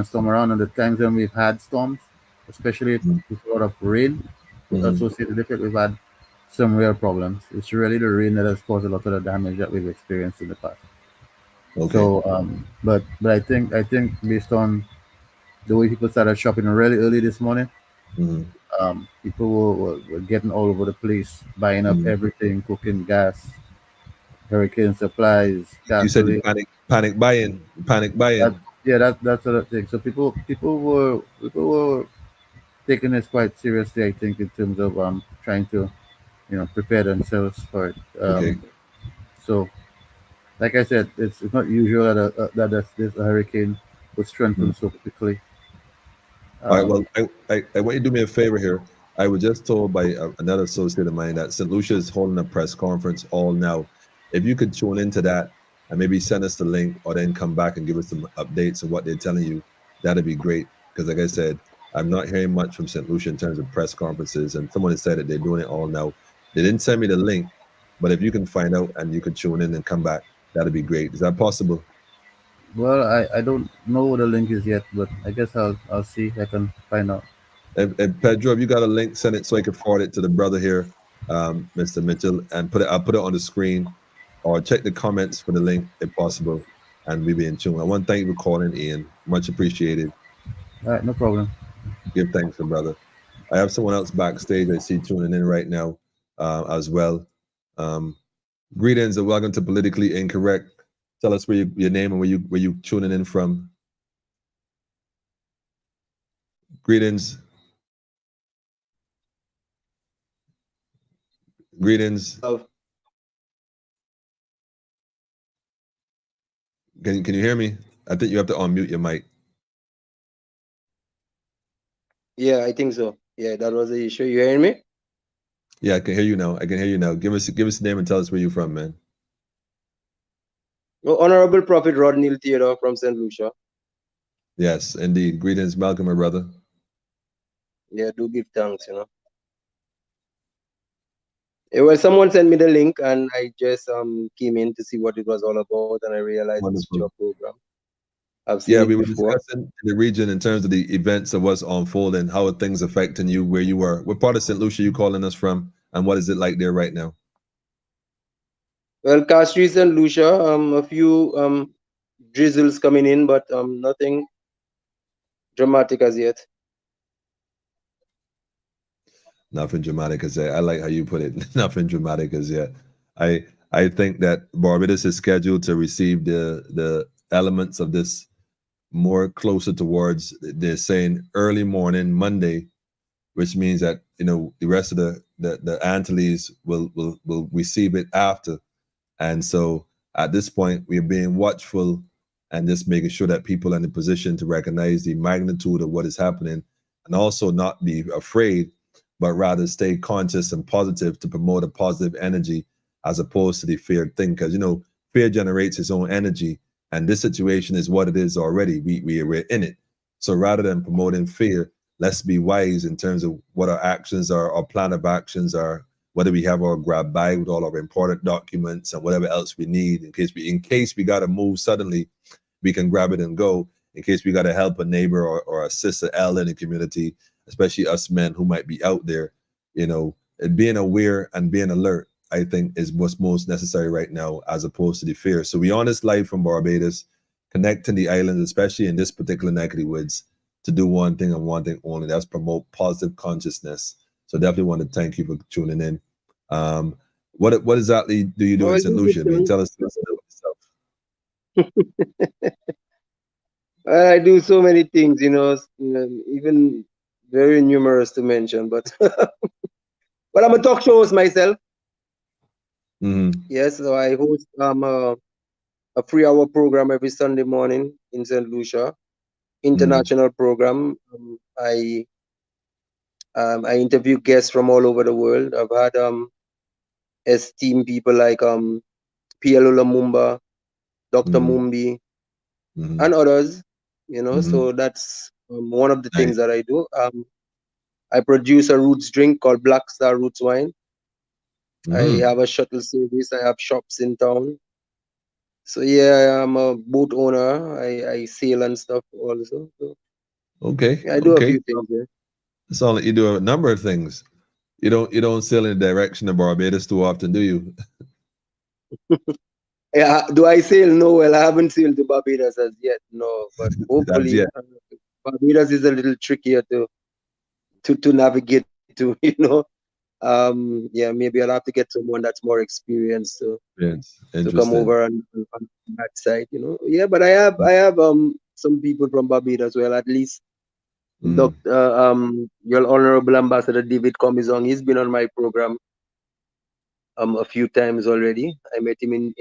storm around. And the times when we've had storms, especially with a lot of rain associated with it, we've had some real problems. It's really the rain that has caused a lot of the damage that we've experienced in the past. Okay. So, but I think based on the way people started shopping really early this morning, people were getting all over the place, buying up everything, cooking gas, hurricane supplies, gasoline. You said panic buying. That sort of thing. So people were taking this quite seriously, I think, in terms of trying to prepare themselves for it. Okay. So, like I said, it's not usual that there's a hurricane would strengthen so quickly. All right. Well, I want you to do me a favor here. I was just told by another associate of mine that St. Lucia is holding a press conference all now. If you could tune into that and maybe send us the link or then come back and give us some updates of what they're telling you, that'd be great. Because like I said, I'm not hearing much from St. Lucia in terms of press conferences. And someone has said that they're doing it all now. They didn't send me the link, but if you can find out and you could tune in and come back, that'd be great. Is that possible? Well, I don't know what the link is yet, but I guess I'll see if I can find out. And Pedro, if you got a link, send it so I can forward it to the brother here, Mr. Mitchell, and I'll put it on the screen, or check the comments for the link if possible, and we be in tune. I want to thank you for calling, Ian. Much appreciated. All right, no problem. Give thanks, my brother. I have someone else backstage I see tuning in right now as well. Greetings and welcome to Politically Incorrect. Tell us where your name and where you tuning in from. Greetings. Greetings. Can you hear me? I think you have to unmute your mic. Yeah, I think so. Yeah, that was the issue. You hearing me? Yeah, I can hear you now. I can hear you now. Give us the name and tell us where you're from, man. Oh, Honorable Prophet Rodney Theodore from St. Lucia. Yes, indeed. Greetings, Malcolm, my brother. Yeah, do give thanks, you know. Yeah, well, someone sent me the link and I just came in to see what it was all about, and I realized it's your program. I've seen it we were before. discussing the region in terms of the events of what's unfolding, how are things affecting you, where you were. What part of St. Lucia you calling us from, and what is it like there right now? Well, Castries and Lucia, a few drizzles coming in, but nothing dramatic as yet. Nothing dramatic as yet. I like how you put it. Nothing dramatic as yet. I think that Barbados is scheduled to receive the elements of this more closer towards, they're saying, early morning Monday, which means that the rest of the Antilles will receive it after. And so at this point, we're being watchful and just making sure that people are in a position to recognize the magnitude of what is happening, and also not be afraid, but rather stay conscious and positive to promote a positive energy as opposed to the feared thing. Because fear generates its own energy, and this situation is what it is already. We're in it. So rather than promoting fear, let's be wise in terms of what our actions are, our plan of actions are, whether we have our grab bag with all our important documents and whatever else we need in case we got to move suddenly, we can grab it and go. In case we got to help a neighbor or assist an elder in the community, especially us men who might be out there, and being aware and being alert, I think, is what's most necessary right now, as opposed to the fear. So we on this live from Barbados, connecting the islands, especially in this particular neck of the woods, to do one thing and one thing only. That's promote positive consciousness. So definitely want to thank you for tuning in. What exactly do you do in St. Lucia? I mean, tell us about yourself. I do so many things, even very numerous to mention, but but I'm a talk show host myself. Mm-hmm. Yes, so I host a 3-hour program every Sunday morning in St. Lucia, international program. I interview guests from all over the world. I've had esteemed people like P.L. Lumumba, Dr. Mumbi, and others, so that's one of the things that I do. I produce a roots drink called Black Star Roots Wine. I have a shuttle service. I have shops in town. So yeah, I'm a boat owner. I sail and stuff also. So, okay. Yeah, I do a few things. Yeah. It's all you do a number of things. You don't sail in the direction of Barbados too often, do you? Yeah, do I sail? No, well, I haven't sailed to Barbados as yet. No, but hopefully, Barbados is a little trickier to navigate to. Yeah, maybe I'll have to get someone that's more experienced to come over on that side. Yeah, but I have some people from Barbados. Well, at least Dr. Your Honorable Ambassador David Comizong. He's been on my program a few times already. I met him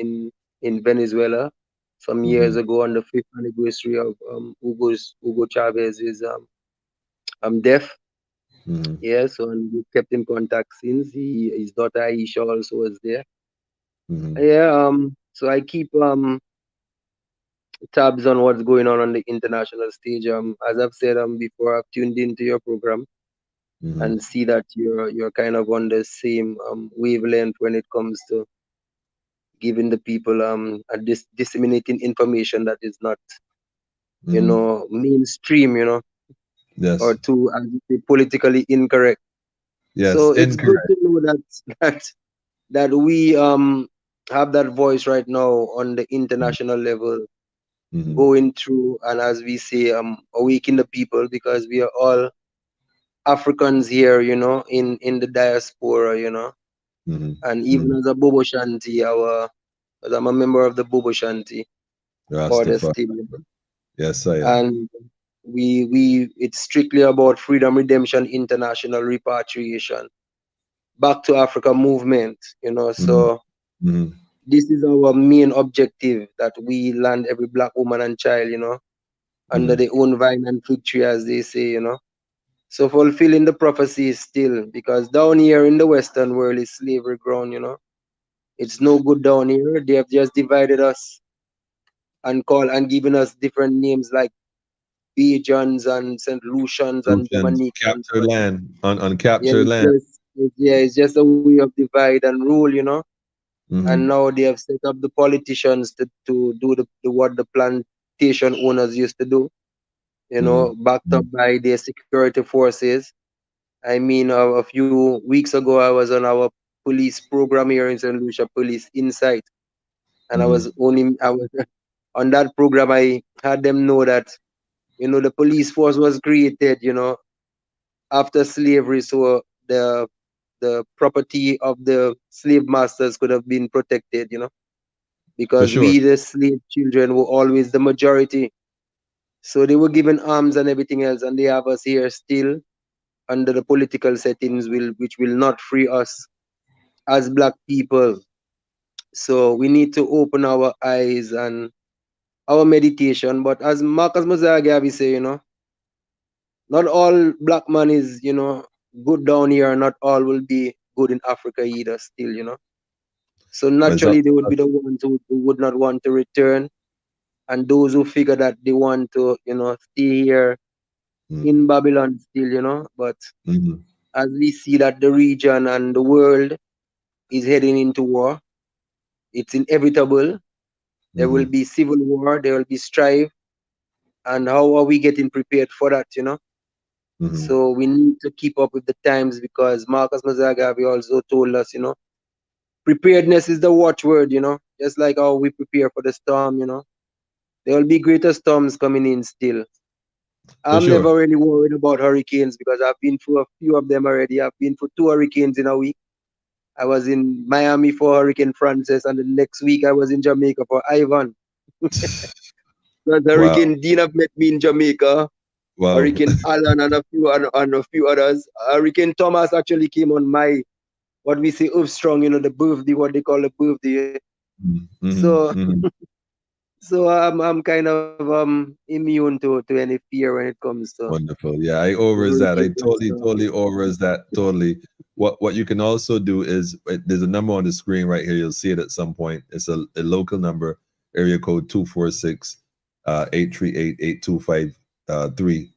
in Venezuela. some years ago on the 5th anniversary of Hugo Chavez's death. Yeah, so and we kept in contact since. His daughter Aisha also was there. Yeah, so I keep tabs on what's going on the international stage. As I've said before, I've tuned into your program and see that you're kind of on the same wavelength when it comes to giving the people disseminating information that is not mainstream, Yes. or too politically incorrect. Yes. So it's good Incorrect. to know that we have that voice right now on the international level, going through, and as we say, awaken the people, because we are all Africans here, in the diaspora, and even as a Bobo Shanti, as I'm a member of the Bobo Shanti order still, Yes, I am. and it's strictly about Freedom Redemption International repatriation back to Africa movement, so this is our main objective, that we land every Black woman and child, under their own vine and fig tree, as they say, so fulfilling the prophecy still, because down here in the Western world is slavery ground, it's no good down here. They have just divided us and given us different names like Bajans and St. Lucians and Dominicans. Captured land, uncaptured land. It's just a way of divide and rule, and now they have set up the politicians to do what the plantation owners used to do, backed up by their security forces. I mean, a few weeks ago, I was on our police program here in St. Lucia, Police Insight, and I was on that program. I had them know that, the police force was created, after slavery, so the property of the slave masters could have been protected, because sure. we, the slave children, were always the majority. So they were given arms and everything else, and they have us here still under the political settings, which will not free us as Black people. So we need to open our eyes and our meditation. But as Marcus Mozart say, not all Black man is, good down here, and not all will be good in Africa either still, So naturally they would be the ones who would not want to return, and those who figure that they want to, stay here in Babylon still, but as we see that the region and the world is heading into war, it's inevitable. There will be civil war, there will be strife, and how are we getting prepared for that, So we need to keep up with the times, because Marcus Mazagavi also told us, preparedness is the watchword, just like how we prepare for the storm, there will be greater storms coming in still. I'm never really worried about hurricanes, because I've been through a few of them already. I've been through 2 hurricanes in a week. I was in Miami for Hurricane Francis, and the next week I was in Jamaica for Ivan. Hurricane Dean have met me in Jamaica. Wow. Hurricane Alan and a few others. Hurricane Thomas actually came on my, what we say, Strong, the birthday, what they call a birthday. So I'm kind of immune to any fear when it comes to. Wonderful. Yeah, I overs that. I totally overs that. Totally. What you can also do is, there's a number on the screen right here. You'll see it at some point. It's a local number, area code 246-838-8253.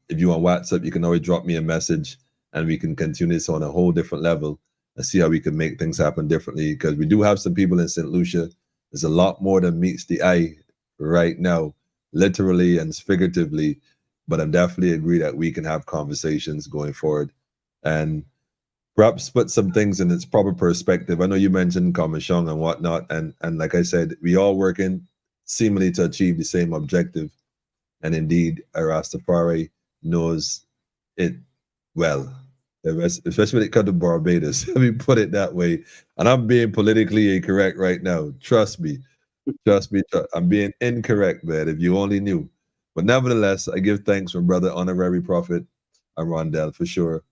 If you on WhatsApp, you can always drop me a message, and we can continue this on a whole different level and see how we can make things happen differently. Because we do have some people in St. Lucia. There's a lot more than meets the eye right now, literally and figuratively. But I definitely agree that we can have conversations going forward, and perhaps put some things in its proper perspective. I know you mentioned Kamashong and whatnot, and like I said, we all working seemingly to achieve the same objective. And indeed, Rastafari knows it well, especially when it comes to Barbados. Let me put it that way. And I'm being politically incorrect right now. Trust me. I'm being incorrect, man, if you only knew. But nevertheless, I give thanks for Brother Honorary Prophet Rondell, for sure.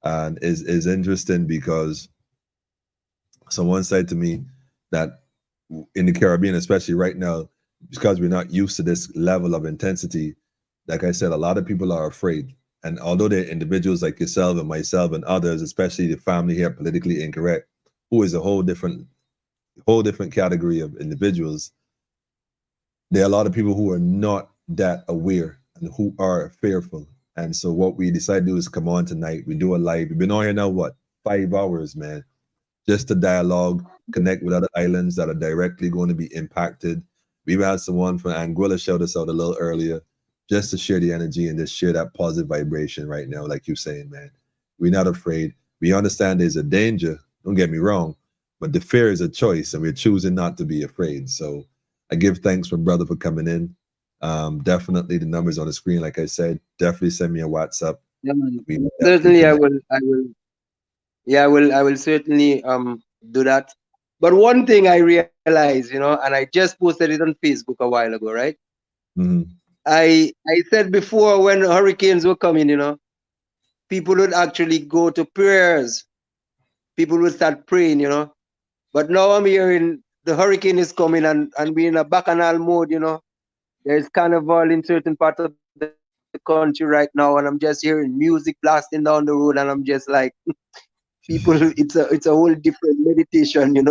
And is interesting because someone said to me that in the Caribbean, especially right now, because we're not used to this level of intensity. Like I said, a lot of people are afraid. And although they're individuals like yourself and myself and others, especially the family here, politically incorrect, who is a whole different category of individuals, there are a lot of people who are not that aware and who are fearful. And so what we decided to do is come on tonight. We do a live. We've been on here now, what, 5 hours, man, just to dialogue, connect with other islands that are directly going to be impacted. We even had someone from Anguilla shout us out a little earlier, just to share the energy and just share that positive vibration right now, like you're saying, man. We're not afraid. We understand there's a danger, don't get me wrong, but the fear is a choice, and we're choosing not to be afraid. So I give thanks for brother for coming in. Definitely the numbers on the screen, like I said. Definitely send me a WhatsApp. Yeah, man. Certainly, I will. Yeah, I will certainly do that. But one thing I realized, and I just posted it on Facebook a while ago, right? Mm-hmm. I said before, when hurricanes were coming, people would actually go to prayers. People would start praying, But now I'm hearing the hurricane is coming and we're in a bacchanal mode, There's carnival in certain parts of the country right now, and I'm just hearing music blasting down the road, and I'm just like, people, it's a whole different meditation,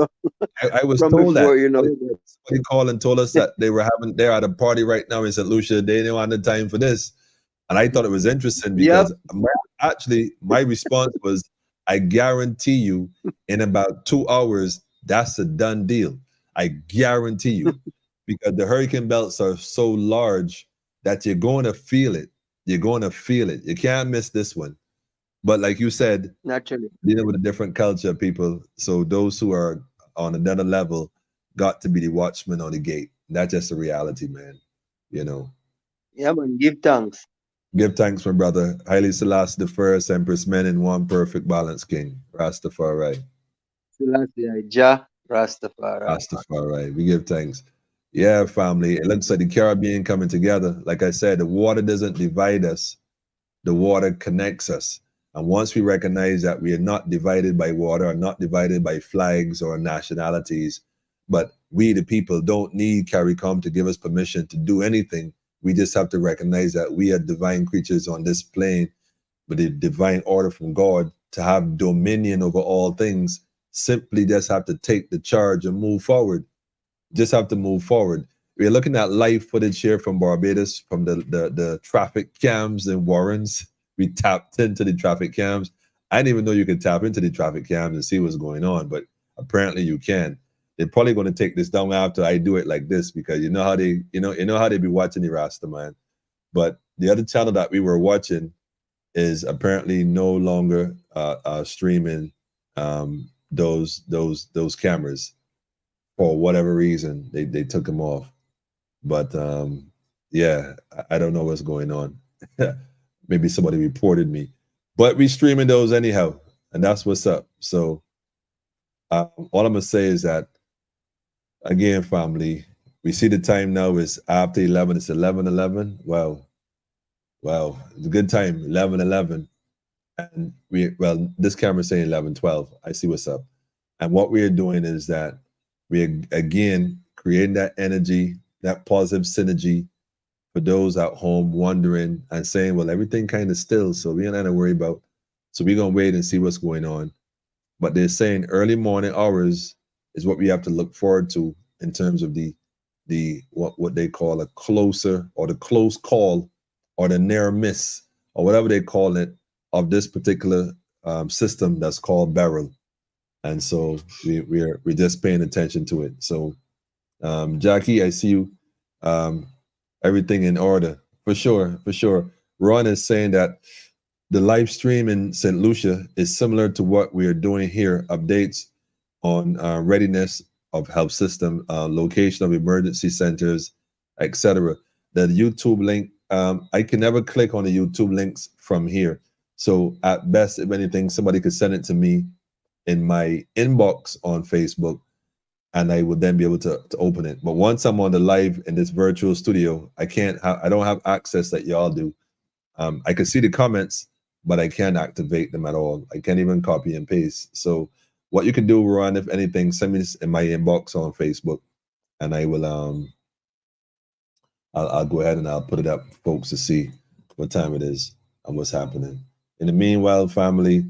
I was from told before, that. Somebody called and told us that they're at a party right now in St. Lucia. They didn't have the time for this. And I thought it was interesting because my response was, I guarantee you in about 2 hours, that's a done deal. I guarantee you. Because the hurricane belts are so large that you're going to feel it. You're going to feel it. You can't miss this one. But like you said, naturally, dealing with a different culture, people. So those who are on another level got to be the watchman on the gate. That's just a reality, man. Yeah, man. Give thanks. Give thanks, my brother. Haile Selassie the First, Empress Men in One, Perfect Balance King, Rastafari. Selassie, Jah, Rastafari. Rastafari. We give thanks. Yeah, family. It looks like the Caribbean coming together. Like I said, the water doesn't divide us. The water connects us. And once we recognize that we are not divided by water, or not divided by flags or nationalities, but we, the people, don't need CARICOM to give us permission to do anything. We just have to recognize that we are divine creatures on this plane with a divine order from God to have dominion over all things. Simply just have to take the charge and move forward. Just have to move forward. We're looking at live footage here from Barbados, from the traffic cams and warrants. We tapped into the traffic cams. I didn't even know you could tap into the traffic cams and see what's going on, but apparently you can. They're probably going to take this down after I do it like this, because you know how they be watching the Rasta, man. But the other channel that we were watching is apparently no longer streaming those cameras. For whatever reason, they took them off. But yeah, I don't know what's going on. Maybe somebody reported me, but we streaming those anyhow, and that's what's up. So all I'm gonna say is that, again, family, we see the time now is after 11. It's 11:11. Wow, it's a good time. 11:11, and this camera's saying 11:12. I see what's up, and what we are doing is that we're again creating that energy, that positive synergy for those at home wondering and saying, well, everything kind of still, so we ain't nothing to worry about. So we're going to wait and see what's going on. But they're saying early morning hours is what we have to look forward to in terms of the what they call a closer, or the close call, or the near miss, or whatever they call it, of this particular system that's called Beryl. And so we're just paying attention to it. So Jackie, I see you. Everything in order, for sure. Ron is saying that the live stream in St. Lucia is similar to what we are doing here. Updates on readiness of health system, location of emergency centers, etc. The YouTube link, I can never click on the YouTube links from here. So at best, if anything, somebody could send it to me in my inbox on Facebook, and I would then be able to open it. But once I'm on the live in this virtual studio, I don't have access that y'all do. I can see the comments, but I can't activate them at all. I can't even copy and paste. So what you can do, Ron, if anything, send me this in my inbox on Facebook, and I will I'll go ahead and I'll put it up for folks to see what time it is and what's happening. In the meanwhile, family,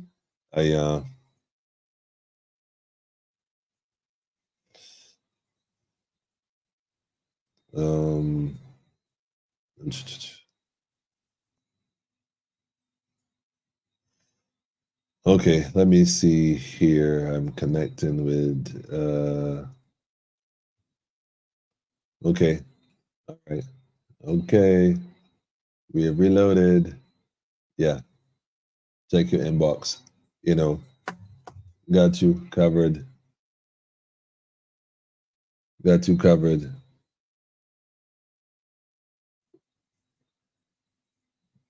okay, let me see here. I'm connecting with okay. All right. Okay. We have reloaded. Yeah. Check your inbox. You know, got you covered. Got you covered.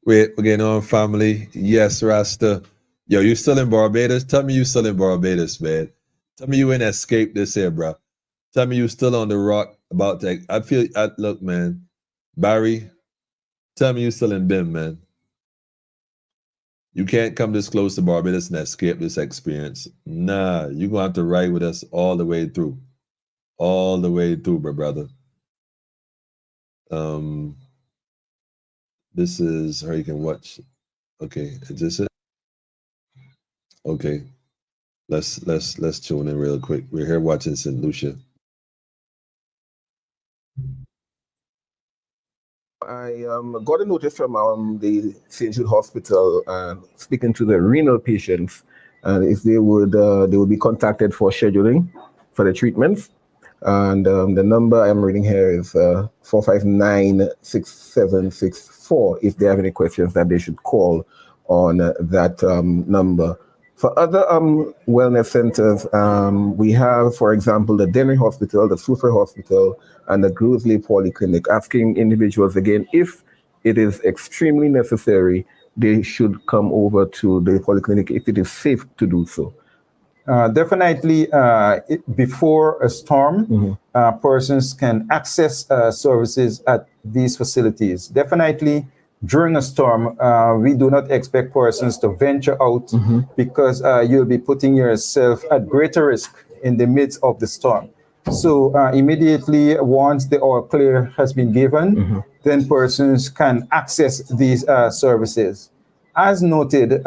Wait, we're getting on, family. Yes, Rasta. Yo, you still in Barbados? Tell me you still in Barbados, man. Tell me you ain't escaped this here, bro. Tell me you still on the rock about to. Look, man. Barry, tell me you still in BIM, man. You can't come this close to Barbados and escape this experience. Nah, you're going to have to ride with us all the way through. All the way through, brother. This is how you can watch. Okay, is this it? Okay. Let's tune in real quick. We're here watching St. Lucia. I got a notice from the St. Jude Hospital speaking to the renal patients, and if they would be contacted for scheduling for the treatments. And the number I'm reading here is 459-6764. If they have any questions, that they should call on that number. For other wellness centers, we have, for example, the Denry Hospital, the Sufer Hospital, and the Grosley Polyclinic, asking individuals again, if it is extremely necessary, they should come over to the polyclinic if it is safe to do so. Definitely, before a storm, persons can access services at these facilities. Definitely, during a storm, we do not expect persons to venture out because you'll be putting yourself at greater risk in the midst of the storm. So immediately, once the all clear has been given, then persons can access these services. As noted,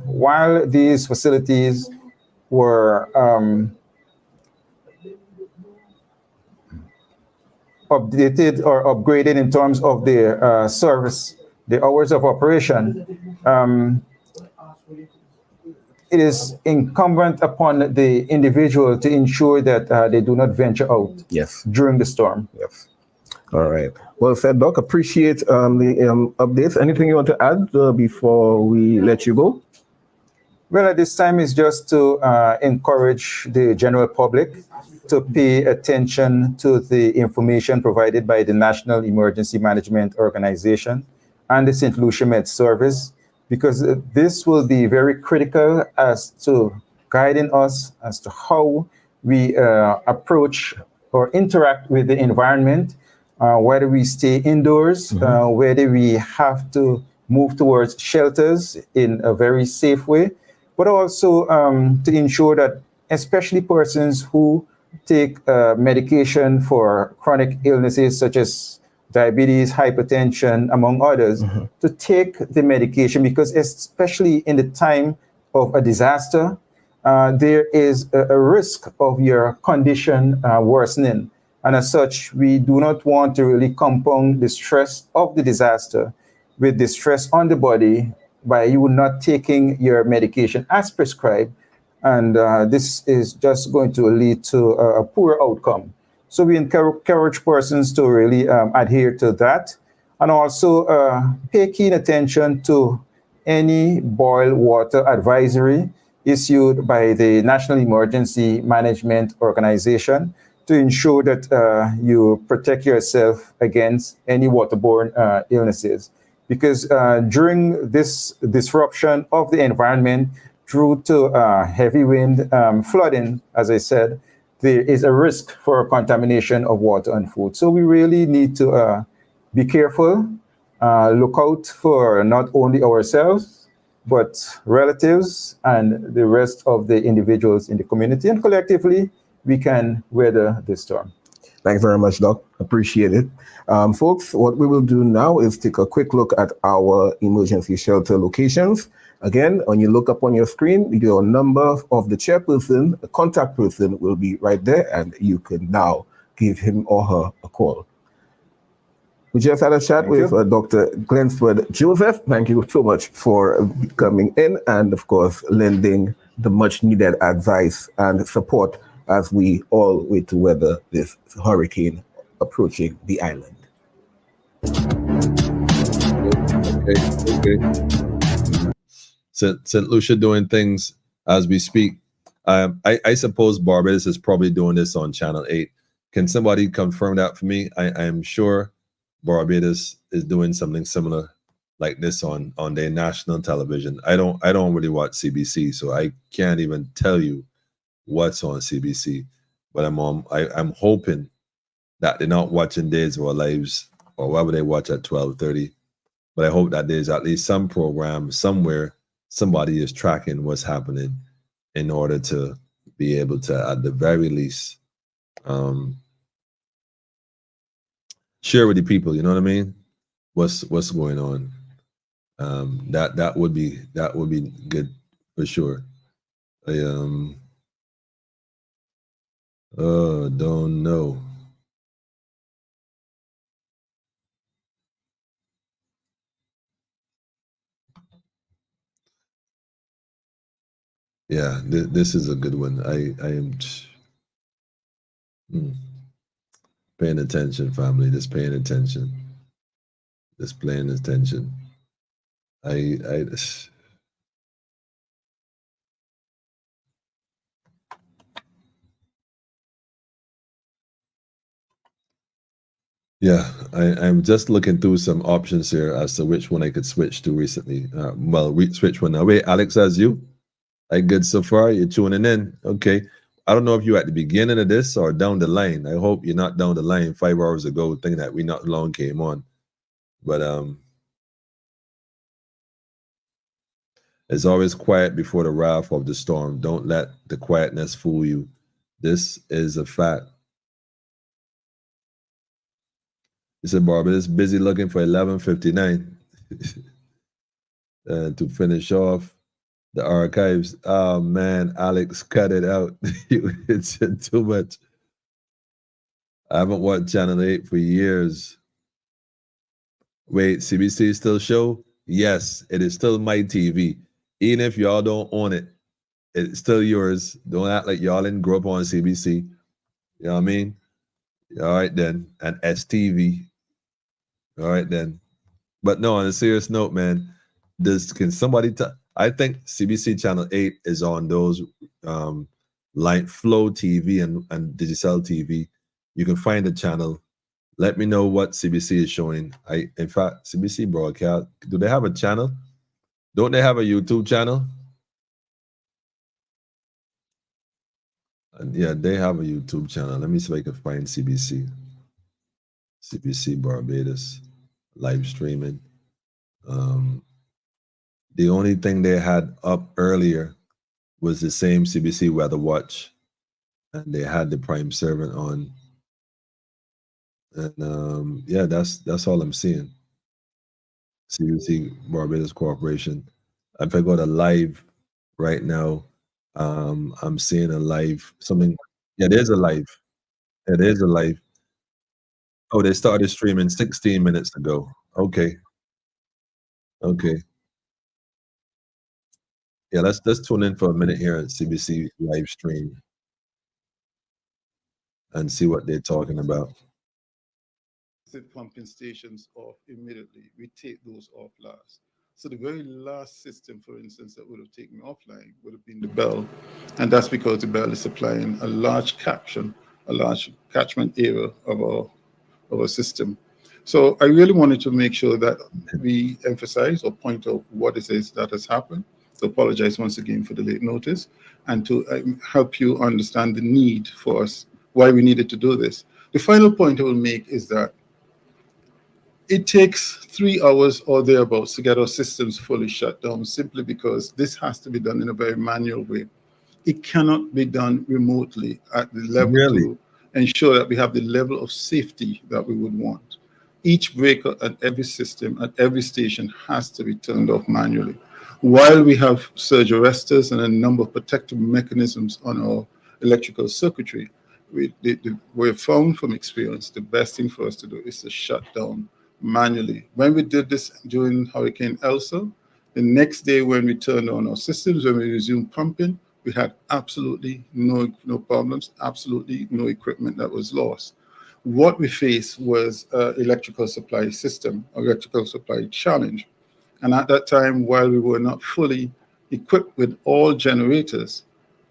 while these facilities were updated or upgraded in terms of their service, the hours of operation, it is incumbent upon the individual to ensure that they do not venture out during the storm. Yes. All right. Well said, Doc. Appreciate the updates. Anything you want to add before we let you go? Well, at this time is just to encourage the general public to pay attention to the information provided by the National Emergency Management Organization and the St. Lucia Med Service, because this will be very critical as to guiding us as to how we approach or interact with the environment, whether we stay indoors, whether we have to move towards shelters in a very safe way, but also to ensure that especially persons who take medication for chronic illnesses such as diabetes, hypertension, among others, to take the medication, because especially in the time of a disaster, there is a risk of your condition worsening. And as such, we do not want to really compound the stress of the disaster with the stress on the body by you not taking your medication as prescribed. And this is just going to lead to a poor outcome. So we encourage persons to really adhere to that, and also pay keen attention to any boil water advisory issued by the National Emergency Management Organization to ensure that you protect yourself against any waterborne illnesses. Because during this disruption of the environment, due to heavy wind, flooding, as I said, there is a risk for contamination of water and food. So we really need to be careful, look out for not only ourselves, but relatives and the rest of the individuals in the community. And collectively, we can weather this storm. Thanks very much, Doc. Appreciate it. Folks, what we will do now is take a quick look at our emergency shelter locations. Again, when you look up on your screen, your number of the chairperson, the contact person will be right there, and you can now give him or her a call. We just had a chat with Dr. Glensford Joseph. Thank you so much for coming in and, of course, lending the much needed advice and support as we all wait to weather this hurricane approaching the island. Okay. St. Lucia doing things as we speak. I suppose Barbados is probably doing this on Channel 8. Can somebody confirm that for me? I am sure Barbados is doing something similar like this on their national television. I don't really watch CBC, so I can't even tell you what's on CBC. But I'm hoping that they're not watching Days of Our Lives or whatever they watch at 12:30. But I hope that there's at least some program somewhere somebody is tracking what's happening in order to be able to, at the very least, share with the people. You know what I mean? What's going on? That would be good for sure. Don't know. Yeah, this is a good one. I am paying attention, family. Just paying attention. Just paying attention. Yeah, I'm just looking through some options here as to which one I could switch to recently. Switch one now. Wait, Alex, as you? I good so far? You're tuning in? Okay. I don't know if you're at the beginning of this or down the line. I hope you're not down the line 5 hours ago thinking that we not long came on. But it's always quiet before the wrath of the storm. Don't let the quietness fool you. This is a fact. He said, Barbados busy looking for 11:59 to finish off the archives. Oh man, Alex, cut it out. It's too much. I haven't watched Channel 8 for years. Wait, CBC still show? Yes, it is still my TV. Even if y'all don't own it, it's still yours. Don't act like y'all didn't grow up on CBC. You know what I mean? All right then. And STV. All right then. But no, on a serious note, man, can somebody I think CBC Channel 8 is on those Light Flow TV and Digital TV. You can find the channel. Let me know what CBC is showing. In fact, CBC broadcast, do they have a channel? Don't they have a YouTube channel? Yeah, they have a YouTube channel. Let me see if I can find CBC. CBC Barbados live streaming. The only thing they had up earlier was the same CBC Weather Watch, and they had the Prime Servant on. And yeah, that's all I'm seeing. CBC Barbados Corporation. If I go to live right now, I'm seeing a live something. Yeah, there's a live. Yeah, there's a live. Oh, they started streaming 16 minutes ago. Okay. Okay. Yeah, let's tune in for a minute here at CBC live stream and see what they're talking about. Pumping stations off immediately. We take those off last. So the very last system, for instance, that would have taken me offline would have been the bell. And that's because the bell is supplying a large catchment area of our system. So I really wanted to make sure that we emphasize or point out what it is that has happened. So apologize once again for the late notice, and to help you understand the need for us, why we needed to do this. The final point I will make is that it takes 3 hours or thereabouts to get our systems fully shut down, simply because this has to be done in a very manual way. It cannot be done remotely at the level Really? ensure that we have the level of safety that we would want. Each breaker at every system, at every station, has to be turned off manually. While we have surge arresters and a number of protective mechanisms on our electrical circuitry, we've found from experience the best thing for us to do is to shut down manually. When we did this during Hurricane Elsa, the next day when we turned on our systems, when we resumed pumping, we had absolutely no problems, absolutely no equipment that was lost. What we faced was electrical supply challenge. And at that time, while we were not fully equipped with all generators,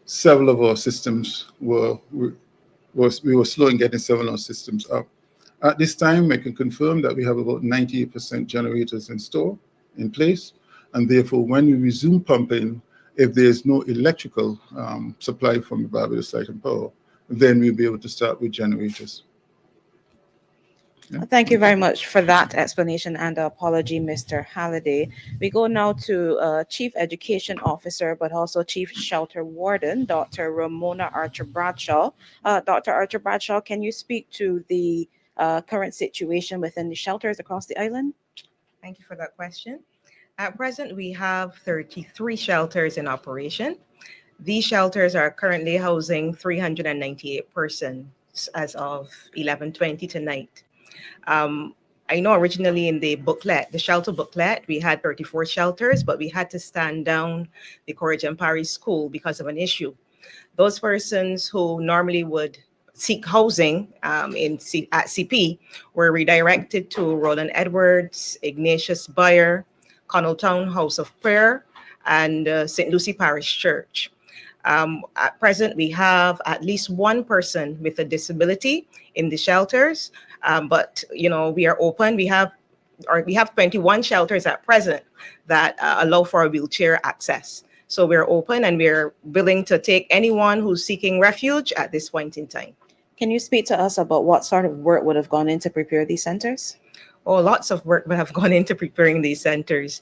several of our systems we were slow in getting several of our systems up. At this time, I can confirm that we have about 98% generators in place, and therefore, when we resume pumping, if there's no electrical supply from the Barbados Light and Power, then we'll be able to start with generators. Yeah. Thank you very much for that explanation and apology, Mr. Halliday. We go now to Chief Education Officer, but also Chief Shelter Warden, Dr. Ramona Archer-Bradshaw. Dr. Archer-Bradshaw, can you speak to the current situation within the shelters across the island? Thank you for that question. At present, we have 33 shelters in operation. These shelters are currently housing 398 persons as of 11:20 tonight. I know originally in the booklet, the shelter booklet, we had 34 shelters, but we had to stand down the Courage and Parish School because of an issue. Those persons who normally would seek housing at CP were redirected to Roland Edwards, Ignatius Bayer, Connelltown House of Prayer, and St. Lucie Parish Church. At present, we have at least one person with a disability in the shelters, but we are open. We have 21 shelters at present that allow for wheelchair access. So we're open and we're willing to take anyone who's seeking refuge at this point in time. Can you speak to us about what sort of work would have gone in to prepare these centers? Oh, lots of work would have gone into preparing these centers.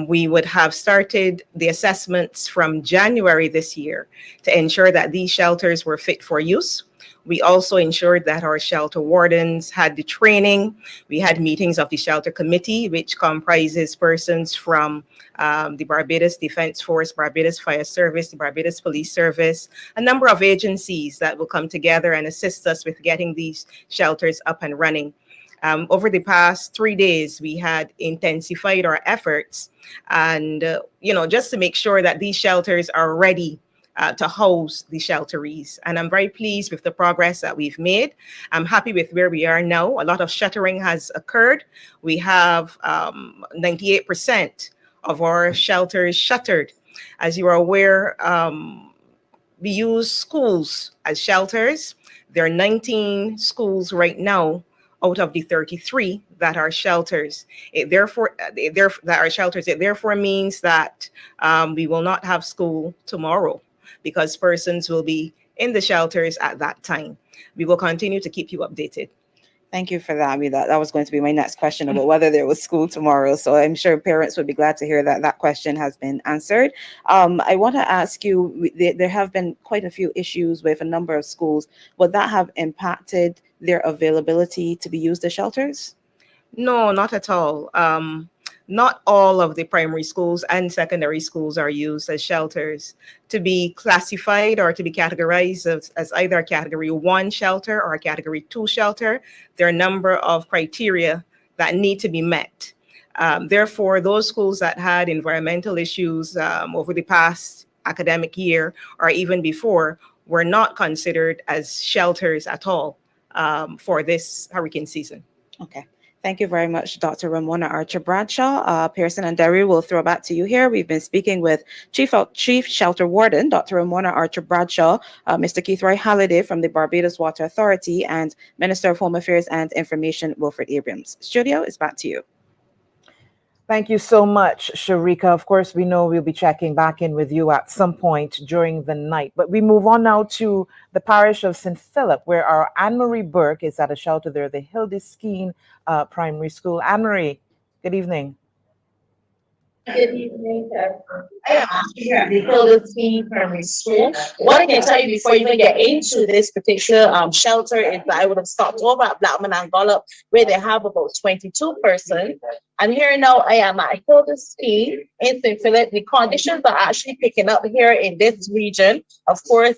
We would have started the assessments from January this year to ensure that these shelters were fit for use. We also ensured that our shelter wardens had the training. We had meetings of the shelter committee, which comprises persons from the Barbados Defense Force, Barbados Fire Service, the Barbados Police Service, a number of agencies that will come together and assist us with getting these shelters up and running. Over the past 3 days, we had intensified our efforts and, just to make sure that these shelters are ready to house the shelterees. And I'm very pleased with the progress that we've made. I'm happy with where we are now. A lot of shuttering has occurred. We have 98% of our shelters shuttered. As you are aware, we use schools as shelters. There are 19 schools right now out of the 33 that are shelters. It therefore means that we will not have school tomorrow because persons will be in the shelters at that time. We will continue to keep you updated. Thank you for that. I mean, that was going to be my next question about whether there was school tomorrow. So I'm sure parents would be glad to hear that that question has been answered. I want to ask you, there have been quite a few issues with a number of schools. Would that have impacted their availability to be used as shelters? No, not at all. Not all of the primary schools and secondary schools are used as shelters. To be classified or to be categorized as either a category 1 shelter or a category 2 shelter, there are a number of criteria that need to be met. Therefore, those schools that had environmental issues over the past academic year or even before were not considered as shelters at all for this hurricane season. Okay. Thank you very much, Dr. Ramona Archer-Bradshaw. Pearson and Derry will throw back to you here. We've been speaking with Chief Shelter Warden, Dr. Ramona Archer-Bradshaw, Mr. Keith Roy Halliday from the Barbados Water Authority, and Minister of Home Affairs and Information, Wilfred Abrams. Studio is back to you. Thank you so much, Sharika. Of course, we know we'll be checking back in with you at some point during the night. But we move on now to the parish of St. Philip, where our Anne-Marie Burke is at a shelter there, the Hildeskeen Primary School. Anne-Marie, good evening. Good evening, I am actually at the Hildesty Primary School. What I can tell you before you even get into this particular shelter is that I would have stopped over at Blackman and Gollop, where they have about 22 persons. And here now I am at Hildesty in St. Philip. The conditions are actually picking up here in this region. Of course,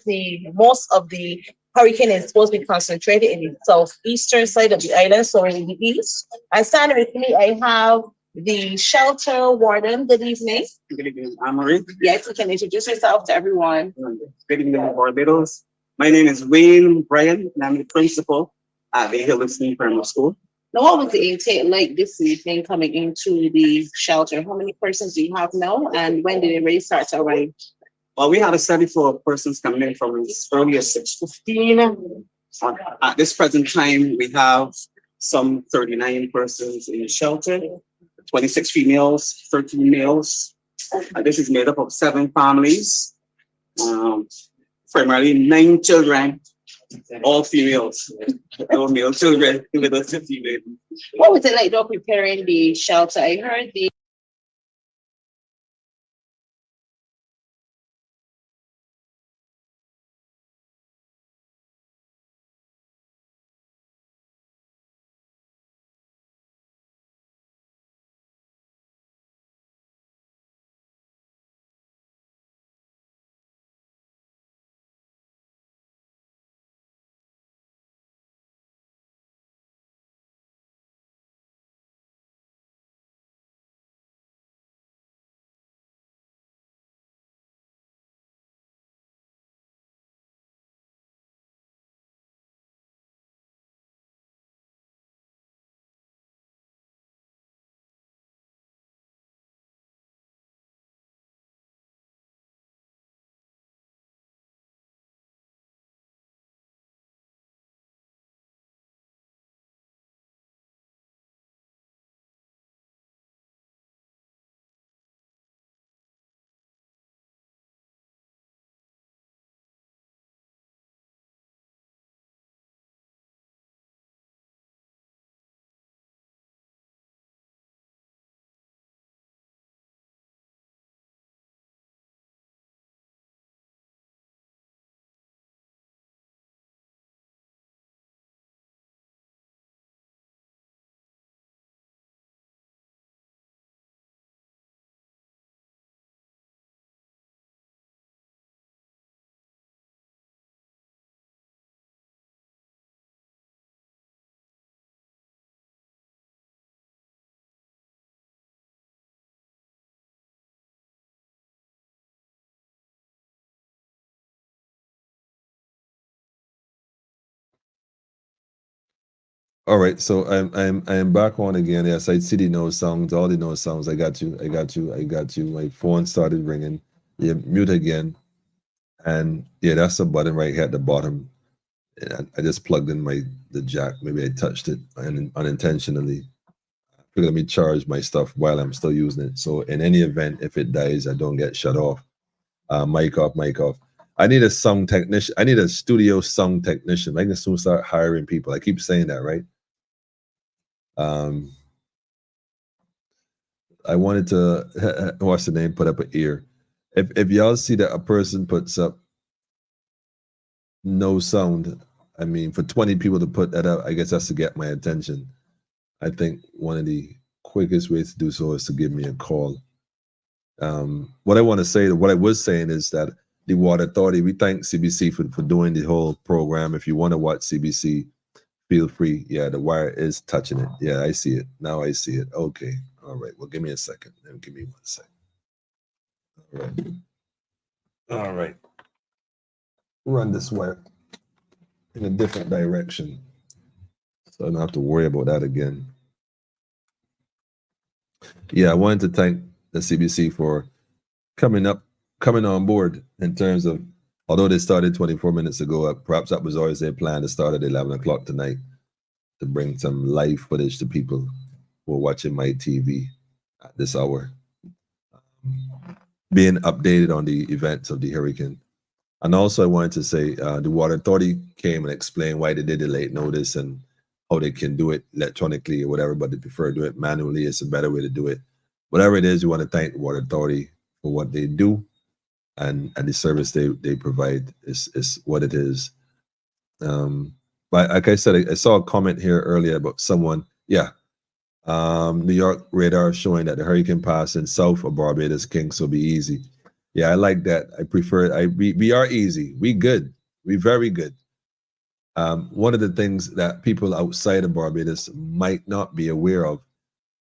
most of the hurricane is supposed to be concentrated in the southeastern side of the island, so in the east. And standing with me, I have the shelter warden. Good evening. Good evening, Amory. Yes, you can introduce yourself to everyone. Good evening, Barbados. My name is Wayne Bryan, and I'm the principal at the Hildesty Primary School. Now, what was the intake like this evening coming into the shelter? How many persons do you have now, and when did it really start to arrive? Well, we had a 74 persons coming in from as early as 6:15. At this present time, we have some 39 persons in the shelter. 26 females, 13 males. This is made up of 7 families, primarily 9 children, all females. No male children, with us 50 babies. What was it like though preparing the shelter? I heard the All right, so I'm back on again. Yes, I see the no sounds, all the no sounds. I got you. My phone started ringing. Yeah, mute again. And yeah, that's the button right here at the bottom. And I just plugged in the jack. Maybe I touched it unintentionally. Let me charge my stuff while I'm still using it. So in any event, if it dies, I don't get shut off. Mic off, mic off. I need a sound technician. I need a studio sound technician. I can soon start hiring people. I keep saying that, right? I wanted to what's the name? Put up an ear. If y'all see that a person puts up no sound, I mean, for 20 people to put that up, I guess that's to get my attention. I think one of the quickest ways to do so is to give me a call. What I want to say, what I was saying is that the Water Authority, we thank CBC for doing the whole program. If you want to watch CBC, feel free. Yeah, the wire is touching it. Yeah, I see it. Now I see it. Okay. All right. Well, give me a second. Give me 1 second. All right. All right. Run this wire in a different direction, so I don't have to worry about that again. Yeah, I wanted to thank the CBC for coming on board in terms of, although they started 24 minutes ago, perhaps that was always their plan to start at 11 o'clock tonight to bring some live footage to people who are watching my TV at this hour, being updated on the events of the hurricane. And also I wanted to say the Water Authority came and explained why they did the late notice and how they can do it electronically or whatever, but they prefer to do it manually. It's a better way to do it. whatever it is, we want to thank the Water Authority for what they do, and the service they provide is what it is. But like I said, I saw a comment here earlier about someone, New York radar showing that the hurricane passing south of Barbados Kings will be easy. Yeah, I like that. I prefer it. We are easy. We good. We very good. One of the things that people outside of Barbados might not be aware of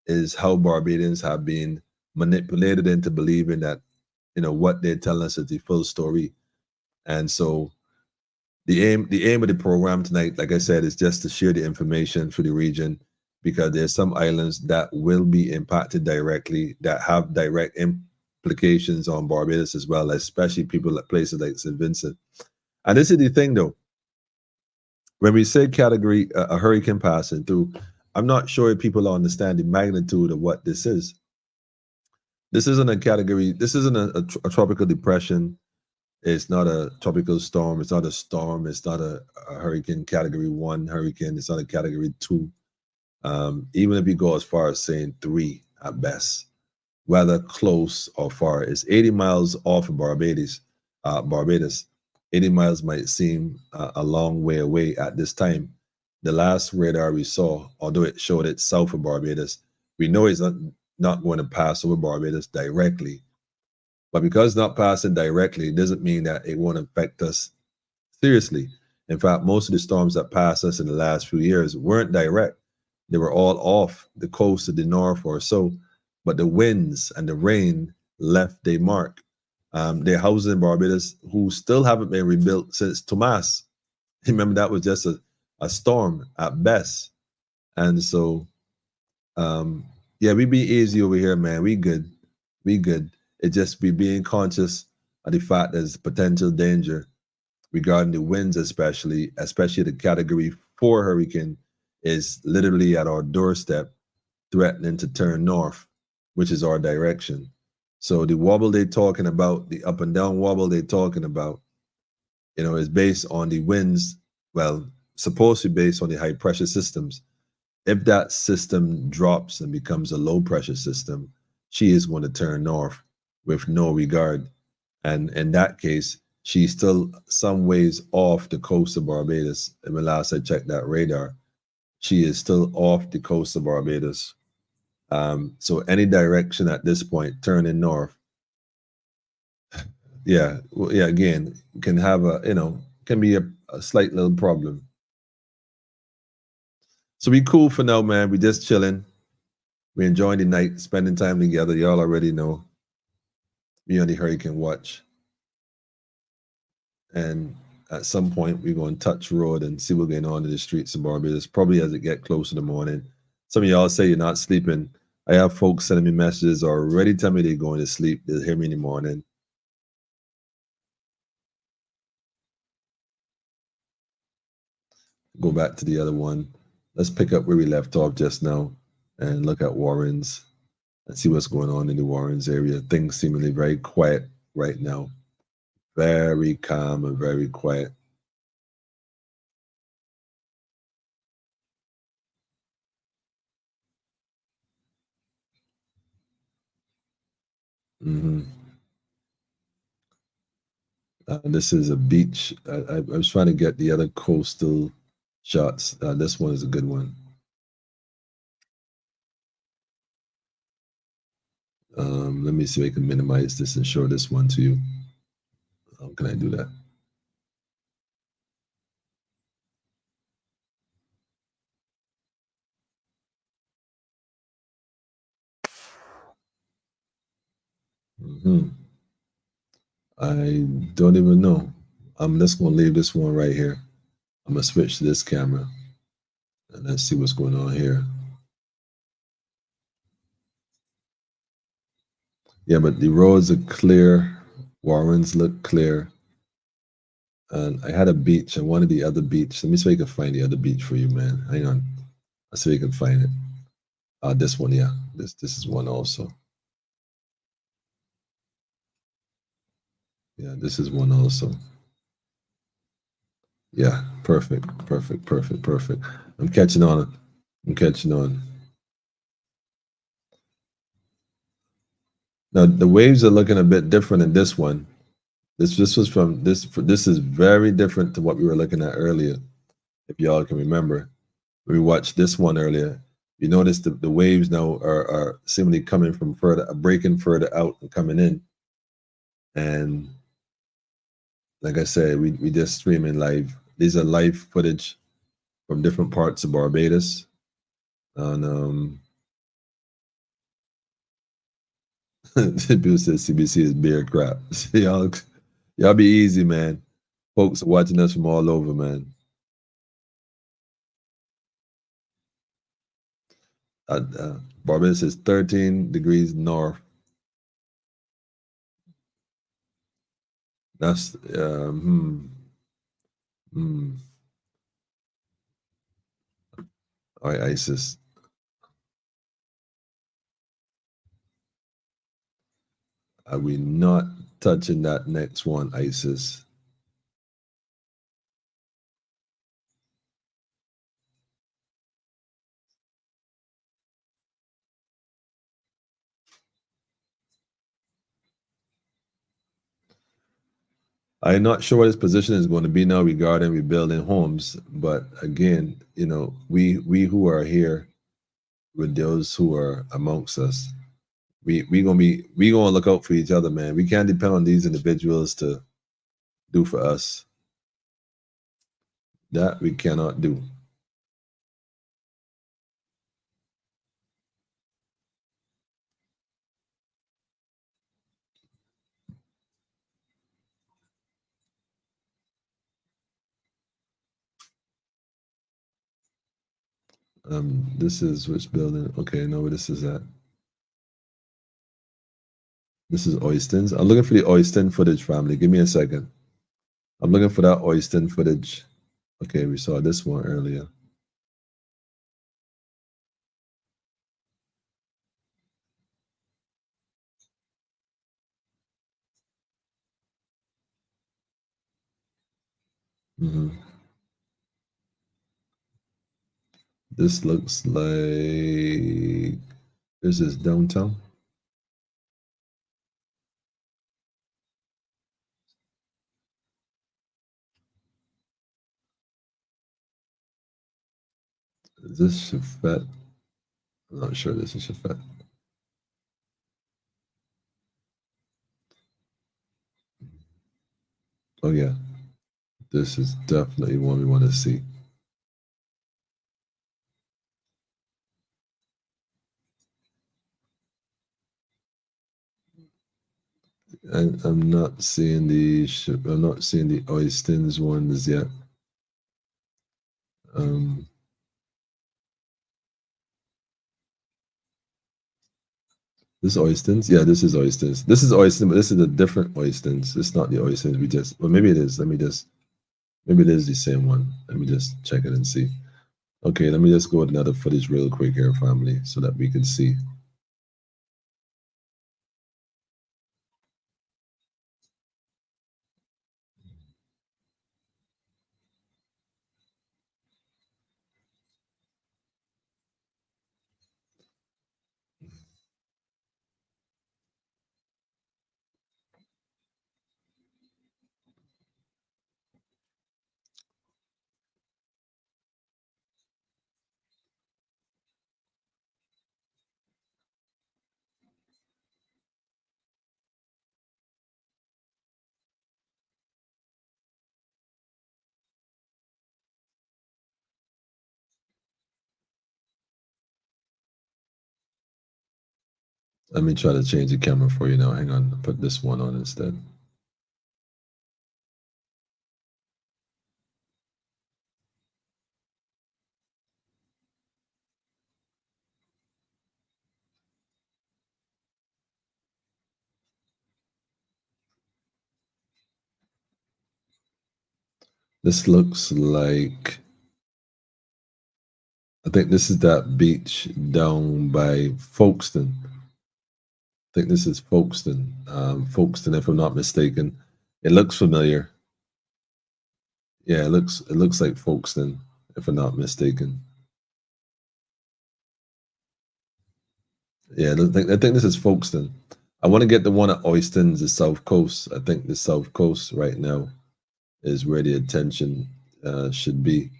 is how Barbadians have been manipulated into believing that, what they're telling us is the full story. And so the aim of the program tonight, like I said, is just to share the information for the region, because there's some islands that will be impacted directly, that have direct implications on Barbados as well, especially people at places like St. Vincent. And this is the thing, though. When we say category, a hurricane passing through, I'm not sure if people understand the magnitude of what this is. This isn't a category. This isn't a tropical depression. It's not a tropical storm. It's not a storm. It's not a hurricane category 1 hurricane. It's not a category 2. Even if you go as far as saying 3 at best, whether close or far, it's 80 miles off of Barbados. 80 miles might seem a long way away at this time. The last radar we saw, although it showed it south of Barbados, we know it's not going to pass over Barbados directly. But because it's not passing directly, it doesn't mean that it won't affect us seriously. In fact, most of the storms that passed us in the last few years weren't direct. They were all off the coast of the north or so, but the winds and the rain left their mark. There are houses in Barbados who still haven't been rebuilt since Tomas. Remember, that was just a storm at best. And so, we be easy over here, man. We good. We good. It just be being conscious of the fact there's potential danger regarding the winds, especially the category 4 hurricane is literally at our doorstep, threatening to turn north, which is our direction. So the wobble they're talking about, the up and down wobble they're talking about, is based on the winds. Well, supposed to be based on the high pressure systems. If that system drops and becomes a low pressure system, she is going to turn north with no regard. And in that case, she's still some ways off the coast of Barbados. And when last I checked that radar, she is still off the coast of Barbados. So any direction at this point, turning north, again, can have can be a slight little problem. So we cool for now, man. We just chilling. We enjoying the night, spending time together. Y'all already know. Me on the hurricane watch. And at some point, we're going to touch road and see what's going on in the streets of Barbados, probably as it get closer to the morning. Some of y'all say you're not sleeping. I have folks sending me messages already telling me they're going to sleep. They'll hear me in the morning. Go back to the other one. Let's pick up where we left off just now and look at Warrens and see what's going on in the Warrens area. Things seemingly very quiet right now. Very calm and very quiet. This is a beach. I was trying to get the other coastal shots. This one is a good one. Let me see if I can minimize this and show this one to you. How can I do that? I don't even know. I'm just going to leave this one right here. I'm going to switch to this camera. And let's see what's going on here. Yeah, but the roads are clear. Warrens look clear. And I had a beach. I wanted the other beach. Let me see if I can find the other beach for you, man. Hang on. Let's see if I can find it. This one, yeah. This is one also. Yeah, this is one also. Yeah, perfect. I'm catching on. Now the waves are looking a bit different in this one. This was from this. This is very different to what we were looking at earlier. If y'all can remember, we watched this one earlier. You notice the waves now are seemingly coming from further, breaking further out and coming in. And like I said, we just streaming live. These are live footage from different parts of Barbados. And people say CBC is beer crap. Y'all be easy, man. Folks watching us from all over, man. Barbados is 13 degrees north. That's all right, ISIS. Are we not touching that next one, ISIS? I'm not sure what his position is going to be now regarding rebuilding homes, but again, you know, we who are here with those who are amongst us, we gonna look out for each other, man. We can't depend on these individuals to do for us. That we cannot do. This is which building? Okay, no, this is that. This is Oyston's. I'm looking for the Oyston footage, family. Give me a second. I'm looking for that Oyston footage. Okay, we saw this one earlier. This looks like this is downtown. Is this Shafet? I'm not sure this is Shafet. Oh yeah, this is definitely one we want to see. And I'm not seeing the Oystons ones yet. This is Oystons? Yeah, this is Oystons. This is Oyston, but this is a different Oystons. It's not the Oystons we just, well, maybe it is. Maybe it is the same one. Let me just check it and see. Okay, let me just go with another footage real quick here, family, so that we can see. Let me try to change the camera for you now. Hang on, put this one on instead. This looks like, I think this is that beach down by Folkestone. I think this is Folkestone. Folkestone, if I'm not mistaken. It looks familiar. Yeah, it looks like Folkestone, if I'm not mistaken. Yeah, I think this is Folkestone. I want to get the one at Oyston's, the South Coast. I think the South Coast right now is where the attention should be.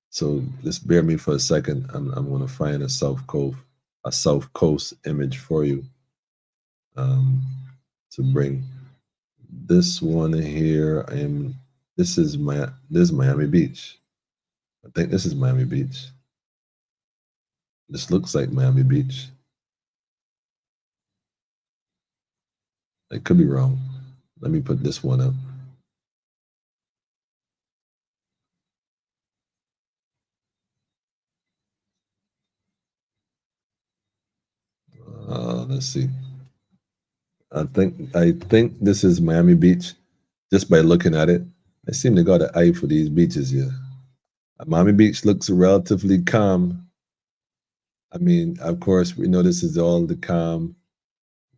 So just bear me for a second. I'm going to find a South Coast image for you to bring. This one here, this is Miami Beach. I think this is Miami Beach. This looks like Miami Beach. I could be wrong. Let me put this one up. Let's see. I think this is Miami Beach. Just by looking at it, I seem to got an eye for these beaches here. Miami Beach looks relatively calm. I mean, of course, we know this is all the calm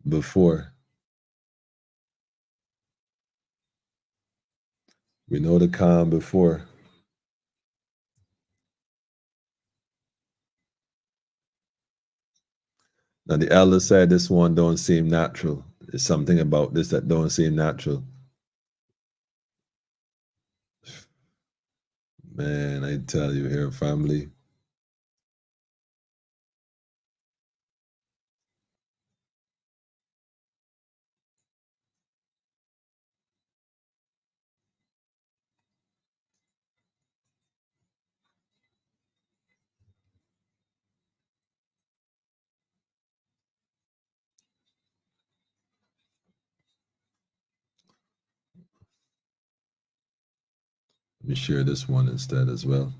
before. We know the calm before. Now, the elder said this one don't seem natural. There's something about this that don't seem natural. Man, I tell you here, family. Let me share this one instead as well.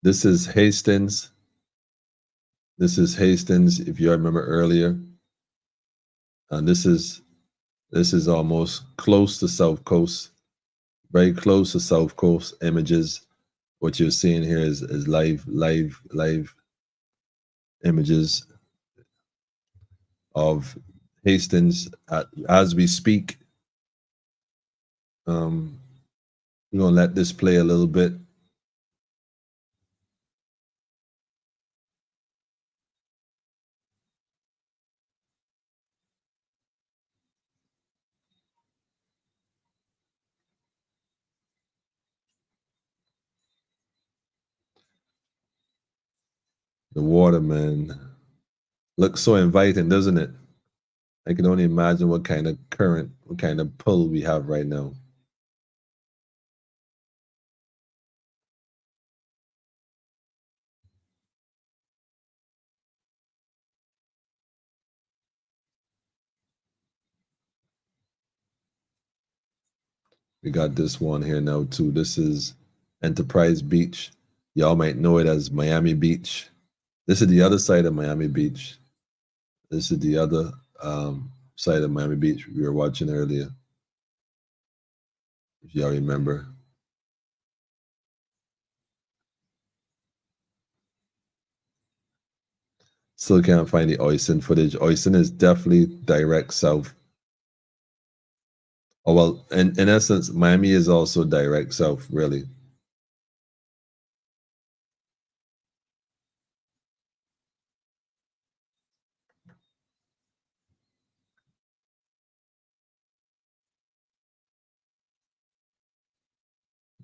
This is Hastings. This is Hastings, if you remember earlier. And this is almost close to South Coast, very close to South Coast images. What you're seeing here is live images of Hastings as we speak. We're gonna let this play a little bit. The water, man, looks so inviting, doesn't it? I can only imagine what kind of current, what kind of pull we have right now. We got this one here now too. This is Enterprise Beach. Y'all might know it as Miami Beach. This is the other side of Miami Beach. This is the other side of Miami Beach we were watching earlier, if y'all remember. Still can't find the Oyston footage. Oyston is definitely direct south. Oh, well, in essence, Miami is also direct south, really.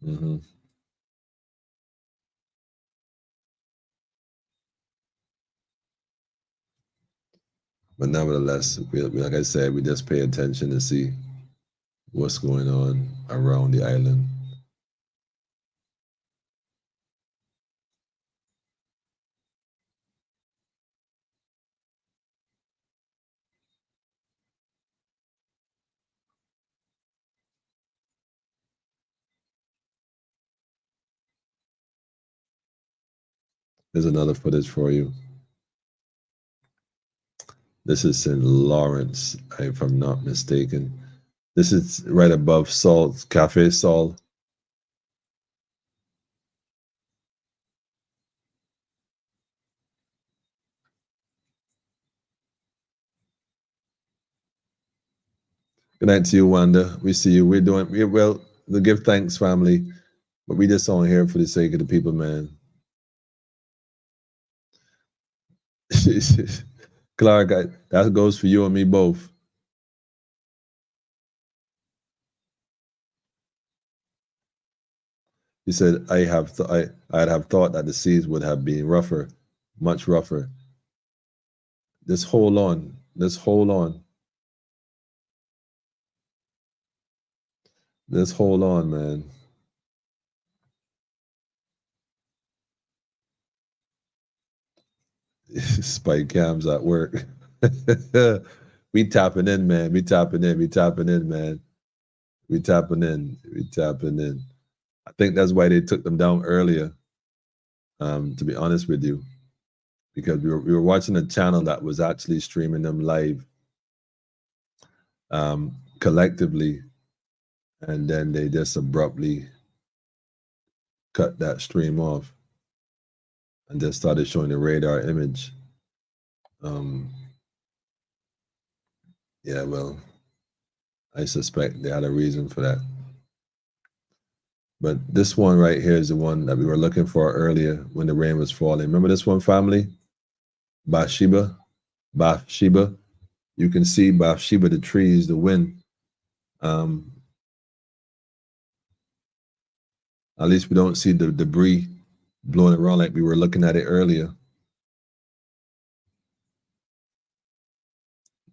Mm-hmm. But nevertheless, like I said, we just pay attention to see what's going on around the island. There's another footage for you. This is St. Lawrence, if I'm not mistaken. This is right above Salt, Cafe Sol. Good night to you, Wanda. We see you. We're well, to give thanks, family. But we just on here for the sake of the people, man. Clark, that goes for you and me both. He said, I'd have thought that the seas would have been rougher, much rougher. Just hold on. Just hold on. Just hold on, man. Spike cams at work. We tapping in, man. We tapping in. We tapping in, man. We tapping in. We tapping in. I think that's why they took them down earlier. To be honest with you, because we were watching a channel that was actually streaming them live, collectively, and then they just abruptly cut that stream off and just started showing the radar image. Yeah, well, I suspect they had a reason for that. But this one right here is the one that we were looking for earlier when the rain was falling. Remember this one, family? Bathsheba. Bathsheba. You can see Bathsheba, the trees, the wind. At least we don't see the debris blowing around like we were looking at it earlier.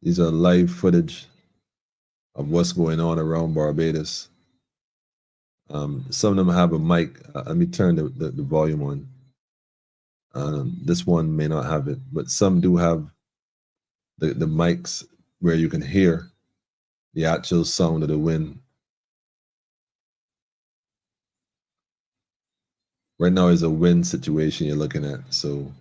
These are live footage of what's going on around Barbados. Some of them have a mic. Let me turn the volume on. This one may not have it, but some do have the mics where you can hear the actual sound of the wind. Right now is a wind situation you're looking at, so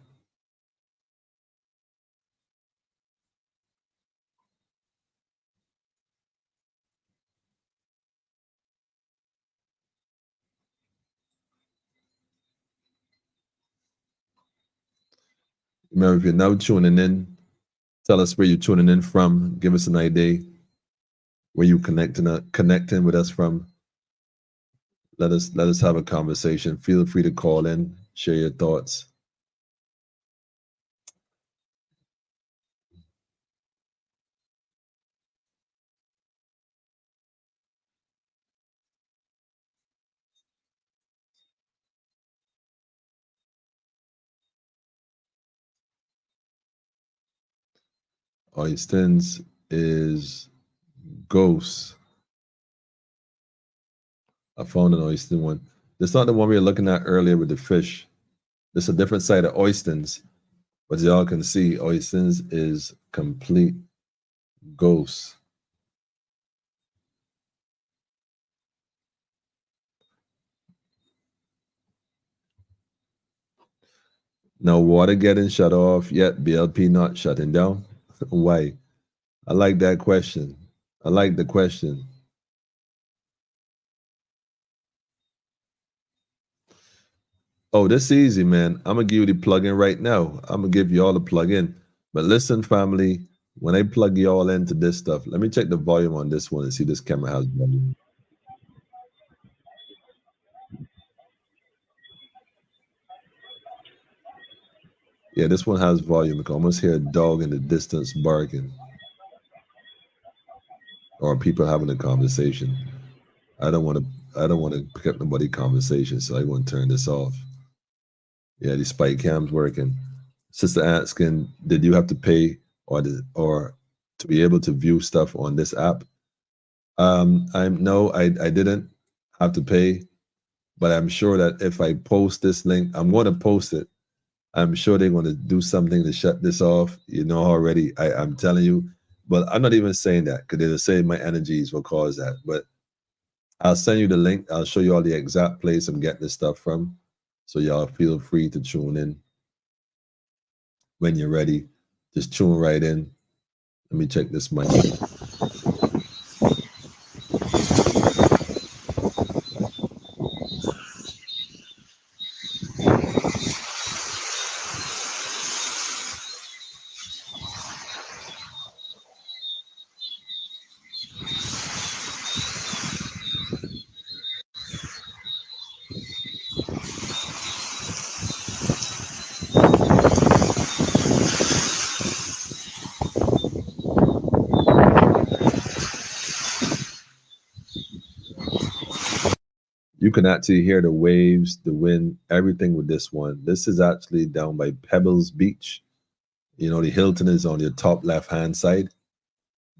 remember, if you're now tuning in, tell us where you're tuning in from. Give us an idea where you connecting with us from. Let us have a conversation. Feel free to call in, share your thoughts. Oystins is ghosts. I found an Oystin one. That's not the one we were looking at earlier with the fish. There's a different side of Oystins. But y'all can see, Oystins is complete ghosts. No water getting shut off yet. BLP not shutting down. Why? I like that question. I like the question. Oh, this is easy, man. I'm gonna give you the plug-in right now. I'm gonna give you all the plug-in. But listen, family, when I plug you all into this stuff, let me check the volume on this one and see this camera has volume. Yeah, this one has volume. I can almost hear a dog in the distance barking. Or people having a conversation. I don't want to pick up nobody's conversation, so I want to turn this off. Yeah, the spike cam's working. Sister asking, did you have to pay or to be able to view stuff on this app? I didn't have to pay, but I'm sure that if I post this link, I'm going to post it. I'm sure they're going to do something to shut this off. You know already. I'm telling you, but I'm not even saying that because they'll say my energies will cause that. But I'll send you the link. I'll show you all the exact place I'm getting this stuff from. So y'all feel free to tune in when you're ready. Just tune right in. Let me check this mic. You can actually hear the waves, the wind, everything with this one. This is actually down by Pebbles Beach. You know, the Hilton is on your top left-hand side.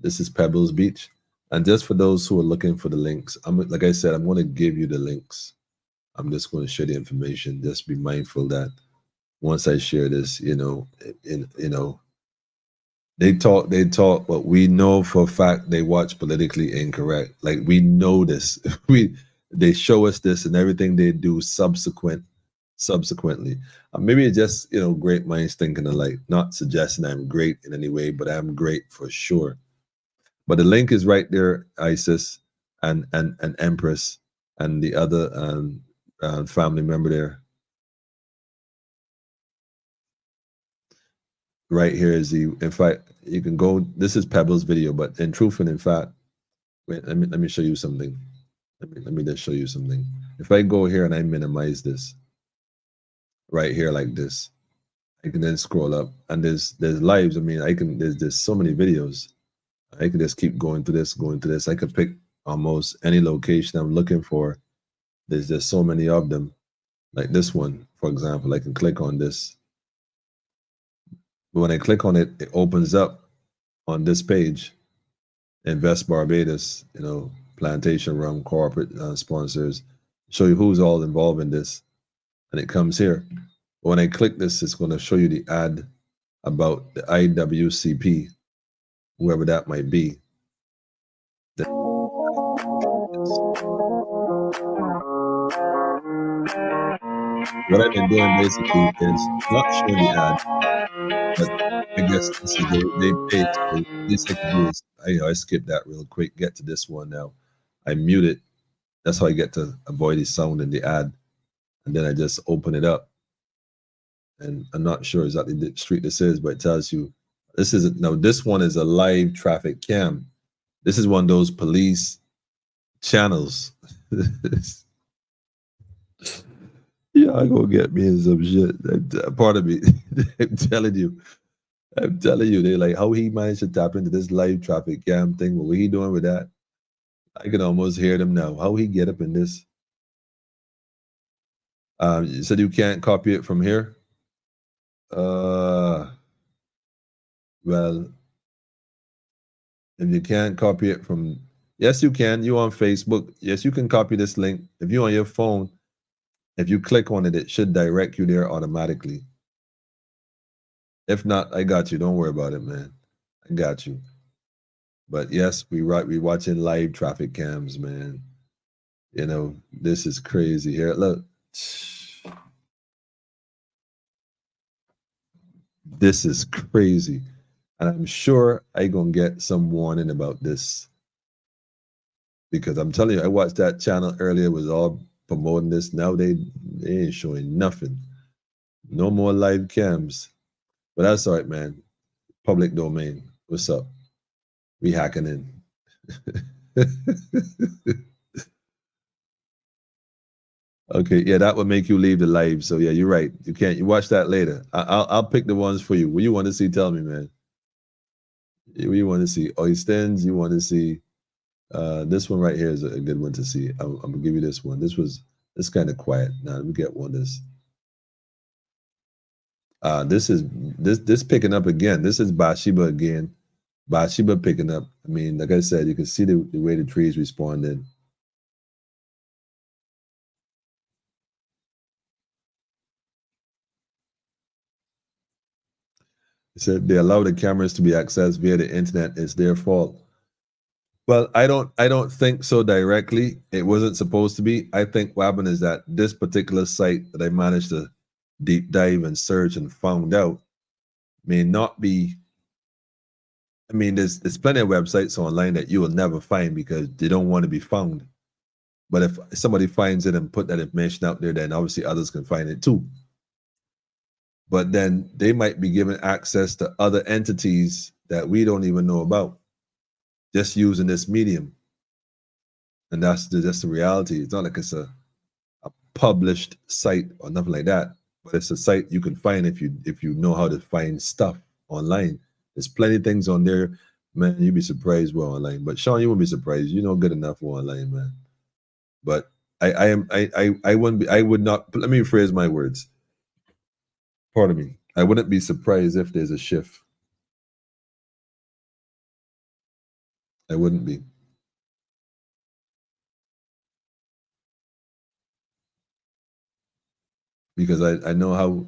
This is Pebbles Beach. And just for those who are looking for the links, like I said, I'm going to give you the links. I'm just going to share the information. Just be mindful that once I share this, they talk, but we know for a fact they watch Politically Incorrect. Like, we know this. They show us this and everything they do subsequently. Maybe it's just, great minds thinking alike. Not suggesting I'm great in any way, but I'm great for sure. But the link is right there, Isis and Empress and the other family member there. Right here is in fact, you can go, this is Pebbles video, but in truth and in fact, wait, let me show you something. Let me just show you something. If I go here and I minimize this, right here like this, I can then scroll up and there's lives. I mean, there's so many videos. I can just keep going to this. I could pick almost any location I'm looking for. There's just so many of them. Like this one, for example, I can click on this. But when I click on it, it opens up on this page. Invest Barbados, plantation rum, corporate sponsors, show you who's all involved in this. And it comes here. But when I click this, it's going to show you the ad about the IWCP, whoever that might be. What I've been doing basically is not showing the ad, but I guess this is they paid. So the least I can do is I skip that real quick. Get to this one now. I mute it. That's how I get to avoid the sound in the ad, and then I just open it up. And I'm not sure exactly the street this is, but it tells you this one is a live traffic cam. This is one of those police channels. Yeah, I gonna get me in some shit. Part of me, I'm telling you, they're like, how he managed to tap into this live traffic cam thing. What he doing with that? I can almost hear them now. How he get up in this? You said you can't copy it from here. Well, if you can't copy it from, yes, you can. You on Facebook? Yes, you can copy this link. If you on your phone. If you click on it, it should direct you there automatically. If not, I got you. Don't worry about it, man. I got you. But yes, we watching live traffic cams, man. This is crazy. Here, look. This is crazy. And I'm sure I gonna get some warning about this. Because I'm telling you, I watched that channel earlier, it was all promoting this. Now they ain't showing nothing. No more live cams. But that's all right, man. Public domain. What's up? We hacking in. Okay, yeah, that would make you leave the live. So yeah, you're right. You can't. You watch that later. I'll pick the ones for you. What you want to see? Tell me, man. What you want to see? Oystens. You want to see? This one right here is a good one to see. I'm gonna give you this one. This kind of quiet. Now let me get one. This picking up again. This is Bathsheba again. Bathsheba picking up. I mean, like I said, you can see the way the trees responded. It said they allow the cameras to be accessed via the internet. It's their fault. Well, I don't think so directly. It wasn't supposed to be. I think what happened is that this particular site that I managed to deep dive and search and found out may not be. I mean, there's plenty of websites online that you will never find because they don't want to be found. But if somebody finds it and put that information out there, then obviously others can find it too. But then they might be given access to other entities that we don't even know about, just using this medium. And that's the reality. It's not like it's a published site or nothing like that, but it's a site you can find if you know how to find stuff online. There's plenty of things on there, man. You'd be surprised we're online. But Sean, you won't be surprised. You know good enough we're online, man. But I wouldn't be, I would not, let me rephrase my words. Pardon me. I wouldn't be surprised if there's a shift. I wouldn't be. Because I know how,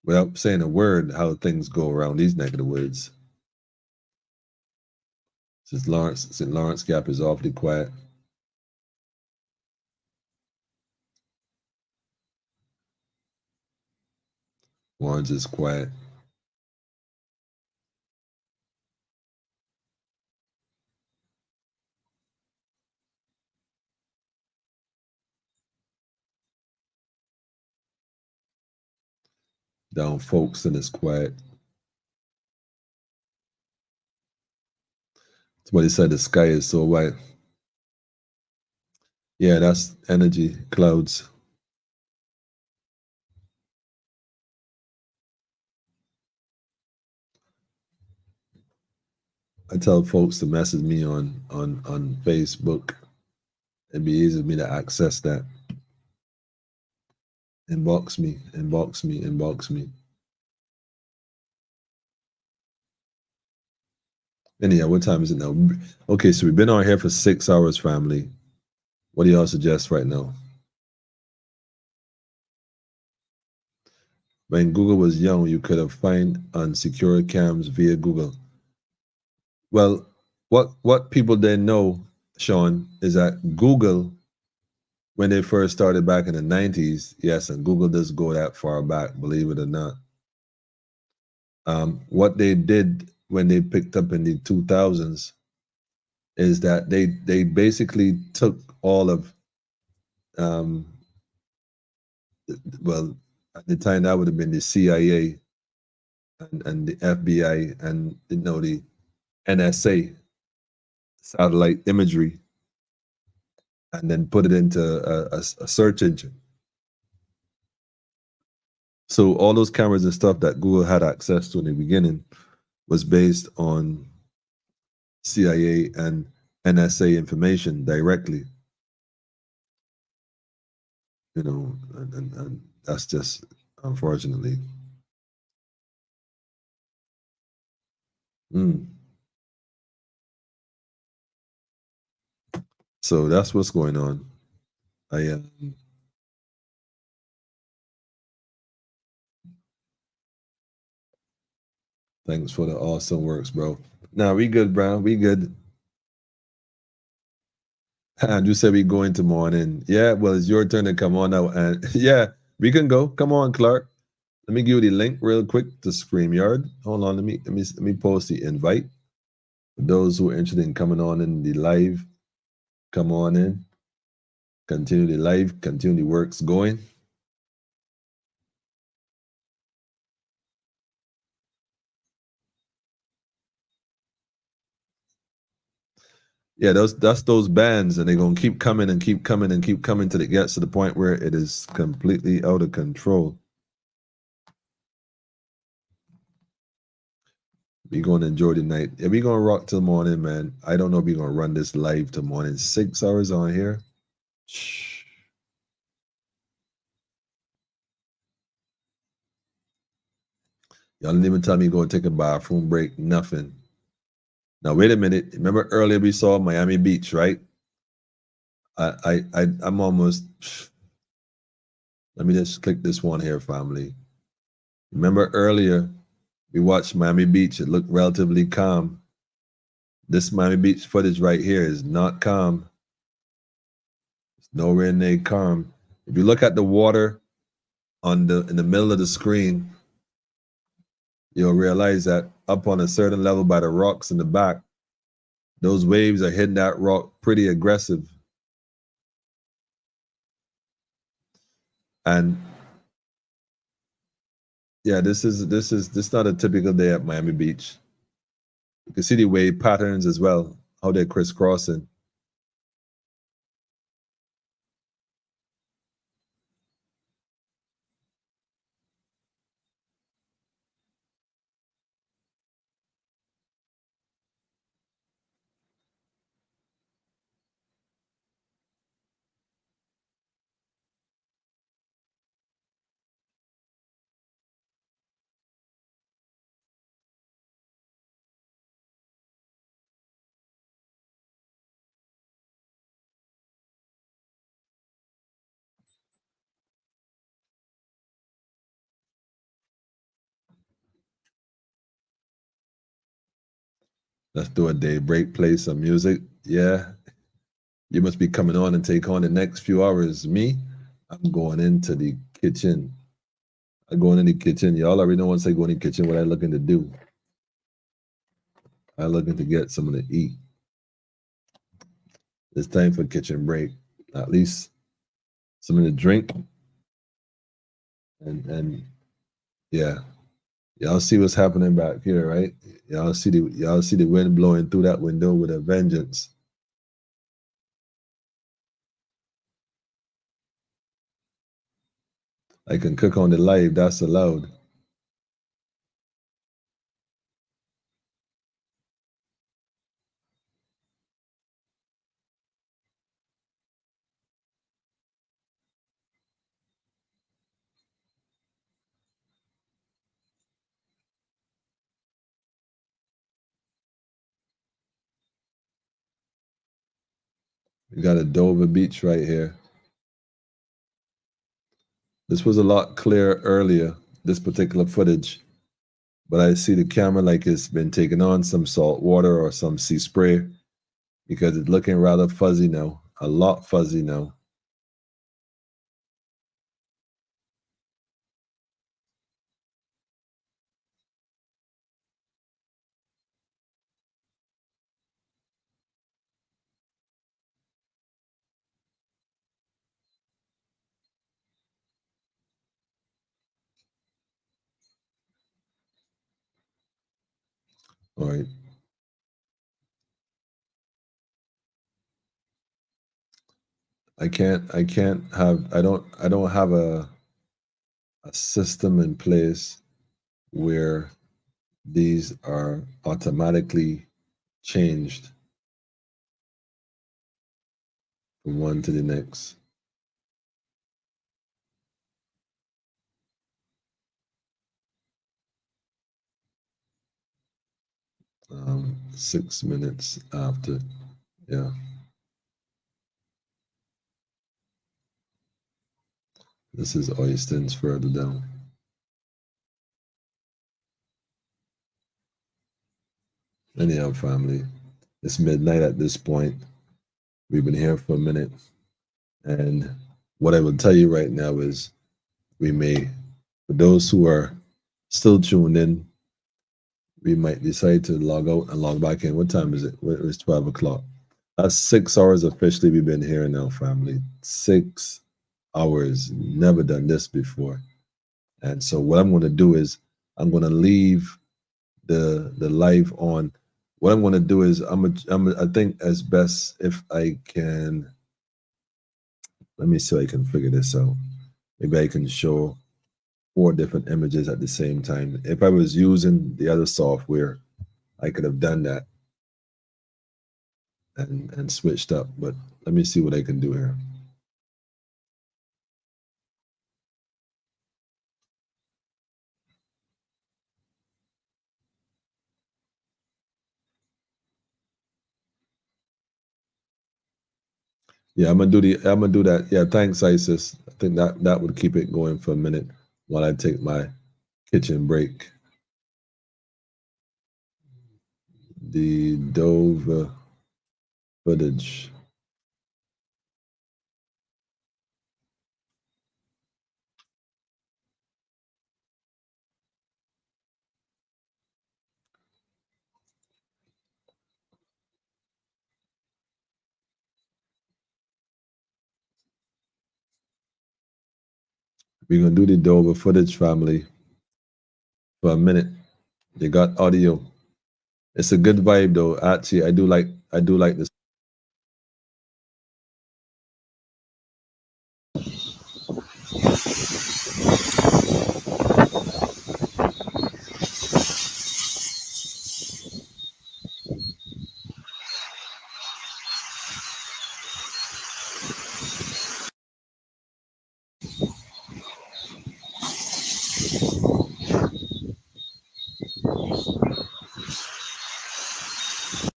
without saying a word, how things go around these neck of the woods. St. Lawrence Gap is awfully quiet. Warren's is quiet. Down Folkestone is quiet. Somebody said the sky is so white. Yeah, that's energy, clouds. I tell folks to message me on Facebook. It'd be easy for me to access that. Inbox me, inbox me, inbox me. Anyhow, what time is it now? Okay, so we've been on here for 6 hours, family. What do y'all suggest right now? When Google was young, you could have find unsecure cams via Google. Well, what people didn't know, Sean, is that Google, when they first started back in the 90s, yes, and Google does go that far back, believe it or not. What they did when they picked up in the 2000s is that they basically took all of, well, at the time that would have been the CIA and the FBI and the NSA satellite imagery, and then put it into a search engine. So all those cameras and stuff that Google had access to in the beginning was based on CIA and NSA information directly. You know, and that's just, unfortunately. So that's what's going on. Thanks for the awesome works, bro. Nah, we good, bro. We good. Andrew said we going to morning. Yeah, well, it's your turn to come on now. And yeah, we can go. Come on, Clark. Let me give you the link real quick to StreamYard. Hold on, let me post the invite. For those who are interested in coming on in the live, come on in. Continue the live, continue the works going. Yeah, that's those bands, and they're gonna keep coming and keep coming and keep coming till it gets to the point where it is completely out of control. We gonna enjoy the night. Yeah, we gonna rock till morning, man. I don't know if we gonna run this live till morning. 6 hours on here. Shh. Y'all didn't even tell me go take a bathroom break. Nothing. Now wait a minute. Remember earlier we saw Miami Beach, right? I'm almost. Let me just click this one here, family. Remember earlier we watched Miami Beach. It looked relatively calm. This Miami Beach footage right here is not calm. It's nowhere near calm. If you look at the water in the middle of the screen, you'll realize that up on a certain level by the rocks in the back, those waves are hitting that rock pretty aggressive. And yeah, this is not a typical day at Miami Beach. You can see the wave patterns as well, how they're crisscrossing. Let's do a day break, play some music. Yeah. You must be coming on and take on the next few hours. Me, I'm going into the kitchen. I'm going in the kitchen. Y'all already know once I go in the kitchen what I'm looking to do. I'm looking to get something to eat. It's time for kitchen break. At least something to drink. And yeah. Y'all see what's happening back here, right? Y'all see the wind blowing through that window with a vengeance. I can cook on the live, that's allowed. We got a Dover Beach right here. This was a lot clearer earlier, this particular footage, but I see the camera like it's been taking on some salt water or some sea spray because it's looking rather fuzzy now, a lot fuzzy now. All right. I don't have a system in place where these are automatically changed from one to the next. Um, 6 minutes after, yeah. This is Oystons further down. Anyhow, family, it's midnight at this point. We've been here for a minute. And what I will tell you right now is we may, for those who are still tuned in, we might decide to log out and log back in. What time is it? It's 12 o'clock. That's 6 hours officially we've been here now, family. 6 hours. Never done this before. And so what I'm going to do is I'm going to leave the live on. What I'm going to do is I think as best if I can, let me see if I can figure this out. Maybe I can show 4 different images at the same time. If I was using the other software, I could have done that and switched up. But let me see what I can do here. Yeah, I'm gonna do that. Yeah, thanks, Isis. I think that would keep it going for a minute while I take my kitchen break. The Dover footage. We're gonna do the Dover footage, family, for a minute. They got audio. It's a good vibe though. Actually, I do like this.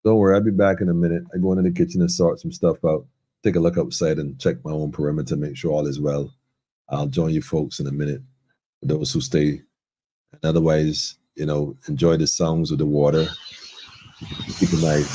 Don't worry, I'll be back in a minute. I go into the kitchen and sort some stuff out, take a look outside and check my own perimeter, make sure all is well. I'll join you folks in a minute. For those who stay, and otherwise, enjoy the sounds of the water Good night.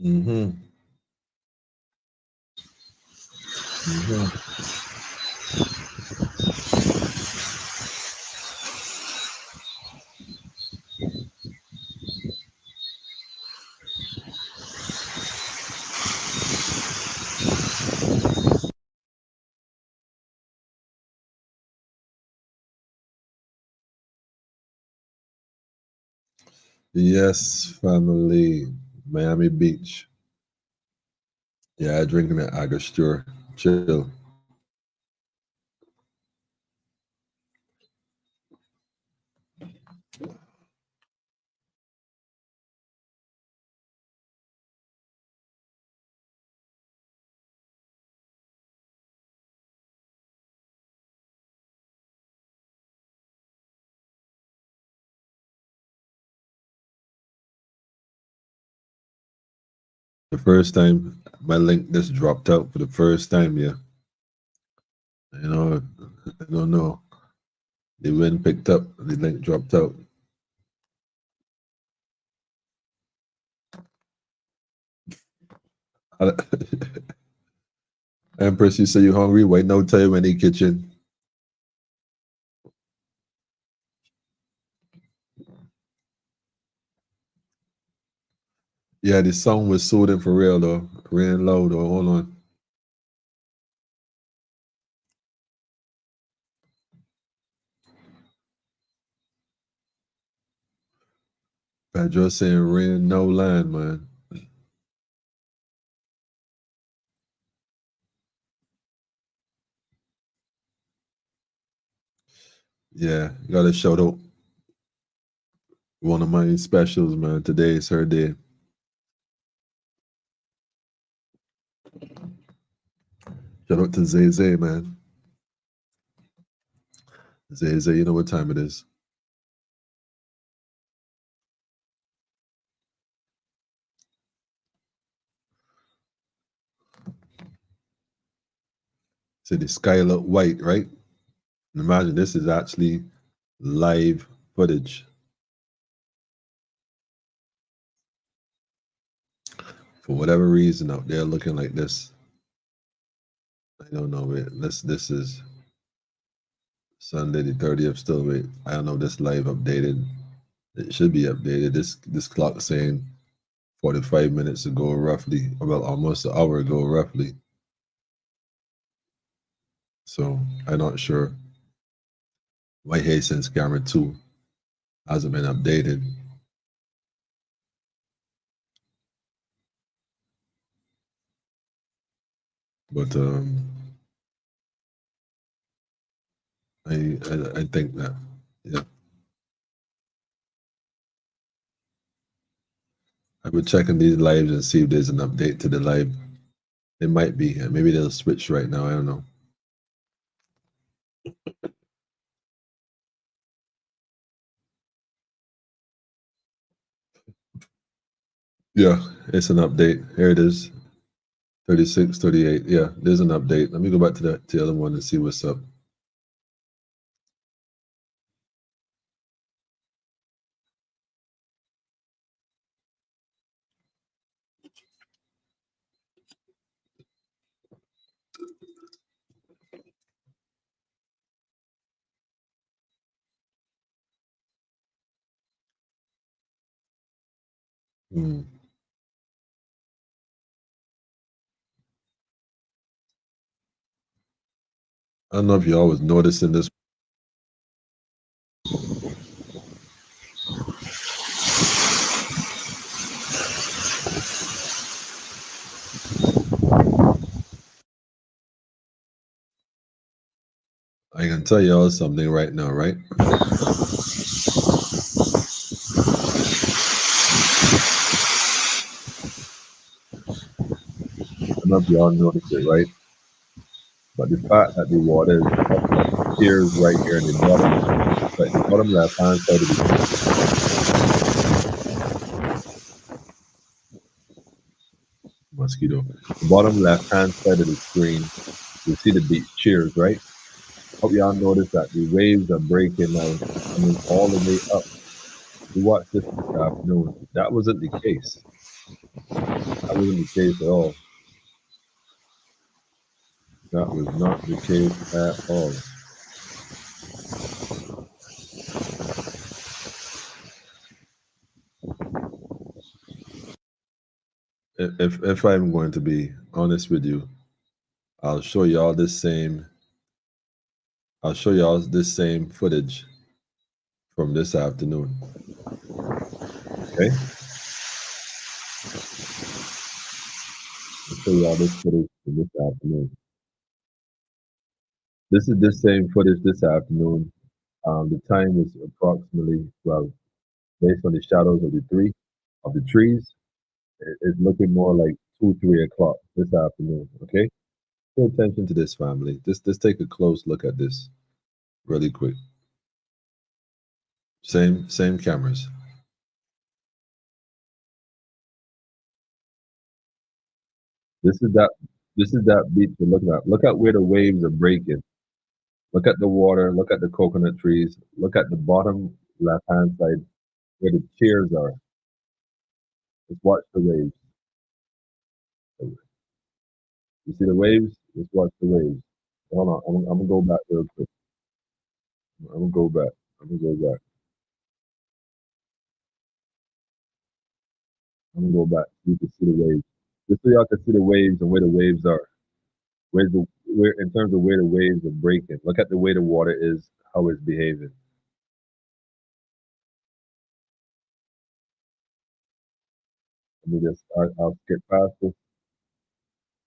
Mm-hmm. Mm-hmm. Yes, family. Miami Beach. Yeah, drinking an Angostura. Chill. The first time my link just dropped out for the first time, yeah. You know, I don't know. The wind picked up, the link dropped out. Empress, you say you hungry? Wait no time in the kitchen. Yeah, the song was soothing for real though. Ran low though. Hold on. Pedro saying rain, no land, man. Yeah, you gotta shout out one of my specials, man. Today is her day. Shout out to Zay Zay, man. Zay Zay, you know what time it is. So the sky look white, right? Imagine this is actually live footage. For whatever reason out there looking like this. I don't know. Wait, this is Sunday the 30th still. Wait, I don't know if this live updated. It should be updated. This clock saying 45 minutes ago roughly, about almost an hour ago roughly. So I'm not sure. My Hisense camera 2 hasn't been updated. But I think that, yeah. I've been checking these lives and see if there's an update to the live. It might be. Maybe they'll switch right now. I don't know. Yeah, it's an update. Here it is. 36, 38. Yeah, there's an update. Let me go back to the other one and see what's up. I don't know if you always noticing this. I can tell y'all something right now, right? I don't know if y'all noticed it, right? But the fact that the water is here right here in the bottom, like the bottom left hand side of the mosquito, the bottom left hand side of the screen, you see the big cheers, right? Hope y'all notice that the waves are breaking now, coming all the way up. We watched this afternoon. That wasn't the case. That wasn't the case at all. That was not the case at all. If I'm going to be honest with you, I'll show y'all this same. I'll show y'all this same footage from this afternoon. Okay. I'll show y'all this footage from this afternoon. This is the same footage this afternoon. The time is approximately, well, based on the shadows of the trees, it's looking more like 2, 3 o'clock this afternoon. Okay. Pay attention to this, family. Just take a close look at this, really quick. Same cameras. This is that beach we're looking at. Look at where the waves are breaking. Look at the water. Look at the coconut trees. Look at the bottom left-hand side where the chairs are. Just watch the waves. You see the waves? Just watch the waves. Hold on. I'm gonna go back real quick. I'm gonna go back. I'm gonna go back. I'm gonna go back. You can see the waves. Just so y'all can see the waves and where the waves are. Where in terms of where the waves are breaking. Look at the way the water is, how it's behaving. Let me just, I'll skip past this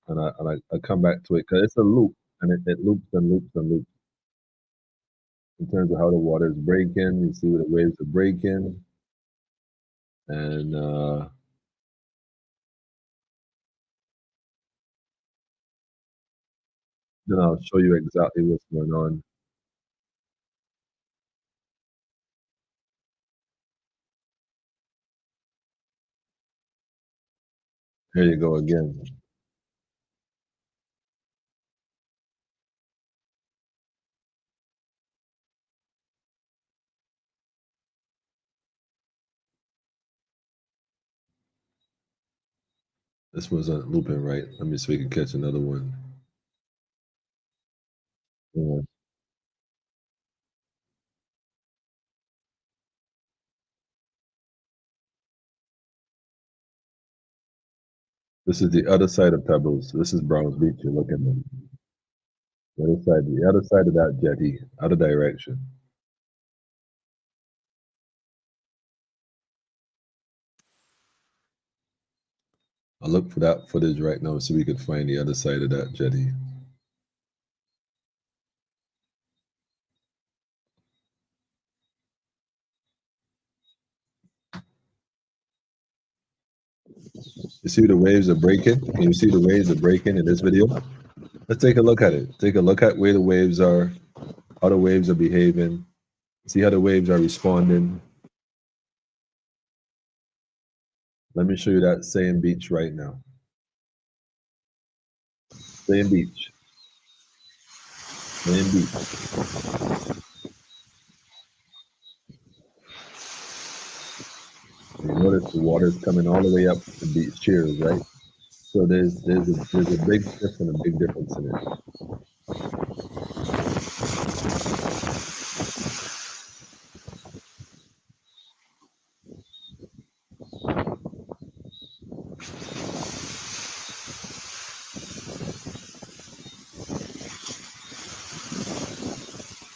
and I come back to it because it's a loop and it loops and loops and loops. In terms of how the water is breaking, you see where the waves are breaking. And then I'll show you exactly what's going on. Here you go again. This wasn't looping right. Let me see if we can catch another one. Yeah. This is the other side of Pebbles. This is Browns Beach. You're looking at the other side of that jetty, other direction. I'll look for that footage right now so we can find the other side of that jetty. You see the waves are breaking? Can you see the waves are breaking in this video? Let's take a look at it. Take a look at where the waves are, how the waves are behaving. See how the waves are responding. Let me show you that same beach right now. Same beach. Same beach. You notice the water is coming all the way up the beach cheers, right? So there's a big shift and a big difference in it.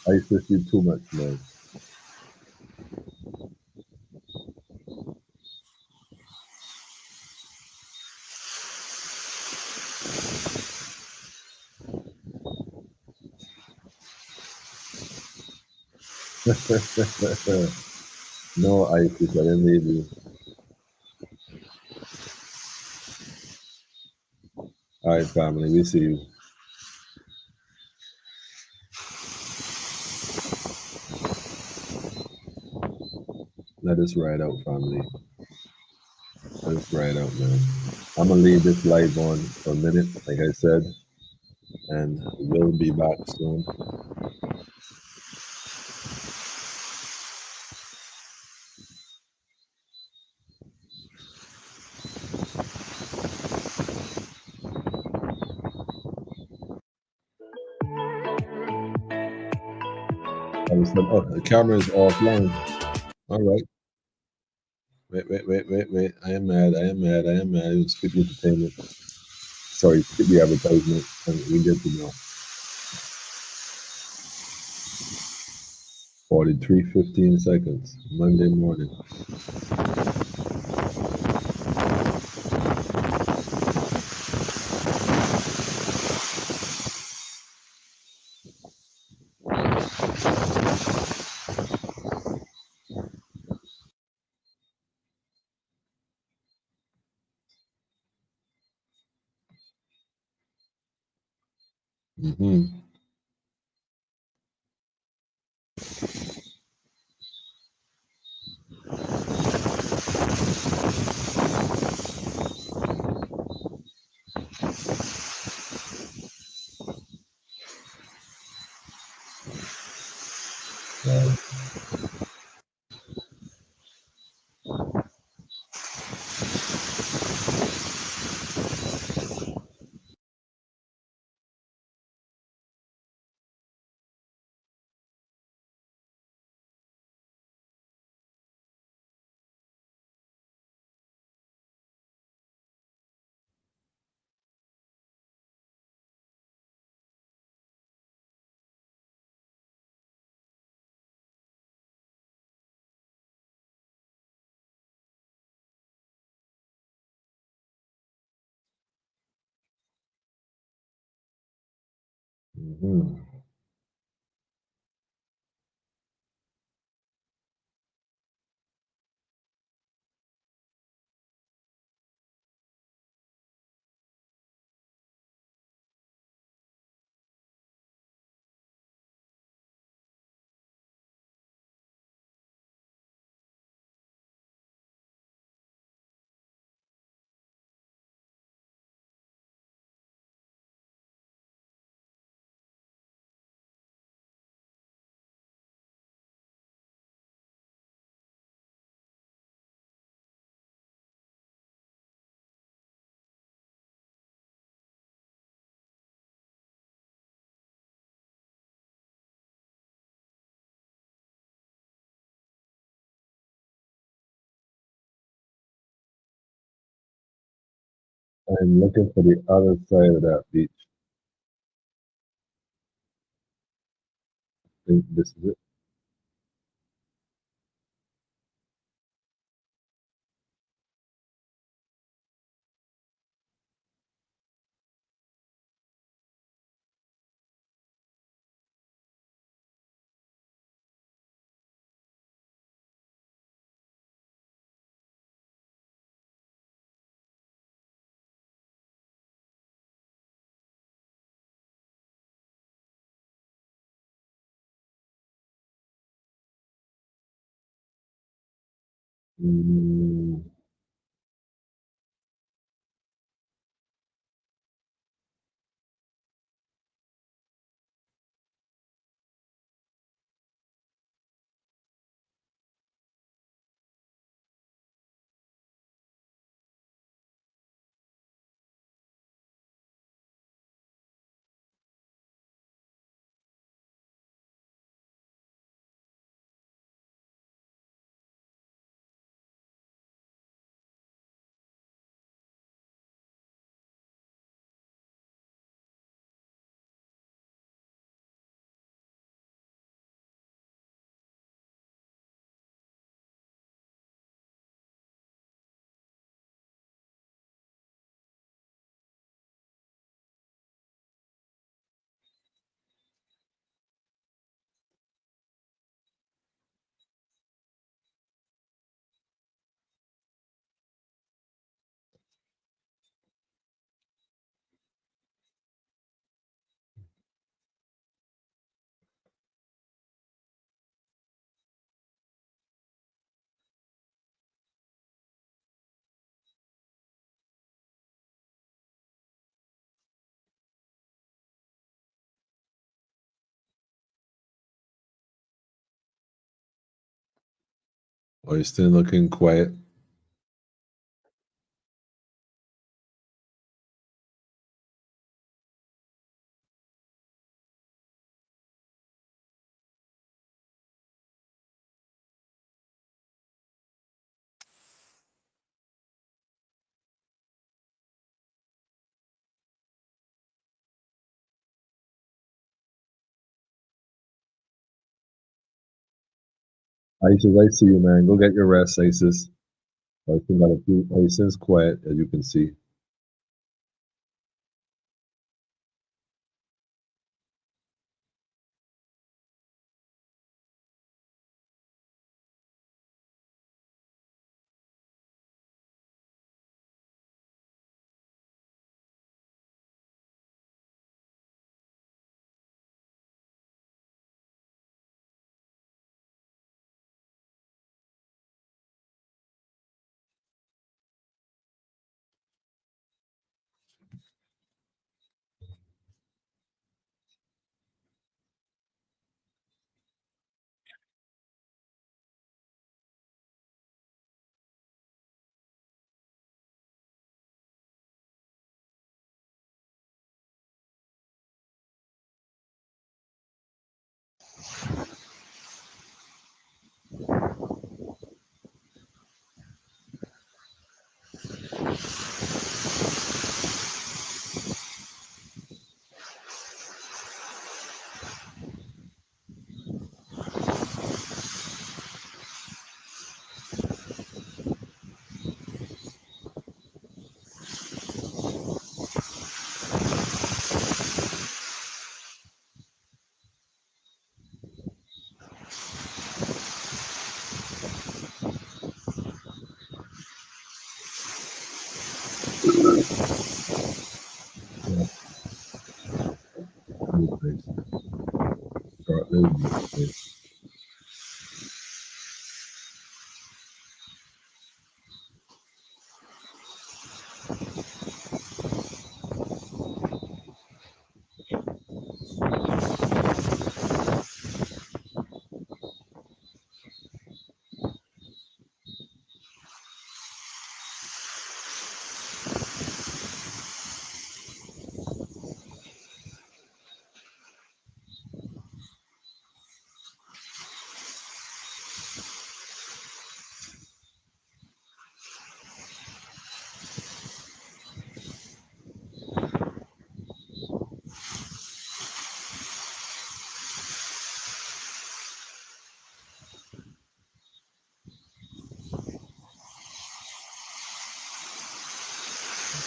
I used to see too much, man. No, Isis, I didn't leave you. All right, family, we see you. Let us ride out, family. Let us ride out, man. I'm gonna leave this live on for a minute, like I said, and we'll be back soon. Oh, the camera is offline. All right. Wait. I am mad. It was skip the entertainment. Sorry, skip the advertisement. And we get to know. 43:15 seconds. Monday morning. Mm-hmm. Mm-hmm. I'm looking for the other side of that beach. I think this is it. Mm, are you still looking quiet? Isis, I see you, man. Go get your rest, Isis. I still got a few. Isis quiet, as you can see. Yeah. Good place. Short-lived place.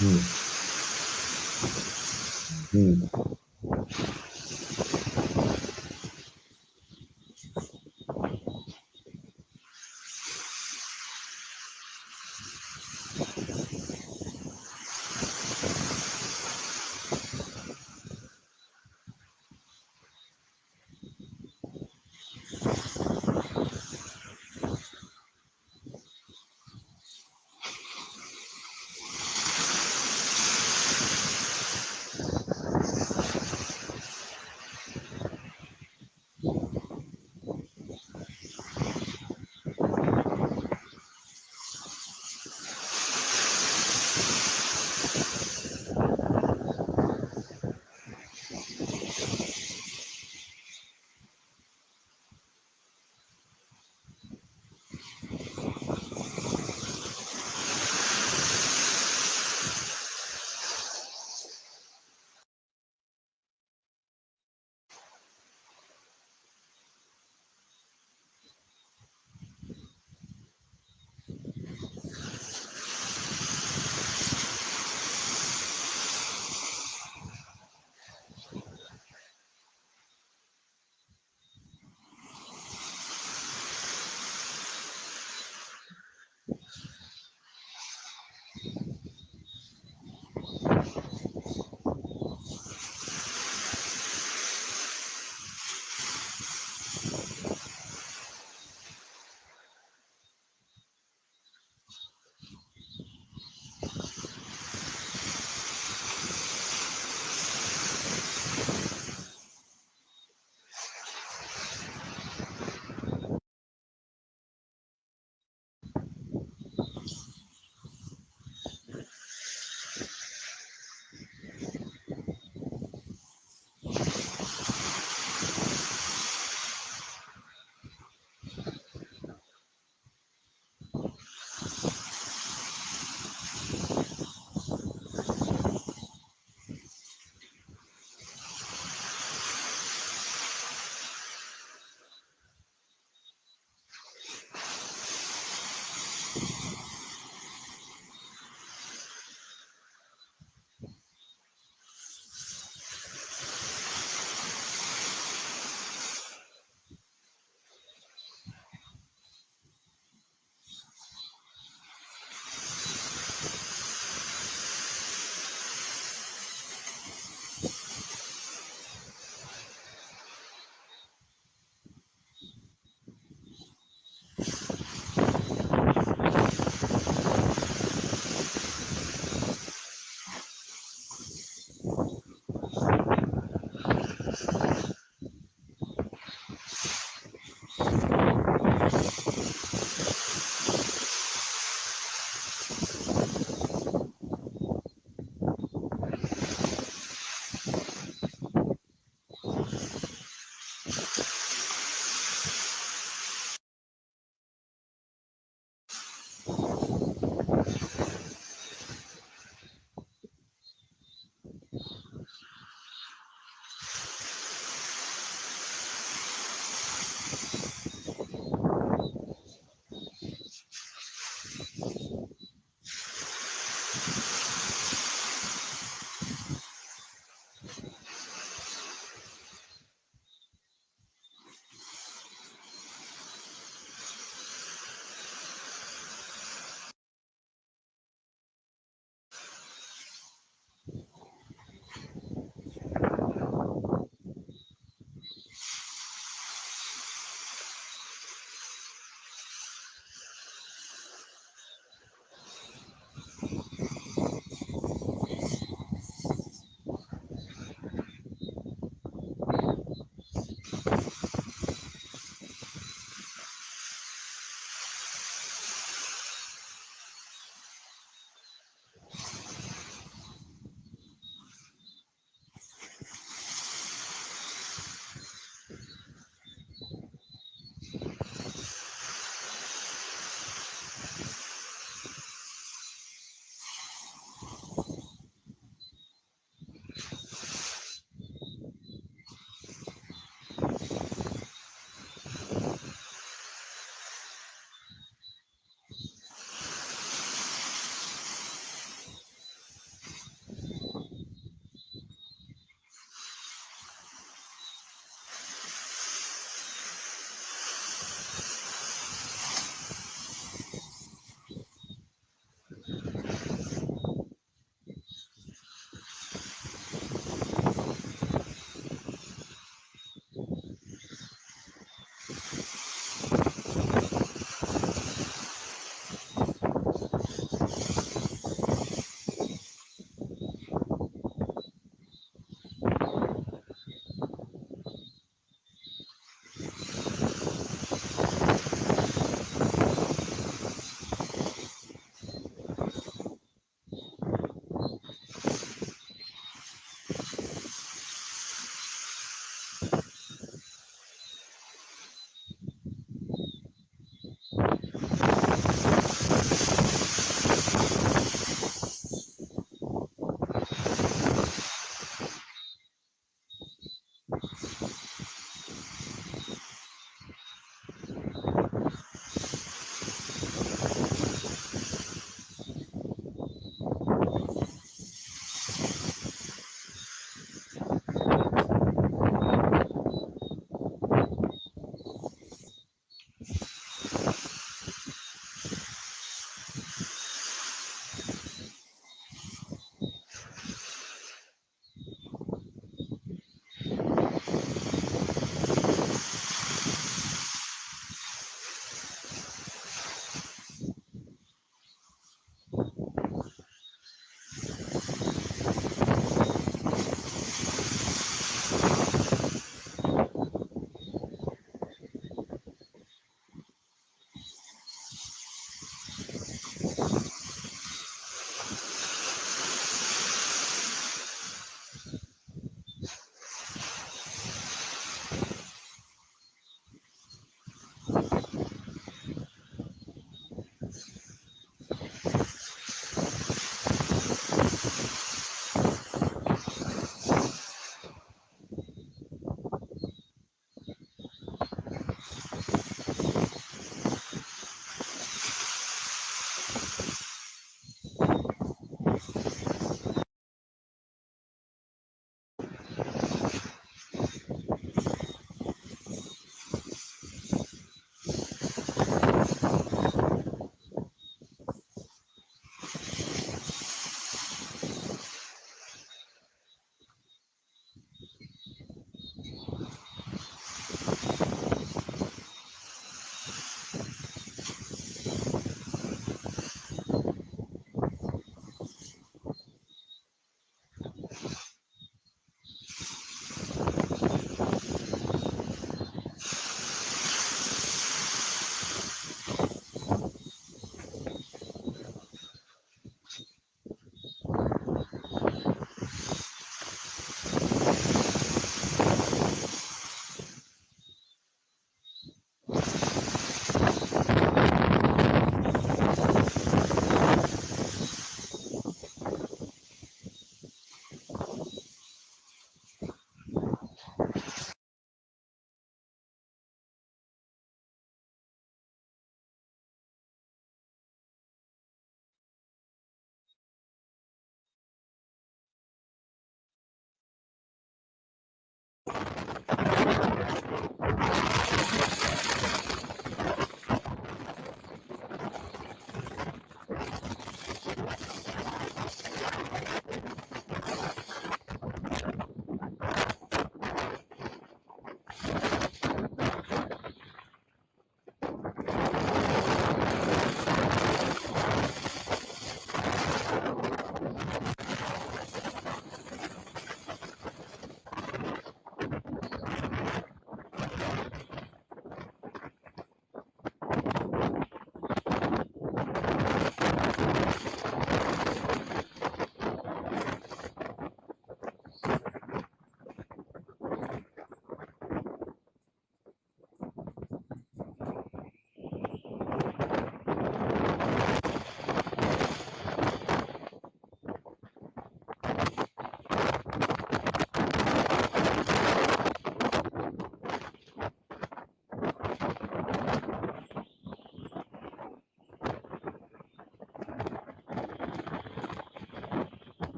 Mm. Mm.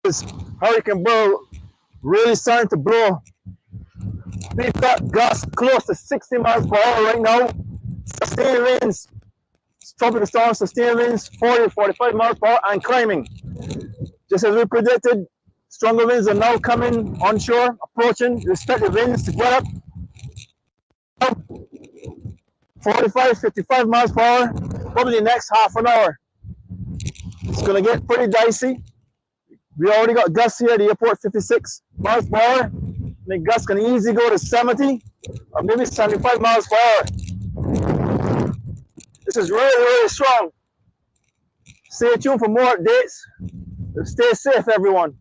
this Hurricane Beryl really starting to blow. We've got gusts close to 60 miles per hour right now. Sustained winds, tropical storm, sustained winds, 40, 45 miles per hour and climbing. Just as we predicted, stronger winds are now coming onshore, approaching. Expect the winds to get up 45, 55 miles per hour, probably the next half an hour. It's going to get pretty dicey. We already got gusts here at the airport, 56 miles per hour. The gusts can easily go to 70 or maybe 75 miles per hour. This is really, really strong. Stay tuned for more updates. Stay safe, everyone.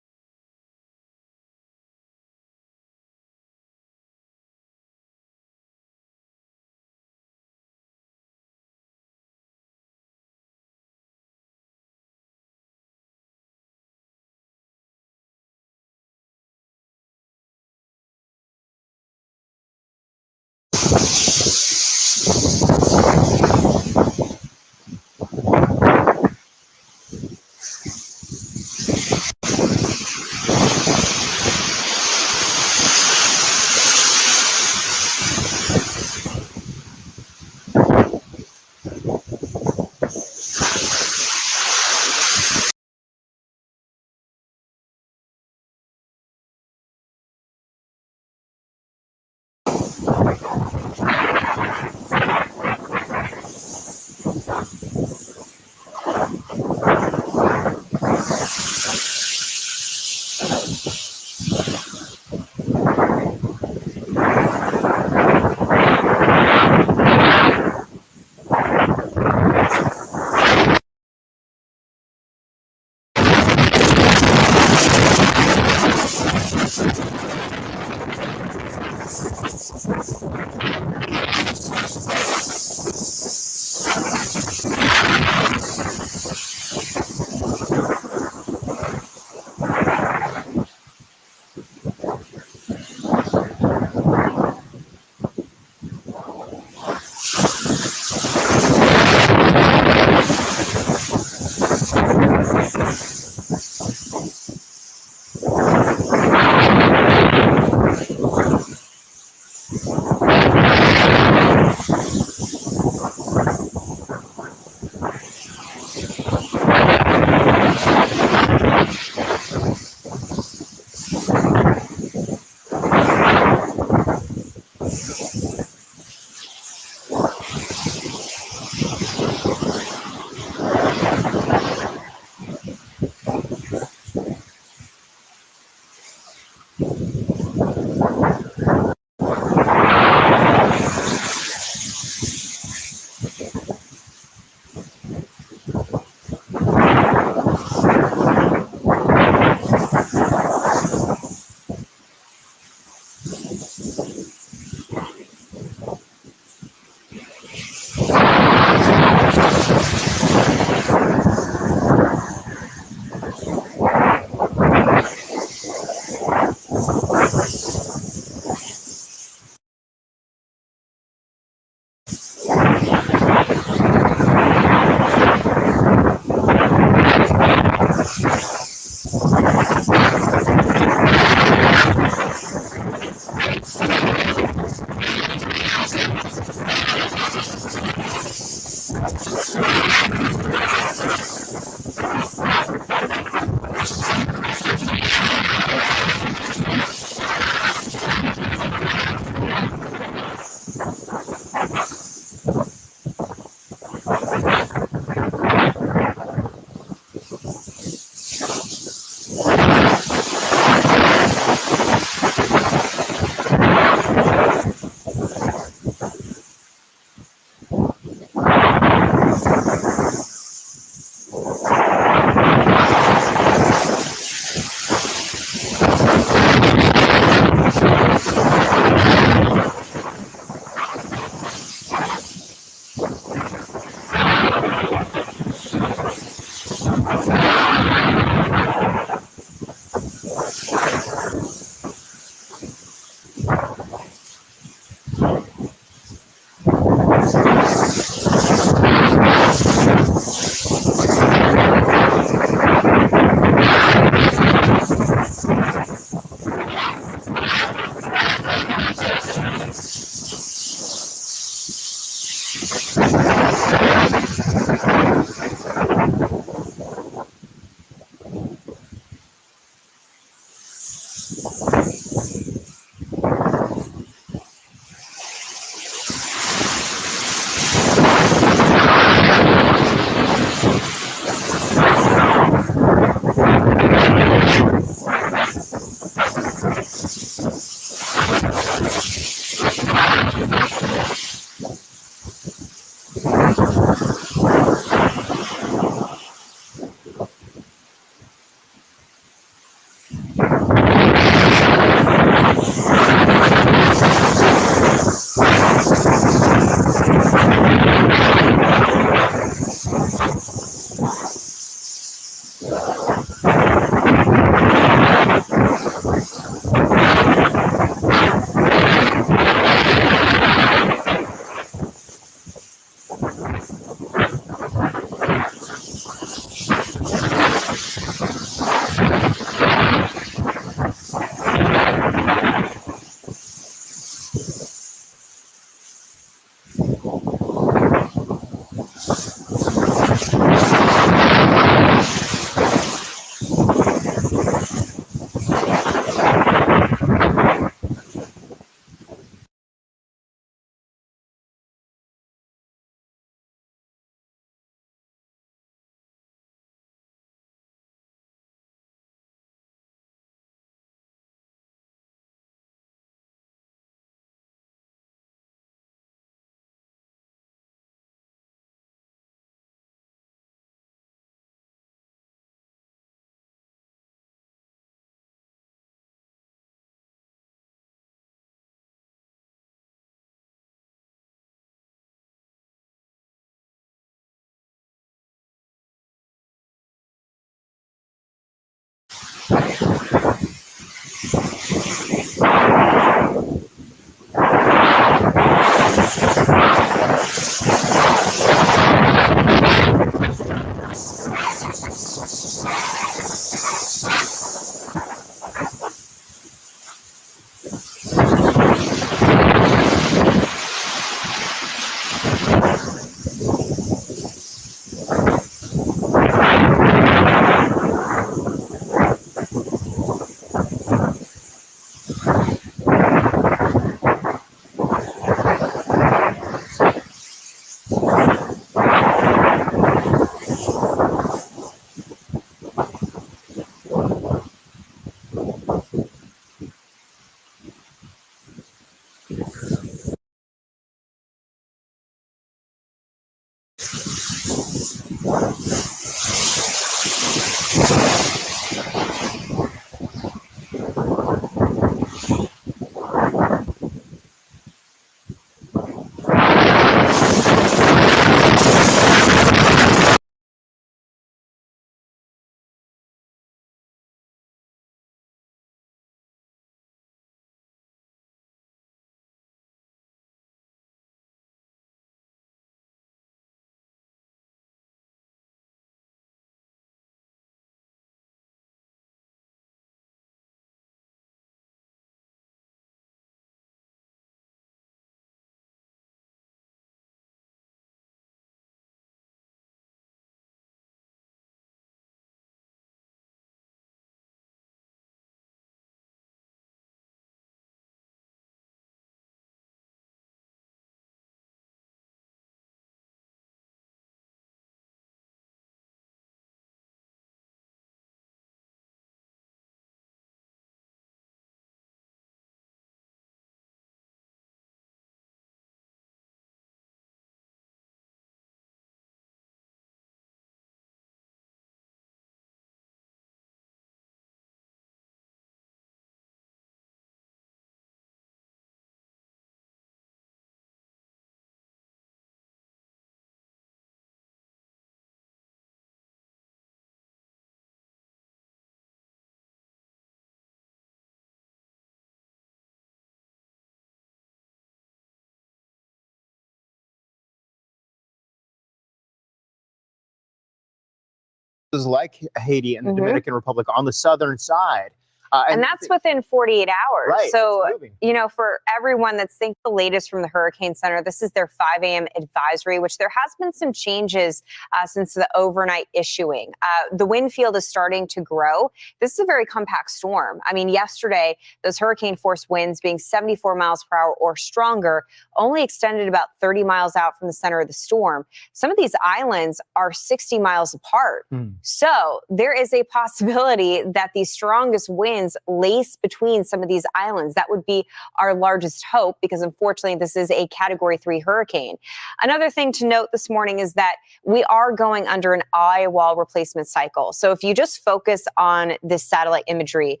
Like Haiti and the Dominican Republic on the southern side. And that's within 48 hours. Right, So, you know, for everyone that's think the latest from the Hurricane Center, this is their 5 a.m. advisory, which there has been some changes since the overnight issuing. The wind field is starting to grow. This is a very compact storm. I mean, yesterday, those hurricane force winds being 74 miles per hour or stronger only extended about 30 miles out from the center of the storm. Some of these islands are 60 miles apart. So there is a possibility that the strongest winds lace between some of these islands. That would be our largest hope because unfortunately this is a Category 3 hurricane. Another thing to note this morning is that we are going under an eye wall replacement cycle. So if you just focus on this satellite imagery,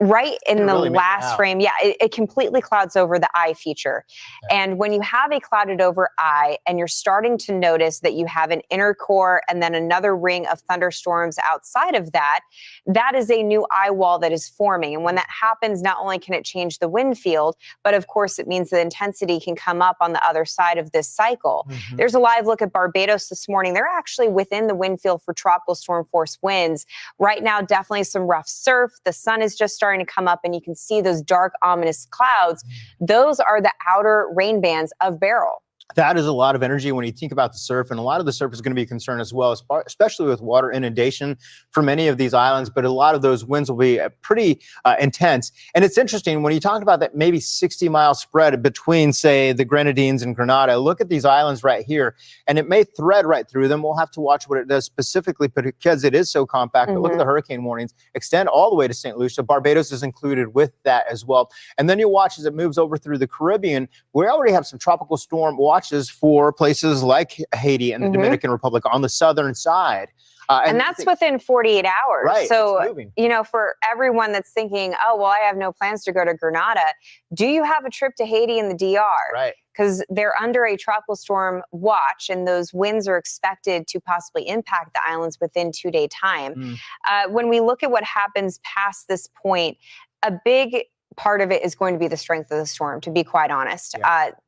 right in the last frame, it completely clouds over the eye feature. And when you have a clouded over eye and you're starting to notice that you have an inner core and then another ring of thunderstorms outside of that, that is a new eye wall that is forming. And when that happens, not only can it change the wind field, but of course it means the intensity can come up on the other side of this cycle. There's a live look at Barbados this morning. They're actually within the wind field for tropical storm force winds. Right now, definitely some rough surf. The sun is just starting to come up and you can see those dark, ominous clouds. Those are the outer rain bands of Beryl. That is a lot of energy when you think about the surf, and a lot of the surf is going to be a concern as well, especially with water inundation for many of these islands, but a lot of those winds will be pretty intense. And it's interesting, when you talk about that maybe 60-mile spread between, say, the Grenadines and Grenada, look at these islands right here, and it may thread right through them. We'll have to watch what it does specifically because it is so compact, but look at the hurricane warnings, extend all the way to St. Lucia. Barbados is included with that as well. And then you watch as it moves over through the Caribbean. We already have some tropical storm watch watches for places like Haiti and the Mhm. Dominican Republic on the southern side. And that's within 48 hours. Right, So, it's moving. you know, for everyone that's thinking, oh, well, I have no plans to go to Grenada, do you have a trip to Haiti and the DR? Right. Because they're under a tropical storm watch, and those winds are expected to possibly impact the islands within 2-day time. When we look at what happens past this point, a big part of it is going to be the strength of the storm, to be quite honest.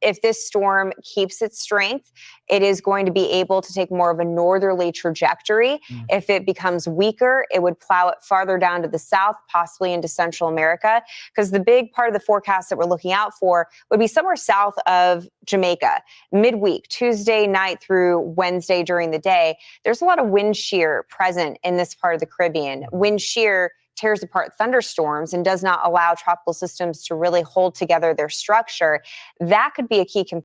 If this storm keeps its strength, it is going to be able to take more of a northerly trajectory. If it becomes weaker, it would plow it farther down to the south, possibly into Central America, because the big part of the forecast that we're looking out for would be somewhere south of Jamaica, midweek, Tuesday night through Wednesday during the day. There's a lot of wind shear present in this part of the Caribbean. Wind shear tears apart thunderstorms and does not allow tropical systems to really hold together their structure. That could be a key component